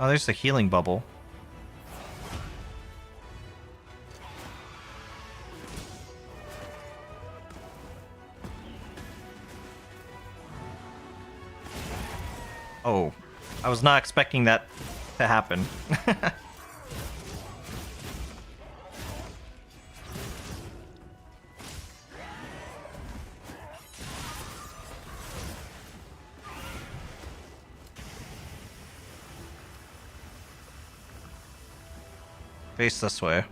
Oh, there's the healing bubble. Oh, I was not expecting that to happen. Face this way.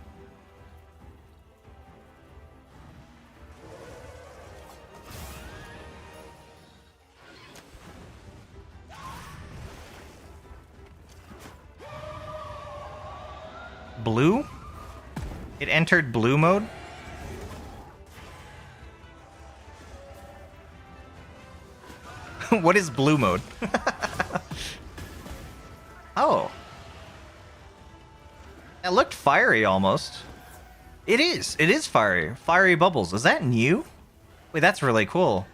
Blue? It entered blue mode? What is blue mode? Oh. It looked fiery almost. It is. It is fiery. Fiery bubbles. Is that new? Wait, that's really cool.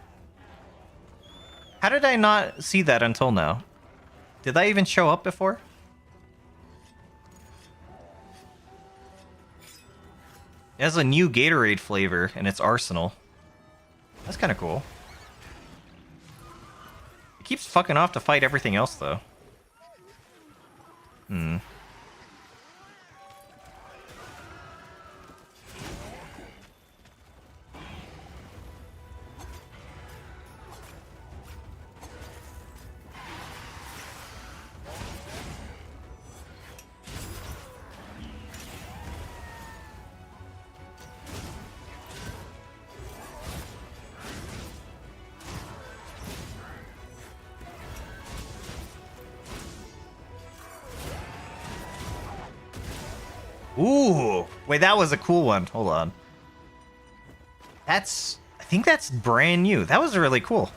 How did I not see that until now? Did that even show up before? It has a new Gatorade flavor in its arsenal. That's kind of cool. It keeps fucking off to fight everything else, though. Hmm. Ooh, wait, that was a cool one. Hold on. I think that's brand new. That was really cool.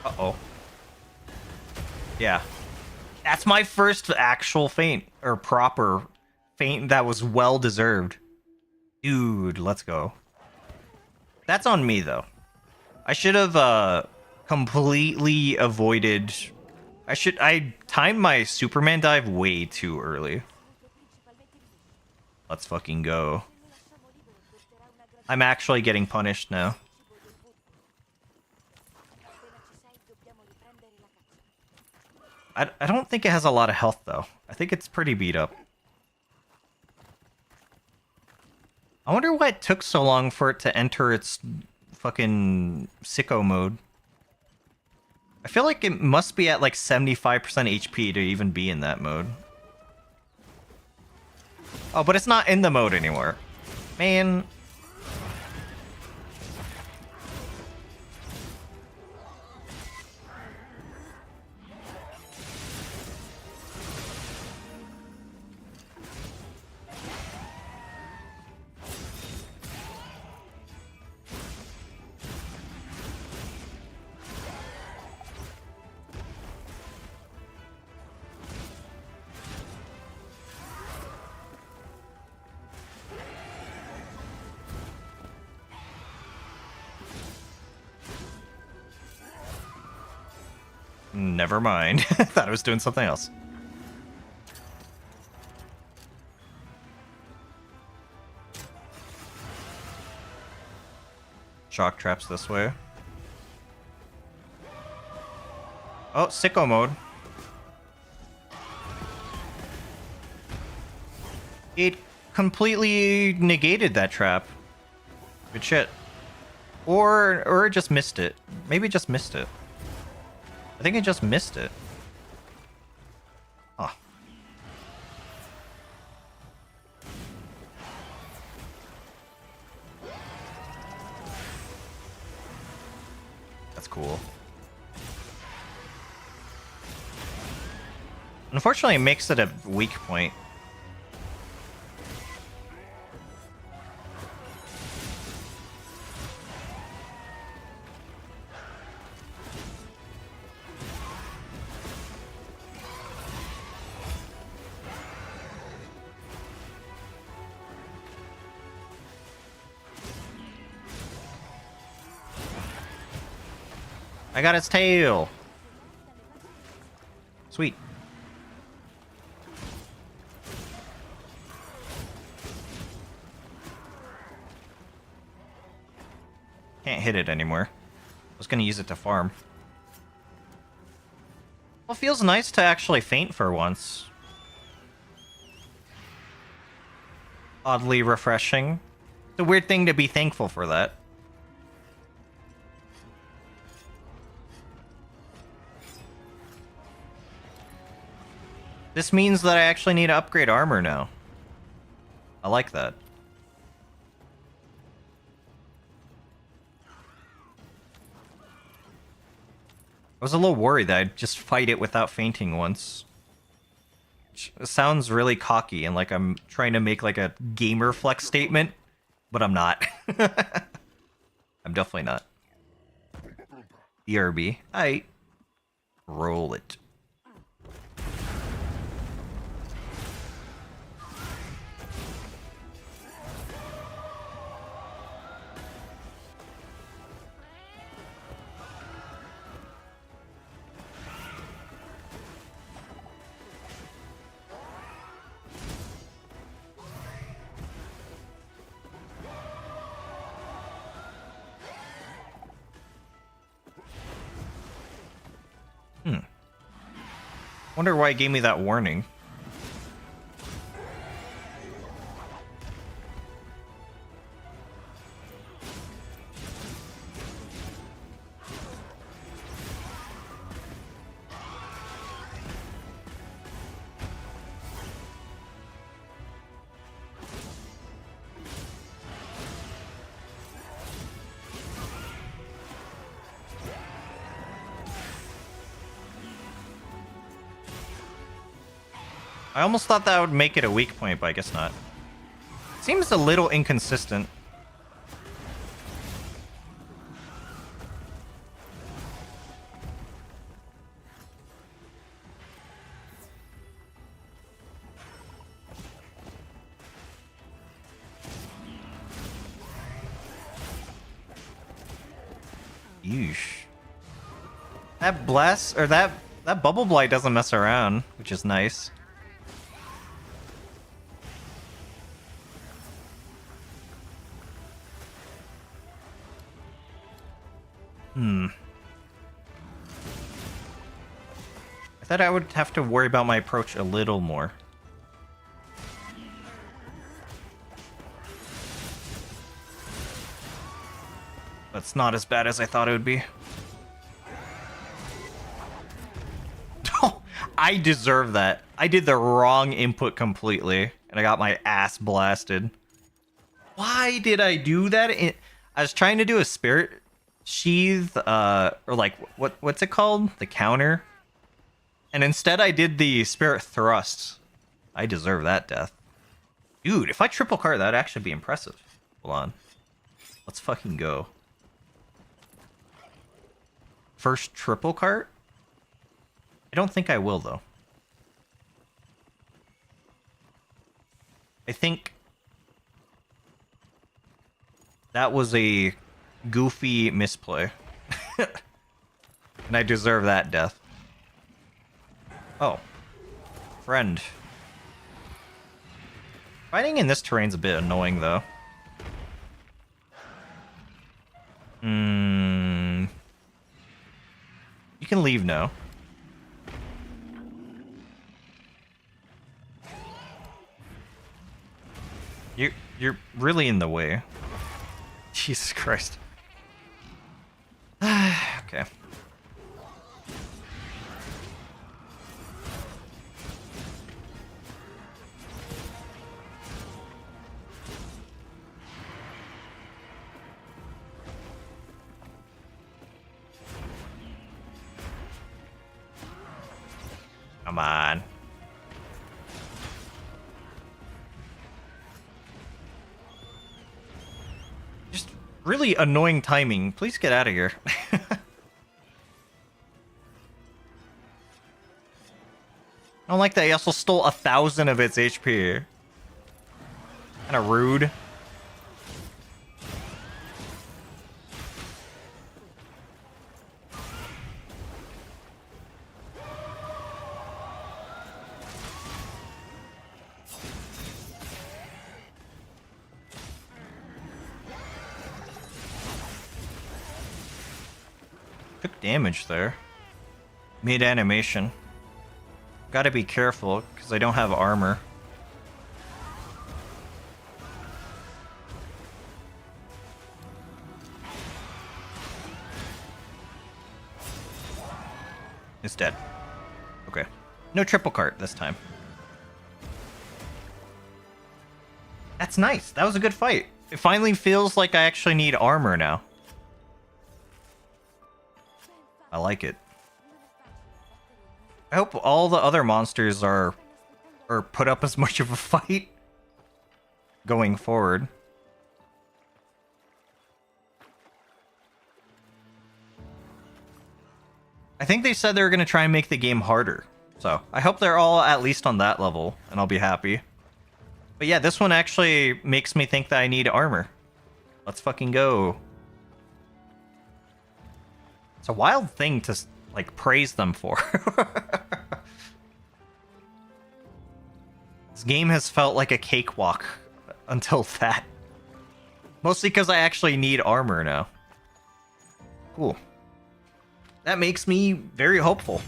Uh-oh. Yeah. That's my first actual feint, or proper feint that was well deserved. Dude, let's go. That's on me, though. I should have completely avoided... I timed my Superman dive way too early. Let's fucking go. I'm actually getting punished now. I don't think it has a lot of health, though. I think it's pretty beat up. I wonder why it took so long for it to enter its fucking sicko mode. I feel like it must be at like 75% HP to even be in that mode. Oh, but it's not in the mode anymore. Man. Never mind. Thought I was doing something else. Shock traps this way. Oh, sicko mode. It completely negated that trap. Good shit. Or it just missed it. Maybe it just missed it. I think I just missed it. Oh. That's cool. Unfortunately, it makes it a weak point. I got its tail. Sweet. Can't hit it anymore. I was gonna use it to farm. Well, it feels nice to actually faint for once. Oddly refreshing. It's a weird thing to be thankful for that. This means that I actually need to upgrade armor now. I like that. I was a little worried that I'd just fight it without fainting once. It sounds really cocky and like I'm trying to make like a gamer flex statement, but I'm not. I'm definitely not. BRB. I roll it. Wonder why it gave me that warning. I almost thought that would make it a weak point, but I guess not. Seems a little inconsistent. Yeesh. That blast, or that bubble blight doesn't mess around, which is nice. I thought I would have to worry about my approach a little more. That's not as bad as I thought it would be. I deserve that. I did the wrong input completely. And I got my ass blasted. Why did I do that? I was trying to do a spirit sheath, or like, what's it called? The counter. And instead I did the spirit thrust. I deserve that death. Dude, if I triple cart, that'd actually be impressive. Hold on. Let's fucking go. First triple cart? I don't think I will, though. I think that was a goofy misplay. And I deserve that death. Oh. Friend. Fighting in this terrain's a bit annoying, though. You can leave now. You're really in the way. Jesus Christ. Okay. Come on. Just really annoying timing. Please get out of here. I don't like that he also stole 1,000 of its HP. Kinda rude. Took damage there. Mid animation. Gotta be careful, because I don't have armor. It's dead. Okay. No triple cart this time. That's nice. That was a good fight. It finally feels like I actually need armor now. I like it. I hope all the other monsters are put up as much of a fight going forward. I think they said they were going to try and make the game harder. So I hope they're all at least on that level, and I'll be happy. But yeah, this one actually makes me think that I need armor. Let's fucking go. It's a wild thing to, like, praise them for. This game has felt like a cakewalk until that. Mostly because I actually need armor now. Cool. That makes me very hopeful.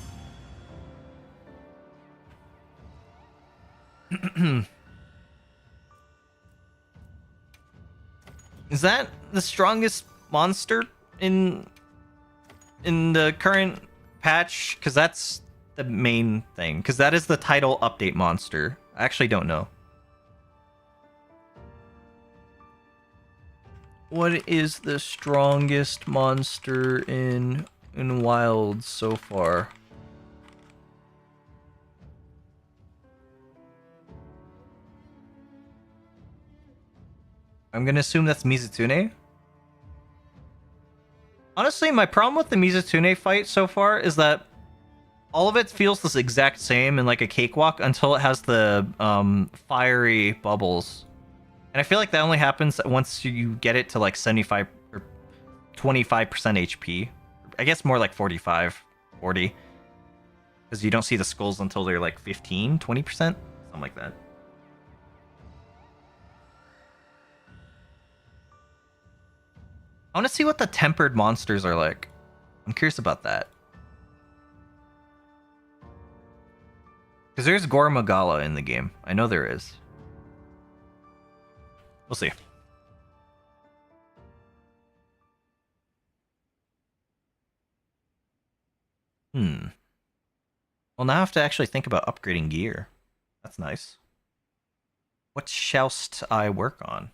Is that the strongest monster in the current patch? Because that's the main thing. Because that is the title update monster. I actually don't know. What is the strongest monster in Wilds so far? I'm gonna assume that's Mizutune. Honestly, my problem with the Mizutune fight so far is that all of it feels this exact same and like a cakewalk until it has the fiery bubbles. And I feel like that only happens once you get it to like 75 or 25% HP. I guess more like 45, 40. Because you don't see the skulls until they're like 15, 20%? Something like that. I want to see what the tempered monsters are like. I'm curious about that. Because there's Gormagala in the game. I know there is. We'll see. Well, now I have to actually think about upgrading gear. That's nice. What shallst I work on?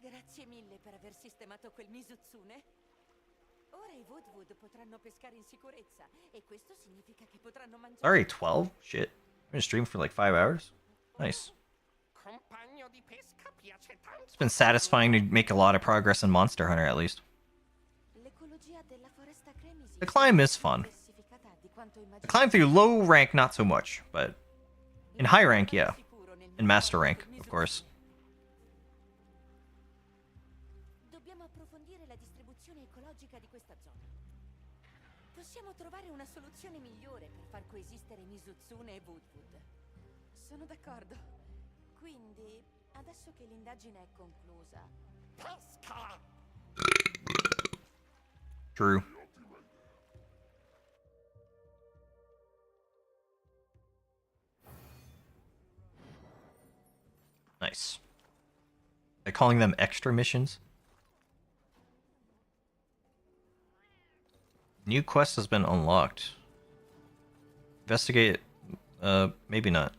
Grazie mille per aver sistemato quel Mizutsune. Ora i Woodwood potranno pescare in sicurezza e questo significa che potranno mangiare. Already 12? Shit. I'm gonna stream for like 5 hours. Nice. It's been satisfying to make a lot of progress in Monster Hunter, at least. The climb is fun. The climb through low rank, not so much, but in high rank, yeah. In master rank, of course. Dobbiamo approfondire la distribuzione ecologica di questa zona. Possiamo trovare una soluzione migliore per far coesistere Mizutsune e Woodwood. Sono d'accordo. Quindi, adesso che l'indagine è conclusa... Pesca! True. Nice. By calling them extra missions? New quest has been unlocked. Investigate. Maybe not.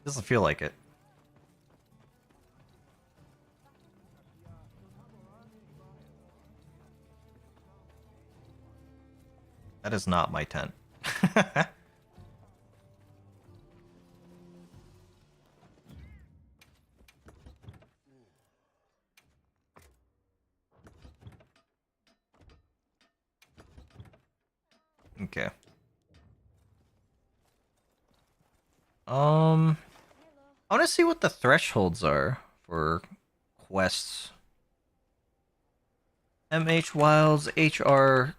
Doesn't feel like it. That is not my tent. Okay. I want to see what the thresholds are for quests. MH Wilds, HR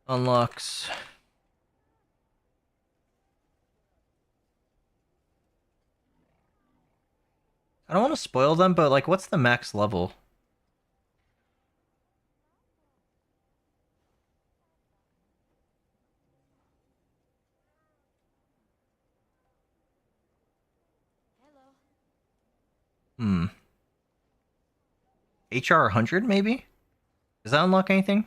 unlocks. I don't want to spoil them, but like, what's the max level? HR 100 maybe? Does that unlock anything?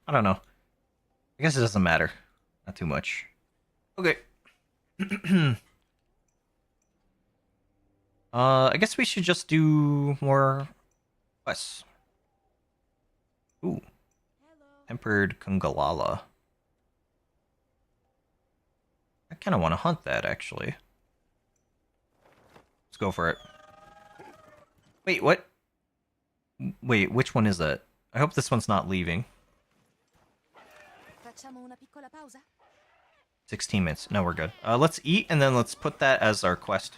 I don't know. I guess it doesn't matter. Not too much. Okay. I guess we should just do more quests. Ooh. Tempered Kungalala. I kind of want to hunt that, actually. Let's go for it. Wait, what? Wait, which one is that? I hope this one's not leaving. 16 minutes. No, we're good. Let's eat, and then let's put that as our quest.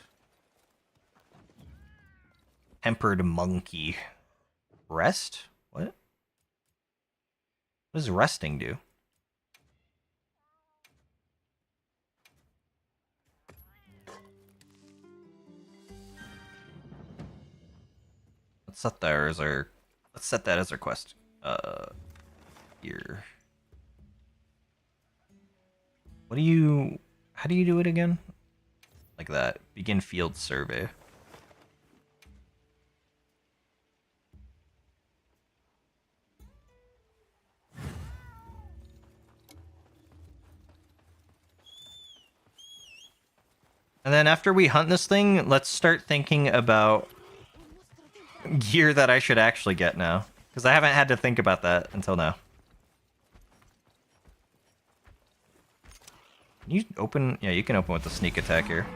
Tempered Monkey. Rest? What? What does resting do? Let's set that as our... Let's set that as our quest. Here. What do you... How do you do it again? Like that. Begin field survey. And then after we hunt this thing, let's start thinking about gear that I should actually get now. Because I haven't had to think about that until now. Can you open? Yeah, you can open with the sneak attack here.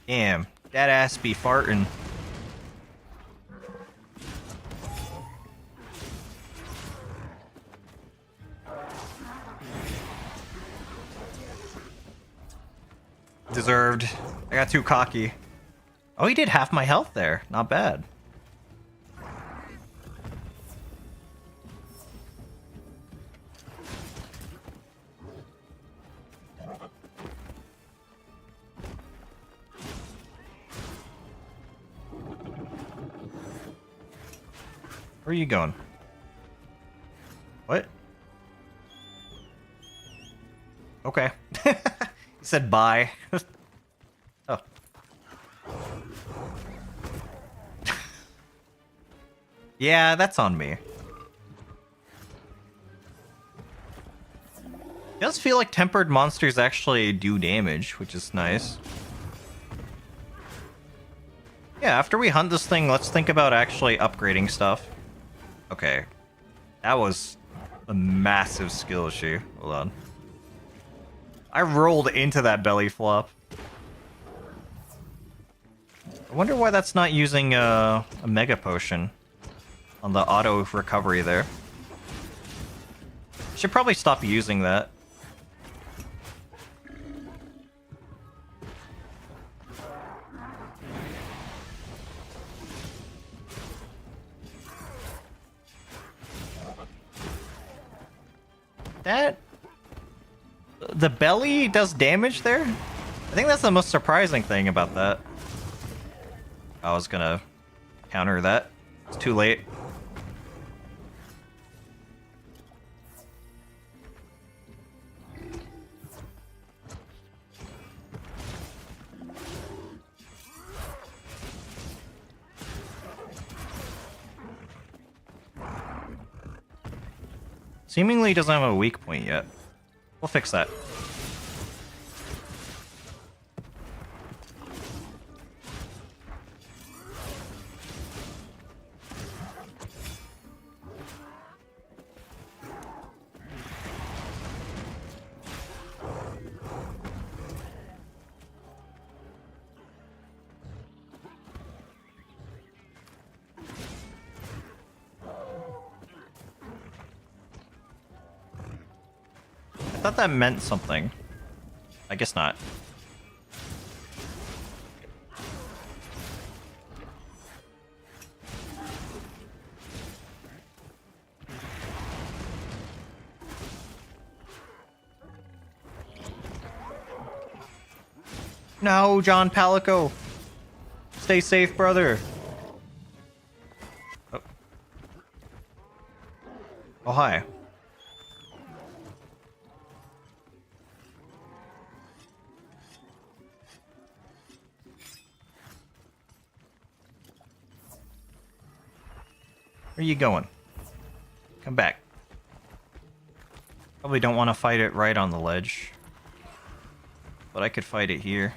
Damn, that ass be farting. Deserved. I got too cocky. Oh, he did half my health there. Not bad. Where are you going? What? Okay. He said bye. Oh. Yeah, that's on me. It does feel like tempered monsters actually do damage, which is nice. Yeah, after we hunt this thing, let's think about actually upgrading stuff. Okay. That was a massive skill issue. Hold on. I rolled into that belly flop. I wonder why that's not using a mega potion on the auto recovery there. Should probably stop using that. The belly does damage there? I think that's the most surprising thing about that. I was gonna counter that. It's too late. Seemingly doesn't have a weak point yet. We'll fix that. I thought that meant something. I guess not. No, John Palico. Stay safe, brother. Oh, oh hi. Where are you going? Come back. Probably don't want to fight it right on the ledge. But I could fight it here.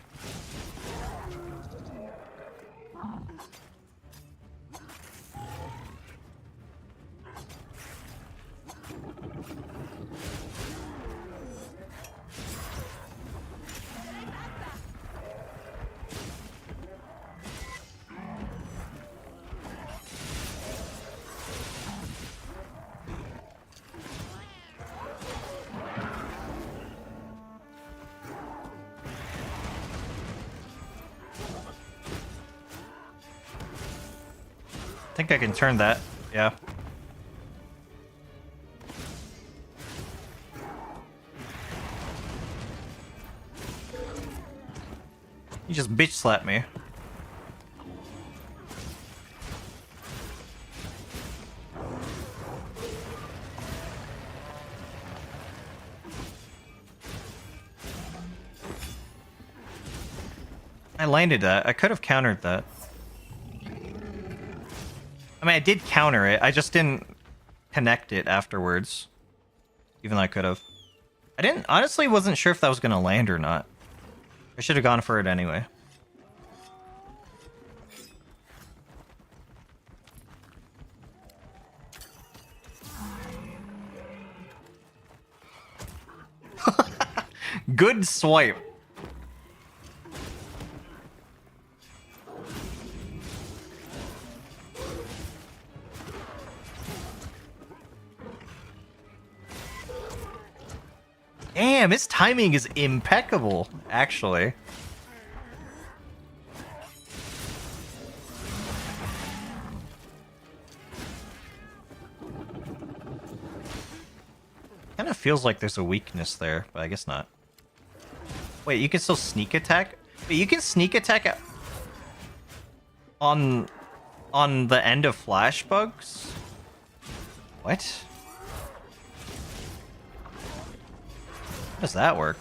I think I can turn that. Yeah. You just bitch slapped me. I landed that. I could have countered that. I mean, I did counter it. I just didn't connect it afterwards. Even though I could have. I honestly wasn't sure if that was going to land or not. I should have gone for it anyway. Good swipe. Damn, his timing is impeccable, actually. Kind of feels like there's a weakness there, but I guess not. Wait, you can still sneak attack? But you can sneak attack on the end of flash bugs? What? How does that work?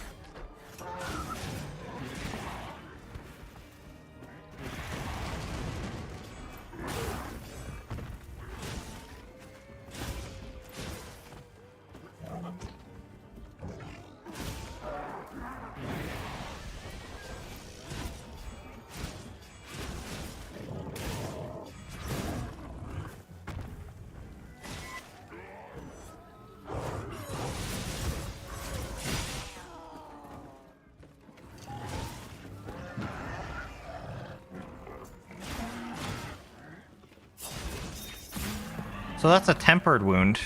So that's a tempered wound.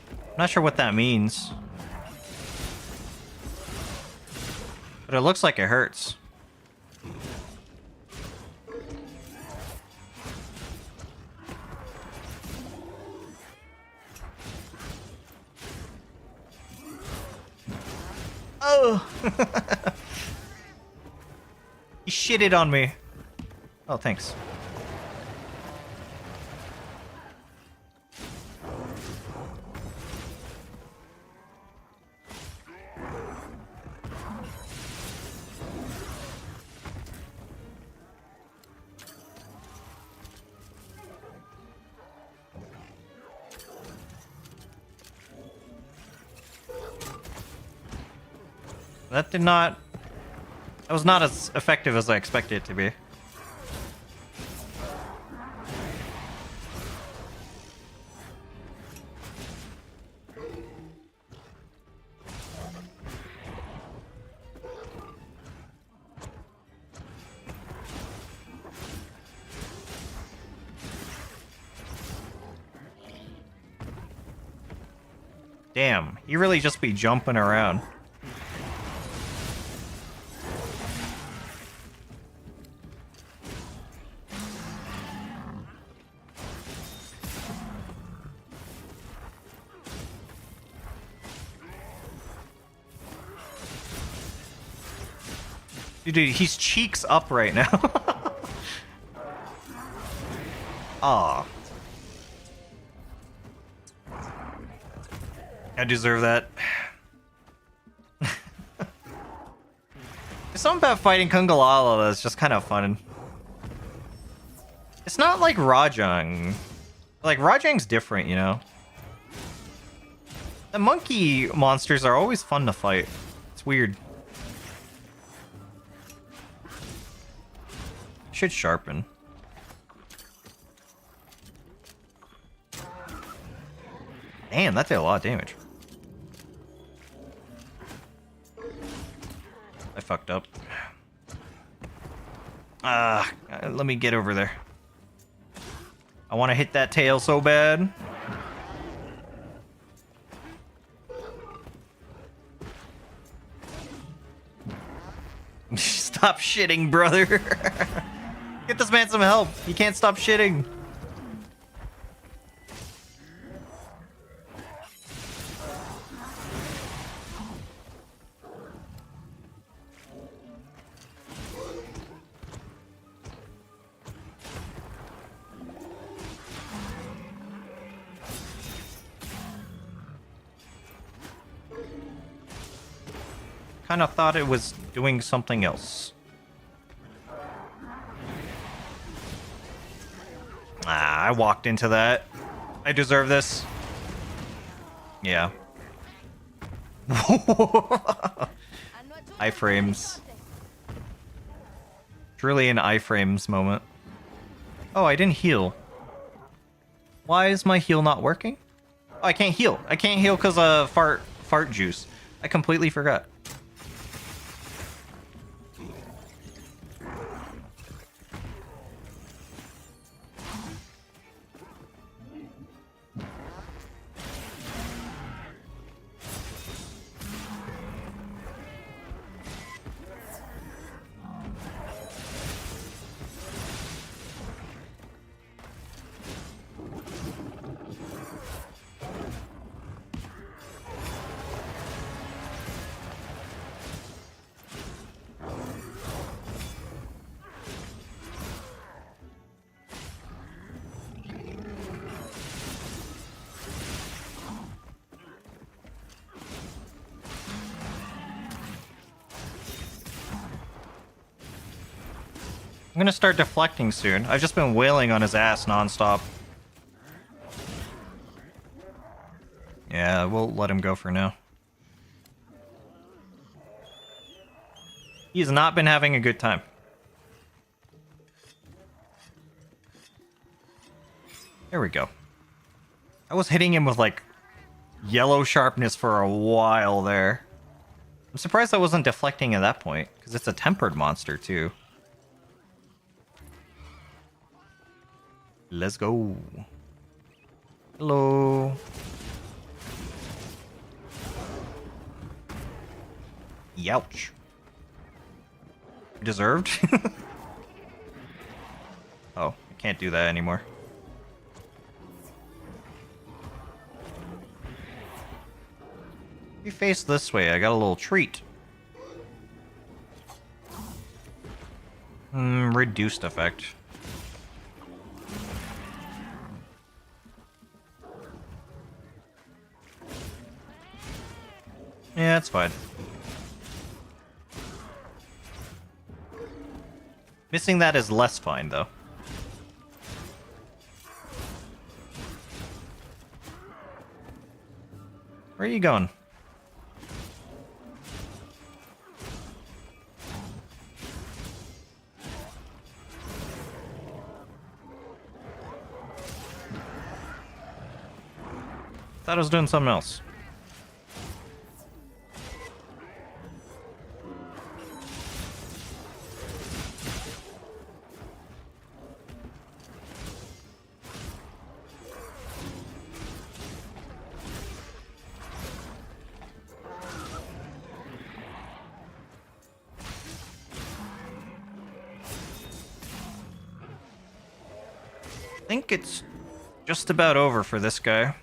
I'm not sure what that means. But it looks like it hurts. Oh! He shitted on me. Oh, thanks. That did not... That was not as effective as I expected it to be. Damn, you really just be jumping around. Dude, he's cheeks up right now. Aw. I deserve that. There's something about fighting Kungalala that's just kind of fun. It's not like Rajang. Like, Rajang's different, you know? The monkey monsters are always fun to fight. It's weird. Should sharpen. Damn, that did a lot of damage. I fucked up. Let me get over there. I want to hit that tail so bad. Stop shitting, brother. Get this man some help. He can't stop shitting. Kind of thought it was doing something else. I walked into that. I deserve this. Yeah. Iframes. Truly an iframes moment. Oh, I didn't heal. Why is my heal not working? Oh, I can't heal. I can't heal because of fart juice. I completely forgot. I'm gonna start deflecting soon. I've just been wailing on his ass nonstop. Yeah, we'll let him go for now. He's not been having a good time. There we go. I was hitting him with, like, yellow sharpness for a while there. I'm surprised I wasn't deflecting at that point, because it's a tempered monster, too. Let's go. Hello. Youch. Deserved? Oh, I can't do that anymore. If you face this way, I got a little treat. Reduced effect. Yeah, it's fine. Missing that is less fine, though. Where are you going? Thought I was doing something else. I think it's just about over for this guy.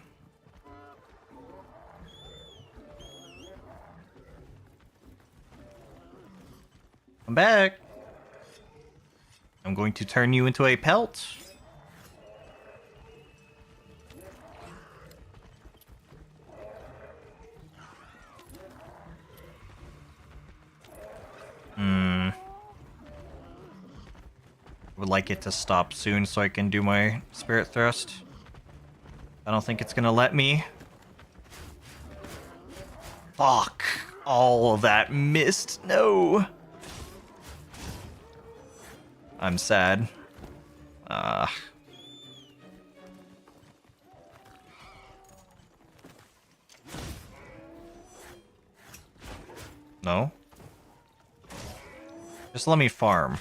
Come back. I'm going to turn you into a pelt. Would like it to stop soon so I can do my spirit thrust. I don't think it's gonna let me. Fuck. All of that missed. No. I'm sad. No? Just let me farm.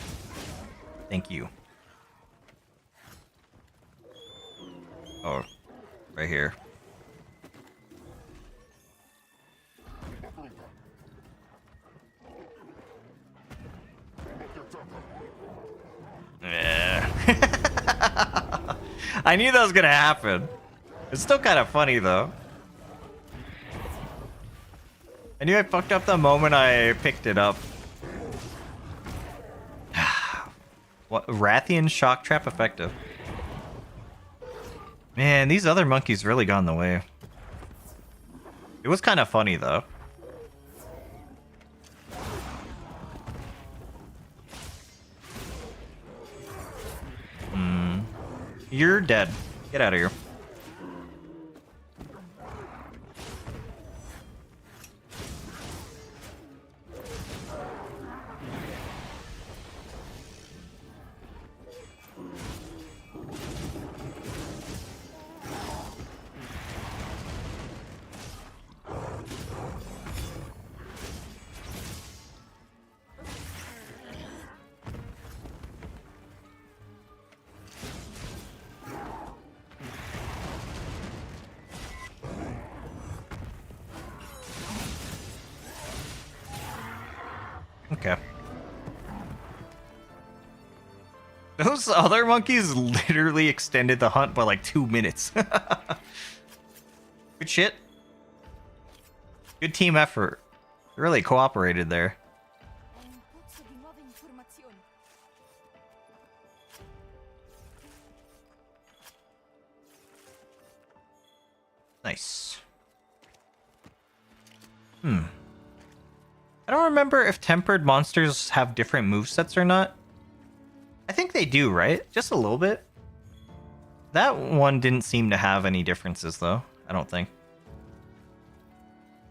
Thank you. Oh, right here. Yeah. I knew that was gonna happen. It's still kind of funny though. I knew I fucked up the moment I picked it up. What? Rathian shock trap effective. Man, these other monkeys really got in the way. It was kind of funny though. You're dead. Get out of here. Okay. Those other monkeys literally extended the hunt by like 2 minutes. Good shit. Good team effort. Really cooperated there. Nice. I don't remember if tempered monsters have different movesets or not. I think they do, right? Just a little bit. That one didn't seem to have any differences, though. I don't think.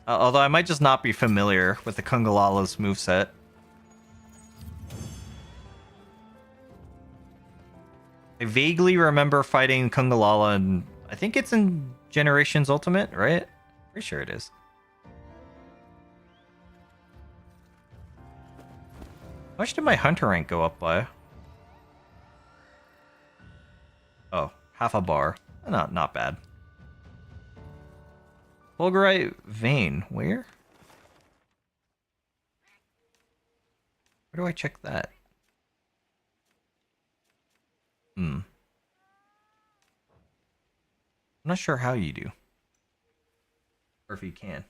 Although I might just not be familiar with the Kungalala's moveset. I vaguely remember fighting Kungalala, and I think it's in Generations Ultimate, right? Pretty sure it is. How much did my hunter rank go up by? Oh, half a bar. Not bad. Fulgurite vein. Where? Where do I check that? I'm not sure how you do. Or if you can.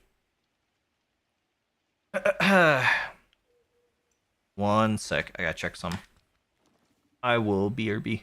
1 sec. I gotta check some. I will BRB.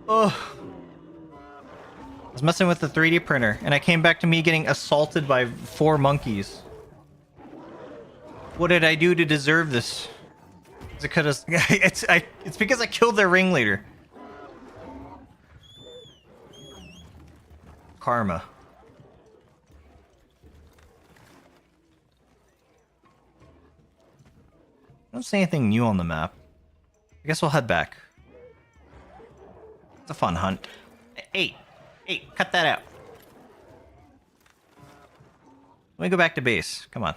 Oh. I was messing with the 3D printer, and I came back to me getting assaulted by 4 monkeys. What did I do to deserve this? Is it because it's because I killed their ringleader. Karma. I don't see anything new on the map. I guess we'll head back. It's a fun hunt. Hey, cut that out. Let me go back to base. Come on.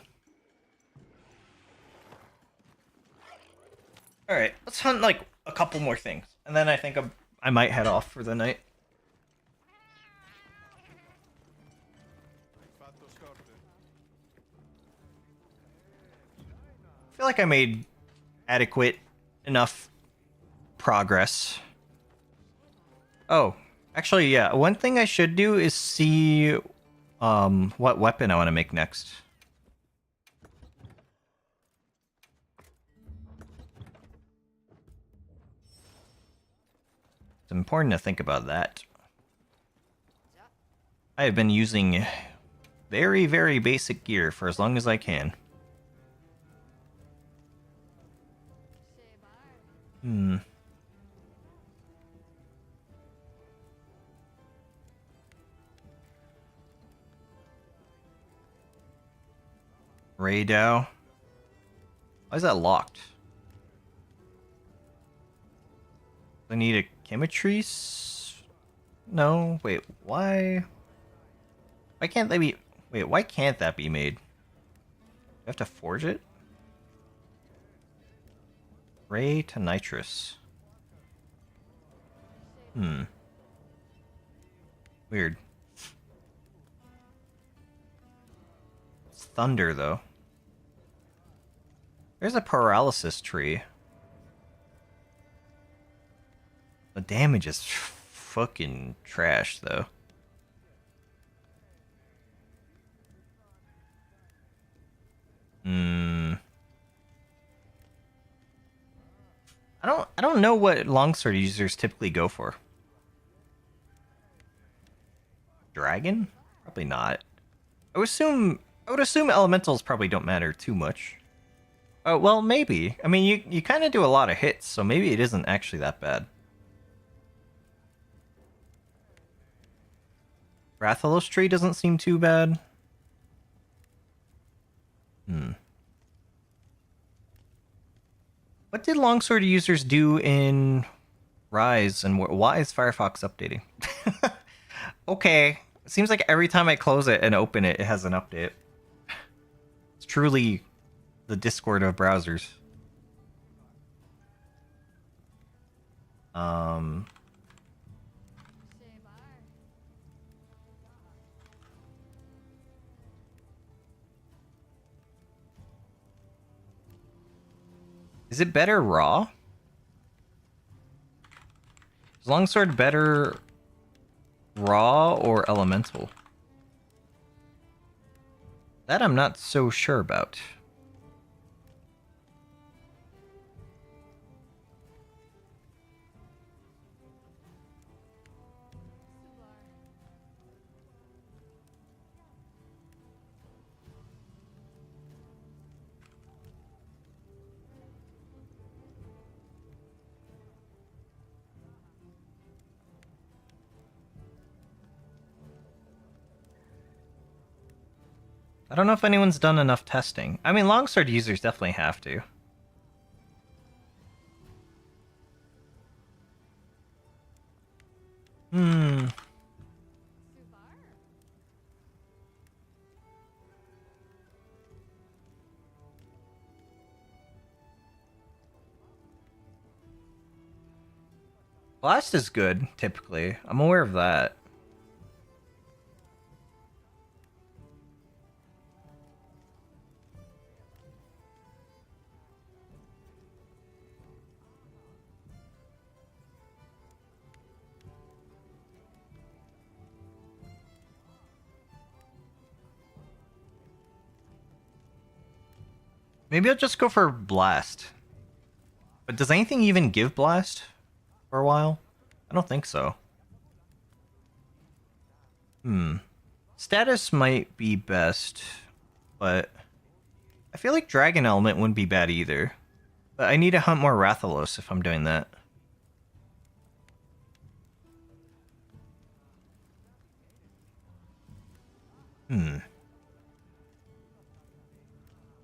Alright, let's hunt like a couple more things. And then I think I might head off for the night. I feel like I made adequate enough progress. Oh, actually, yeah. One thing I should do is see what weapon I want to make next. It's important to think about that. I have been using very, very basic gear for as long as I can. Raydow. Why is that locked? I need a chemistry. No, wait. Why? Why can't they be? Wait, why can't that be made? Do I have to forge it? Ray to nitrous. Weird. It's thunder, though. There's a paralysis tree. The damage is fucking trash, though. I don't know what longsword users typically go for. Dragon? Probably not. I would assume elementals probably don't matter too much. Oh, well, maybe. I mean, you kind of do a lot of hits, so maybe it isn't actually that bad. Rathalos tree doesn't seem too bad. What did longsword users do in Rise, and why is Firefox updating? Okay, it seems like every time I close it and open it, it has an update. It's truly the Discord of browsers. Is it better raw? Is longsword better raw or elemental? That I'm not so sure about. I don't know if anyone's done enough testing. I mean, longsword users definitely have to. Blast is good, typically. I'm aware of that. Maybe I'll just go for Blast. But does anything even give Blast for a while? I don't think so. Status might be best, but I feel like Dragon Element wouldn't be bad either. But I need to hunt more Rathalos if I'm doing that.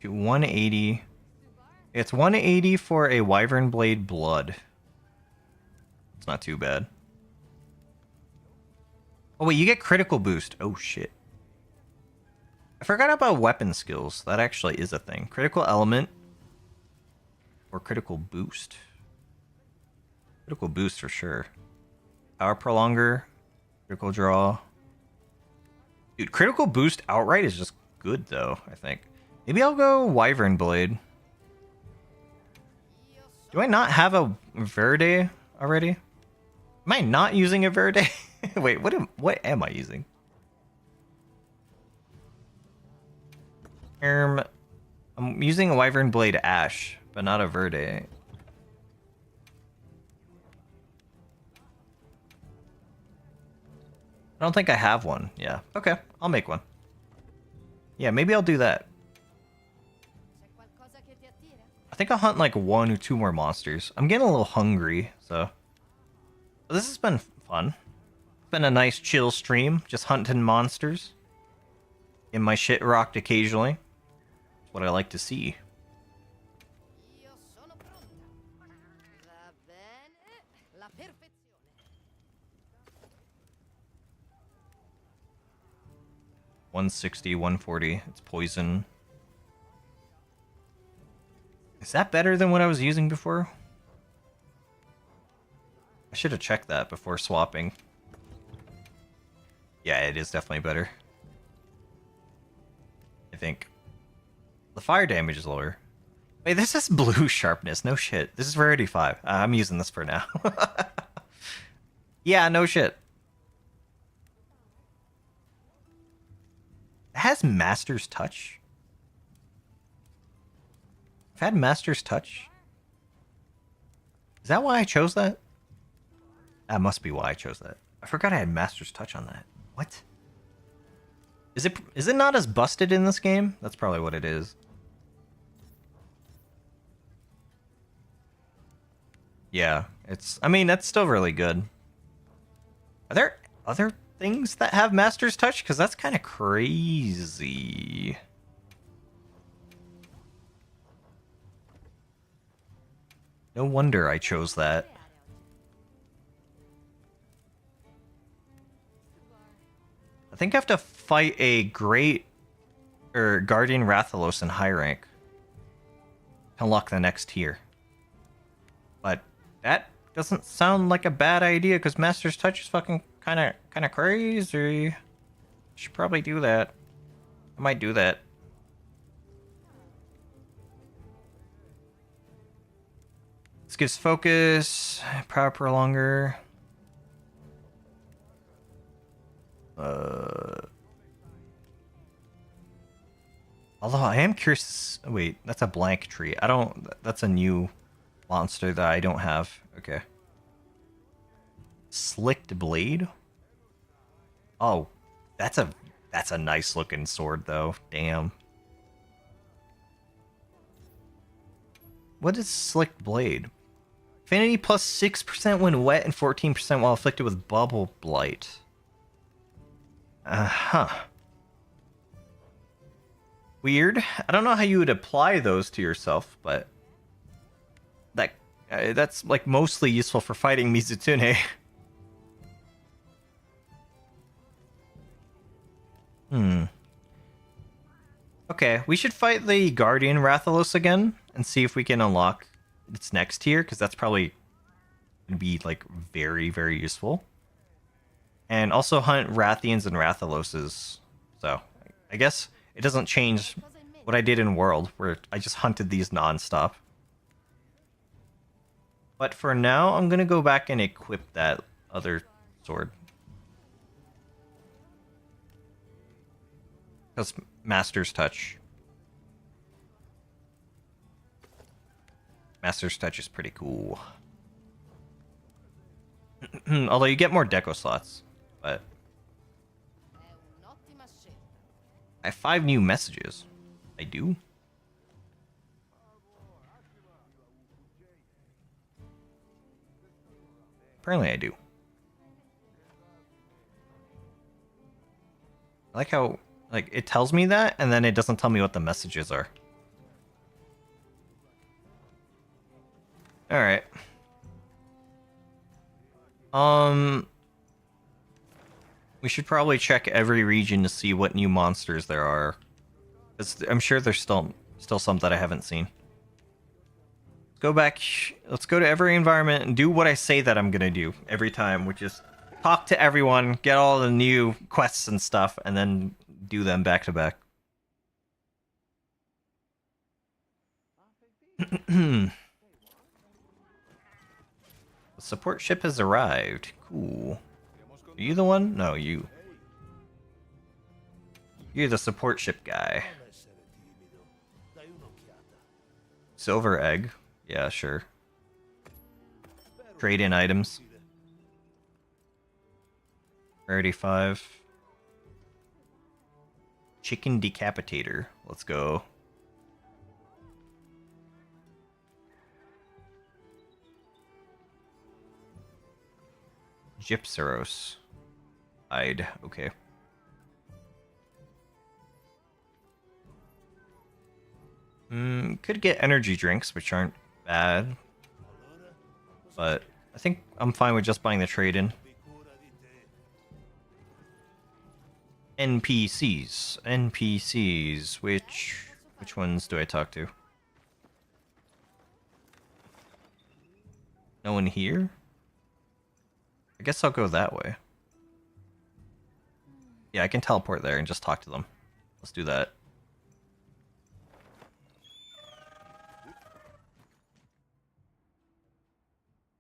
To 180. It's 180 for a Wyvern Blade Blood. It's not too bad. Oh wait, you get critical boost. Oh shit. I forgot about weapon skills. That actually is a thing. Critical element or critical boost. Critical boost for sure. Power prolonger, critical draw. Dude, critical boost outright is just good though, I think. Maybe I'll go Wyvern Blade. Do I not have a Verde already? Am I not using a Verde? Wait, what am I using? I'm using a Wyvern Blade Ash, but not a Verde. I don't think I have one. Yeah. Okay, I'll make one. Yeah, maybe I'll do that. I think I'll hunt like 1 or 2 more monsters. I'm getting a little hungry, so... This has been fun. It's been a nice chill stream, just hunting monsters. Getting my shit rocked occasionally. That's what I like to see. $160, $140. It's poison. Is that better than what I was using before? I should have checked that before swapping. Yeah, it is definitely better. I think. The fire damage is lower. Wait, this is blue sharpness. No shit. This is rarity 5. I'm using this for now. Yeah, no shit. It has Master's Touch. I've had Master's Touch. Is that why I chose that? That must be why I chose that. I forgot I had Master's Touch on that. What? Is it not as busted in this game? That's probably what it is. Yeah, I mean, that's still really good. Are there other things that have Master's Touch? Because that's kind of crazy. No wonder I chose that. I think I have to fight a Great or Guardian Rathalos in high rank to unlock the next tier. But that doesn't sound like a bad idea because Master's Touch is fucking kind of crazy. Should probably do that. I might do that. This gives focus, power prolonger. Although I am curious. Wait, that's a blank tree. That's a new monster that I don't have. Okay. Slicked blade. Oh, that's a nice looking sword though. Damn. What is slicked blade? Affinity plus 6% when wet and 14% while afflicted with bubble blight. Uh-huh. Weird. I don't know how you would apply those to yourself, but that's like mostly useful for fighting Mizutune. Okay, we should fight the Guardian Rathalos again and see if we can unlock its next tier, because that's probably going to be like very, very useful. And also hunt Rathians and Rathaloses. So, I guess it doesn't change what I did in World, where I just hunted these non-stop. But for now, I'm going to go back and equip that other sword. Because Master's Touch. Master's Touch is pretty cool. Although you get more deco slots, but I have 5 new messages. I do. Apparently I do. I like how, like, it tells me that, and then it doesn't tell me what the messages are. Alright. We should probably check every region to see what new monsters there are. I'm sure there's still some that I haven't seen. Go back. Let's go to every environment and do what I say that I'm gonna do every time, which is talk to everyone, get all the new quests and stuff, and then do them back to back. The support ship has arrived. Cool. Are you the one? No, you. You're the support ship guy. Silver egg. Yeah, sure. Trade in items. Rarity 5. Chicken decapitator. Let's go. Gypsaros. Hide. Okay. Could get energy drinks, which aren't bad. But I think I'm fine with just buying the trade-in. NPCs. NPCs. Which ones do I talk to? No one here? I guess I'll go that way. Yeah, I can teleport there and just talk to them. Let's do that.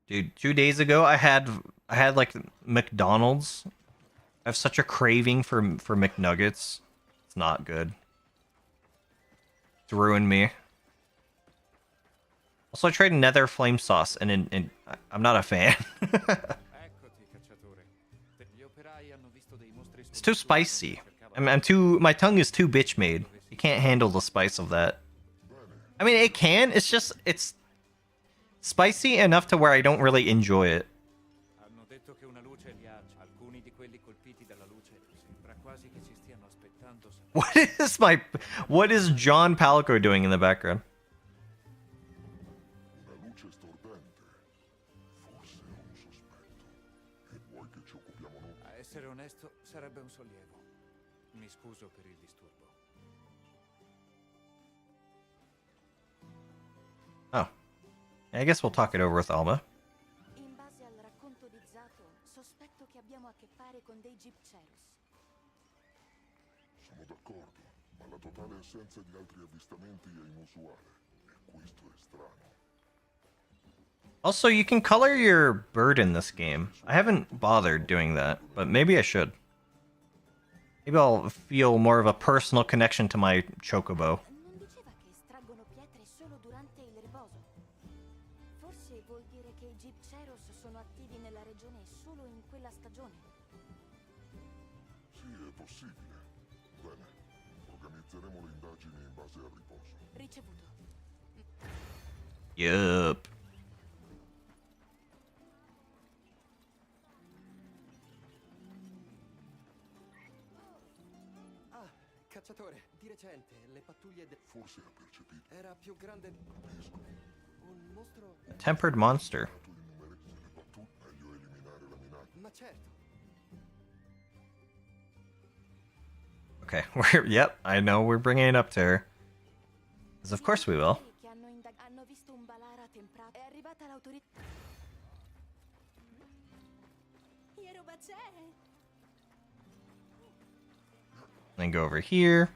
Dude, 2 days ago I had like McDonald's. I have such a craving for McNuggets. It's not good. It's ruined me. Also, I tried Nether Flame Sauce, and I'm not a fan. It's too spicy. My tongue is too bitch made. You can't handle the spice of that. I mean, it can. It's spicy enough to where I don't really enjoy it. What is John Palco doing in the background? A essere onesto, sarebbe un sollievo. Mi scuso per il disturbo. Oh. I guess we'll talk it over with Alma. In base al racconto di Zato, sospetto che abbiamo a che fare con dei Gypceros. Sono d'accordo, ma la totale assenza di altri avvistamenti è inusuale. E questo è strano. Also, you can color your bird in this game. I haven't bothered doing that, but maybe I should. Maybe I'll feel more of a personal connection to my chocobo. Non diceva che estraggono pietre solo durante il riposo. Forse vuol dire che i Gypceros sono attivi nella regione solo in quella stagione. Sì, è possibile. Bene, organizzeremo le indagini in base al riposo. Ricevuto. Yup. Cacciatore, di recente le pattuglie Forse ha percepito. era più grande. Capisco. Un mostro. A tempered monster. Meglio eliminare la minaccia. Ma certo. Okay, yep, I know we're bringing it up to her. Because of course we will. Hanno visto un Balara temprato. È arrivata l'autorità. Che roba c'è? Then go over here.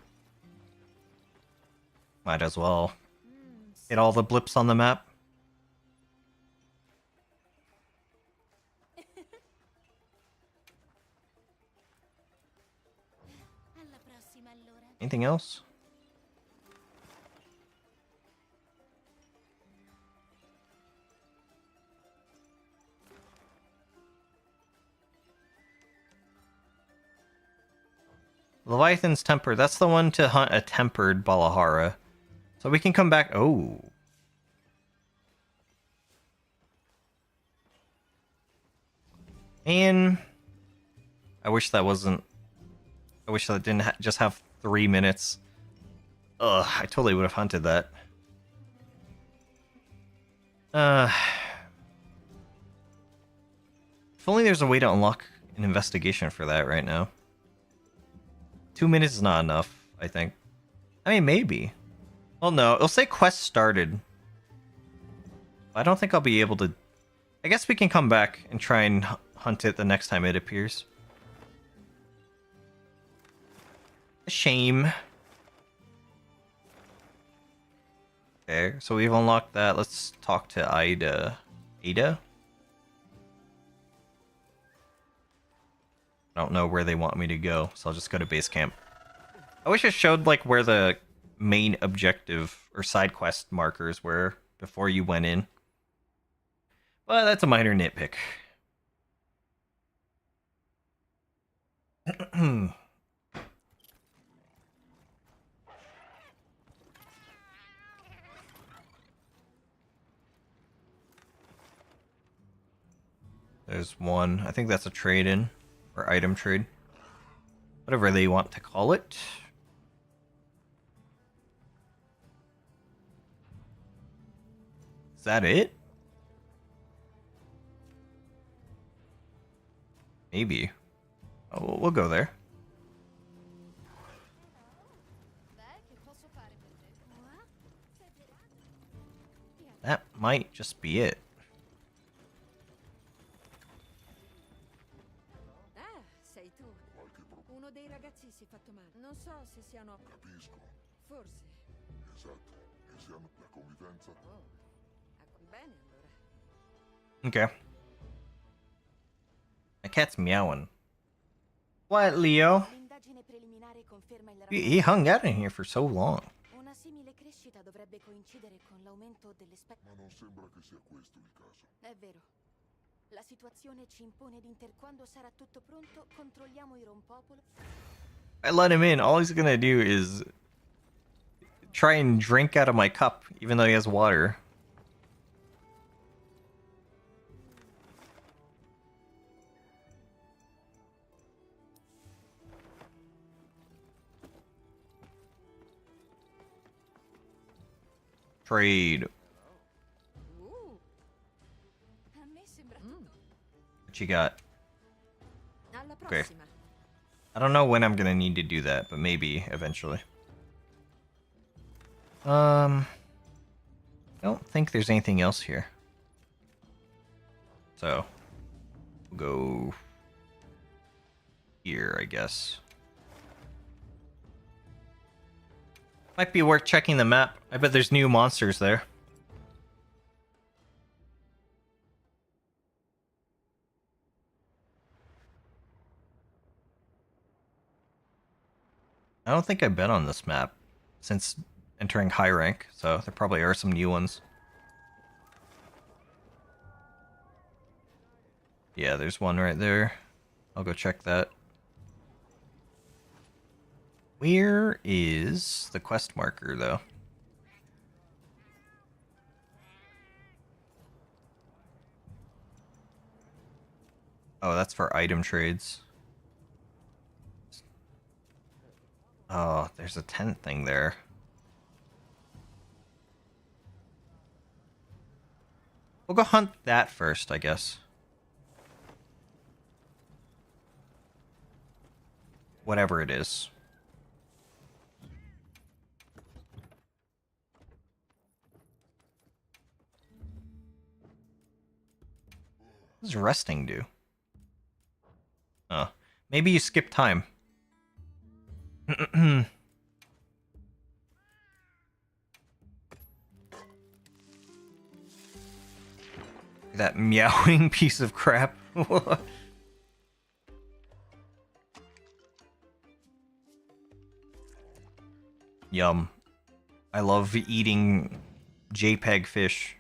Might as well hit all the blips on the map. Alla prossima allora. Anything else? Leviathan's Temper. That's the one to hunt a tempered Balahara. So we can come back. Oh. And I wish that wasn't. I wish that didn't just have 3 minutes. Ugh, I totally would have hunted that. If only there's a way to unlock an investigation for that right now. 2 minutes is not enough, I think. I mean, maybe. Well, no, it'll say quest started. I don't think I'll be able to... I guess we can come back and try and hunt it the next time it appears. A shame. Okay, so we've unlocked that. Let's talk to Ida. Ada? I don't know where they want me to go, so I'll just go to base camp. I wish it showed like where the main objective or side quest markers were before you went in. But that's a minor nitpick. There's one. I think that's a trade-in or item trade. Whatever they want to call it. Is that it? Maybe. Oh, we'll go there. That might just be it. Ah, sei tu. Uno dei ragazzi si è fatto male. Non so se siano... Capisco. Forse. Esatto. E se hanno la convivenza? Oh. Bene, allora. Okay. My cat's meowing. What, Leo? L'indagine preliminare conferma il He hung out in here for so long. Una simile crescita dovrebbe coincidere con l'aumento delle Ma non sembra che sia questo il caso. È vero. La situazione ci impone quando sarà tutto pronto, controlliamo i rompopolo. I let him in. All he's gonna do is try and drink out of my cup, even though he has water. Trade. A me sembra What you got? Alla Okay. prossima. I don't know when I'm gonna need to do that, but maybe eventually. I don't think there's anything else here. So, we'll go here, I guess. Might be worth checking the map. I bet there's new monsters there. I don't think I've been on this map since entering high rank, so there probably are some new ones. Yeah, there's one right there. I'll go check that. Where is the quest marker, though? Oh, that's for item trades. Oh, there's a tent thing there. We'll go hunt that first, I guess. Whatever it is. What does resting do? Oh, maybe you skip time. That meowing piece of crap. Yum. I love eating JPEG fish.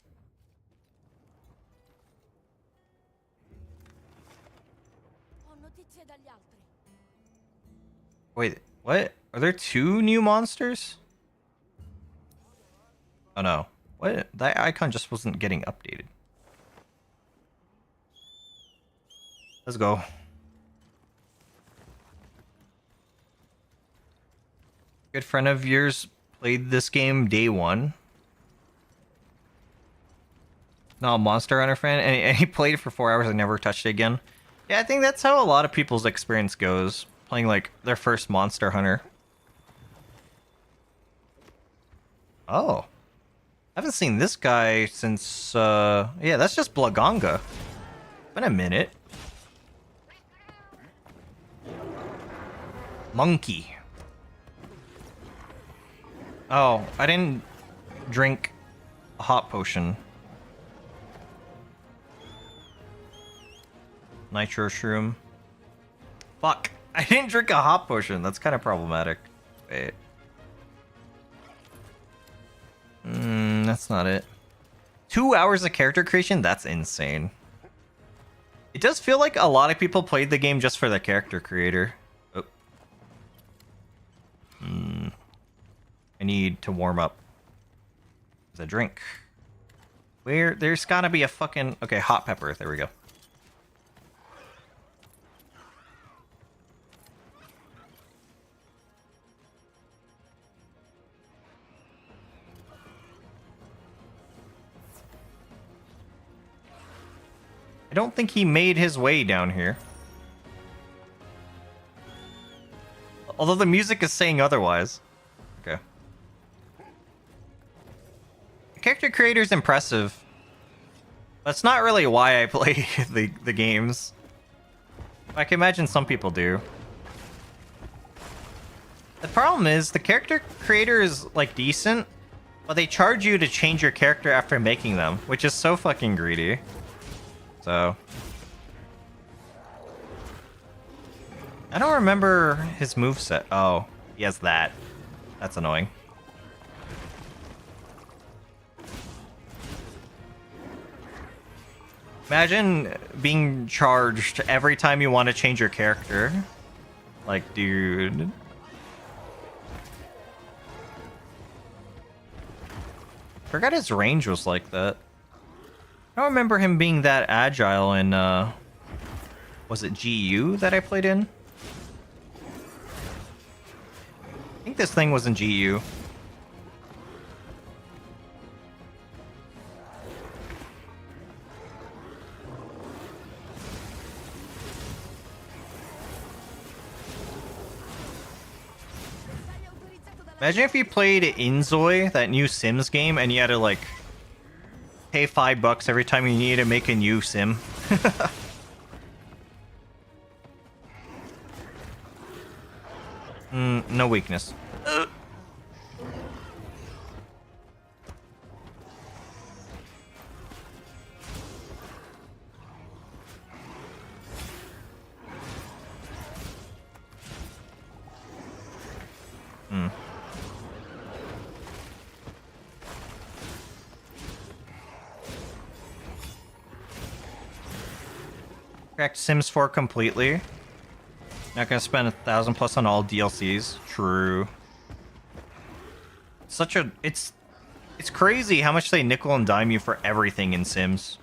Ho notizie dagli altri. Wait, What? Are there 2 new monsters? Oh no. What? That icon just wasn't getting updated. Let's go. Good friend of yours played this game day 1. Not a Monster Hunter fan, and he played it for 4 hours and never touched it again. Yeah, I think that's how a lot of people's experience goes, playing like their first Monster Hunter. Oh. I haven't seen this guy since, yeah, that's just Blaganga. Been a minute. Monkey. Oh, I didn't drink a hot potion. Nitro shroom. Fuck. I didn't drink a hot potion. That's kind of problematic. Wait. That's not it. 2 hours of character creation? That's insane. It does feel like a lot of people played the game just for the character creator. Oh. I need to warm up. There's a drink. Where? There's gotta be a fucking... Okay, hot pepper. There we go. I don't think he made his way down here. Although the music is saying otherwise. Okay. The character creator is impressive. That's not really why I play the games. I can imagine some people do. The problem is, the character creator is, like, decent, but they charge you to change your character after making them, which is so fucking greedy. So... I don't remember his moveset. Oh, he has that. That's annoying. Imagine being charged every time you want to change your character. Like, dude. Forgot his range was like that. I don't remember him being that agile in, was it GU that I played in? I think this thing was in GU. Imagine if you played Inzoi, that new Sims game, and you had to, like, pay $5 every time you needed to make a new sim. No weakness. Cracked Sims 4 completely. Not gonna spend $1,000+ on all DLCs. True. It's crazy how much they nickel and dime you for everything in Sims.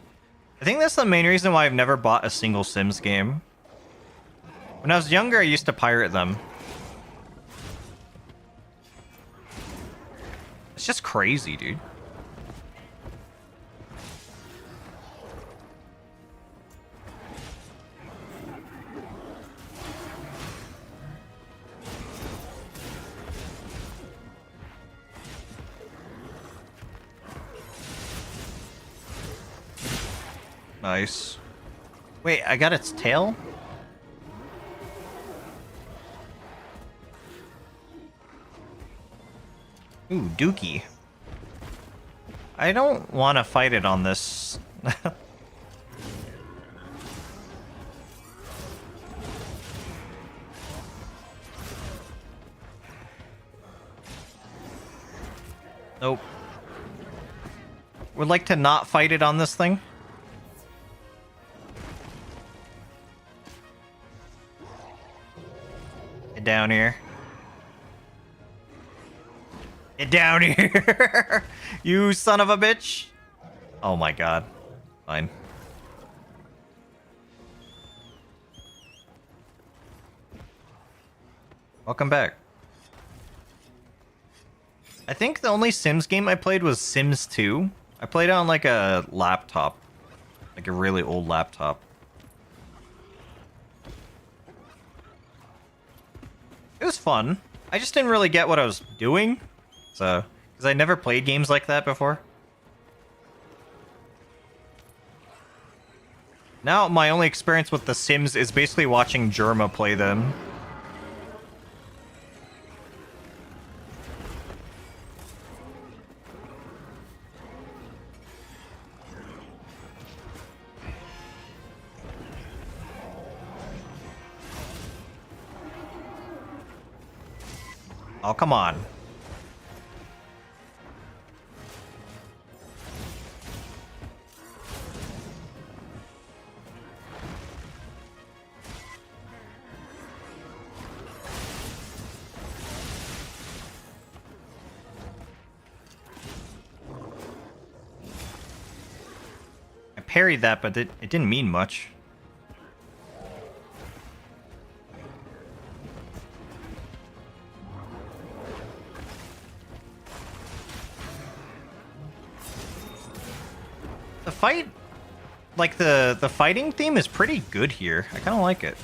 I think that's the main reason why I've never bought a single Sims game. When I was younger, I used to pirate them. It's just crazy, dude. Nice. Wait, I got its tail? Ooh, Dookie. I don't want to fight it on this. Nope. Would like to not fight it on this thing. Get down here. Get down here! You son of a bitch! Oh my god. Fine. Welcome back. I think the only Sims game I played was Sims 2. I played it on like a laptop. Like a really old laptop. It was fun. I just didn't really get what I was doing. So, because I never played games like that before. Now my only experience with The Sims is basically watching Germa play them. Oh, come on. I parried that, but it didn't mean much. The fight, like the fighting theme is pretty good here. I kind of like it.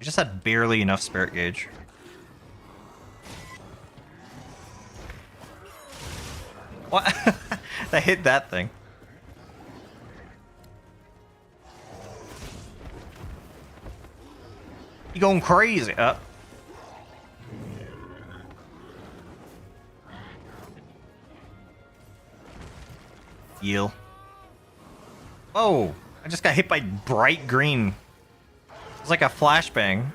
I just had barely enough spirit gauge. What? I hit that thing. You going crazy? Heal. Oh, I just got hit by bright green. It's like a flashbang.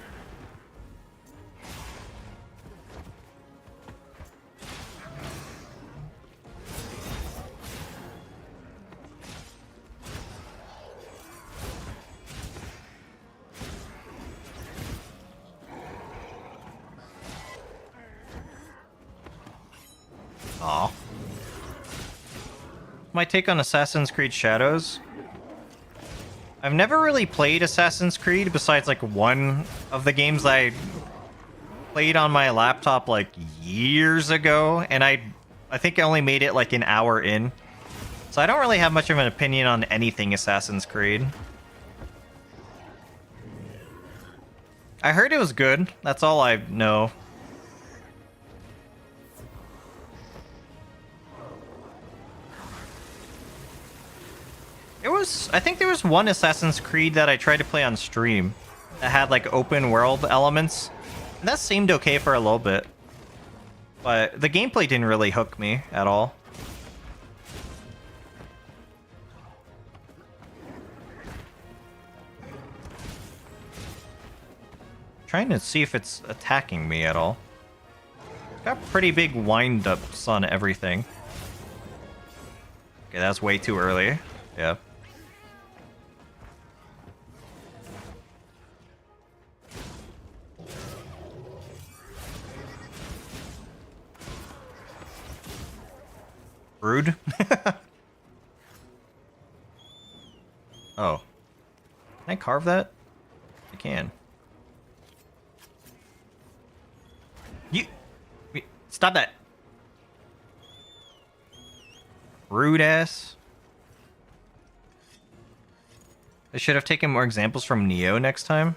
Aw. My take on Assassin's Creed Shadows. I've never really played Assassin's Creed besides like one of the games I played on my laptop like years ago, and I think I only made it like an hour in. So I don't really have much of an opinion on anything Assassin's Creed. I heard it was good. That's all I know. I think there was one Assassin's Creed that I tried to play on stream that had like open world elements. And that seemed okay for a little bit. But the gameplay didn't really hook me at all. Trying to see if it's attacking me at all. It's got pretty big wind-ups on everything. Okay, that's way too early. Yeah. Rude. Oh. Can I carve that? I can. Stop that. Rude ass. I should have taken more examples from Neo next time.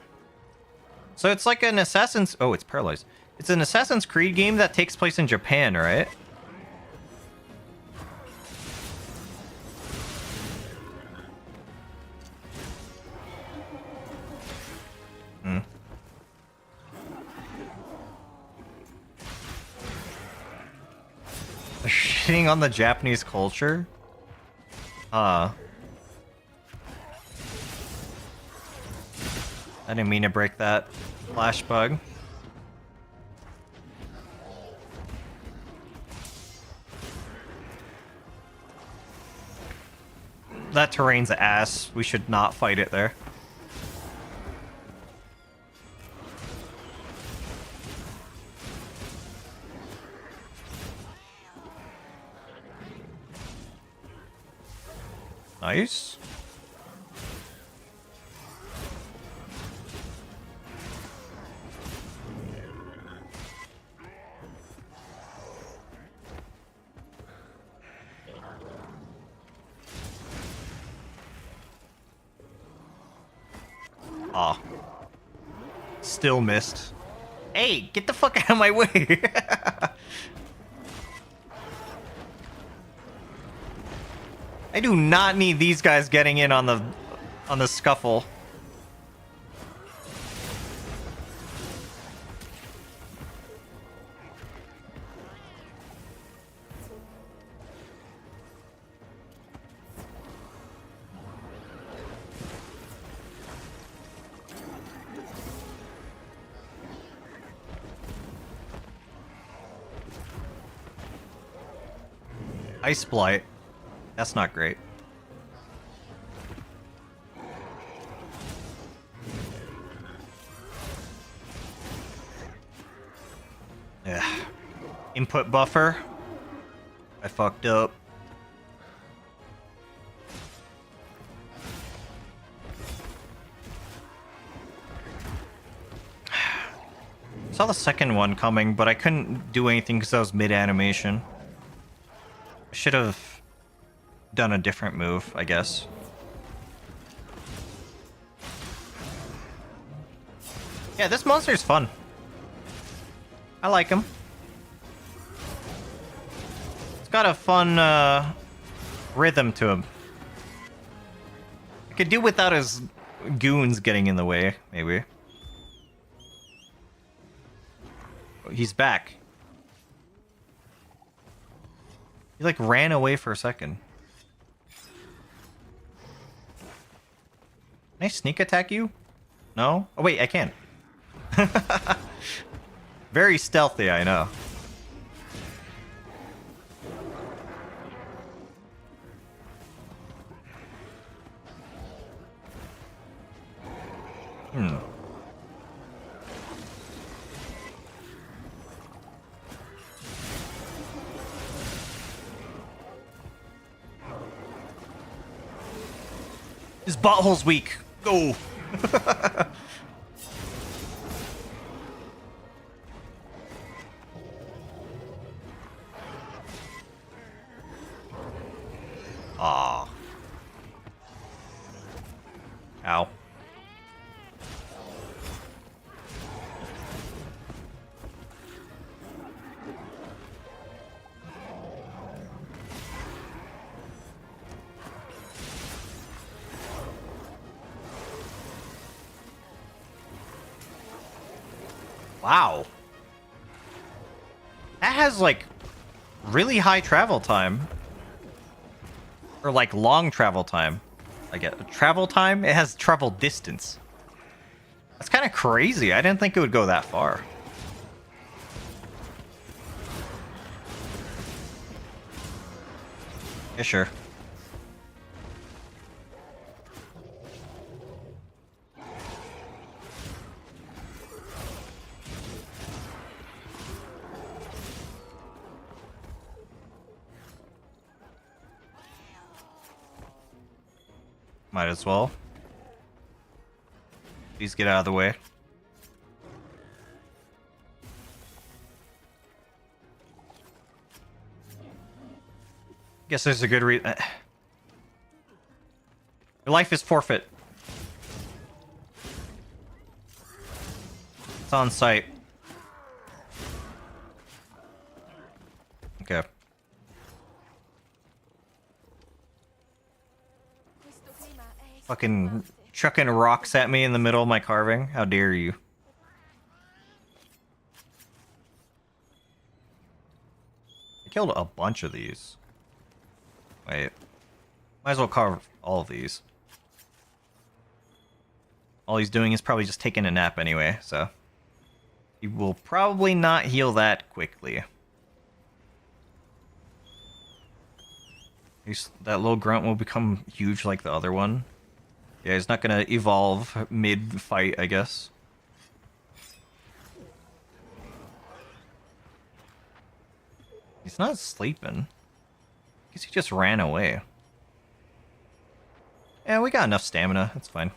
So it's like an Assassin's... Oh, it's paralyzed. It's an Assassin's Creed game that takes place in Japan, right? Hmm. They're shitting on the Japanese culture? I didn't mean to break that flash bug. That terrain's ass. We should not fight it there. Nice. Aw. Still missed. Hey, get the fuck out of my way! I do not need these guys getting in on the scuffle. Ice Blight. That's not great. Yeah. Input buffer. I fucked up. Saw the second one coming, but I couldn't do anything because I was mid-animation. I should have done a different move, I guess. Yeah, this monster's fun. I like him. It's got a fun rhythm to him. I could do without his goons getting in the way, maybe. Oh, he's back. He like ran away for a second. Can I sneak attack you? No? Oh wait, I can. Very stealthy, I know. His butthole's weak. Go. Aw. Ow. Wow. That has like really high travel time. Or like long travel time. I get travel time? It has travel distance. That's kind of crazy. I didn't think it would go that far. Yeah, sure. Might as well. Please get out of the way. Guess there's a good reason. Your life is forfeit. It's on site. Okay. Fucking chucking rocks at me in the middle of my carving. How dare you? I killed a bunch of these. Wait. Might as well carve all of these. All he's doing is probably just taking a nap anyway, so... He will probably not heal that quickly. That little grunt will become huge like the other one. Yeah, he's not gonna evolve mid-fight, I guess. He's not sleeping. I guess he just ran away. Yeah, we got enough stamina. That's fine.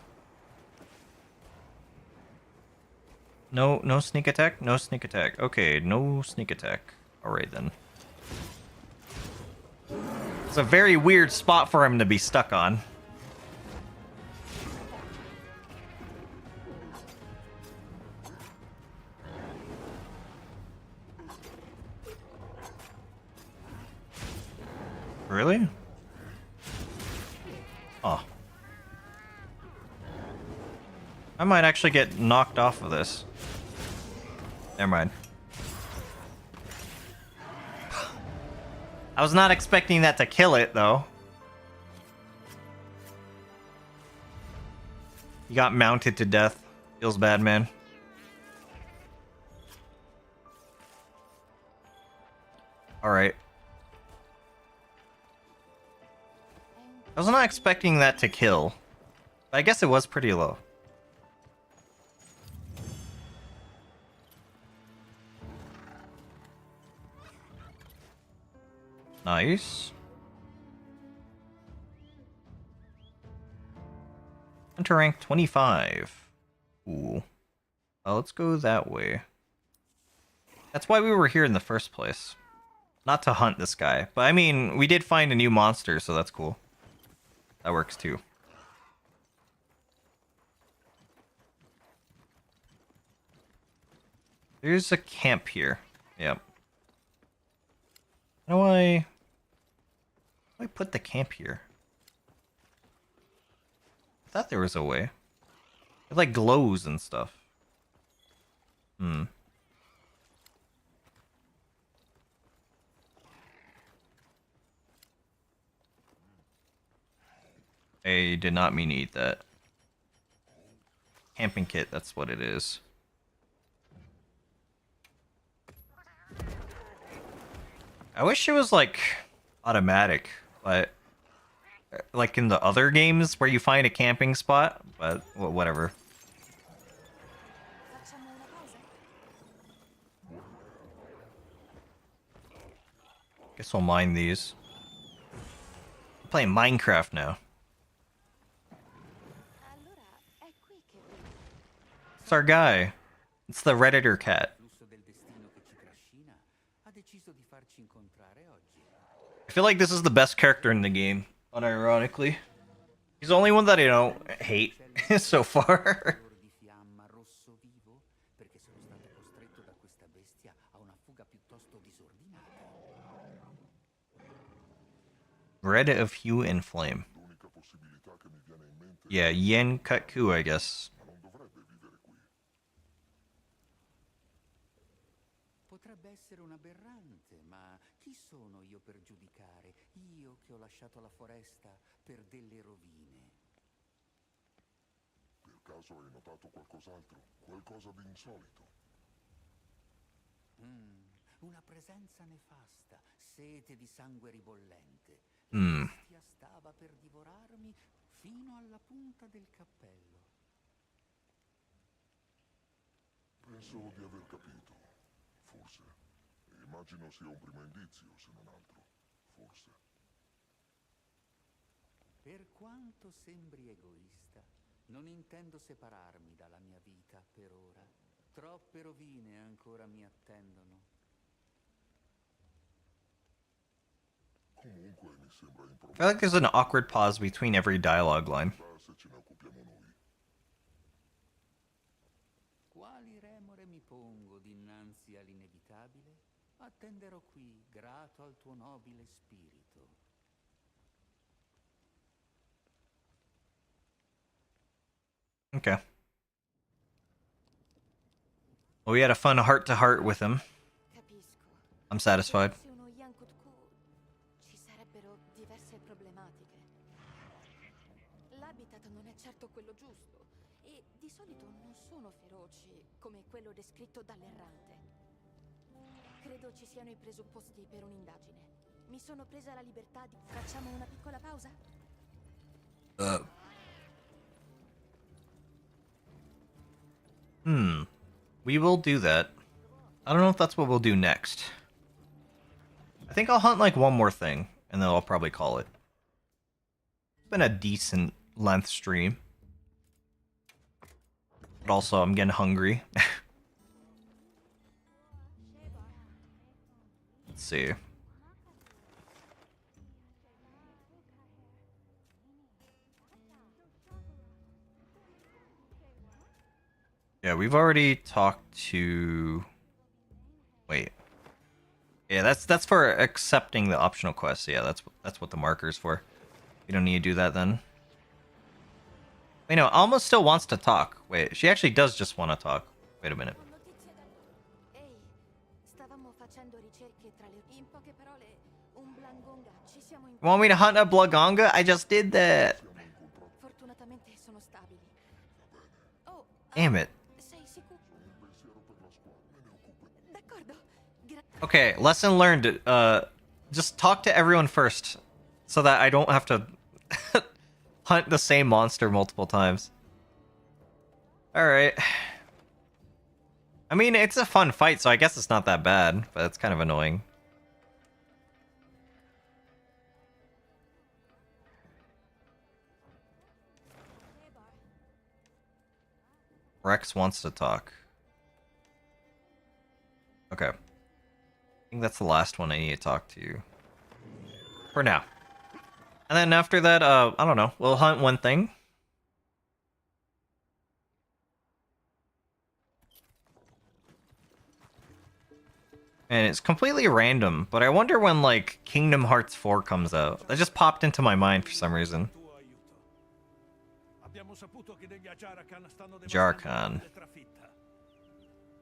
No sneak attack? No sneak attack. Okay, no sneak attack. Alright then. It's a very weird spot for him to be stuck on. Really? Oh. I might actually get knocked off of this. Never mind. I was not expecting that to kill it, though. You got mounted to death. Feels bad, man. Alright. I was not expecting that to kill. I guess it was pretty low. Nice. Hunter rank 25. Ooh. Let's go that way. That's why we were here in the first place. Not to hunt this guy. But I mean, we did find a new monster, so that's cool. That works too. There's a camp here. Yep. How do I put the camp here? I thought there was a way. It like glows and stuff. I did not mean to eat that. Camping kit, that's what it is. I wish it was like automatic, but like in the other games where you find a camping spot, but whatever. Guess we'll mine these. I'm playing Minecraft now. It's our guy. It's the Redditor cat. I feel like this is the best character in the game, unironically. He's the only one that I don't hate so far. Red of hue and flame. Yeah, Yen Katku, I guess. Potrebbe essere un aberrante, ma chi sono io per giudicare? Io che ho lasciato la foresta per delle rovine. Per caso hai notato qualcos'altro? Qualcosa di insolito? Una presenza nefasta, sete di sangue ribollente. La bestia stava per divorarmi fino alla punta del cappello. Penso di aver capito. Forse. Immagino sia un primo indizio, se non altro. Forse. Per quanto sembri egoista, non intendo separarmi dalla mia vita per ora. Troppe rovine ancora mi attendono. Comunque mi sembra improbabile. I feel like there's an awkward pause between every dialogue line. Se ce ne occupiamo noi. Quali remore mi pongo dinanzi all'inevitabile? Attenderò qui, grato al tuo nobile spirito. Okay. Well, we had a fun heart-to-heart with him. I'm satisfied. Se uno Yankutku ci sarebbero diverse problematiche. L'habitat non è certo quello giusto e di solito non sono feroci come quello descritto dall'errante. Credo ci siano i presupposti per un'indagine. Mi sono presa la libertà di... Facciamo una piccola pausa? We will do that. I don't know if that's what we'll do next. I think I'll hunt like one more thing, and then I'll probably call it. It's been a decent length stream. But also, I'm getting hungry. Let's see. Yeah, we've already talked to... Wait. Yeah, that's for accepting the optional quest. Yeah, that's what the marker's for. You don't need to do that then. Wait, no, Alma still wants to talk. Wait, she actually does just want to talk. Wait a minute. You want me to hunt a Blagonga? I just did that. Damn it. Okay, lesson learned. Just talk to everyone first, so that I don't have to hunt the same monster multiple times. Alright. I mean, it's a fun fight, so I guess it's not that bad, but it's kind of annoying. Rex wants to talk. Okay. I think that's the last one I need to talk to. For now. And then after that, I don't know. We'll hunt one thing. And it's completely random, but I wonder when, like, Kingdom Hearts 4 comes out. That just popped into my mind for some reason. Jarkan.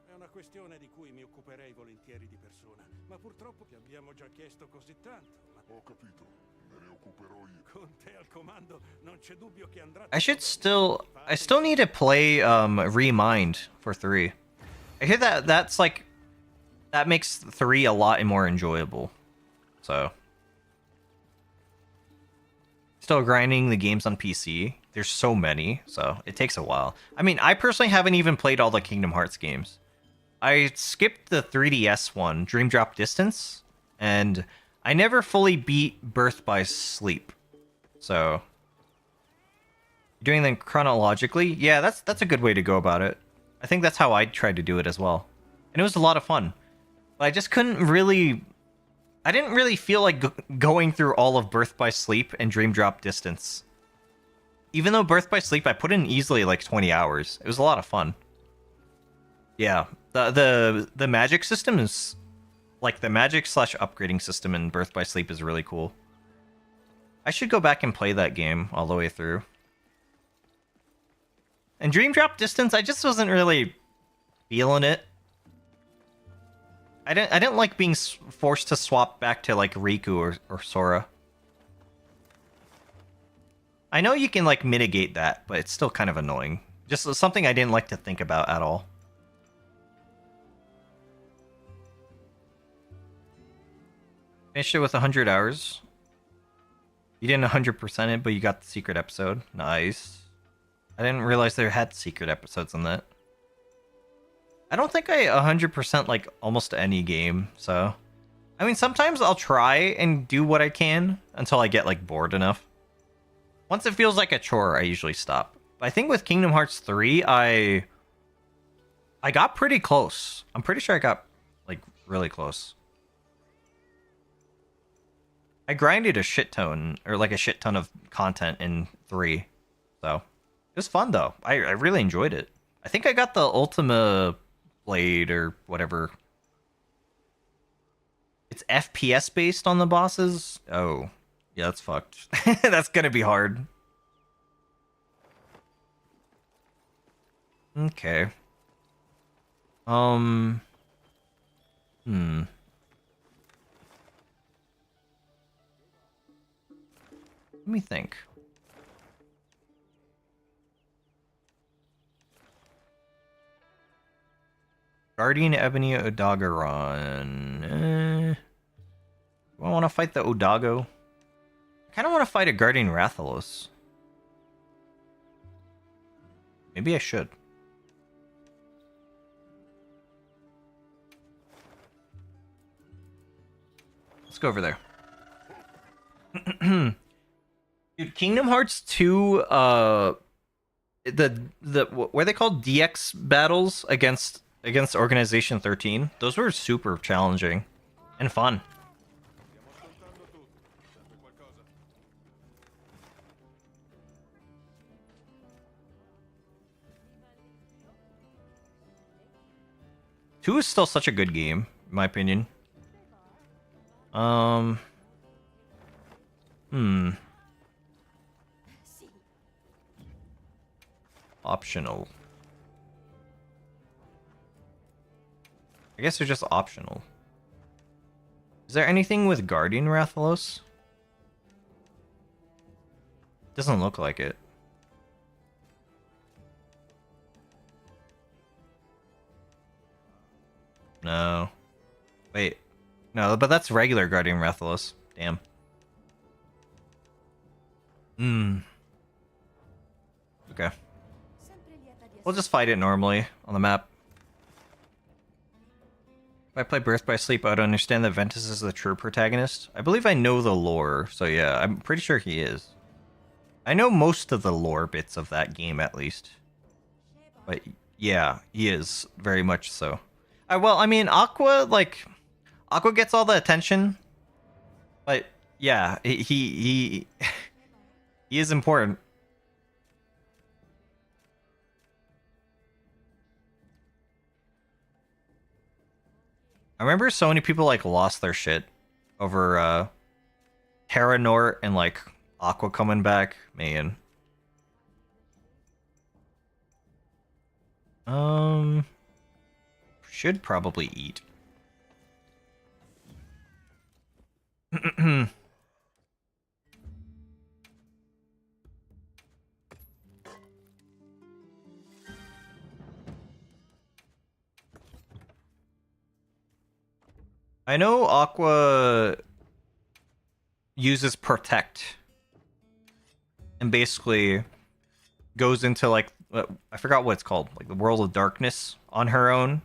È una questione di cui mi occuperei volentieri di persona, ma purtroppo ti abbiamo già chiesto così tanto. Ho capito, me ne occuperò io. Con te al comando non c'è dubbio che andrà. I still need to play Remind for 3. I hear that's like that makes 3 a lot more enjoyable. So still grinding the games on PC. There's so many, so it takes a while. I mean, I personally haven't even played all the Kingdom Hearts games. I skipped the 3DS one, Dream Drop Distance, and I never fully beat Birth by Sleep. So doing them chronologically, yeah, that's a good way to go about it. I think that's how I tried to do it as well. And it was a lot of fun. But I just couldn't really... I didn't really feel like going through all of Birth by Sleep and Dream Drop Distance. Even though Birth by Sleep, I put in easily like 20 hours. It was a lot of fun. Yeah, the magic system is... Like, the magic / upgrading system in Birth by Sleep is really cool. I should go back and play that game all the way through. And Dream Drop Distance, I just wasn't really feeling it. I didn't like being forced to swap back to, like, Riku or Sora. I know you can, like, mitigate that, but it's still kind of annoying. Just something I didn't like to think about at all. Finished it with 100 hours. You didn't 100% it, but you got the secret episode. Nice. I didn't realize there had secret episodes in that. I don't think I 100% like almost any game, so... I mean, sometimes I'll try and do what I can until I get, like, bored enough. Once it feels like a chore, I usually stop. But I think with Kingdom Hearts 3, I got pretty close. I'm pretty sure I got, like, really close. I grinded a shit ton, or like a shit ton of content in 3. So, it was fun though. I really enjoyed it. I think I got the Ultima Blade or whatever. It's FPS based on the bosses? Oh. Yeah, that's fucked. That's gonna be hard. Okay. Let me think. Guardian Ebony Odagaron. Do I want to fight the Odago? I kind of want to fight a Guardian Rathalos. Maybe I should. Let's go over there. Dude, Kingdom Hearts 2, the what are they called? DX battles against Organization 13. Those were super challenging and fun. Two is still such a good game, in my opinion. Optional. I guess they're just optional. Is there anything with Guardian Rathalos? Doesn't look like it. No. Wait. No, but that's regular Guardian Rathalos. Damn. Okay. We'll just fight it normally on the map. If I play Birth by Sleep, I would understand that Ventus is the true protagonist. I believe I know the lore, so yeah, I'm pretty sure he is. I know most of the lore bits of that game, at least. But yeah, he is, very much so. Well, I mean, Aqua gets all the attention. But yeah, he is important. I remember so many people like lost their shit over Terra Nort and like Aqua coming back. Man. Should probably eat. I know Aqua uses Protect and basically goes into like I forgot what it's called, like the World of Darkness on her own.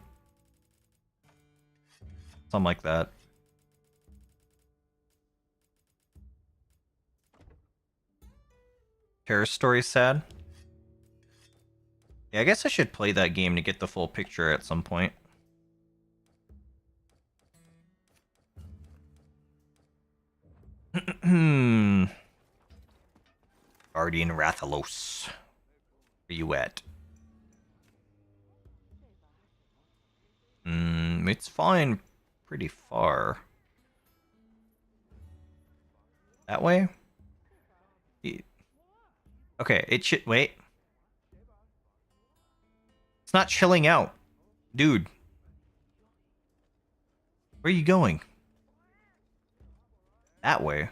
Something like that. Terror Story's sad. Yeah, I guess I should play that game to get the full picture at some point. Guardian Rathalos. Where you at? It's fine. Pretty far. That way? Okay, it should... Wait. It's not chilling out. Dude. Where are you going? That way.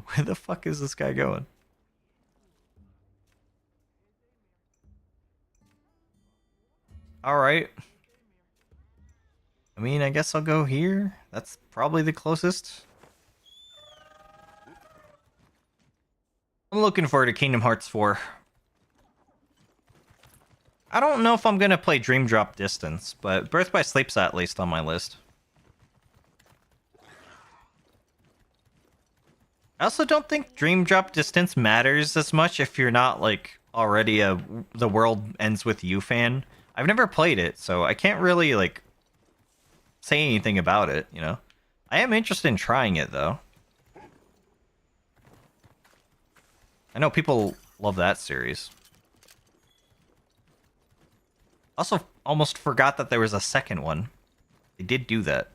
Where the fuck is this guy going? Alright. I mean, I guess I'll go here. That's probably the closest. I'm looking forward to Kingdom Hearts 4. I don't know if I'm gonna play Dream Drop Distance, but Birth by Sleep's at least on my list. I also don't think Dream Drop Distance matters as much if you're not, like, already a The World Ends With You fan. I've never played it, so I can't really, like, say anything about it, you know? I am interested in trying it, though. I know people love that series. Also, almost forgot that there was a second one. They did do that.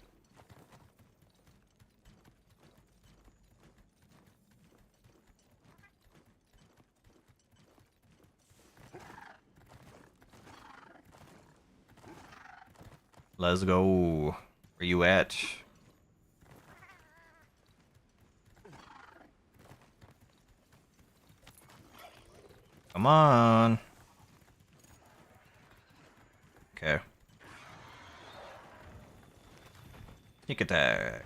Let's go. Where you at? Come on. Okay. Sneak attack.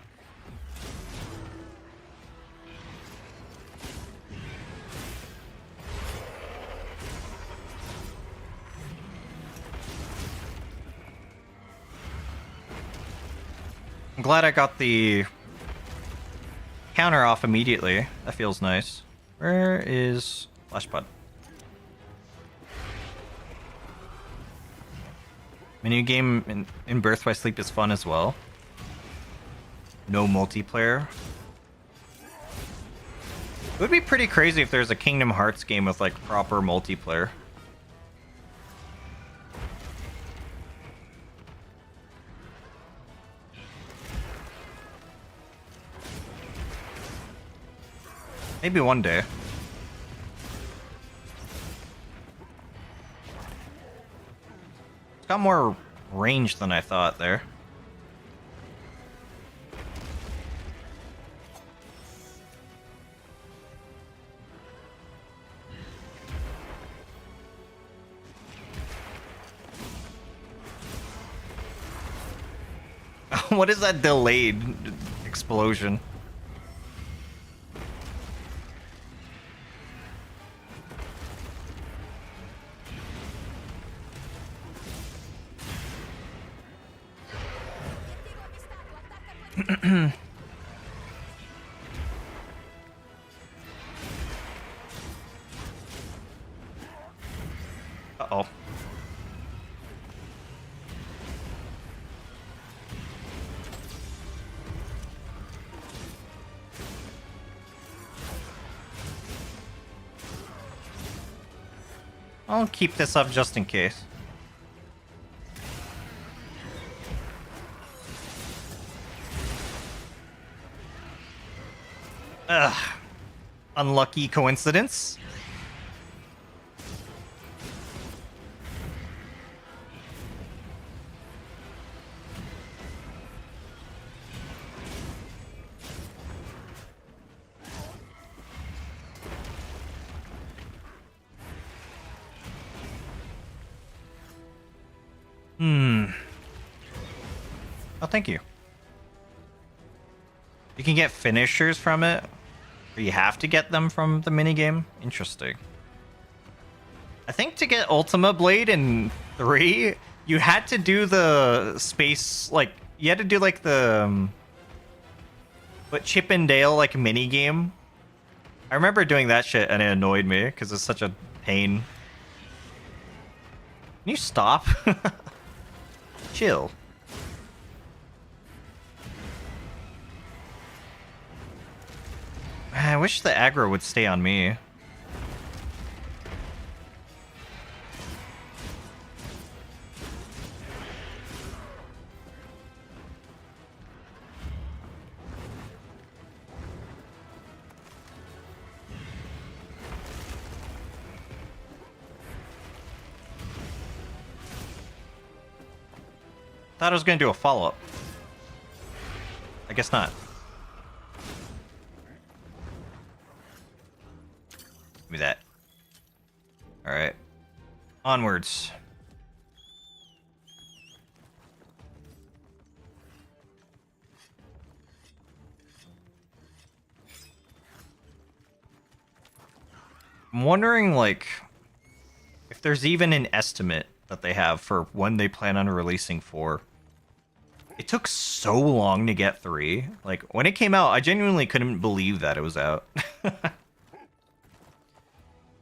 I'm glad I got the counter off immediately. That feels nice. Where is Flashbud? Minigame in Birth by Sleep is fun as well. No multiplayer. It would be pretty crazy if there's a Kingdom Hearts game with like proper multiplayer. Maybe one day. It's got more range than I thought there. What is that delayed explosion? Uh-oh. I'll keep this up just in case. Ugh. Unlucky coincidence. Oh, thank you. You can get finishers from it, or you have to get them from the minigame? Interesting. I think to get Ultima Blade in 3, you had to do the space, like, you had to do, like, the... but Chip and Dale, like, minigame. I remember doing that shit, and it annoyed me, because it's such a pain. Can you stop? Chill. I wish the aggro would stay on me. Thought I was gonna do a follow-up. I guess not. Give me that. Alright. Onwards. I'm wondering, like, if there's even an estimate that they have for when they plan on releasing 4. It took so long to get 3. Like, when it came out, I genuinely couldn't believe that it was out.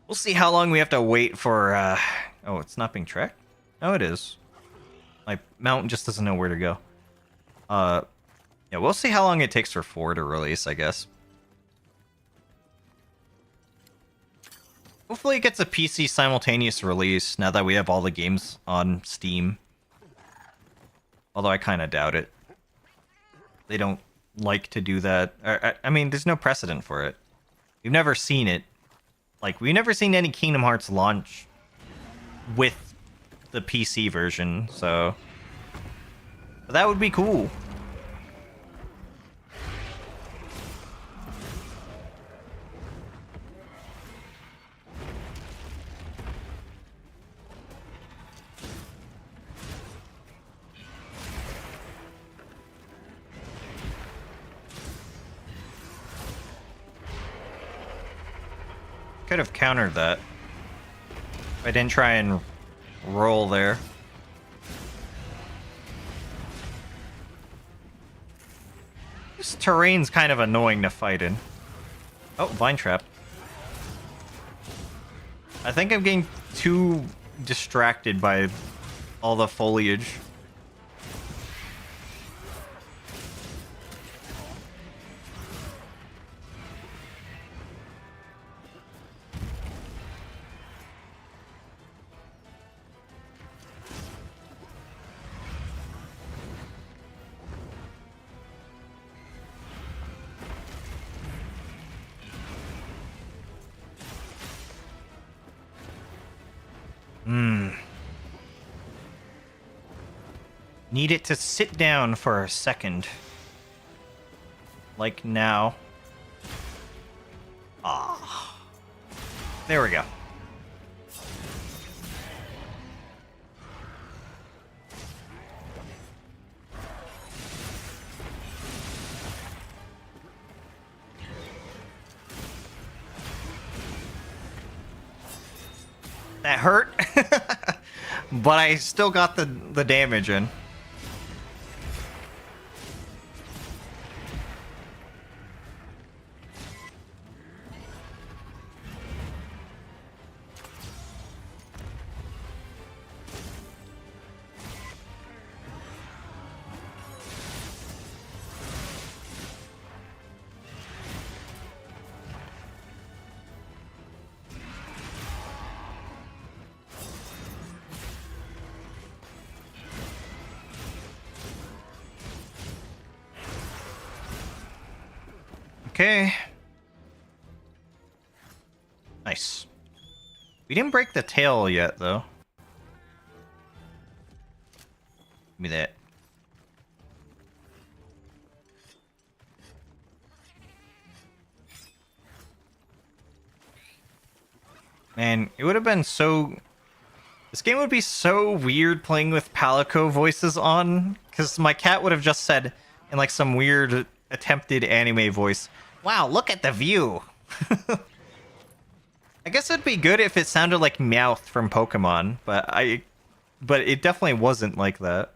We'll see how long we have to wait for, Oh, it's not being tracked? Oh, it is. My mount just doesn't know where to go. Yeah, we'll see how long it takes for 4 to release, I guess. Hopefully it gets a PC simultaneous release now that we have all the games on Steam. Although I kind of doubt it. They don't like to do that. I mean, there's no precedent for it. We've never seen it. Like, we've never seen any Kingdom Hearts launch with the PC version, so... But that would be cool. Could have countered that. If I didn't try and roll there. Just terrain's kind of annoying to fight in. Oh, vine trap. I think I'm getting too distracted by all the foliage. Need it to sit down for a second. Like now. Ah. There we go. That hurt. But I still got the damage in. Okay. Nice. We didn't break the tail yet, though. Give me that. Man, it would have been so... This game would be so weird playing with Palico voices on, because my cat would have just said, in like some weird attempted anime voice, "Wow, look at the view." I guess it'd be good if it sounded like Meowth from Pokemon, but it definitely wasn't like that.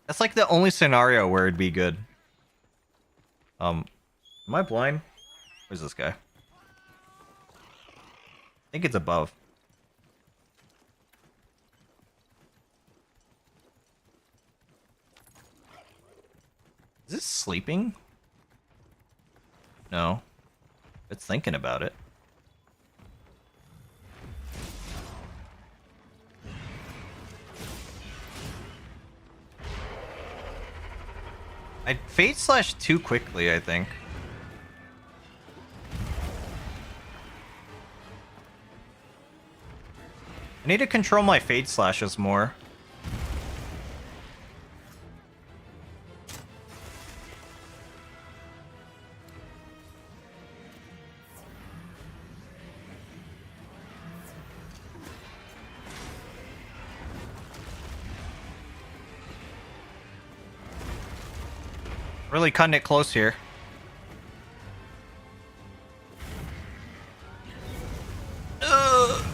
That's like the only scenario where it'd be good. Am I blind? Where's this guy? I think it's above. Is it sleeping? No. It's thinking about it. I Fade Slash too quickly, I think. I need to control my Fade Slashes more. Really cutting it close here. Ugh.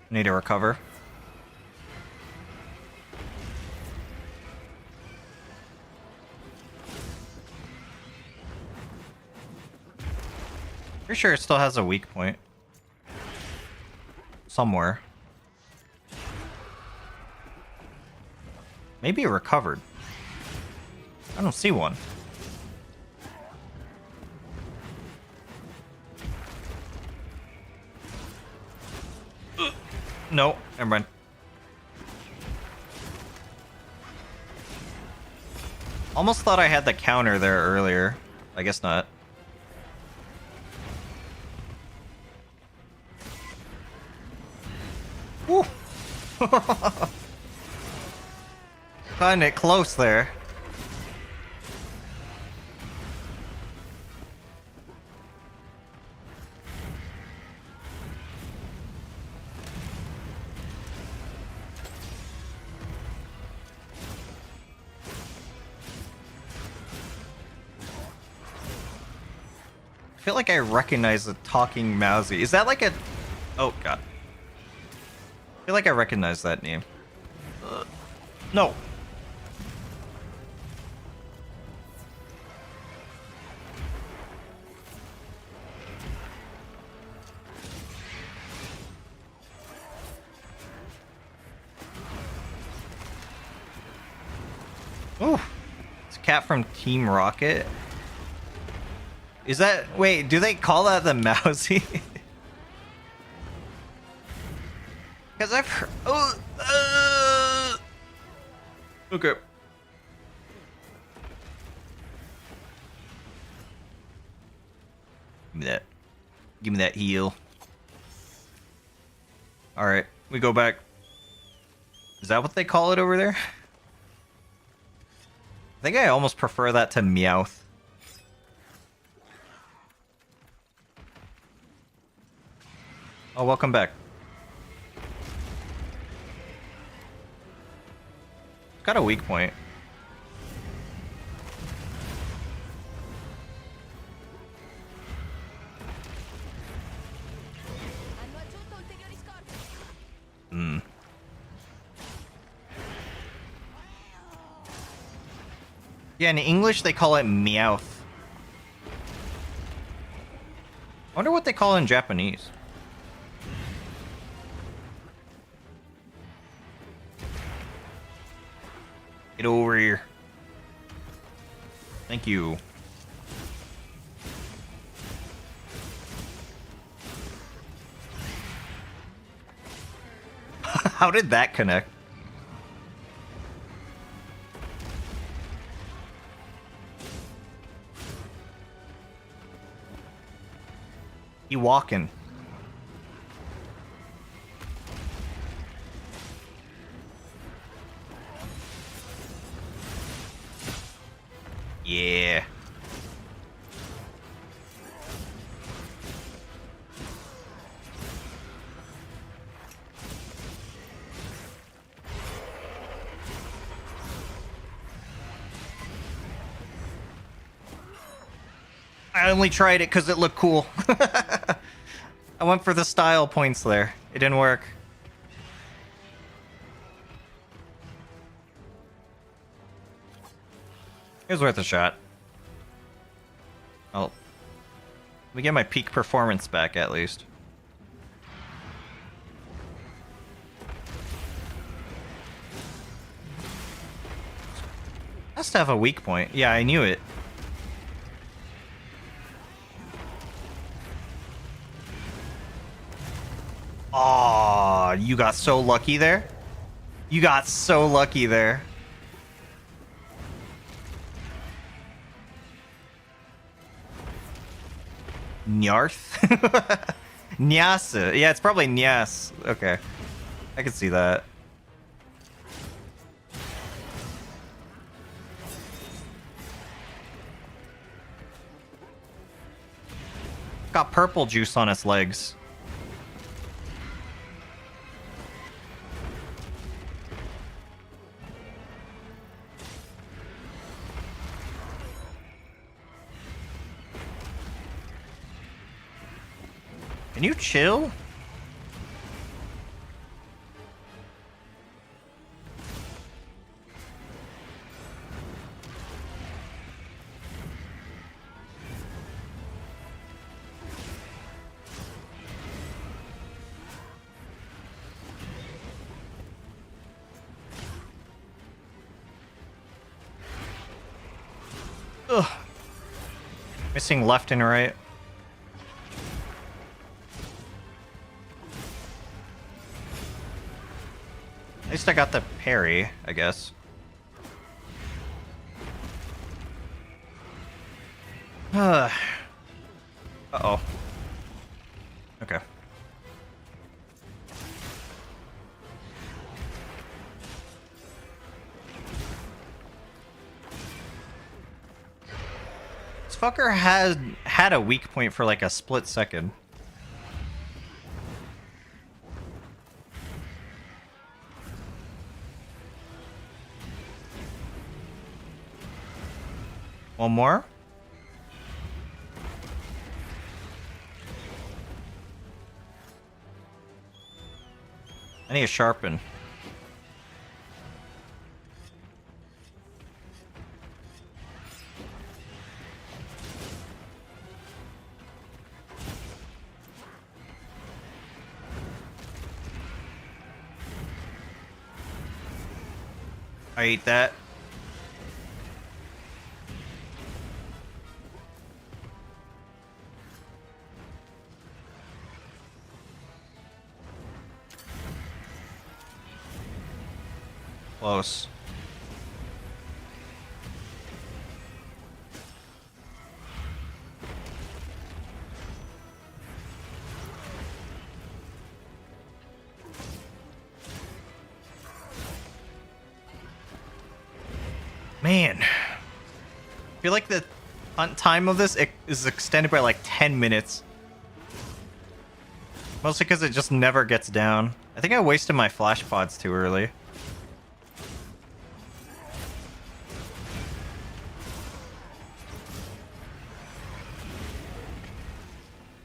Need to recover. Pretty sure it still has a weak point. Somewhere. Maybe it recovered. I don't see one. No, never mind. Almost thought I had the counter there earlier. I guess not. Woo! Cutting it close there. feel like I recognize the talking Mousy. Is that like a... Oh, God. I feel like I recognize that name. No. Ooh. It's a cat from Team Rocket. Is that... Wait, do they call that the Mousy? Because I've heard... Oh, okay. Give me that. Give me that heal. Alright, we go back. Is that what they call it over there? I think I almost prefer that to Meowth. Oh, welcome back. Got a weak point. Hmm. Yeah, in English they call it Meowth. I wonder what they call it in Japanese. Get over here. Thank you. How did that connect? He walking. Yeah. I only tried it because it looked cool. I went for the style points there. It didn't work. It was worth a shot. Oh. Let me get my peak performance back at least. Has to have a weak point. Yeah, I knew it. Aw, you got so lucky there. You got so lucky there. Nyarth? Nyas. Yeah, it's probably Nyas. Okay. I can see that. Got purple juice on its legs. Can you chill? Ugh. Missing left and right. At least I got the parry, I guess. Uh-oh. Okay. This fucker had a weak point for like a split second. One more. I need to sharpen. I ate that. Close. Man, I feel like the hunt time of this is extended by like 10 minutes. Mostly because it just never gets down. I think I wasted my flash pods too early.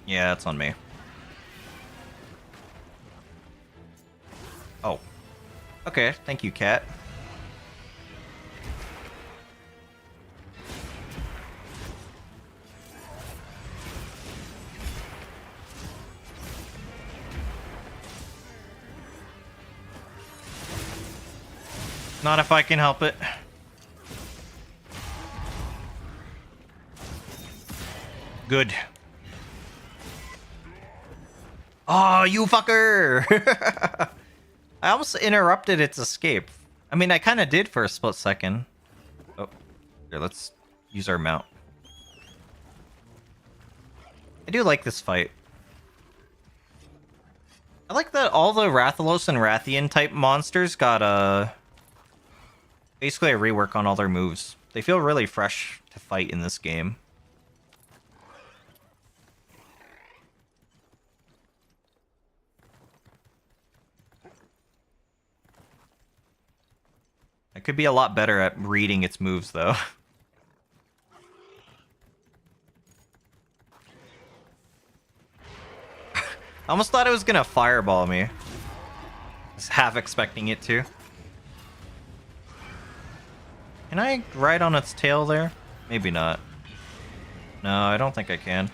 Yeah, that's on me. Oh. Okay, thank you, cat. Not if I can help it. Good. Oh, you fucker! I almost interrupted its escape. I mean, I kind of did for a split second. Oh, here, let's use our mount. I do like this fight. I like that all the Rathalos and Rathian type monsters got basically a rework on all their moves. They feel really fresh to fight in this game. I could be a lot better at reading its moves, though. I almost thought it was gonna fireball me. I was half expecting it to. Can I ride on its tail there? Maybe not. No, I don't think I can.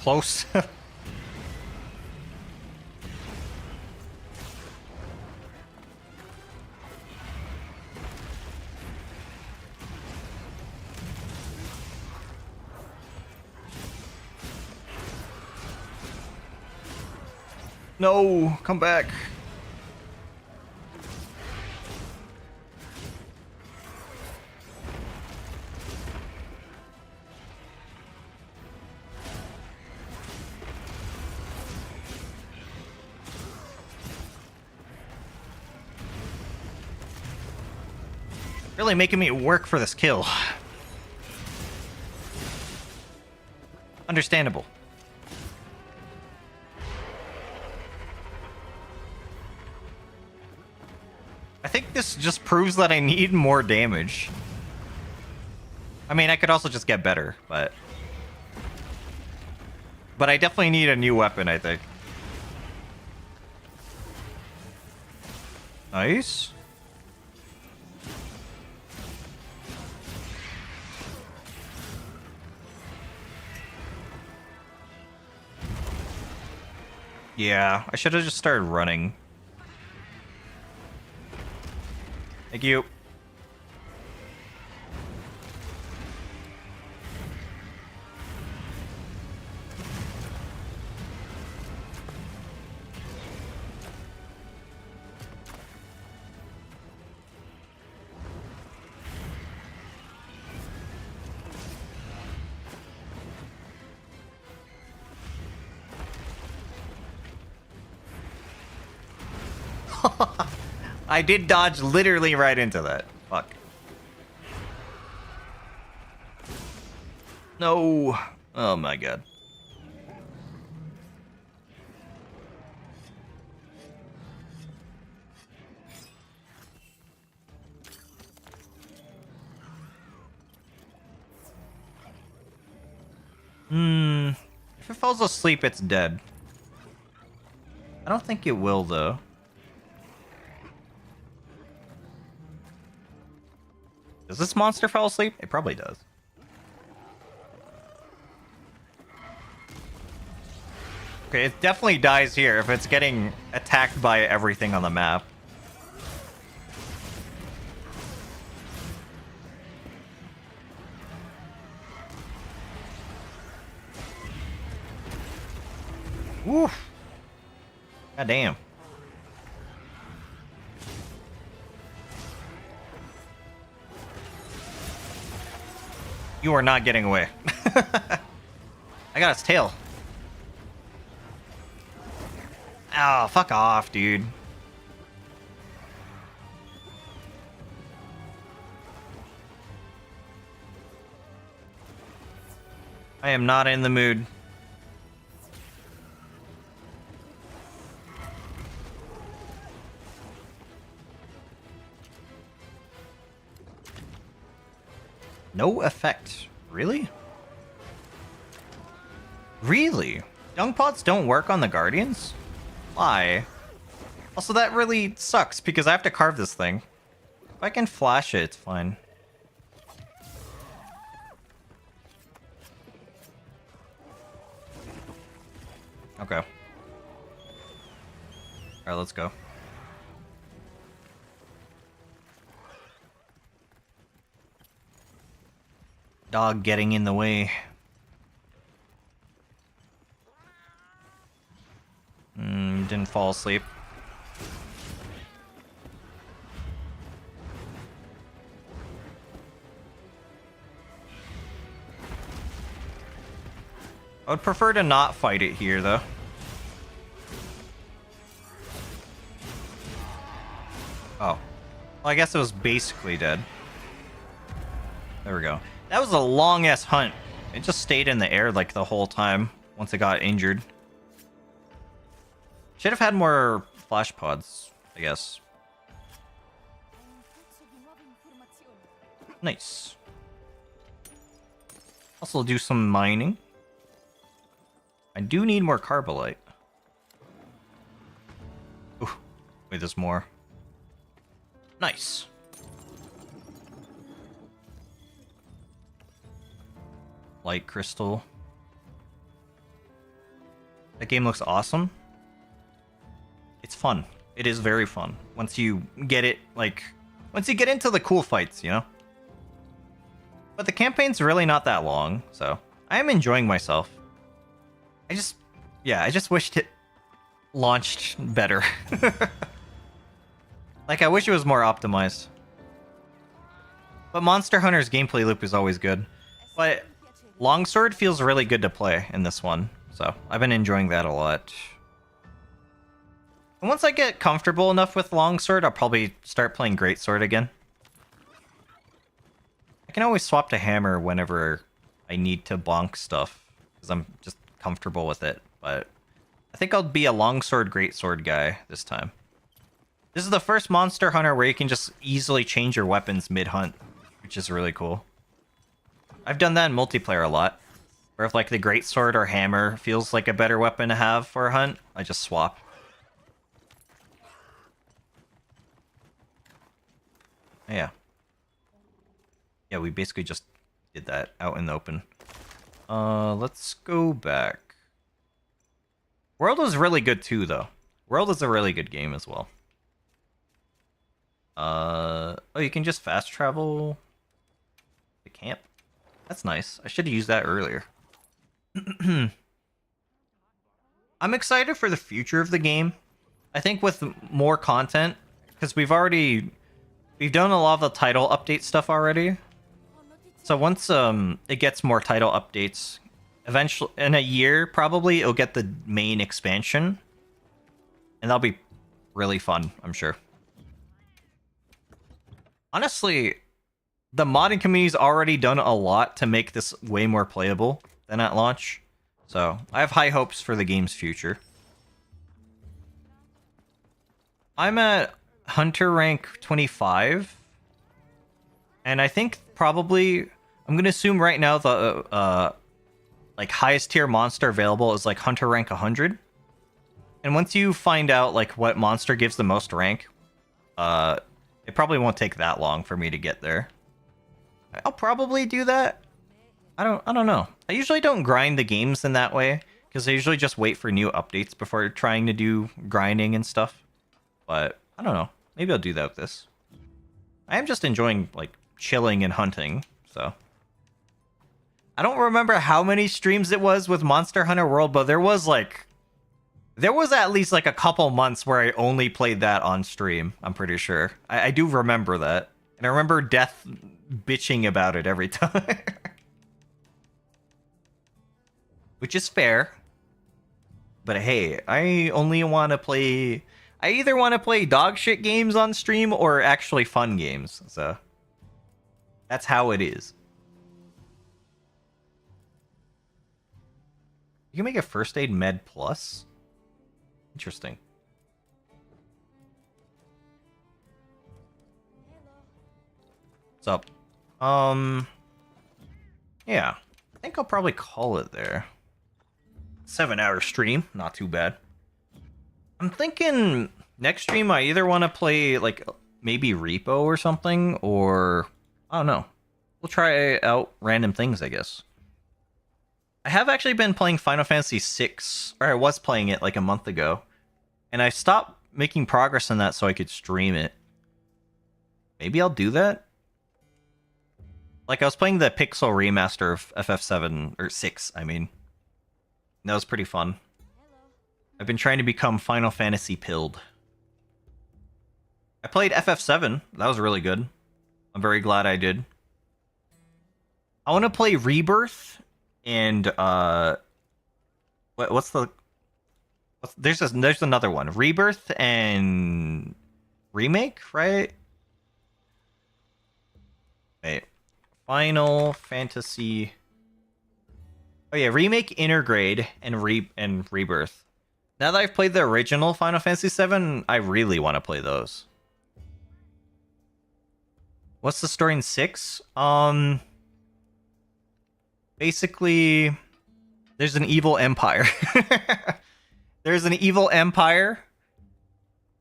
Close. No, come back. Really making me work for this kill. Understandable. I think this just proves that I need more damage. I mean, I could also just get better, but but I definitely need a new weapon, I think. Nice. Yeah, I should have just started running. Thank you. I did dodge literally right into that. Fuck. No. Oh my god. If it falls asleep, it's dead. I don't think it will, though. Does this monster fall asleep? It probably does. Okay, it definitely dies here if it's getting attacked by everything on the map. Woof. God damn. You are not getting away. I got its tail. Oh, fuck off, dude. I am not in the mood. No effect. Really? Really? Dung pots don't work on the Guardians? Why? Also, that really sucks because I have to carve this thing. If I can flash it, it's fine. Okay. Alright, let's go. Dog getting in the way. Didn't fall asleep. I would prefer to not fight it here, though. Oh. Well, I guess it was basically dead. There we go. That was a long-ass hunt. It just stayed in the air like the whole time once it got injured. Should have had more flash pods, I guess. Nice. Also do some mining. I do need more carbolite. Ooh, wait, there's more. Nice. Light crystal. That game looks awesome. It's fun. It is very fun. Once you get it, like, once you get into the cool fights, you know? But the campaign's really not that long, so I am enjoying myself. I just wished it launched better. Like, I wish it was more optimized. But Monster Hunter's gameplay loop is always good. But Longsword feels really good to play in this one, so I've been enjoying that a lot. And once I get comfortable enough with Longsword, I'll probably start playing Greatsword again. I can always swap to Hammer whenever I need to bonk stuff, because I'm just comfortable with it. But I think I'll be a Longsword Greatsword guy this time. This is the first Monster Hunter where you can just easily change your weapons mid-hunt, which is really cool. I've done that in multiplayer a lot. Or if like the greatsword or hammer feels like a better weapon to have for a hunt, I just swap. Yeah. Yeah, we basically just did that out in the open. Let's go back. World was really good too, though. World is a really good game as well. Oh, you can just fast travel to camp. That's nice. I should have used that earlier. I'm excited for the future of the game. I think with more content, because we've done a lot of the title update stuff already. So once it gets more title updates, eventually in a year probably it'll get the main expansion, and that'll be really fun, I'm sure. Honestly, the modding community's already done a lot to make this way more playable than at launch. So I have high hopes for the game's future. I'm at Hunter rank 25. And I think probably, I'm going to assume right now the like highest tier monster available is like Hunter rank 100. And once you find out like what monster gives the most rank, it probably won't take that long for me to get there. I'll probably do that. I don't know. I usually don't grind the games in that way because I usually just wait for new updates before trying to do grinding and stuff. But I don't know. Maybe I'll do that with this. I am just enjoying like chilling and hunting, so. I don't remember how many streams it was with Monster Hunter World, but there was at least like a couple months where I only played that on stream, I'm pretty sure. I do remember that. And I remember Death bitching about it every time. Which is fair. But hey, I only want to play... I either want to play dog shit games on stream or actually fun games, so... That's how it is. You can make a first aid med plus? Interesting. What's up? Yeah. I think I'll probably call it there. 7-hour stream, not too bad. I'm thinking next stream I either want to play like maybe Repo or something, or I don't know. We'll try out random things, I guess. I have actually been playing Final Fantasy VI, or I was playing it like a month ago, and I stopped making progress in that so I could stream it. Maybe I'll do that. Like I was playing the Pixel remaster of FF7 or 6, I mean. That was pretty fun. I've been trying to become Final Fantasy pilled. I played FF7. That was really good. I'm very glad I did. I want to play Rebirth and there's another one. Rebirth and Remake, right? Wait. Final Fantasy. Oh yeah, Remake, Intergrade, and Rebirth. Now that I've played the original Final Fantasy VII, I really want to play those. What's the story in 6? Basically, there's an evil empire. There's an evil empire.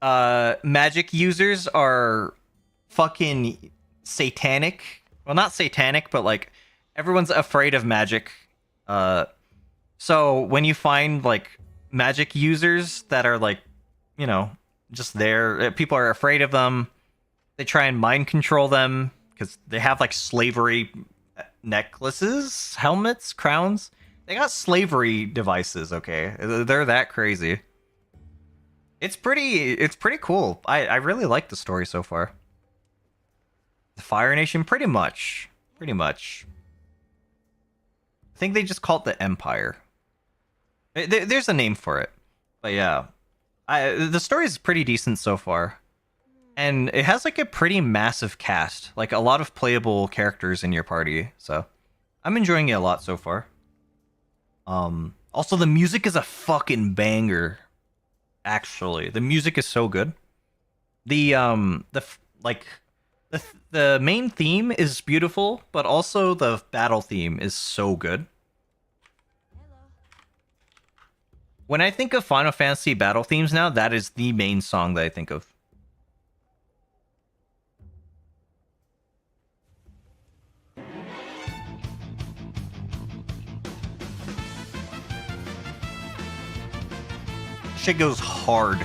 Magic users are fucking satanic. Well, not satanic, but like everyone's afraid of magic. So when you find like magic users that are like, you know, just there, people are afraid of them. They try and mind control them because they have like slavery necklaces, helmets, crowns. They got slavery devices, okay? They're that crazy. It's pretty cool. I really like the story so far. The Fire Nation, pretty much. Pretty much. I think they just call it the Empire. There's a name for it. But yeah. The story is pretty decent so far. And it has like a pretty massive cast. Like a lot of playable characters in your party. So I'm enjoying it a lot so far. Also the music is a fucking banger. Actually, the music is so good. The main theme is beautiful, but also the battle theme is so good. When I think of Final Fantasy battle themes now, that is the main song that I think of. Shit goes hard.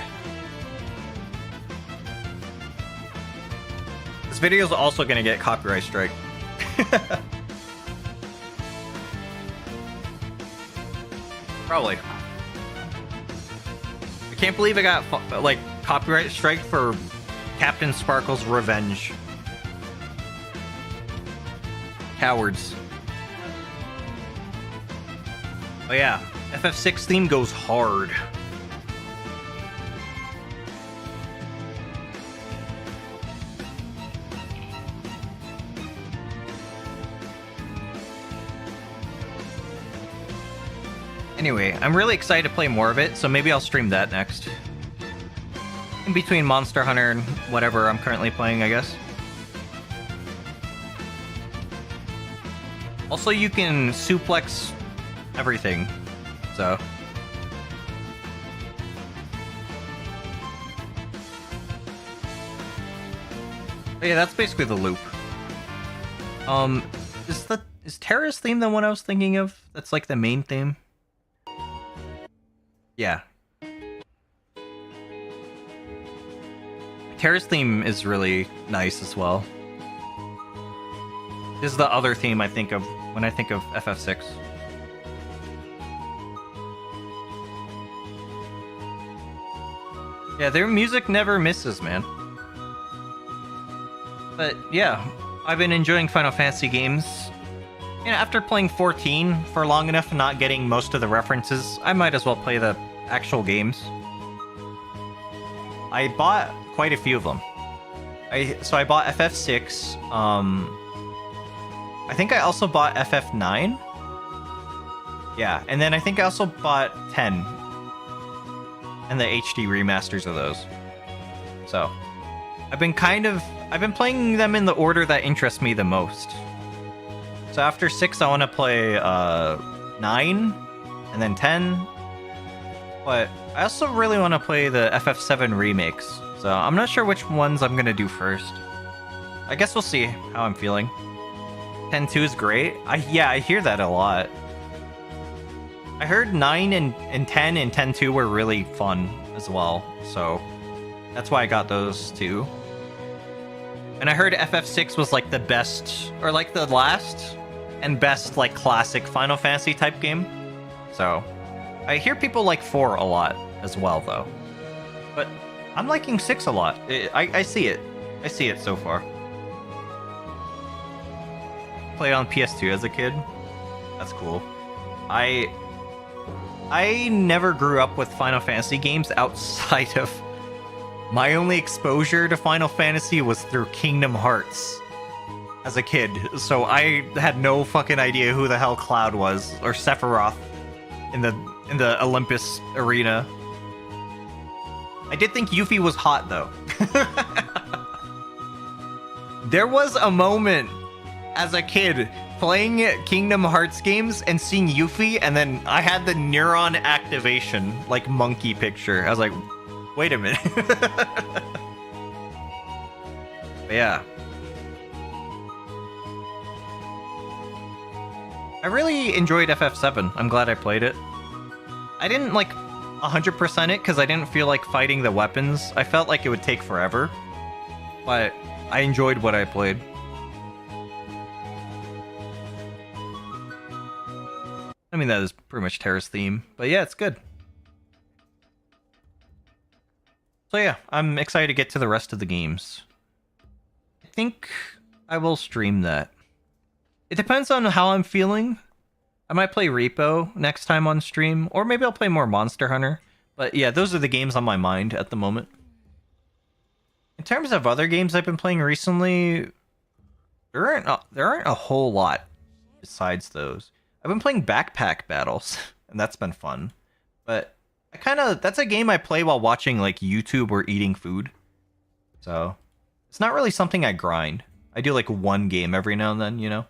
This video is also gonna get copyright strike. Probably. I can't believe I got like copyright strike for Captain Sparkle's Revenge. Cowards. Oh yeah, FF6 theme goes hard. Anyway, I'm really excited to play more of it, so maybe I'll stream that next. In between Monster Hunter and whatever I'm currently playing, I guess. Also, you can suplex everything, so... But yeah, that's basically the loop. Is Terra's theme the one I was thinking of? That's like the main theme? Yeah. Terra's theme is really nice as well. This is the other theme I think of when I think of FF6. Yeah, their music never misses, man. But yeah, I've been enjoying Final Fantasy games. You know, after playing 14 for long enough and not getting most of the references, I might as well play the actual games. I bought quite a few of them. So I bought FF6. I think I also bought FF9. Yeah, and then I think I also bought 10. And the HD remasters of those. So, I've been playing them in the order that interests me the most. So after 6, I want to play 9, and then 10. But I also really want to play the FF7 remakes. So I'm not sure which ones I'm going to do first. I guess we'll see how I'm feeling. 10-2 is great. I hear that a lot. I heard 9 and 10 and 10-2 were really fun as well. So that's why I got those two. And I heard FF6 was like the best, or like the last and best like classic Final Fantasy type game. So I hear people like 4 a lot as well though. But I'm liking 6 a lot. I see it. I see it so far. Played on PS2 as a kid. That's cool. I never grew up with Final Fantasy games outside of... My only exposure to Final Fantasy was through Kingdom Hearts as a kid, so I had no fucking idea who the hell Cloud was, or Sephiroth in the Olympus arena. I did think Yuffie was hot, though. There was a moment as a kid playing Kingdom Hearts games and seeing Yuffie, and then I had the neuron activation, like monkey picture. I was like, wait a minute. But yeah. I really enjoyed FF7. I'm glad I played it. I didn't like 100% it because I didn't feel like fighting the weapons. I felt like it would take forever. But I enjoyed what I played. I mean, that is pretty much Terra's theme. But yeah, it's good. So yeah, I'm excited to get to the rest of the games. I think I will stream that. It depends on how I'm feeling. I might play Repo next time on stream, or maybe I'll play more Monster Hunter. But yeah, those are the games on my mind at the moment. In terms of other games I've been playing recently, there aren't a whole lot besides those. I've been playing Backpack Battles, and that's been fun. But that's a game I play while watching like YouTube or eating food. So it's not really something I grind. I do like one game every now and then, you know?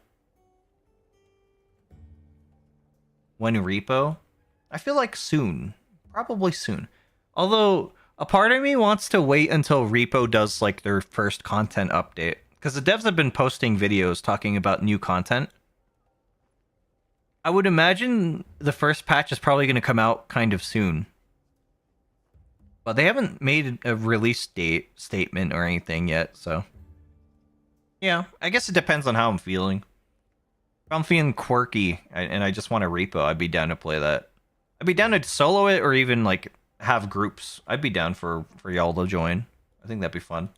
When Repo? I feel like soon. Probably soon. Although, a part of me wants to wait until Repo does like their first content update. Because the devs have been posting videos talking about new content. I would imagine the first patch is probably going to come out kind of soon. But they haven't made a release date statement or anything yet, so... Yeah, I guess it depends on how I'm feeling. If I'm feeling quirky and I just want a repo, I'd be down to play that. I'd be down to solo it or even like have groups. I'd be down for y'all to join. I think that'd be fun.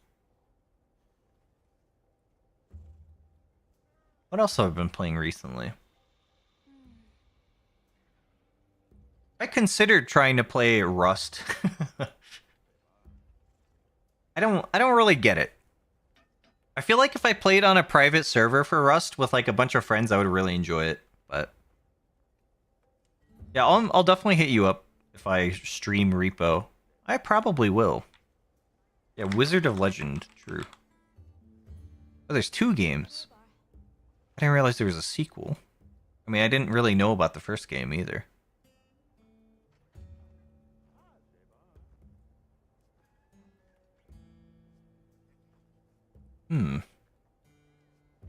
What else have I been playing recently? I considered trying to play Rust. I don't really get it. I feel like if I played on a private server for Rust with like a bunch of friends, I would really enjoy it. But yeah, I'll definitely hit you up if I stream Repo. I probably will. Yeah, Wizard of Legend, true. Oh, there's 2 games. I didn't realize there was a sequel. I mean, I didn't really know about the first game either.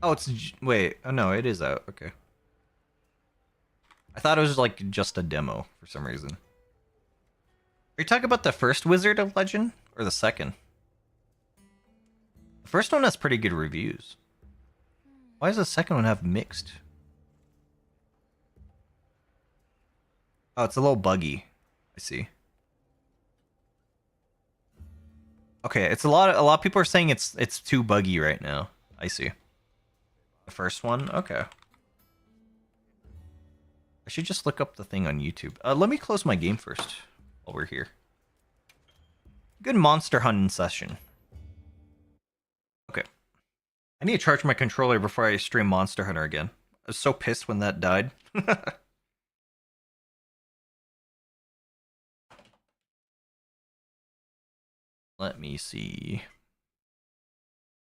Oh, wait. Oh, no, it is out. Okay. I thought it was like just a demo for some reason. Are you talking about the first Wizard of Legend or the second? The first one has pretty good reviews. Why does the second one have mixed? Oh, it's a little buggy. I see. Okay, it's a lot of people are saying it's too buggy right now. I see. The first one? Okay. I should just look up the thing on YouTube. Let me close my game first while we're here. Good monster hunting session. Okay. I need to charge my controller before I stream Monster Hunter again. I was so pissed when that died. Let me see.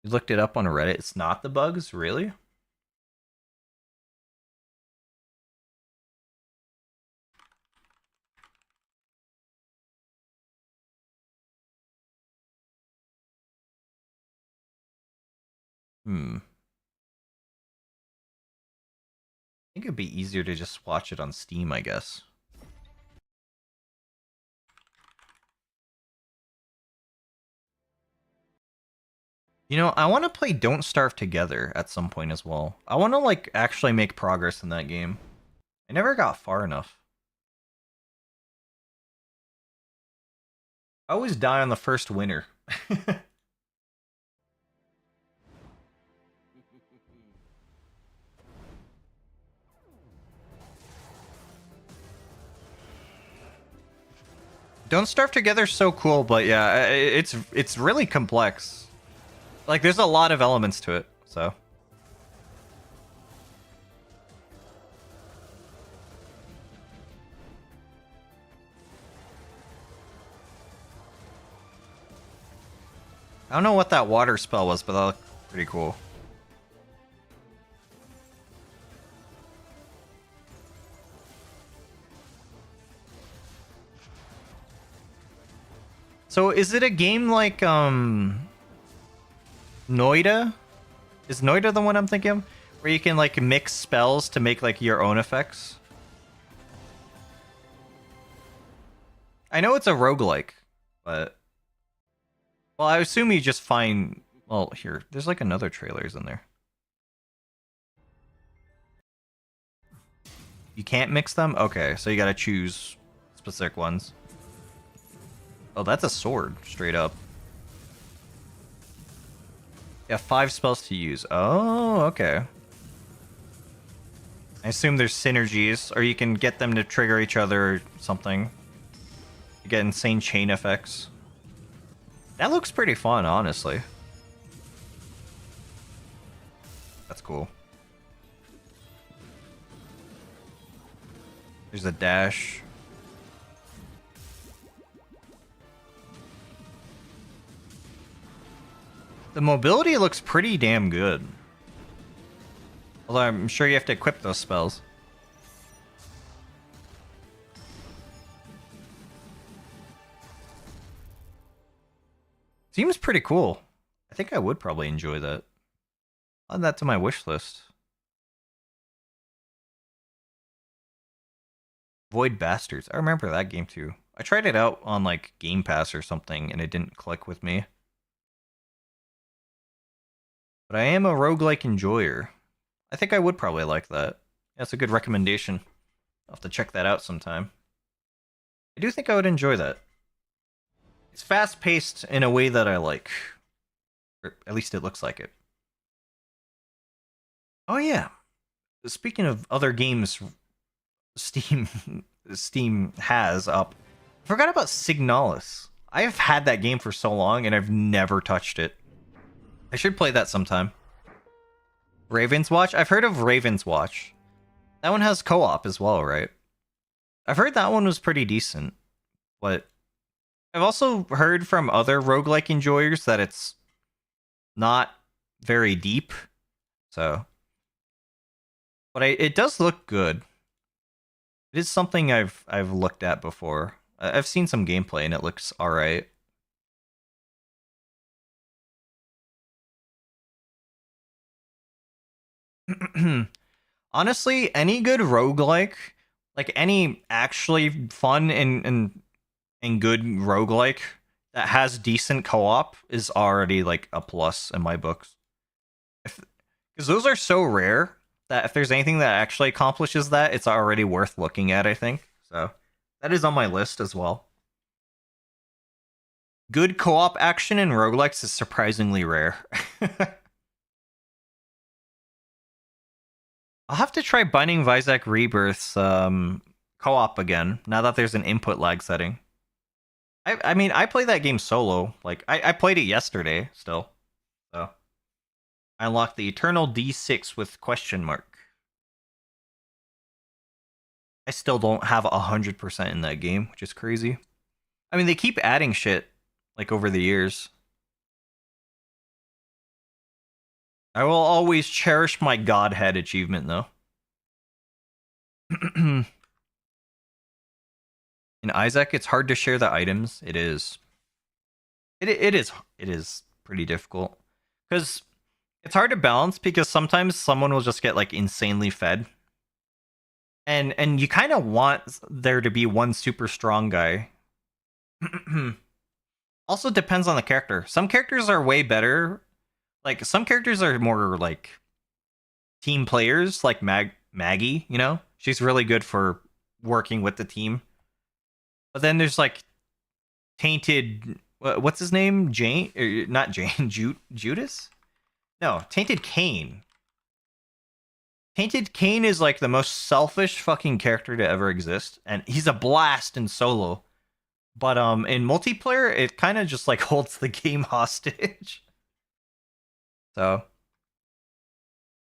You looked it up on Reddit. It's not the bugs? Really? I think it'd be easier to just watch it on Steam, I guess. You know, I want to play Don't Starve Together at some point as well. I want to, like, actually make progress in that game. I never got far enough. I always die on the first winner. Don't Starve Together is so cool, but yeah, it's really complex. Like, there's a lot of elements to it, so. I don't know what that water spell was, but that looked pretty cool. So is it a game like Noida? Is Noida the one I'm thinking of? Where you can like mix spells to make like your own effects? I know it's a roguelike, but well, I assume you just find, well, here, there's like another trailer's in there. You can't mix them? Okay, so you gotta choose specific ones. Oh, that's a sword, straight up. Yeah, 5 spells to use. Oh, okay. I assume there's synergies, or you can get them to trigger each other or something. You get insane chain effects. That looks pretty fun, honestly. That's cool. There's a dash. The mobility looks pretty damn good. Although I'm sure you have to equip those spells. Seems pretty cool. I think I would probably enjoy that. Add that to my wish list. Void Bastards. I remember that game too. I tried it out on like Game Pass or something and it didn't click with me. But I am a roguelike enjoyer. I think I would probably like that. That's a good recommendation. I'll have to check that out sometime. I do think I would enjoy that. It's fast-paced in a way that I like. Or at least it looks like it. Oh yeah. Speaking of other games Steam has up, I forgot about Signalis. I have had that game for so long and I've never touched it. I should play that sometime. Raven's Watch? I've heard of Raven's Watch. That one has co-op as well, right? I've heard that one was pretty decent. But I've also heard from other roguelike enjoyers that it's not very deep. So, but it does look good. It is something I've looked at before. I've seen some gameplay and it looks alright. Honestly, any good roguelike, like any actually fun and good roguelike that has decent co-op is already like a plus in my books. Because those are so rare that if there's anything that actually accomplishes that, it's already worth looking at, I think. So that is on my list as well. Good co-op action in roguelikes is surprisingly rare. I'll have to try Binding of Isaac Rebirth's co-op again, now that there's an input lag setting. I mean, I play that game solo. Like, I played it yesterday, still. So, I unlocked the Eternal D6 with question mark. I still don't have 100% in that game, which is crazy. I mean, they keep adding shit, like, over the years. I will always cherish my Godhead achievement, though. In Isaac, it's hard to share the items. It is. It is pretty difficult. Because it's hard to balance, because sometimes someone will just get, like, insanely fed. And you kind of want there to be one super strong guy. Also depends on the character. Some characters are way better. Like, some characters are more, like, team players, like Maggie, you know? She's really good for working with the team. But then there's, like, Tainted... What's his name? Jane? Not Jane. Judas? No, Tainted Cain. Tainted Cain is, like, the most selfish fucking character to ever exist. And he's a blast in solo. But in multiplayer, it kind of just, like, holds the game hostage. So,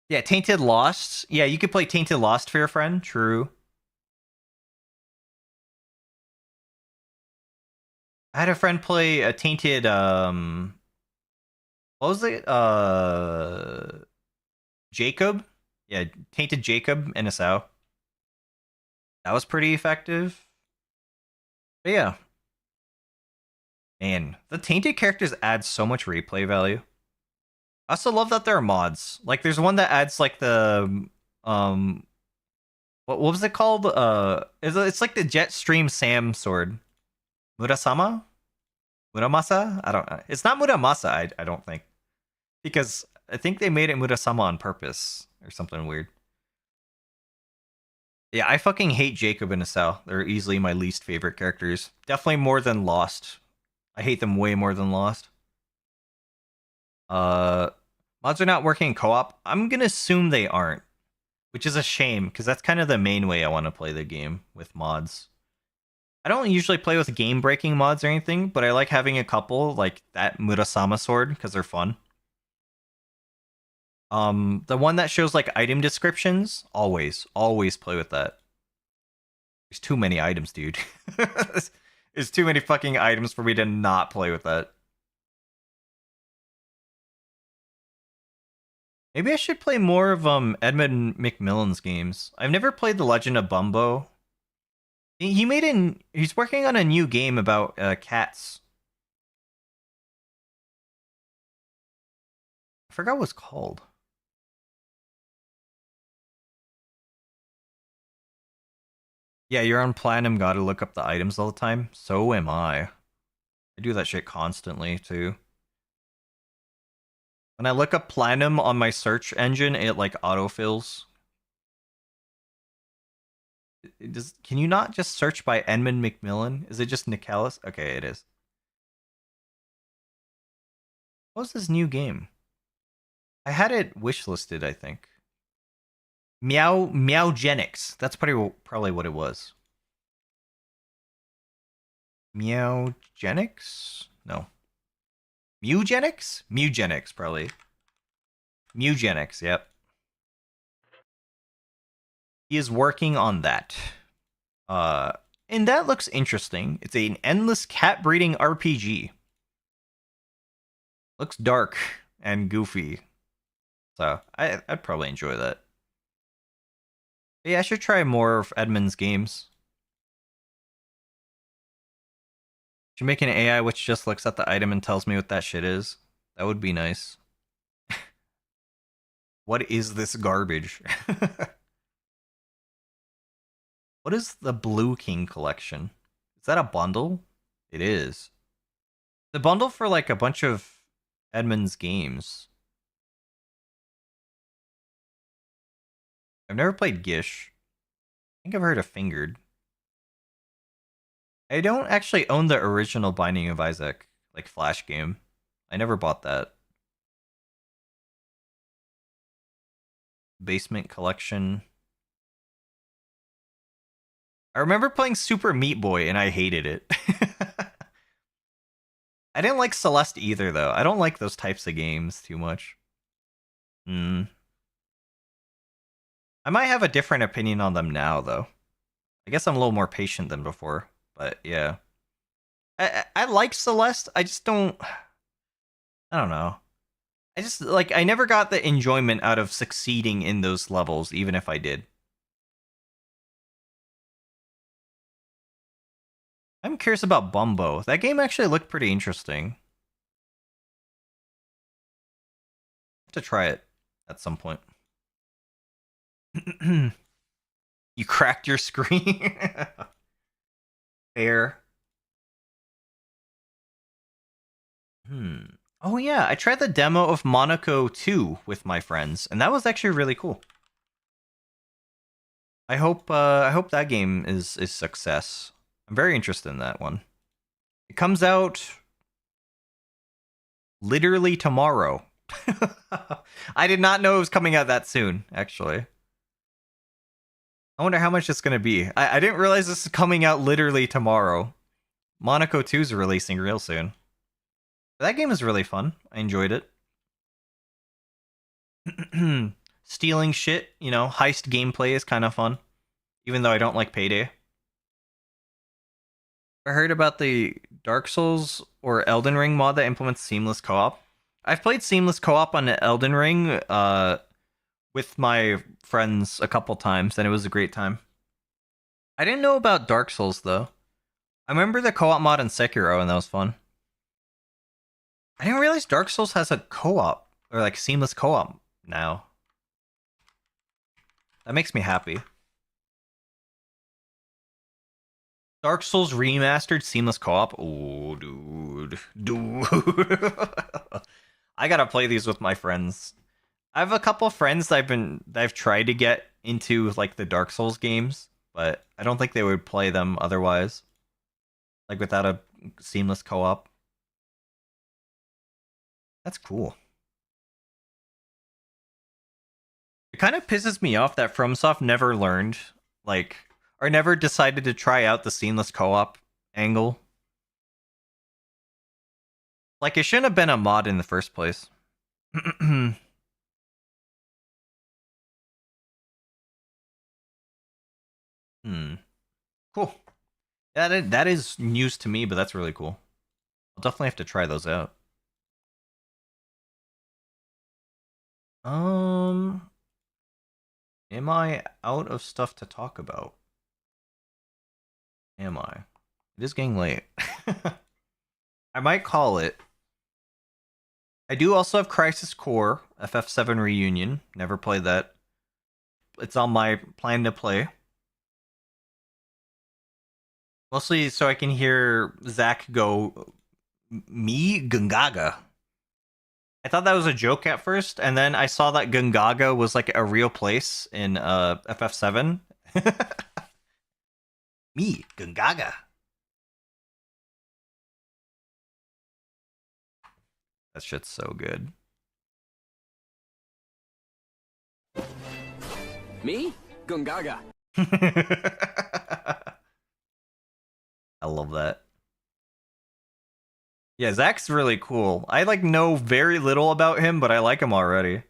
yeah, Tainted Lost. Yeah, you could play Tainted Lost for your friend. True. I had a friend play a Tainted, what was it? Jacob? Yeah, Tainted Jacob in a SAO. That was pretty effective. But yeah. Man, the Tainted characters add so much replay value. I also love that there are mods. Like, there's one that adds, like, the, what was it called? It's like the Jetstream Sam sword. Murasama? Muramasa? I don't know. It's not Muramasa, I don't think. Because I think they made it Murasama on purpose. Or something weird. Yeah, I fucking hate Jacob and Asao. They're easily my least favorite characters. Definitely more than Lost. I hate them way more than Lost. Mods are not working in co-op. I'm gonna assume they aren't. Which is a shame, because that's kind of the main way I want to play the game, with mods. I don't usually play with game-breaking mods or anything, but I like having a couple, like that Murasama sword, because they're fun. The one that shows, like, item descriptions, always play with that. There's too many items, dude. There's too many fucking items for me to not play with that. Maybe I should play more of Edmund McMillan's games. I've never played The Legend of Bumbo. He's working on a new game about cats. forgot what it's called. Yeah, you're on platinum, gotta look up the items all the time. So am I. I do that shit constantly, too. When I look up platinum on my search engine, it, like, autofills. Can you not just search by Edmund McMillan? Is it just Nicalis? Okay, it is. What's this new game? I had it wishlisted, I think. Meowgenics. That's probably what it was. Meowgenics? No. Mewgenics? Mewgenics, probably. Mewgenics, yep. He is working on that. And that looks interesting. It's an endless cat breeding RPG. Looks dark and goofy. So, I'd probably enjoy that. Yeah, I should try more of Edmund's games. Should make an AI which just looks at the item and tells me what that shit is. That would be nice. What is this garbage? What is the Blue King collection? Is that a bundle? It is. The bundle for like a bunch of Edmund's games. I've never played Gish. I think I've heard of Fingered. I don't actually own the original Binding of Isaac, like Flash game. I never bought that. Basement collection. I remember playing Super Meat Boy and I hated it. I didn't like Celeste either, though. I don't like those types of games too much. I might have a different opinion on them now, though. I guess I'm a little more patient than before, but yeah. I like Celeste, I just don't... I don't know. I just, like, I never got the enjoyment out of succeeding in those levels, even if I did. I'm curious about Bumbo. That game actually looked pretty interesting. Have to try it at some point. You cracked your screen? Fair. Oh yeah, I tried the demo of Monaco 2 with my friends, and that was actually really cool. I hope that game is success. I'm very interested in that one. It comes out literally tomorrow. I did not know it was coming out that soon, actually. I wonder how much it's going to be. I didn't realize this is coming out literally tomorrow. Monaco 2 is releasing real soon. That game is really fun. I enjoyed it. Stealing shit, you know, heist gameplay is kind of fun. Even though I don't like Payday. I heard about the Dark Souls or Elden Ring mod that implements seamless co-op. I've played seamless co-op on Elden Ring with my friends a couple times, and it was a great time. I didn't know about Dark Souls, though. I remember the co-op mod in Sekiro, and that was fun. I didn't realize Dark Souls has a co-op, or like seamless co-op now. That makes me happy. Dark Souls Remastered Seamless Co-op? Oh, dude. I gotta play these with my friends. I have a couple friends that I've tried to get into like the Dark Souls games, but I don't think they would play them otherwise. Like without a seamless co-op. That's cool. It kind of pisses me off that FromSoft never learned, like, or never decided to try out the seamless co-op angle. Like, it shouldn't have been a mod in the first place. Cool. That is news to me, but that's really cool. I'll definitely have to try those out. Am I out of stuff to talk about? Am I? It is getting late. I might call it. I do also have Crisis Core FF7 Reunion. Never played that. It's on my plan to play. Mostly so I can hear Zach go, "Me Gungaga." I thought that was a joke at first, and then I saw that Gungaga was like a real place in FF7. Me Gungaga. That shit's so good. Me? Gungaga. I love that. Yeah, Zach's really cool. I like know very little about him, but I like him already.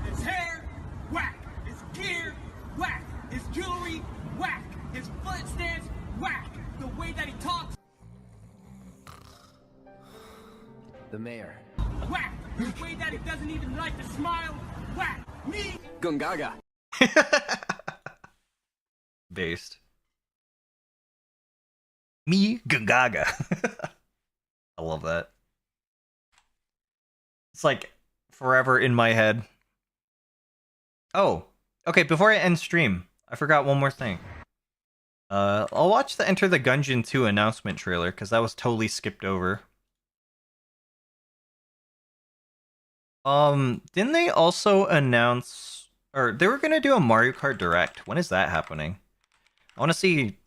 His hair, whack. His gear, whack. His jewelry, whack. His foot stance, whack. The way that he talks, The mayor. whack. The way that he doesn't even like to smile, whack. Me. Gungaga. Based. Me Gungaga. I love that. It's like forever in my head. Oh, okay, before I end stream, I forgot one more thing. I'll watch the Enter the Gungeon 2 announcement trailer, because that was totally skipped over. Didn't they also announce, or they were gonna do a Mario Kart Direct? When is that happening? I want to see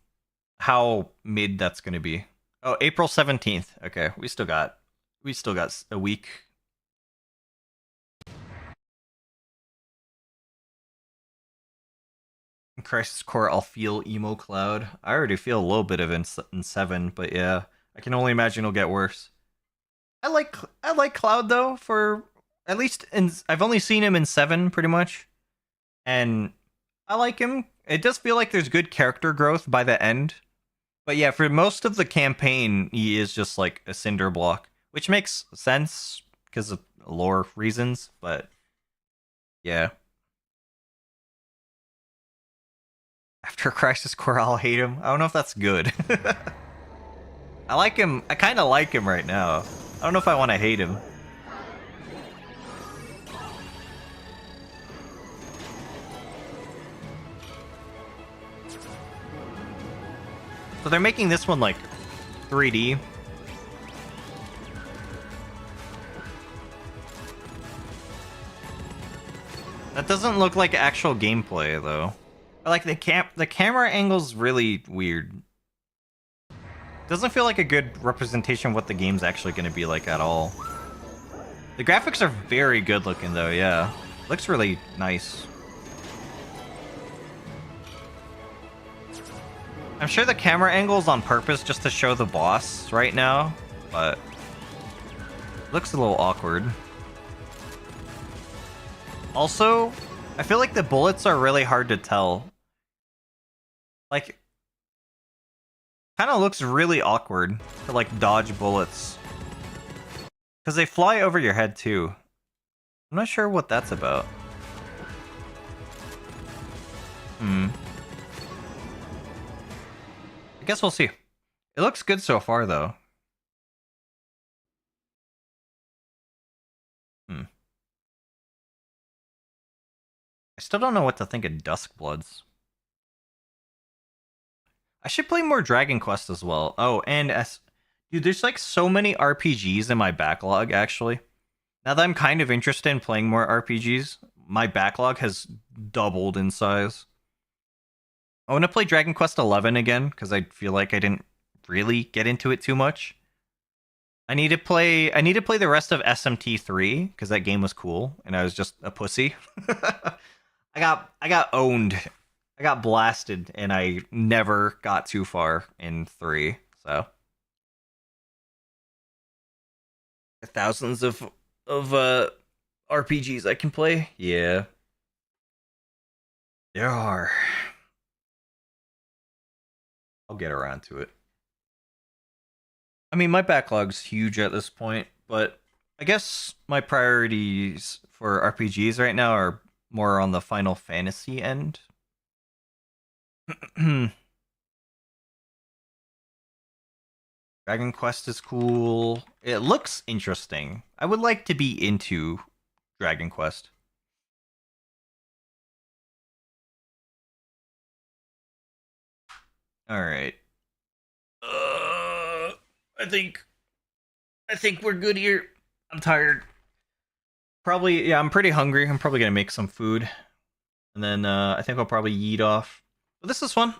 how mid that's gonna be. Oh, April 17th. Okay, we still got a week. In Crisis Core, I'll feel emo Cloud. I already feel a little bit of it in 7, but yeah, I can only imagine it'll get worse. I like Cloud though, for at least I've only seen him in 7 pretty much, and I like him. It does feel like there's good character growth by the end, but yeah, for most of the campaign, he is just like a cinder block, which makes sense because of lore reasons. But yeah, after Crisis Core, I'll hate him. I don't know if that's good. I like him. I kind of like him right now. I don't know if I want to hate him. So they're making this one like 3D. That doesn't look like actual gameplay though. Like the camera angle's really weird. Doesn't feel like a good representation of what the game's actually going to be like at all. The graphics are very good looking though, yeah. Looks really nice. I'm sure the camera angle's on purpose just to show the boss right now, but looks a little awkward. Also, I feel like the bullets are really hard to tell. Like, kind of looks really awkward to like dodge bullets. Because they fly over your head too. I'm not sure what that's about. I guess we'll see. It looks good so far though. I still don't know what to think of Duskbloods. I should play more Dragon Quest as well. Oh, and dude, there's like so many RPGs in my backlog, actually. Now that I'm kind of interested in playing more RPGs, my backlog has doubled in size. I want to play Dragon Quest 11 again, because I feel like I didn't really get into it too much. I need to play the rest of SMT3, because that game was cool, and I was just a pussy. I got owned. I got blasted, and I never got too far in 3, so. Thousands of RPGs I can play? Yeah. There are. I'll get around to it. I mean, my backlog's huge at this point, but I guess my priorities for RPGs right now are more on the Final Fantasy end. Dragon Quest is cool. It looks interesting. I would like to be into Dragon Quest. All right. I think we're good here. I'm tired. Probably, yeah, I'm pretty hungry. I'm probably gonna make some food. And then I think I'll probably yeet off. But this is fun.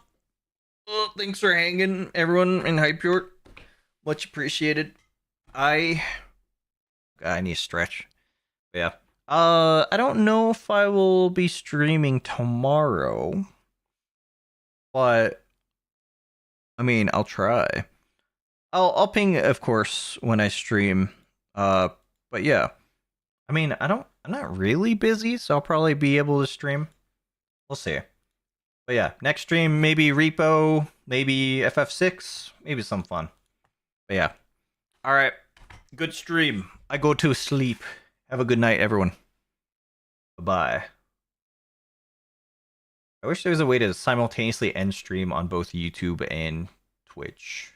Thanks for hanging, everyone in Hype York. Much appreciated. I need to stretch. But yeah. I don't know if I will be streaming tomorrow. But I mean, I'll try. I'll ping, of course, when I stream. But yeah. I mean, I'm not really busy, so I'll probably be able to stream. We'll see. But yeah, next stream, maybe Repo, maybe FF6, maybe some fun. But yeah. Alright. Good stream. I go to sleep. Have a good night, everyone. Bye-bye. I wish there was a way to simultaneously end stream on both YouTube and Twitch.